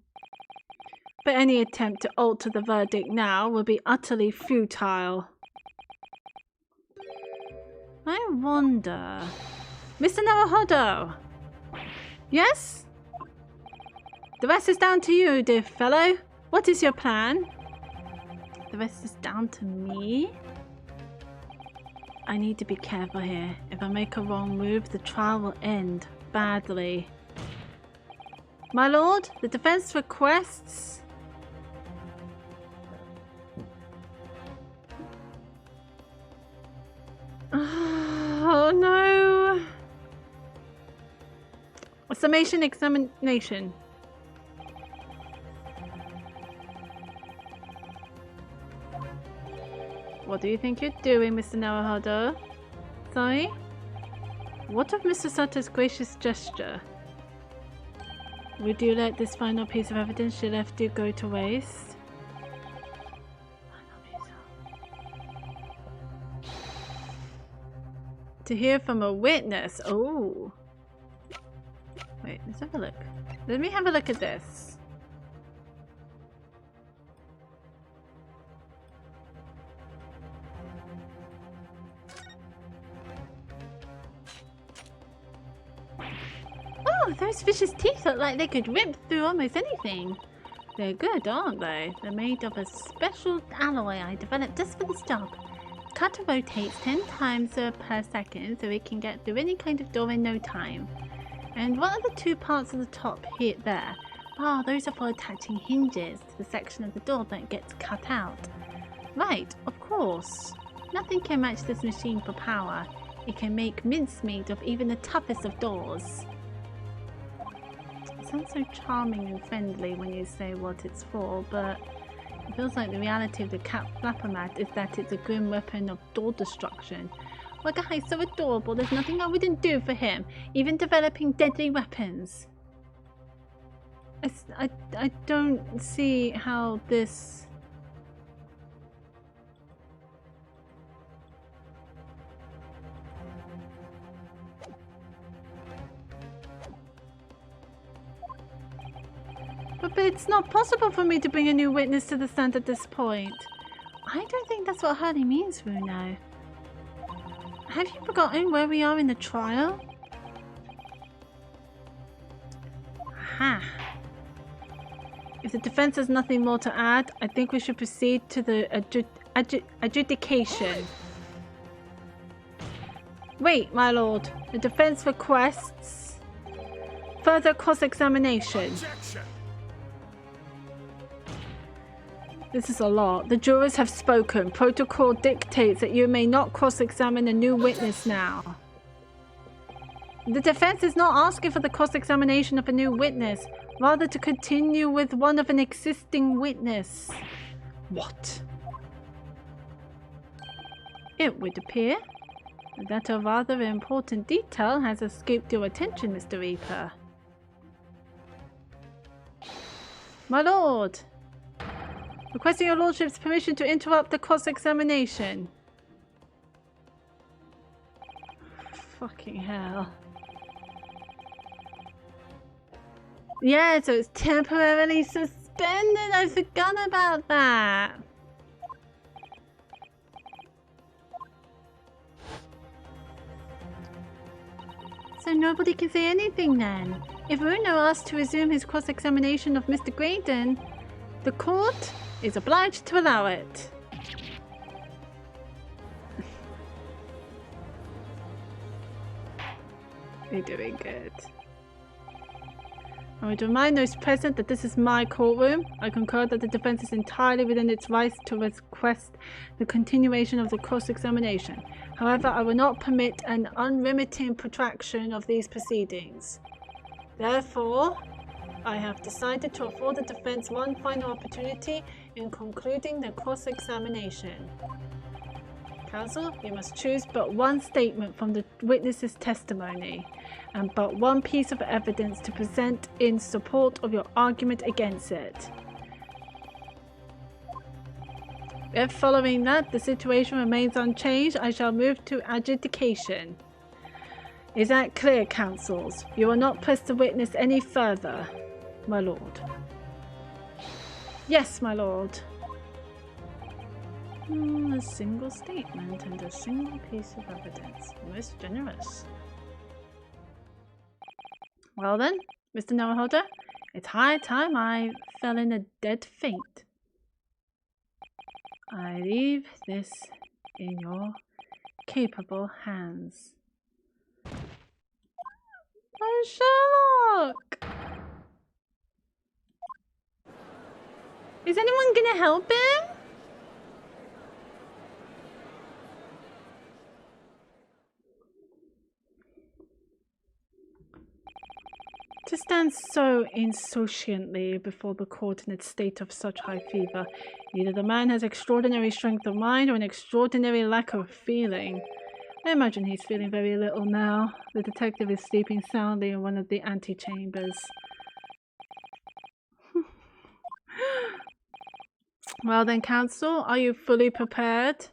A: But any attempt to alter the verdict now will be utterly futile. I wonder... Mr. Naruhodo! Yes? The rest is down to you, dear fellow. What is your plan? The rest is down to me? I need to be careful here. If I make a wrong move, the trial will end badly. My lord, the defense requests... Oh no! A summation examination. What do you think you're doing, Mr. Naruhodo? Sorry? What of Mr. Sato's gracious gesture? Would you let this final piece of evidence she left you go to waste? To hear from a witness. Oh. Wait, let's have a look. Let me have a look at this. Oh, those fish's teeth look like they could rip through almost anything. They're good, aren't they? They're made of a special alloy I developed just for this job. The cutter rotates 10 times per second so it can get through any kind of door in no time. And what are the two parts of the top here, there? Oh, those are for attaching hinges to the section of the door that gets cut out. Right, of course. Nothing can match this machine for power. It can make mincemeat of even the toughest of doors. It sounds so charming and friendly when you say what it's for, but it feels like the reality of the cat flapper mat is that it's a grim weapon of door destruction. Well, guy's so adorable, there's nothing I wouldn't do for him, even developing deadly weapons. I don't see how this... But it's not possible for me to bring a new witness to the stand at this point. I don't think that's what Hurley means, Runo. Have you forgotten where we are in the trial? Aha. If the defense has nothing more to add, I think we should proceed to the adjudication. Wait, my lord. The defense requests further cross-examination. This is a lot. The jurors have spoken. Protocol dictates that you may not cross-examine a new witness now. The defense is not asking for the cross-examination of a new witness, rather to continue with one of an existing witness. What? It would appear That a rather important detail has escaped your attention, Mr. Reaper. My lord! Requesting your lordship's permission to interrupt the cross-examination. Fucking hell. Yeah, so it's temporarily suspended. I forgot about that. So nobody can say anything then. If Bruno asks to resume his cross-examination of Mr. Graydon, the court is obliged to allow it. You're doing good. I would remind those present that this is my courtroom. I concur that the defense is entirely within its rights to request the continuation of the cross-examination. However, I will not permit an unremitting protraction of these proceedings. Therefore, I have decided to afford the defense one final opportunity in concluding the cross-examination. Counsel, you must choose but one statement from the witness's testimony and but one piece of evidence to present in support of your argument against it. If following that the situation remains unchanged, I shall move to adjudication. Is that clear, counsels? You will not press the witness any further, my lord. Yes, my lord. A single statement and a single piece of evidence. Most generous. Well then, Mr. Noahholder, it's high time I fell in a dead faint. I leave this in your capable hands. Oh, Sherlock! Is anyone gonna help him? To stand so insouciantly before the court in its state of such high fever, either the man has extraordinary strength of mind or an extraordinary lack of feeling. I imagine he's feeling very little now. The detective is sleeping soundly in one of the antechambers. Well then, counsel, are you fully prepared?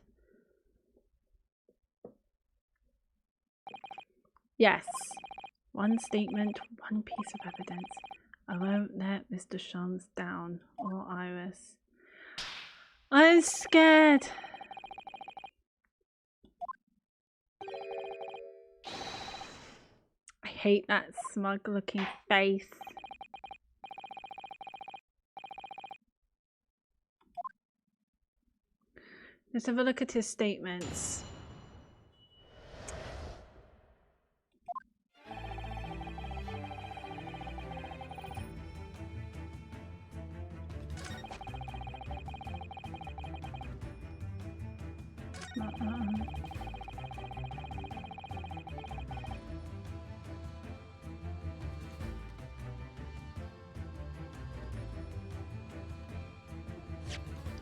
A: Yes. One statement, one piece of evidence. I won't let Mr. Shums down, or Iris. I'm scared. I hate that smug-looking face. Let's have a look at his statements.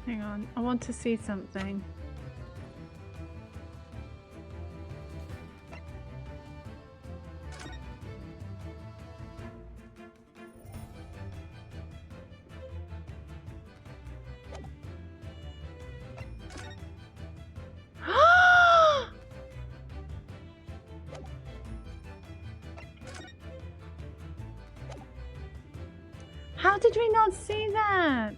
A: Hang on, I want to see something. How did we not see that?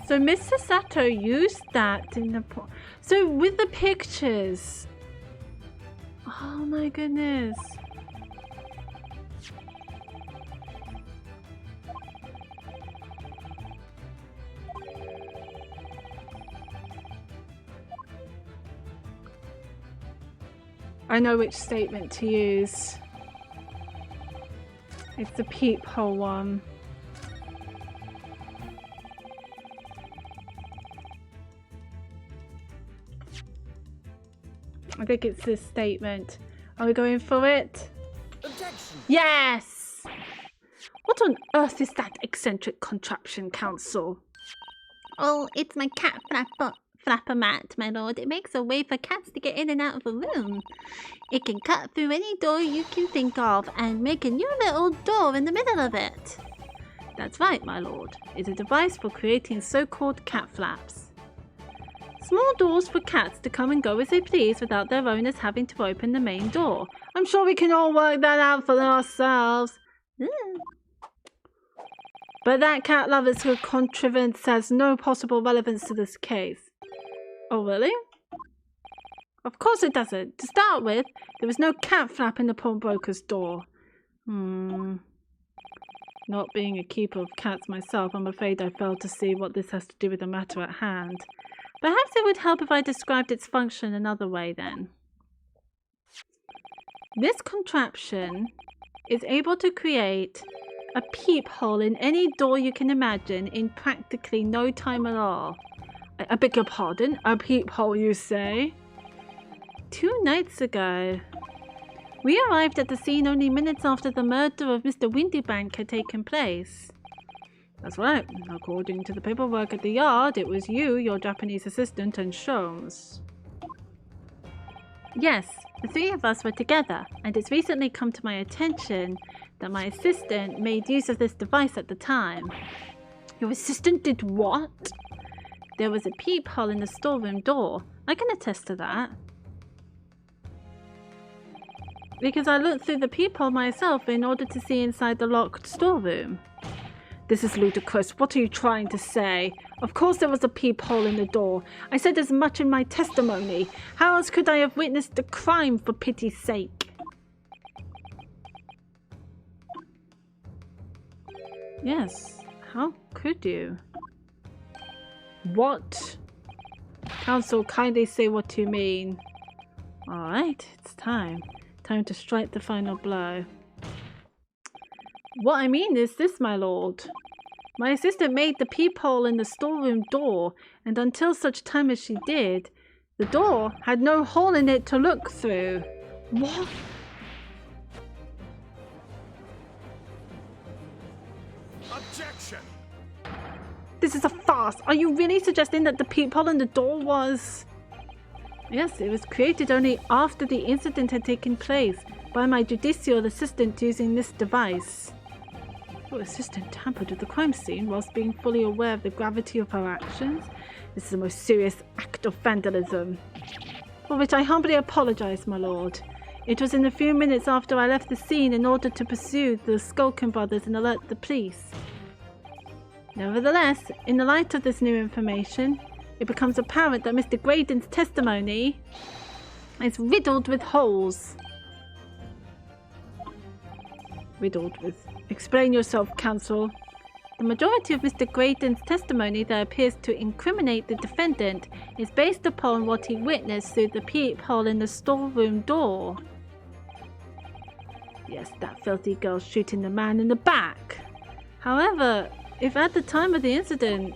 A: So Mr. Sato used that in the... So with the pictures... Oh my goodness. I know which statement to use. It's the peephole one. I think it's this statement. Are we going for it?
B: Objection!
A: Yes! What on earth is that eccentric contraption, Counsel?
E: Oh, it's my cat flapper mat, my lord. It makes a way for cats to get in and out of a room. It can cut through any door you can think of and make a new little door in the middle of it.
A: That's right, my lord. It's a device for creating so-called cat flaps. Small doors for cats to come and go as they please without their owners having to open the main door. I'm sure we can all work that out for ourselves. But that cat lover's contrivance has no possible relevance to this case. Oh, really? Of course it doesn't. To start with, there was no cat flap in the pawnbroker's door. Not being a keeper of cats myself, I'm afraid I failed to see what this has to do with the matter at hand. Perhaps it would help if I described its function another way then. This contraption is able to create a peephole in any door you can imagine in practically no time at all. I beg your pardon? A peephole, you say? 2 nights ago, we arrived at the scene only minutes after the murder of Mr. Windybank had taken place. That's right. According to the paperwork at the yard, it was you, your Japanese assistant, and Sholmes. Yes, the 3 of us were together, and it's recently come to my attention that my assistant made use of this device at the time. Your assistant did what? There was a peephole in the storeroom door. I can attest to that. Because I looked through the peephole myself in order to see inside the locked storeroom. This is ludicrous. What are you trying to say? Of course there was a peephole in the door. I said as much in my testimony. How else could I have witnessed the crime, for pity's sake? Yes, how could you? What? Counsel, kindly say what you mean. Alright, it's time. Time to strike the final blow. What I mean is this, my lord. My assistant made the peephole in the storeroom door, and until such time as she did, the door had no hole in it to look through. What?
B: Objection!
A: This is a farce. Are you really suggesting that the peephole in the door was... Yes, it was created only after the incident had taken place by my judicial assistant using this device. Your assistant tampered with the crime scene whilst being fully aware of the gravity of her actions. This is the most serious act of vandalism, for which I humbly apologize, my lord. It was in the few minutes after I left the scene in order to pursue the Skulkin brothers and alert the police. Nevertheless, in the light of this new information, it becomes apparent that Mr. Graydon's testimony is riddled with holes. Riddled with... Explain yourself, counsel. The majority of Mr. Graydon's testimony that appears to incriminate the defendant is based upon what he witnessed through the peephole in the storeroom door. Yes, that filthy girl shooting the man in the back. However, if at the time of the incident,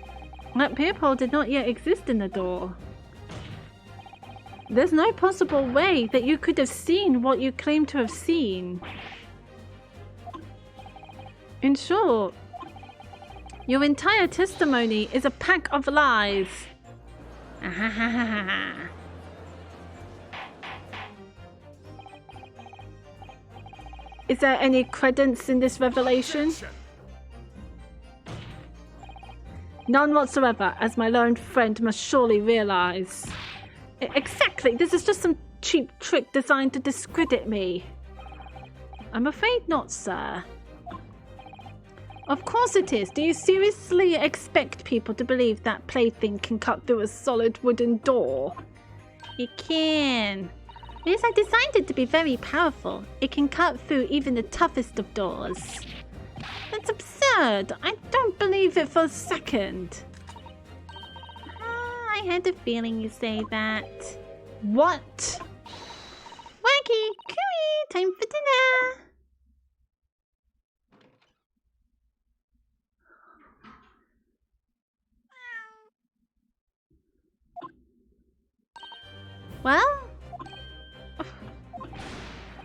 A: that peephole did not yet exist in the door, there's no possible way that you could have seen what you claim to have seen. In short, your entire testimony is a pack of lies. Is there any credence in this revelation?
B: Objection!
A: None whatsoever, as my learned friend must surely realize. Exactly, this is just some cheap trick designed to discredit me. I'm afraid not, sir. Of course it is. Do you seriously expect people to believe that plaything can cut through a solid wooden door?
E: It can. Yes, I designed it to be very powerful. It can cut through even the toughest of doors.
A: That's absurd. I don't believe it for a second.
E: I had a feeling you'd say that.
A: What?
E: Why snacky. Cooey, time for dinner. Well?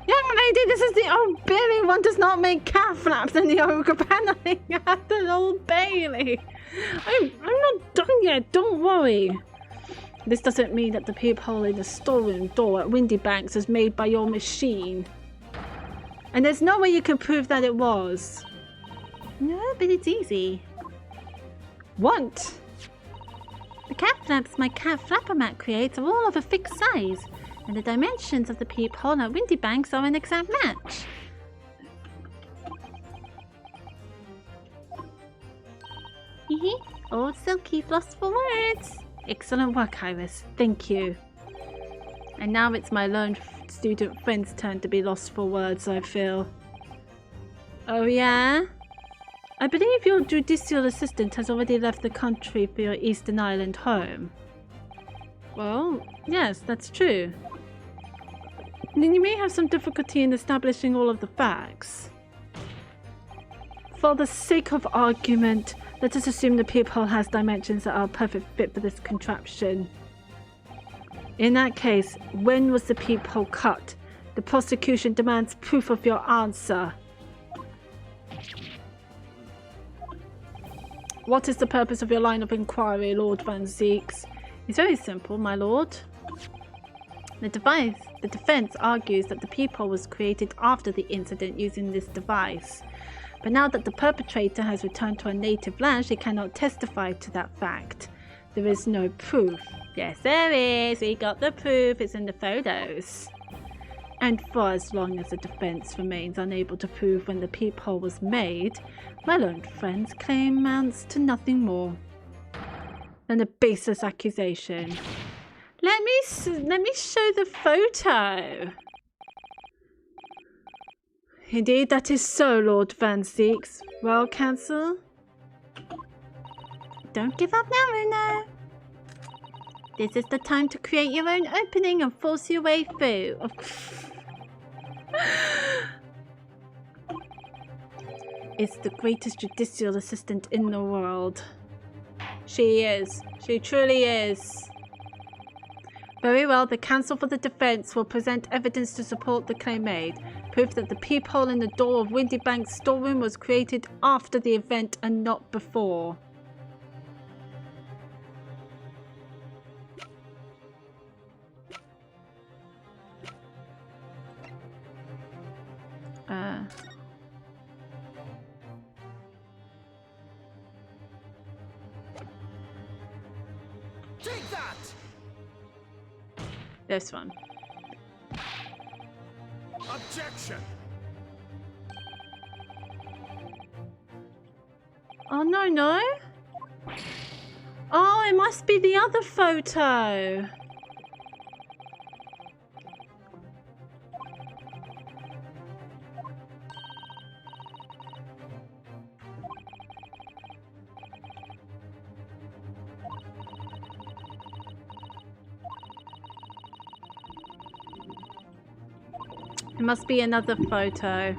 E: Young lady, this is the Old Bailey. One does not make cat flaps in the ogre paneling at the Old Bailey. I'm not done yet, don't worry. This doesn't mean that the peephole in the storeroom door at Windy Banks is made by your machine. And there's no way you can prove that it was. No, but it's easy. What? The cat flaps my cat flapper mat creates are all of a fixed size, and the dimensions of the peephole at Windy Banks are an exact match. Hehe, old silky floss for words. Excellent work, Iris. Thank you. And now it's my learned student friend's turn to be lost for words, I feel. Oh yeah? I believe your judicial assistant has already left the country for your Eastern Island home. Well, yes, that's true. Then you may have some difficulty in establishing all of the facts. For the sake of argument, let us assume the peephole has dimensions that are a perfect fit for this contraption. In that case, when was the peephole cut? The prosecution demands proof of your answer. What is the purpose of your line of inquiry, Lord Van Zeeks? It's very simple, my lord. The defense argues that the peephole was created after the incident using this device. But now that the perpetrator has returned to her native land, she cannot testify to that fact. There is no proof. Yes, there is. We got the proof. It's in the photos. And for as long as the defense remains unable to prove when the peephole was made, my learned friend's claim amounts to nothing more than a baseless accusation. Let me show the photo. Indeed, that is so, Lord Van Zeeks. Well, Counsel? Don't give up now, Uno. This is the time to create your own opening and force your way through. Is the greatest judicial assistant in the world. She is. She truly is. Very well, the counsel for the defense will present evidence to support the claim made. Proof that the peephole in the door of Windy Bank's storeroom was created after the event and not before.
B: Take that!
A: This one.
B: Objection!
A: Oh, no. Oh, it must be the other photo. It must be another photo.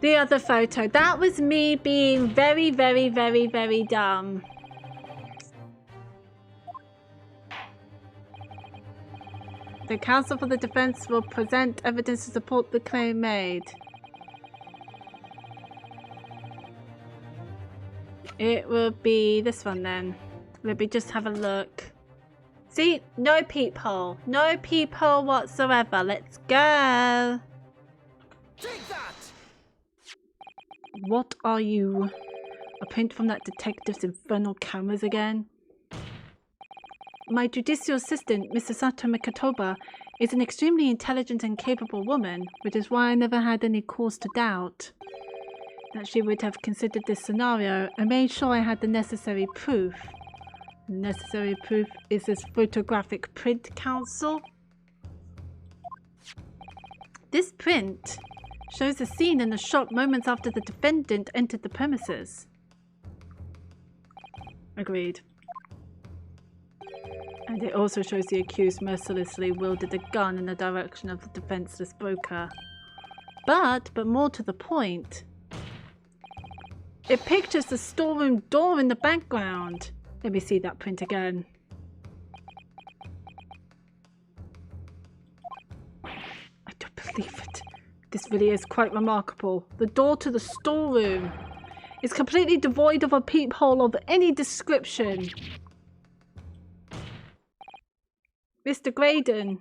A: The other photo. That was me being very, very, very, very dumb. The counsel for the defense will present evidence to support the claim made. It will be this one then. Let me just have a look. See? No peephole. No peephole whatsoever. Let's go.
B: Take that!
A: What are you? A print from that detective's infernal cameras again? My judicial assistant, Mrs. Sato Mikatoba, is an extremely intelligent and capable woman, which is why I never had any cause to doubt that she would have considered this scenario and made sure I had the necessary proof. The necessary proof is this photographic print, Counsel. This print Shows a scene in the shop moments after the defendant entered the premises. Agreed. And it also shows the accused mercilessly wielded a gun in the direction of the defenseless broker. But more to the point, it pictures the storeroom door in the background. Let me see that print again. I don't believe it. This really is quite remarkable. The door to the storeroom is completely devoid of a peephole of any description. Mr. Graydon,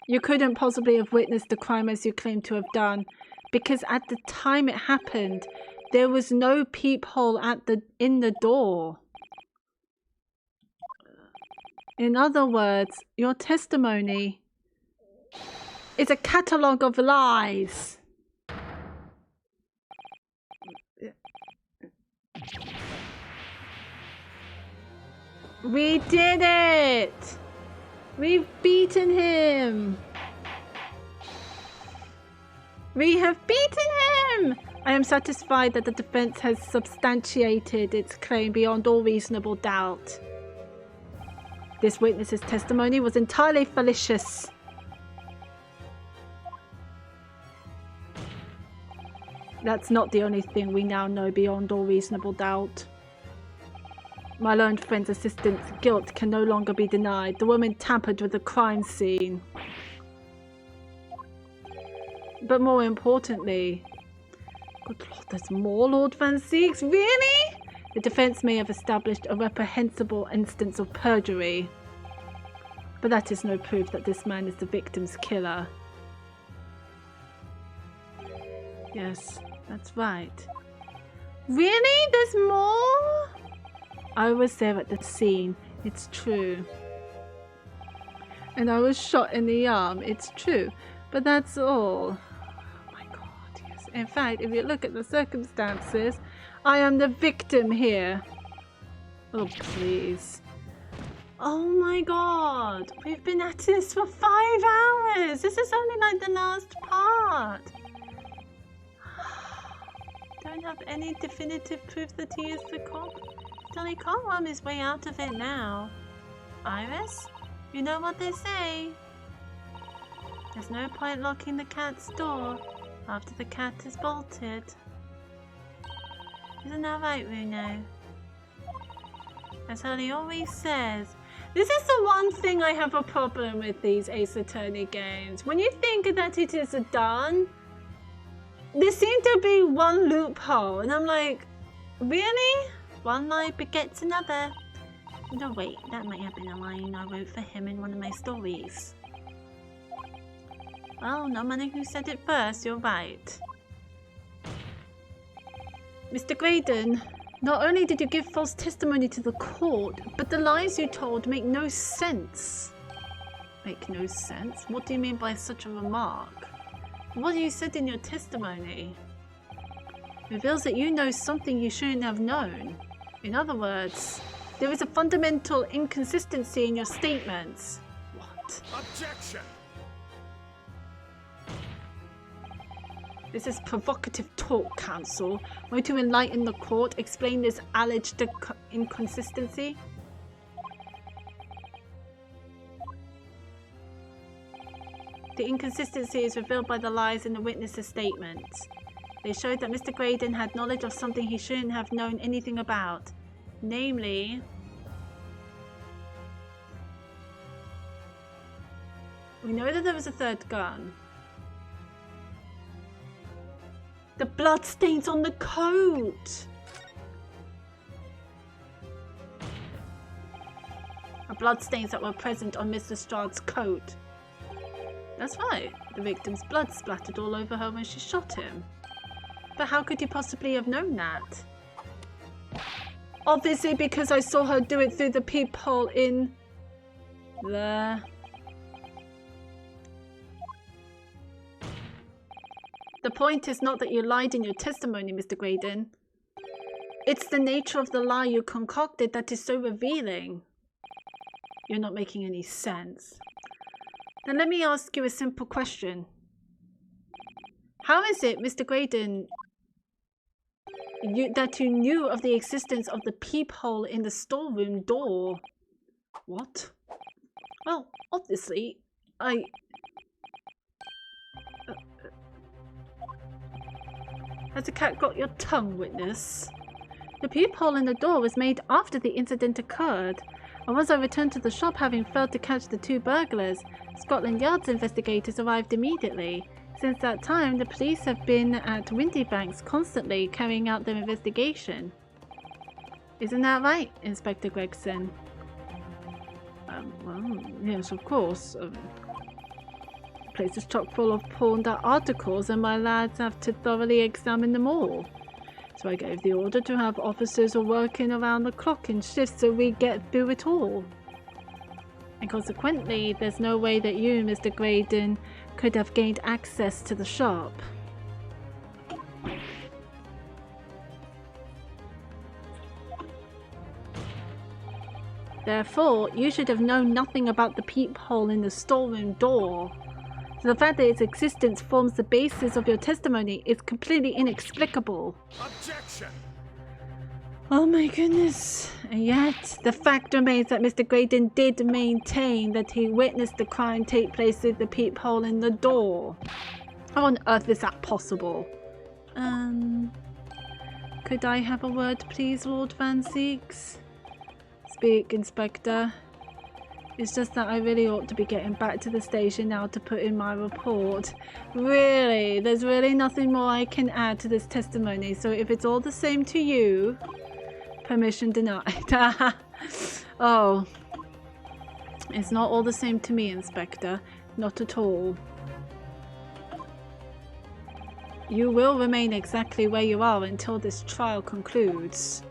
A: you couldn't possibly have witnessed the crime as you claim to have done, because at the time it happened, there was no peephole in the door. In other words, your testimony is a catalogue of lies. We did it! We've beaten him! We have beaten him! I am satisfied that the defense has substantiated its claim beyond all reasonable doubt. This witness's testimony was entirely fallacious. That's not the only thing we now know beyond all reasonable doubt. My learned friend's assistant's guilt can no longer be denied. The woman tampered with the crime scene. But more importantly... Good Lord, there's more Lord Van Sieks? Really? The defense may have established a reprehensible instance of perjury. But that is no proof that this man is the victim's killer. Yes, that's right. Really? There's more? I was there at the scene, it's true. And I was shot in the arm, it's true. But that's all. Oh my God, yes. In fact, if you look at the circumstances, I am the victim here. Oh, please. Oh my God. We've been at this for 5 hours. This is only like the last part. Don't have any definitive proof that he is the cop. Still, he can't worm his way out of it now. Iris, you know what they say. There's no point locking the cat's door after the cat is bolted. Isn't that right, Runo? That's how he always says. This is the one thing I have a problem with these Ace Attorney games. When you think that it is done, there seems to be one loophole, and I'm like, really? One lie begets another. No, wait, that might have been a line I wrote for him in one of my stories. Well, no matter who said it first, you're right. Mr. Graydon, not only did you give false testimony to the court, but the lies you told make no sense. Make no sense? What do you mean by such a remark? What you said in your testimony reveals that you know something you shouldn't have known. In other words, there is a fundamental inconsistency in your statements. What?
B: Objection!
A: This is provocative talk, counsel. Want to enlighten the court, explain this alleged inconsistency? The inconsistency is revealed by the lies in the witness's statements. They showed that Mr. Graydon had knowledge of something he shouldn't have known anything about. Namely, we know that there was a third gun. The blood stains on the coat! The blood stains that were present on Mr. Strahd's coat. That's right, the victim's blood splattered all over her when she shot him. But how could you possibly have known that? Obviously because I saw her do it through the peephole in the... The point is not that you lied in your testimony, Mr. Graydon. It's the nature of the lie you concocted that is so revealing. You're not making any sense. Now let me ask you a simple question. How is it, Mr. Graydon, that you knew of the existence of the peephole in the storeroom door? What? Well, obviously, Has the cat got your tongue, witness? The peephole in the door was made after the incident occurred, and once I returned to the shop having failed to catch the 2 burglars, Scotland Yard's investigators arrived immediately. Since that time, the police have been at Windybanks constantly carrying out their investigation. Isn't that right, Inspector Gregson? Well, yes, of course. The place is chock full of pawned articles, and my lads have to thoroughly examine them all. So I gave the order to have officers working around the clock in shifts so we get through it all. And consequently, there's no way that you, Mr. Graydon, could have gained access to the shop. Therefore, you should have known nothing about the peephole in the storeroom door. So the fact that its existence forms the basis of your testimony is completely inexplicable.
B: Objection!
A: Oh my goodness. And yet, the fact remains that Mr. Graydon did maintain that he witnessed the crime take place through the peephole in the door. How on earth is that possible? Could I have a word, please, Lord Van Zeeks? Speak, Inspector. It's just that I really ought to be getting back to the station now to put in my report. Really, there's really nothing more I can add to this testimony, so if it's all the same to you, permission denied. Oh, it's not all the same to me, Inspector. Not at all. You will remain exactly where you are until this trial concludes.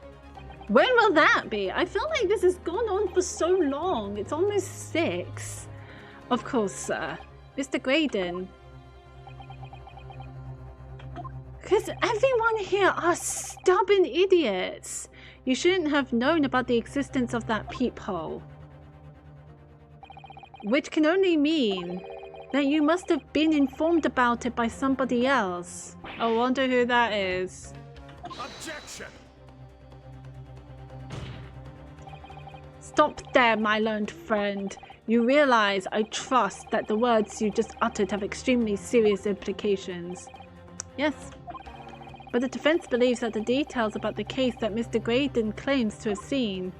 A: When will that be? I feel like this has gone on for so long. It's almost 6. Of course, sir. Mr. Graydon. Because everyone here are stubborn idiots. You shouldn't have known about the existence of that peephole. Which can only mean that you must have been informed about it by somebody else. I wonder who that is.
B: Objection!
A: Stop there, my learned friend. You realize, I trust, that the words you just uttered have extremely serious implications. Yes, but the defense believes that the details about the case that Mr. Graydon claims to have seen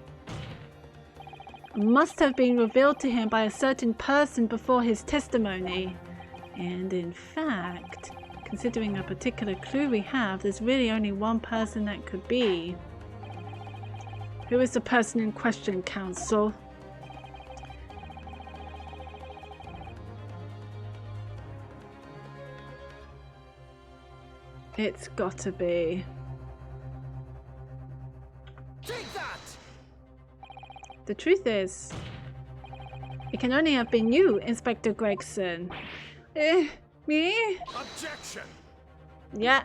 A: must have been revealed to him by a certain person before his testimony. And in fact, considering a particular clue we have, there's really only one person that could be. Who is the person in question, counsel? It's gotta be.
B: Take that!
A: The truth is, it can only have been you, Inspector Gregson. Me?
B: Objection!
A: Yeah.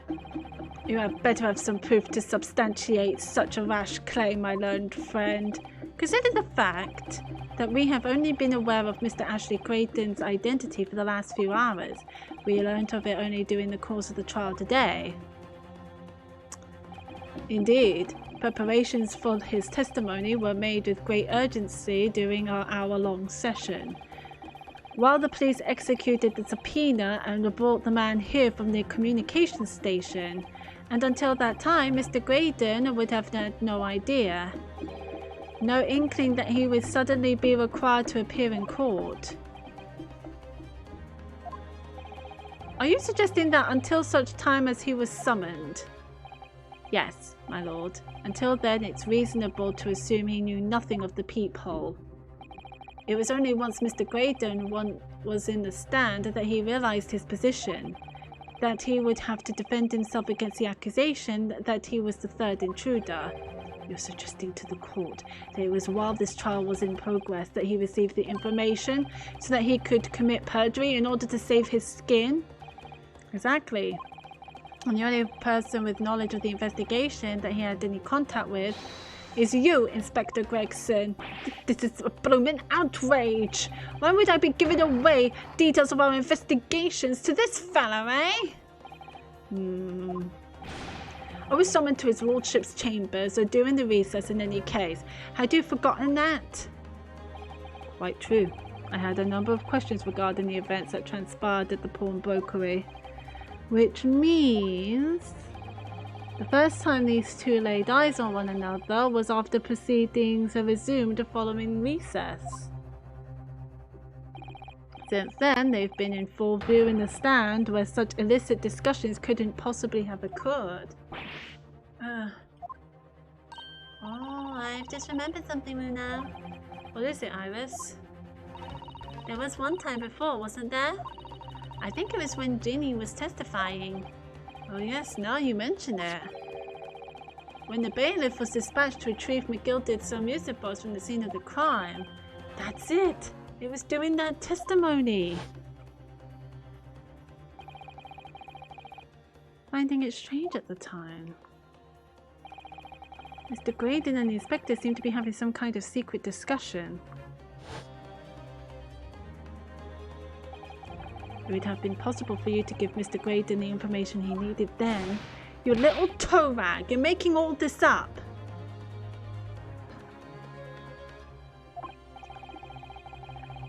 A: You had better have some proof to substantiate such a rash claim, my learned friend. Consider the fact that we have only been aware of Mr. Ashley Graydon's identity for the last few hours. We learned of it only during the course of the trial today. Indeed, preparations for his testimony were made with great urgency during our hour-long session. While the police executed the subpoena and brought the man here from the communications station, and until that time, Mr. Graydon would have had no idea. No inkling that he would suddenly be required to appear in court. Are you suggesting that until such time as he was summoned? Yes, my lord. Until then, it's reasonable to assume he knew nothing of the peephole. It was only once Mr. Graydon was in the stand that he realized his position, that he would have to defend himself against the accusation that he was the third intruder. You're suggesting to the court that it was while this trial was in progress that he received the information so that he could commit perjury in order to save his skin? Exactly. And the only person with knowledge of the investigation that he had any contact with is you, Inspector Gregson. This is a blooming outrage. Why would I be giving away details of our investigations to this fella, eh? I was summoned to his lordship's chambers or during the recess in any case. Had you forgotten that? Quite true. I had a number of questions regarding the events that transpired at the pawnbrokery. Which means the first time these two laid eyes on one another was after proceedings are resumed following recess. Since then, they've been in full view in the stand where such illicit discussions couldn't possibly have occurred.
E: Oh, I've just remembered something, Luna.
A: What is it, Iris?
E: There was one time before, wasn't there? I think it was when Ginny was testifying.
A: Oh yes, now you mention it. When the bailiff was dispatched to retrieve McGilded's music box from the scene of the crime. That's it! It was doing that testimony. Finding it strange at the time. Mr. Graydon and the inspector seemed to be having some kind of secret discussion. It would have been possible for you to give Mr. Graydon the information he needed then. You little toe rag, you're making all this up.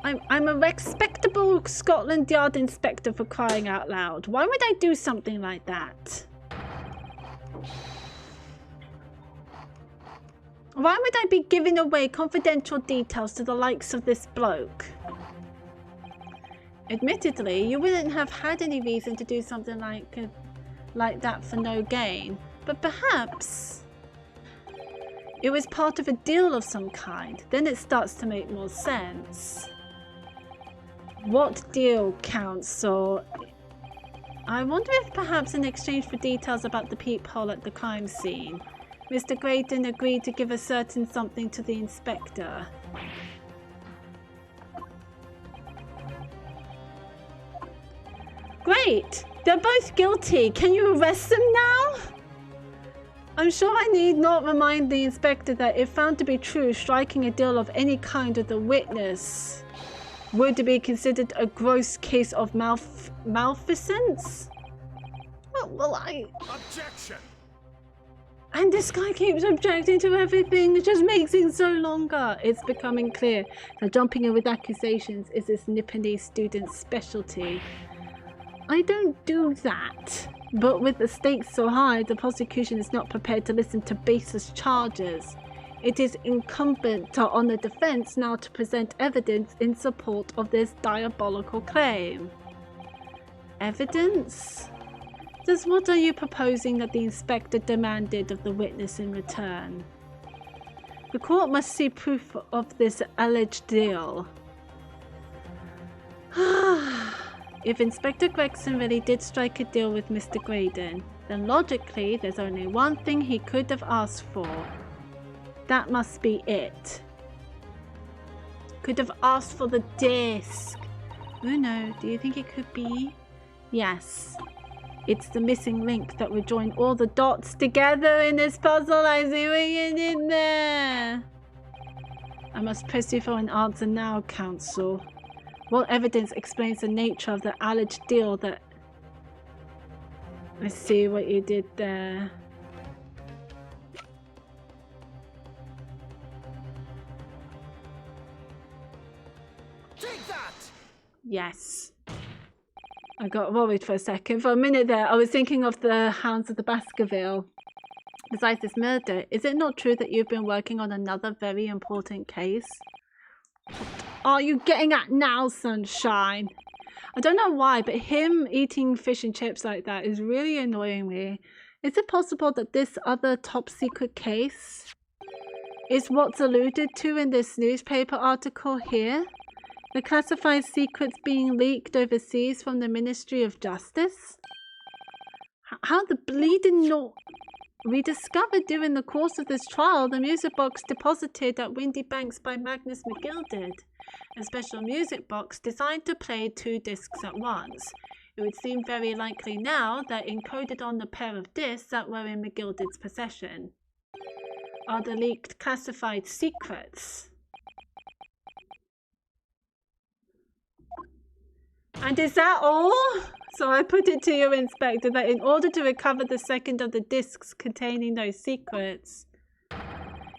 A: I'm a respectable Scotland Yard inspector, for crying out loud. Why would I do something like that? Why would I be giving away confidential details to the likes of this bloke? Admittedly, you wouldn't have had any reason to do something like that for no gain, but perhaps it was part of a deal of some kind. Then it starts to make more sense. What deal, Counsel? I wonder if perhaps in exchange for details about the peephole at the crime scene, Mr. Graydon agreed to give a certain something to the inspector. Great! They're both guilty. Can you arrest them now? I'm sure I need not remind the inspector that if found to be true, striking a deal of any kind with the witness would be considered a gross case of malfeasance? Well,
B: Objection!
A: And this guy keeps objecting to everything. It just makes it so longer. It's becoming clear that jumping in with accusations is this Nippony student's specialty. I don't do that. But with the stakes so high, the prosecution is not prepared to listen to baseless charges. It is incumbent on the defense now to present evidence in support of this diabolical claim. Evidence? Just what are you proposing that the inspector demanded of the witness in return? The court must see proof of this alleged deal. If Inspector Gregson really did strike a deal with Mr. Graydon, then logically there's only one thing he could have asked for. That must be it. Could have asked for the disc. Oh no, do you think it could be? Yes. It's the missing link that would join all the dots together in this puzzle. I see what you did there. I must press you for an answer now, Counsel. What evidence explains the nature of the alleged deal that... I see what you did there.
B: Take that!
A: Yes. I got worried for a second. For a minute there, I was thinking of the Hounds of the Baskerville. Besides this murder, is it not true that you've been working on another very important case? What are you getting at now, Sunshine? I don't know why, but him eating fish and chips like that is really annoying me. Is it possible that this other top secret case is what's alluded to in this newspaper article here? The classified secrets being leaked overseas from the Ministry of Justice? How the bleeding no... We discovered during the course of this trial the music box deposited at Windy Banks by Magnus McGilded, a special music box designed to play 2 discs at once. It would seem very likely now that encoded on the pair of discs that were in McGilded's possession are the leaked classified secrets. And is that all? So I put it to you, Inspector, that in order to recover the second of the discs containing those secrets,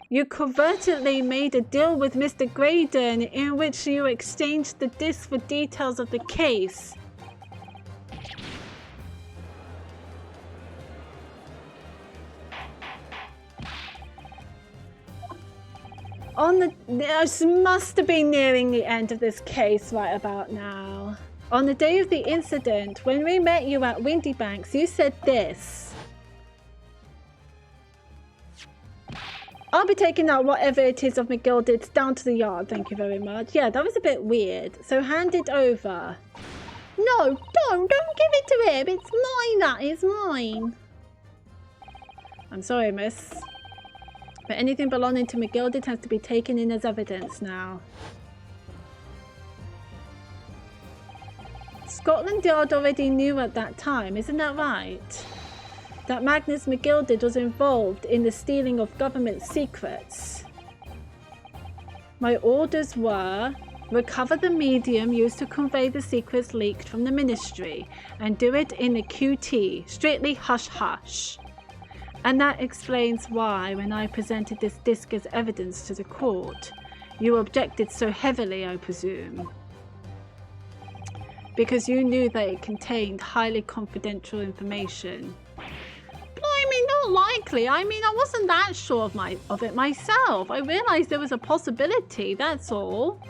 A: you covertly made a deal with Mr. Graydon in which you exchanged the disc for details of the case. This must have been nearing the end of this case right about now. On the day of the incident, when we met you at Windy Banks, you said this. I'll be taking out whatever it is of McGilded down to the yard, thank you very much. Yeah, that was a bit weird. So hand it over. No, don't give it to him. It's mine, that is mine. I'm sorry, miss. But anything belonging to McGilded has to be taken in as evidence now. Scotland Yard already knew at that time, isn't that right? That Magnus McGilded was involved in the stealing of government secrets. My orders were, recover the medium used to convey the secrets leaked from the ministry and do it in a QT, strictly hush-hush. And that explains why, when I presented this disc as evidence to the court, you objected so heavily, I presume. Because you knew that it contained highly confidential information. I mean, not likely. I mean, I wasn't that sure of it myself. I realised there was a possibility, that's all.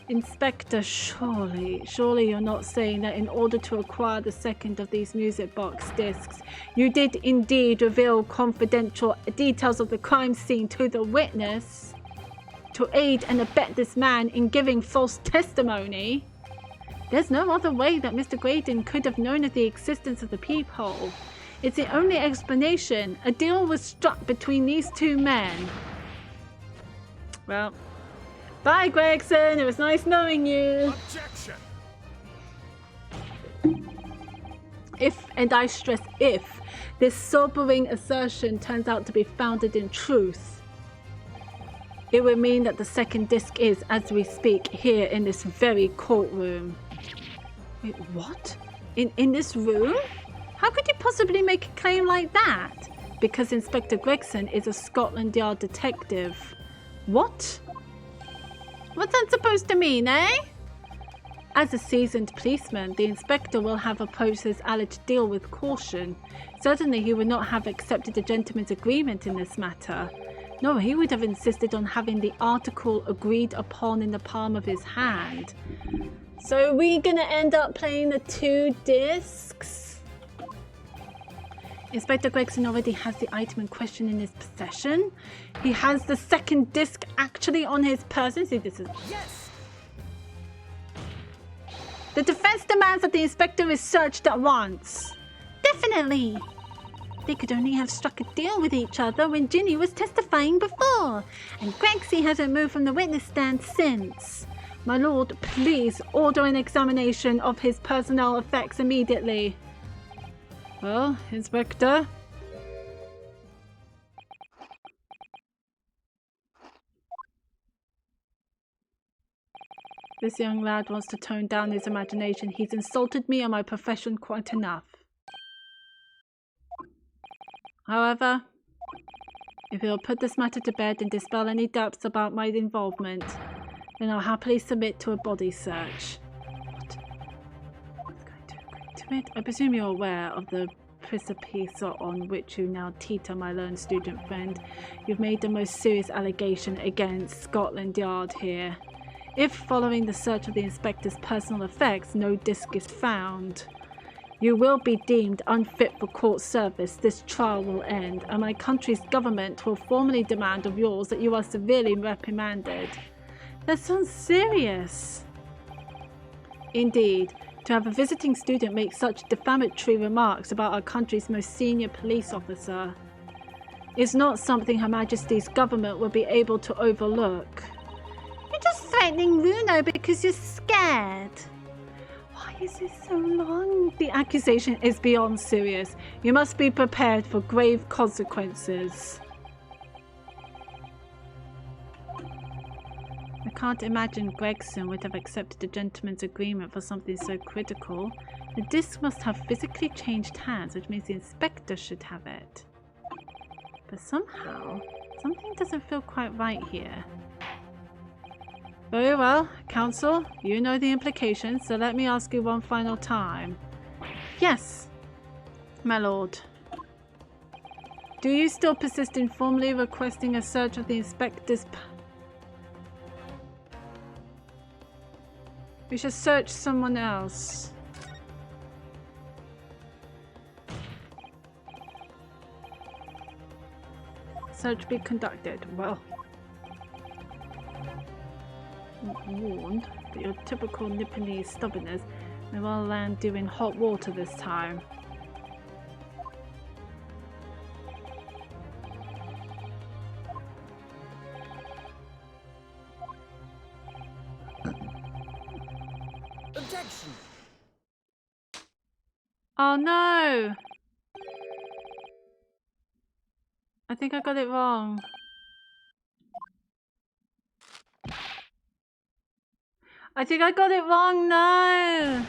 A: Inspector, surely you're not saying that in order to acquire the second of these music box discs, you did indeed reveal confidential details of the crime scene to the witness to aid and abet this man in giving false testimony? There's no other way that Mr. Graydon could have known of the existence of the peephole. It's the only explanation. A deal was struck between these two men. Well, bye, Gregson. It was nice knowing you.
B: Objection!
A: If, and I stress if, this sobering assertion turns out to be founded in truth, it would mean that the second disc is, as we speak, here in this very courtroom. Wait, what? In this room? How could you possibly make a claim like that? Because Inspector Gregson is a Scotland Yard detective. What? What's that supposed to mean, eh? As a seasoned policeman, the inspector will have approached this alleged deal with caution. Certainly he would not have accepted a gentleman's agreement in this matter. No, he would have insisted on having the article agreed upon in the palm of his hand. So are we gonna end up playing the 2 discs? Inspector Gregson already has the item in question in his possession. He has the second disc actually on his person. See, this is...
B: Yes!
A: The defense demands that the inspector is searched at once. Definitely. They could only have struck a deal with each other when Ginny was testifying before. And Gregsy hasn't moved from the witness stand since. My lord, please order an examination of his personnel effects immediately. Well, Inspector. This young lad wants to tone down his imagination. He's insulted me and my profession quite enough. However, if he'll put this matter to bed and dispel any doubts about my involvement, then I'll happily submit to a body search. What? What's going to agree to it? I presume you're aware of the precipice on which you now teeter, my learned student friend. You've made the most serious allegation against Scotland Yard here. If, following the search of the inspector's personal effects, no disc is found, you will be deemed unfit for court service. This trial will end, and my country's government will formally demand of yours that you are severely reprimanded. That sounds serious. Indeed, to have a visiting student make such defamatory remarks about our country's most senior police officer is not something Her Majesty's government will be able to overlook. You're just threatening Runo because you're scared. Why is this so long? The accusation is beyond serious. You must be prepared for grave consequences. I can't imagine Gregson would have accepted a gentleman's agreement for something so critical. The disc must have physically changed hands, which means the inspector should have it. But somehow, something doesn't feel quite right here. Very well, counsel, you know the implications, so let me ask you one final time. Yes, my lord. Do you still persist in formally requesting a search of the inspector's... We should search someone else. Search be conducted. Well, I'm warned that your typical Nipponese stubbornness may well land you in hot water this time.
B: Objection!
A: Oh no! I think I got it wrong. I think I got it wrong, no!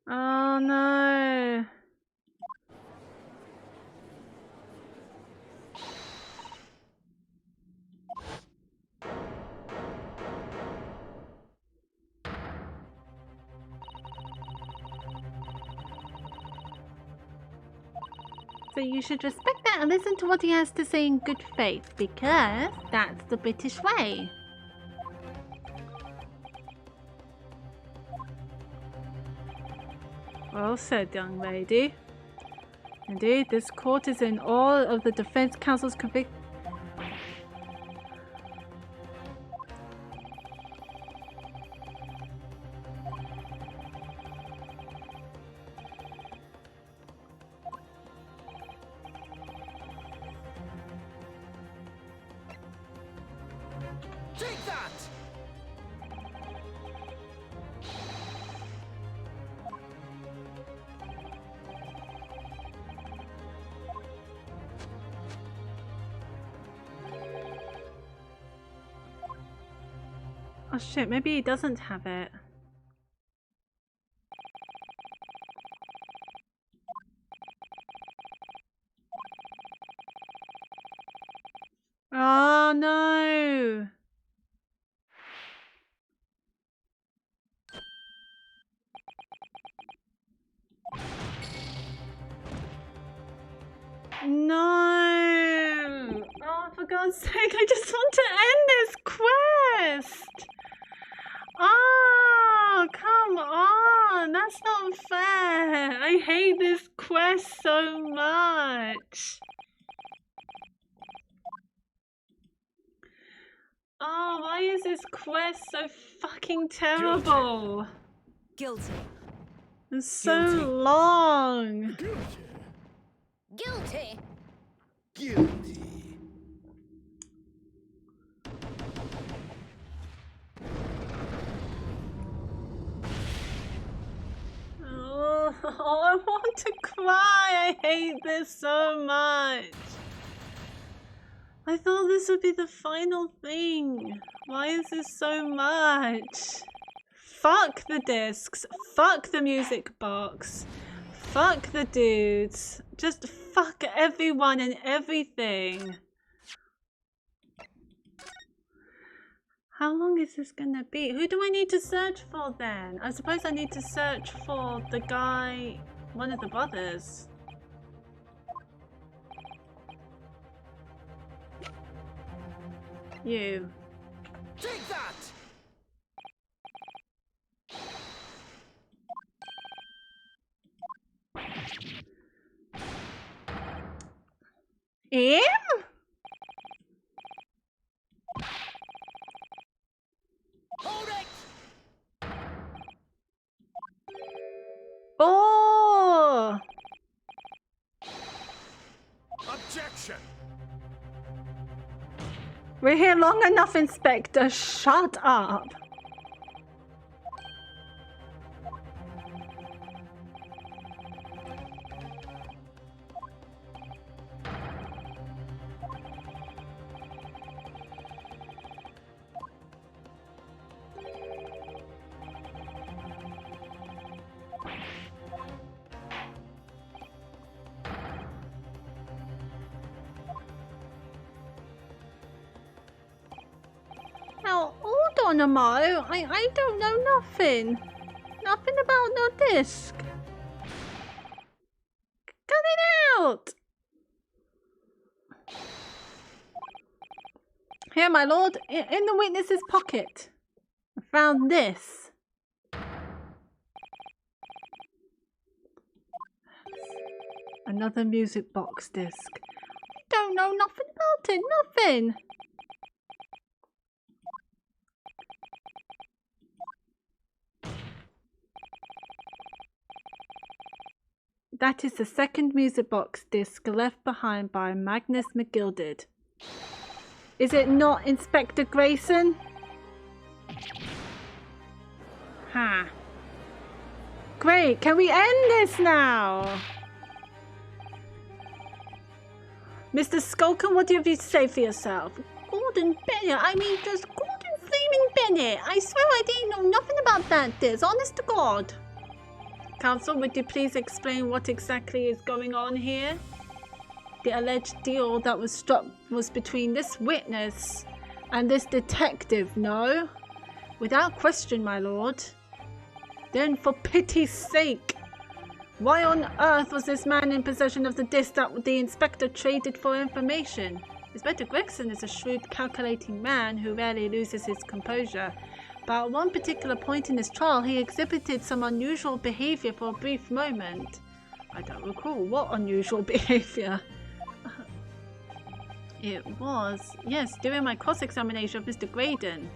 A: Oh no! So you should respect that and listen to what he has to say in good faith, because that's the British way. Well said, young lady. Indeed, this court is in awe of the defense counsel's conviction.
B: Take that!
A: Oh shit, maybe he doesn't have it. Oh no! No! Oh, for God's sake, I just want to end this quest! Oh, come on! That's not fair! I hate this quest so much! Oh, why is this quest so fucking terrible?
D: Guilty.
A: It's so
B: Guilty.
A: long!
D: Guilty.
B: Guilty.
A: Oh, I want to cry! I hate this so much! I thought this would be the final thing. Why is this so much? Fuck the discs. Fuck the music box. Fuck the dudes. Just fuck everyone and everything. How long is this gonna be? Who do I need to search for then? I suppose I need to search for the guy, one of the brothers. You.
B: Take that!
A: Him?
B: Hold it!
A: Oh!
B: Objection!
A: We're here long enough, Inspector. Shut up.
E: Now, hold on a mo. I don't know nothing. Nothing about no disc. Cut it out! Here, my lord, in the witness's pocket. I found this. Another music box disc. I don't know nothing about it, nothing. That is the second music box disc left behind by Magnus McGilded. Is it not Inspector Grayson? Ha. Great, can we end this now? Mr. Skulkin, what do you have to say for yourself? Gordon Bennett, I mean just Gordon Freeman Bennett. I swear I didn't know nothing about that disc, honest to God. Counsel, would you please explain what exactly is going on here? The alleged deal that was struck was between this witness and this detective, no? Without question, my lord. Then for pity's sake, why on earth was this man in possession of the disc that the inspector traded for information? Inspector Gregson is a shrewd, calculating man who rarely loses his composure. But at one particular point in his trial, he exhibited some unusual behavior for a brief moment. I don't recall what unusual behavior. It was, yes, during my cross-examination of Mr. Graydon.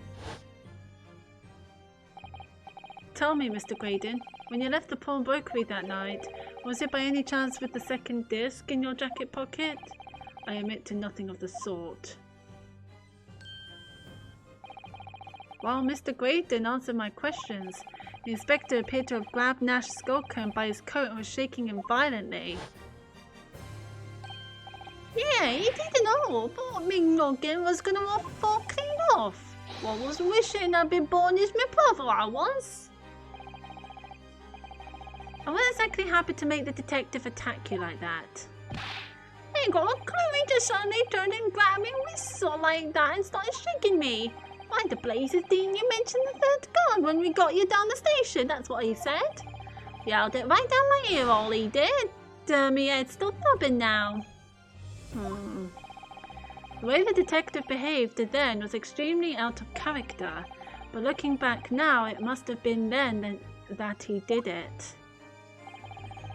E: Tell me, Mr. Graydon, when you left the pawnbrokery that night, was it by any chance with the second disc in your jacket pocket? I admit to nothing of the sort. While Mr. Graydon answered my questions, the inspector appeared to have grabbed Nash Skulkin by his coat and was shaking him violently. Yeah, he didn't know. Thought me noggin was gonna fall clean off. I was wishing I'd been born as my brother, I was. And what exactly happened to make the detective attack you like that? I ain't got a clue. He just suddenly turned and grabbed me whistle like that and started shaking me. Why the blazes didn't you mention the third gun when we got you down the station? That's what he said. Yelled it right down my ear, all he did. Me head's still throbbing now. The way the detective behaved then was extremely out of character, but looking back now, it must have been then that he did it.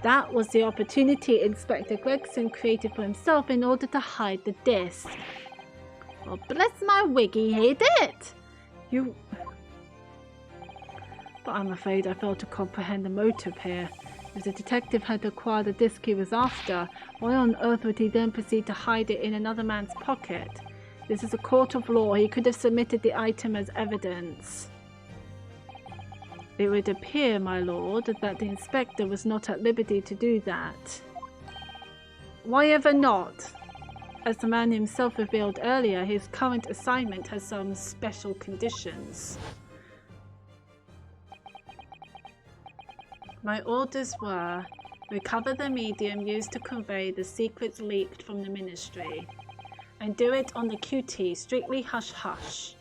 E: That was the opportunity Inspector Gregson created for himself in order to hide the disc. Well, bless my wiggy, he did! You... But I'm afraid I failed to comprehend the motive here. If the detective had acquired the disc he was after, why on earth would he then proceed to hide it in another man's pocket? This is a court of law. He could have submitted the item as evidence. It would appear, my lord, that the inspector was not at liberty to do that. Why ever not? As the man himself revealed earlier, his current assignment has some special conditions. My orders were, recover the medium used to convey the secrets leaked from the ministry, and do it on the QT, strictly hush-hush.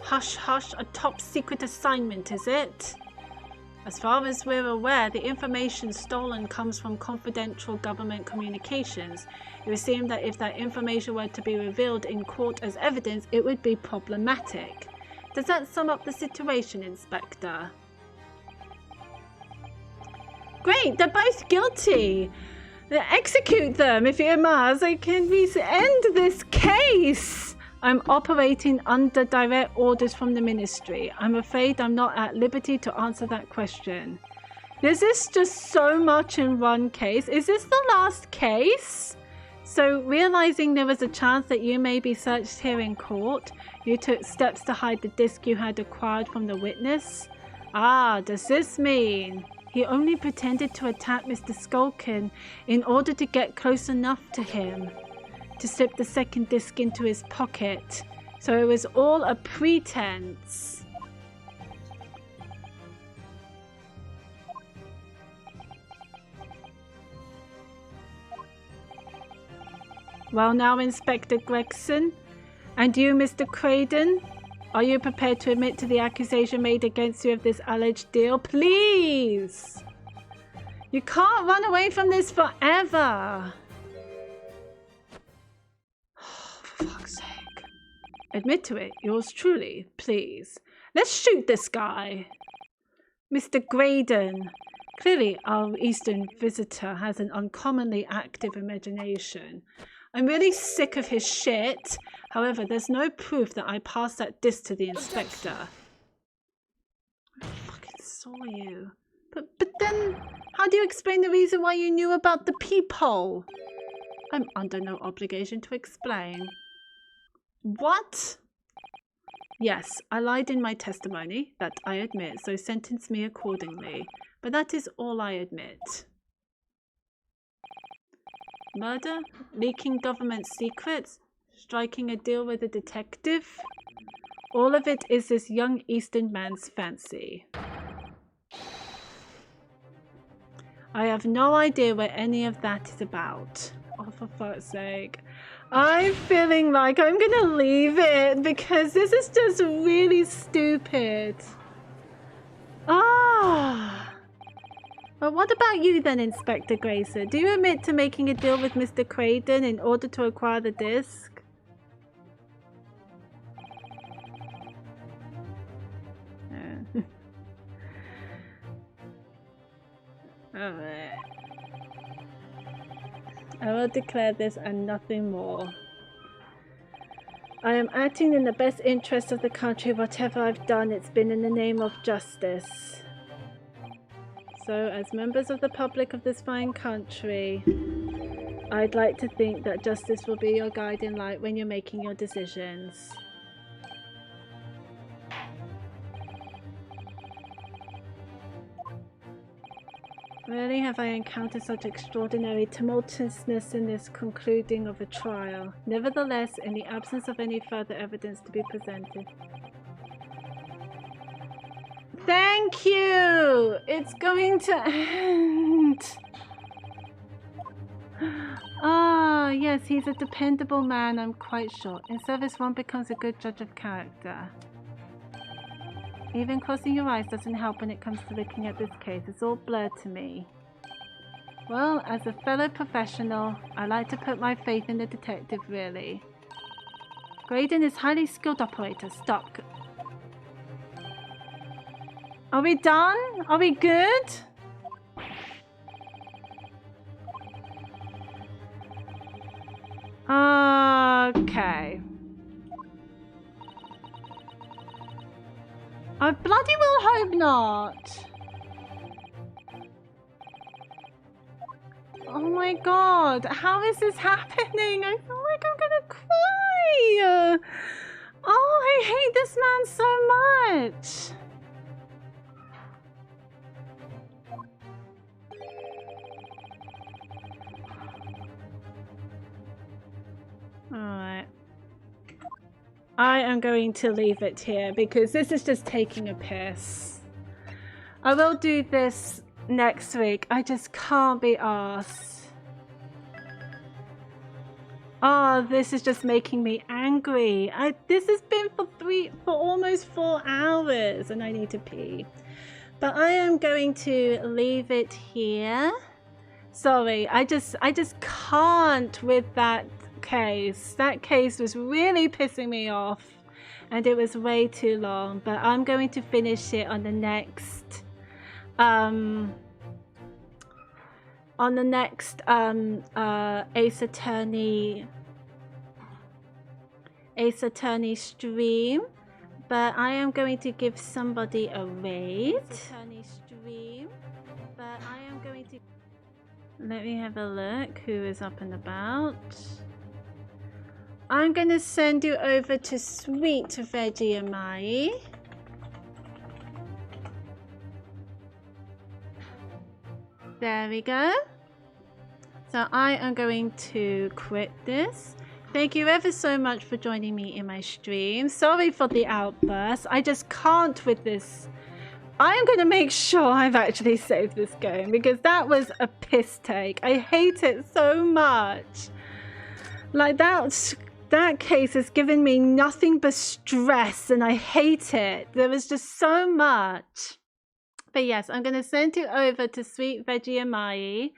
E: Hush-hush, a top-secret assignment, is it? As far as we're aware, the information stolen comes from confidential government communications. It would seem that if that information were to be revealed in court as evidence, it would be problematic. Does that sum up the situation, Inspector? Great, they're both guilty. Execute them, if you must. Can we end this case? I'm operating under direct orders from the ministry. I'm afraid I'm not at liberty to answer that question. Is this just so much in one case? Is this the last case? So, realizing there was a chance that you may be searched here in court, you took steps to hide the disc you had acquired from the witness? Ah, does this mean he only pretended to attack Mr. Skulkin in order to get close enough to him to slip the second disc into his pocket? So it was all a pretense. Well now, Inspector Gregson,
A: And you, Mr. Craydon? Are you prepared to admit to the accusation made against you of this alleged deal? Please! You can't run away from this forever! For fuck's sake. Admit to it, yours truly, please. Let's shoot this guy! Mr. Graydon, clearly our Eastern visitor has an uncommonly active imagination. I'm really sick of his shit. However, there's no proof that I passed that disc to the inspector. I fucking saw you. But then, how do you explain the reason why you knew about the peephole? I'm under no obligation to explain. What? Yes, I lied in my testimony, that I admit, so sentence me accordingly. But that is all I admit. Murder? Leaking government secrets? Striking a deal with a detective? All of it is this young Eastern man's fancy. I have no idea what any of that is about. Oh, for fuck's sake. I'm feeling like I'm gonna leave it because this is just really stupid. Ah. Well, what about you then, Inspector Gracer? Do you admit to making a deal with Mr. Craydon in order to acquire the disc? Alright. I will declare this and nothing more. I am acting in the best interest of the country. Whatever I've done, it's been in the name of justice. So, as members of the public of this fine country, I'd like to think that justice will be your guiding light when you're making your decisions. Rarely have I encountered such extraordinary tumultuousness in this concluding of a trial. Nevertheless, in the absence of any further evidence to be presented. Thank you! It's going to end! Ah, yes, he's a dependable man, I'm quite sure. In service, one becomes a good judge of character. Even closing your eyes doesn't help when it comes to looking at this case. It's all blurred to me. Well, as a fellow professional, I like to put my faith in the detective, really. Graydon is highly skilled operator. Stop. Are we done? Are we good? Okay. I bloody well hope not. Oh my god, how is this happening? I feel like I'm gonna cry. Oh, I hate this man so much. Alright. I am going to leave it here because this is just taking a piss. I will do this next week. I just can't be arsed. Oh, this is just making me angry. This has been for almost 4 hours and I need to pee. But I am going to leave it here. Sorry, I just can't with that case. That case was really pissing me off and it was way too long, but I'm going to finish it on the next Ace Attorney stream, but I am going to give somebody a raid. Let me have a look who is up and about. I'm going to send you over to Sweet Vegemite. There we go. So I am going to quit this. Thank you ever so much for joining me in my stream. Sorry for the outburst. I just can't with this. I am going to make sure I've actually saved this game because that was a piss take. I hate it so much. Like that That case has given me nothing but stress and I hate it. There was just so much. But yes, I'm going to send you over to Sweet Veggie and Mai.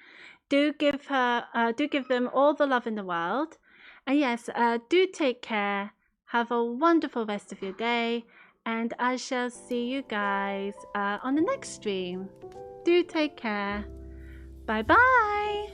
A: Do give them all the love in the world. And yes, do take care. Have a wonderful rest of your day. And I shall see you guys on the next stream. Do take care. Bye-bye.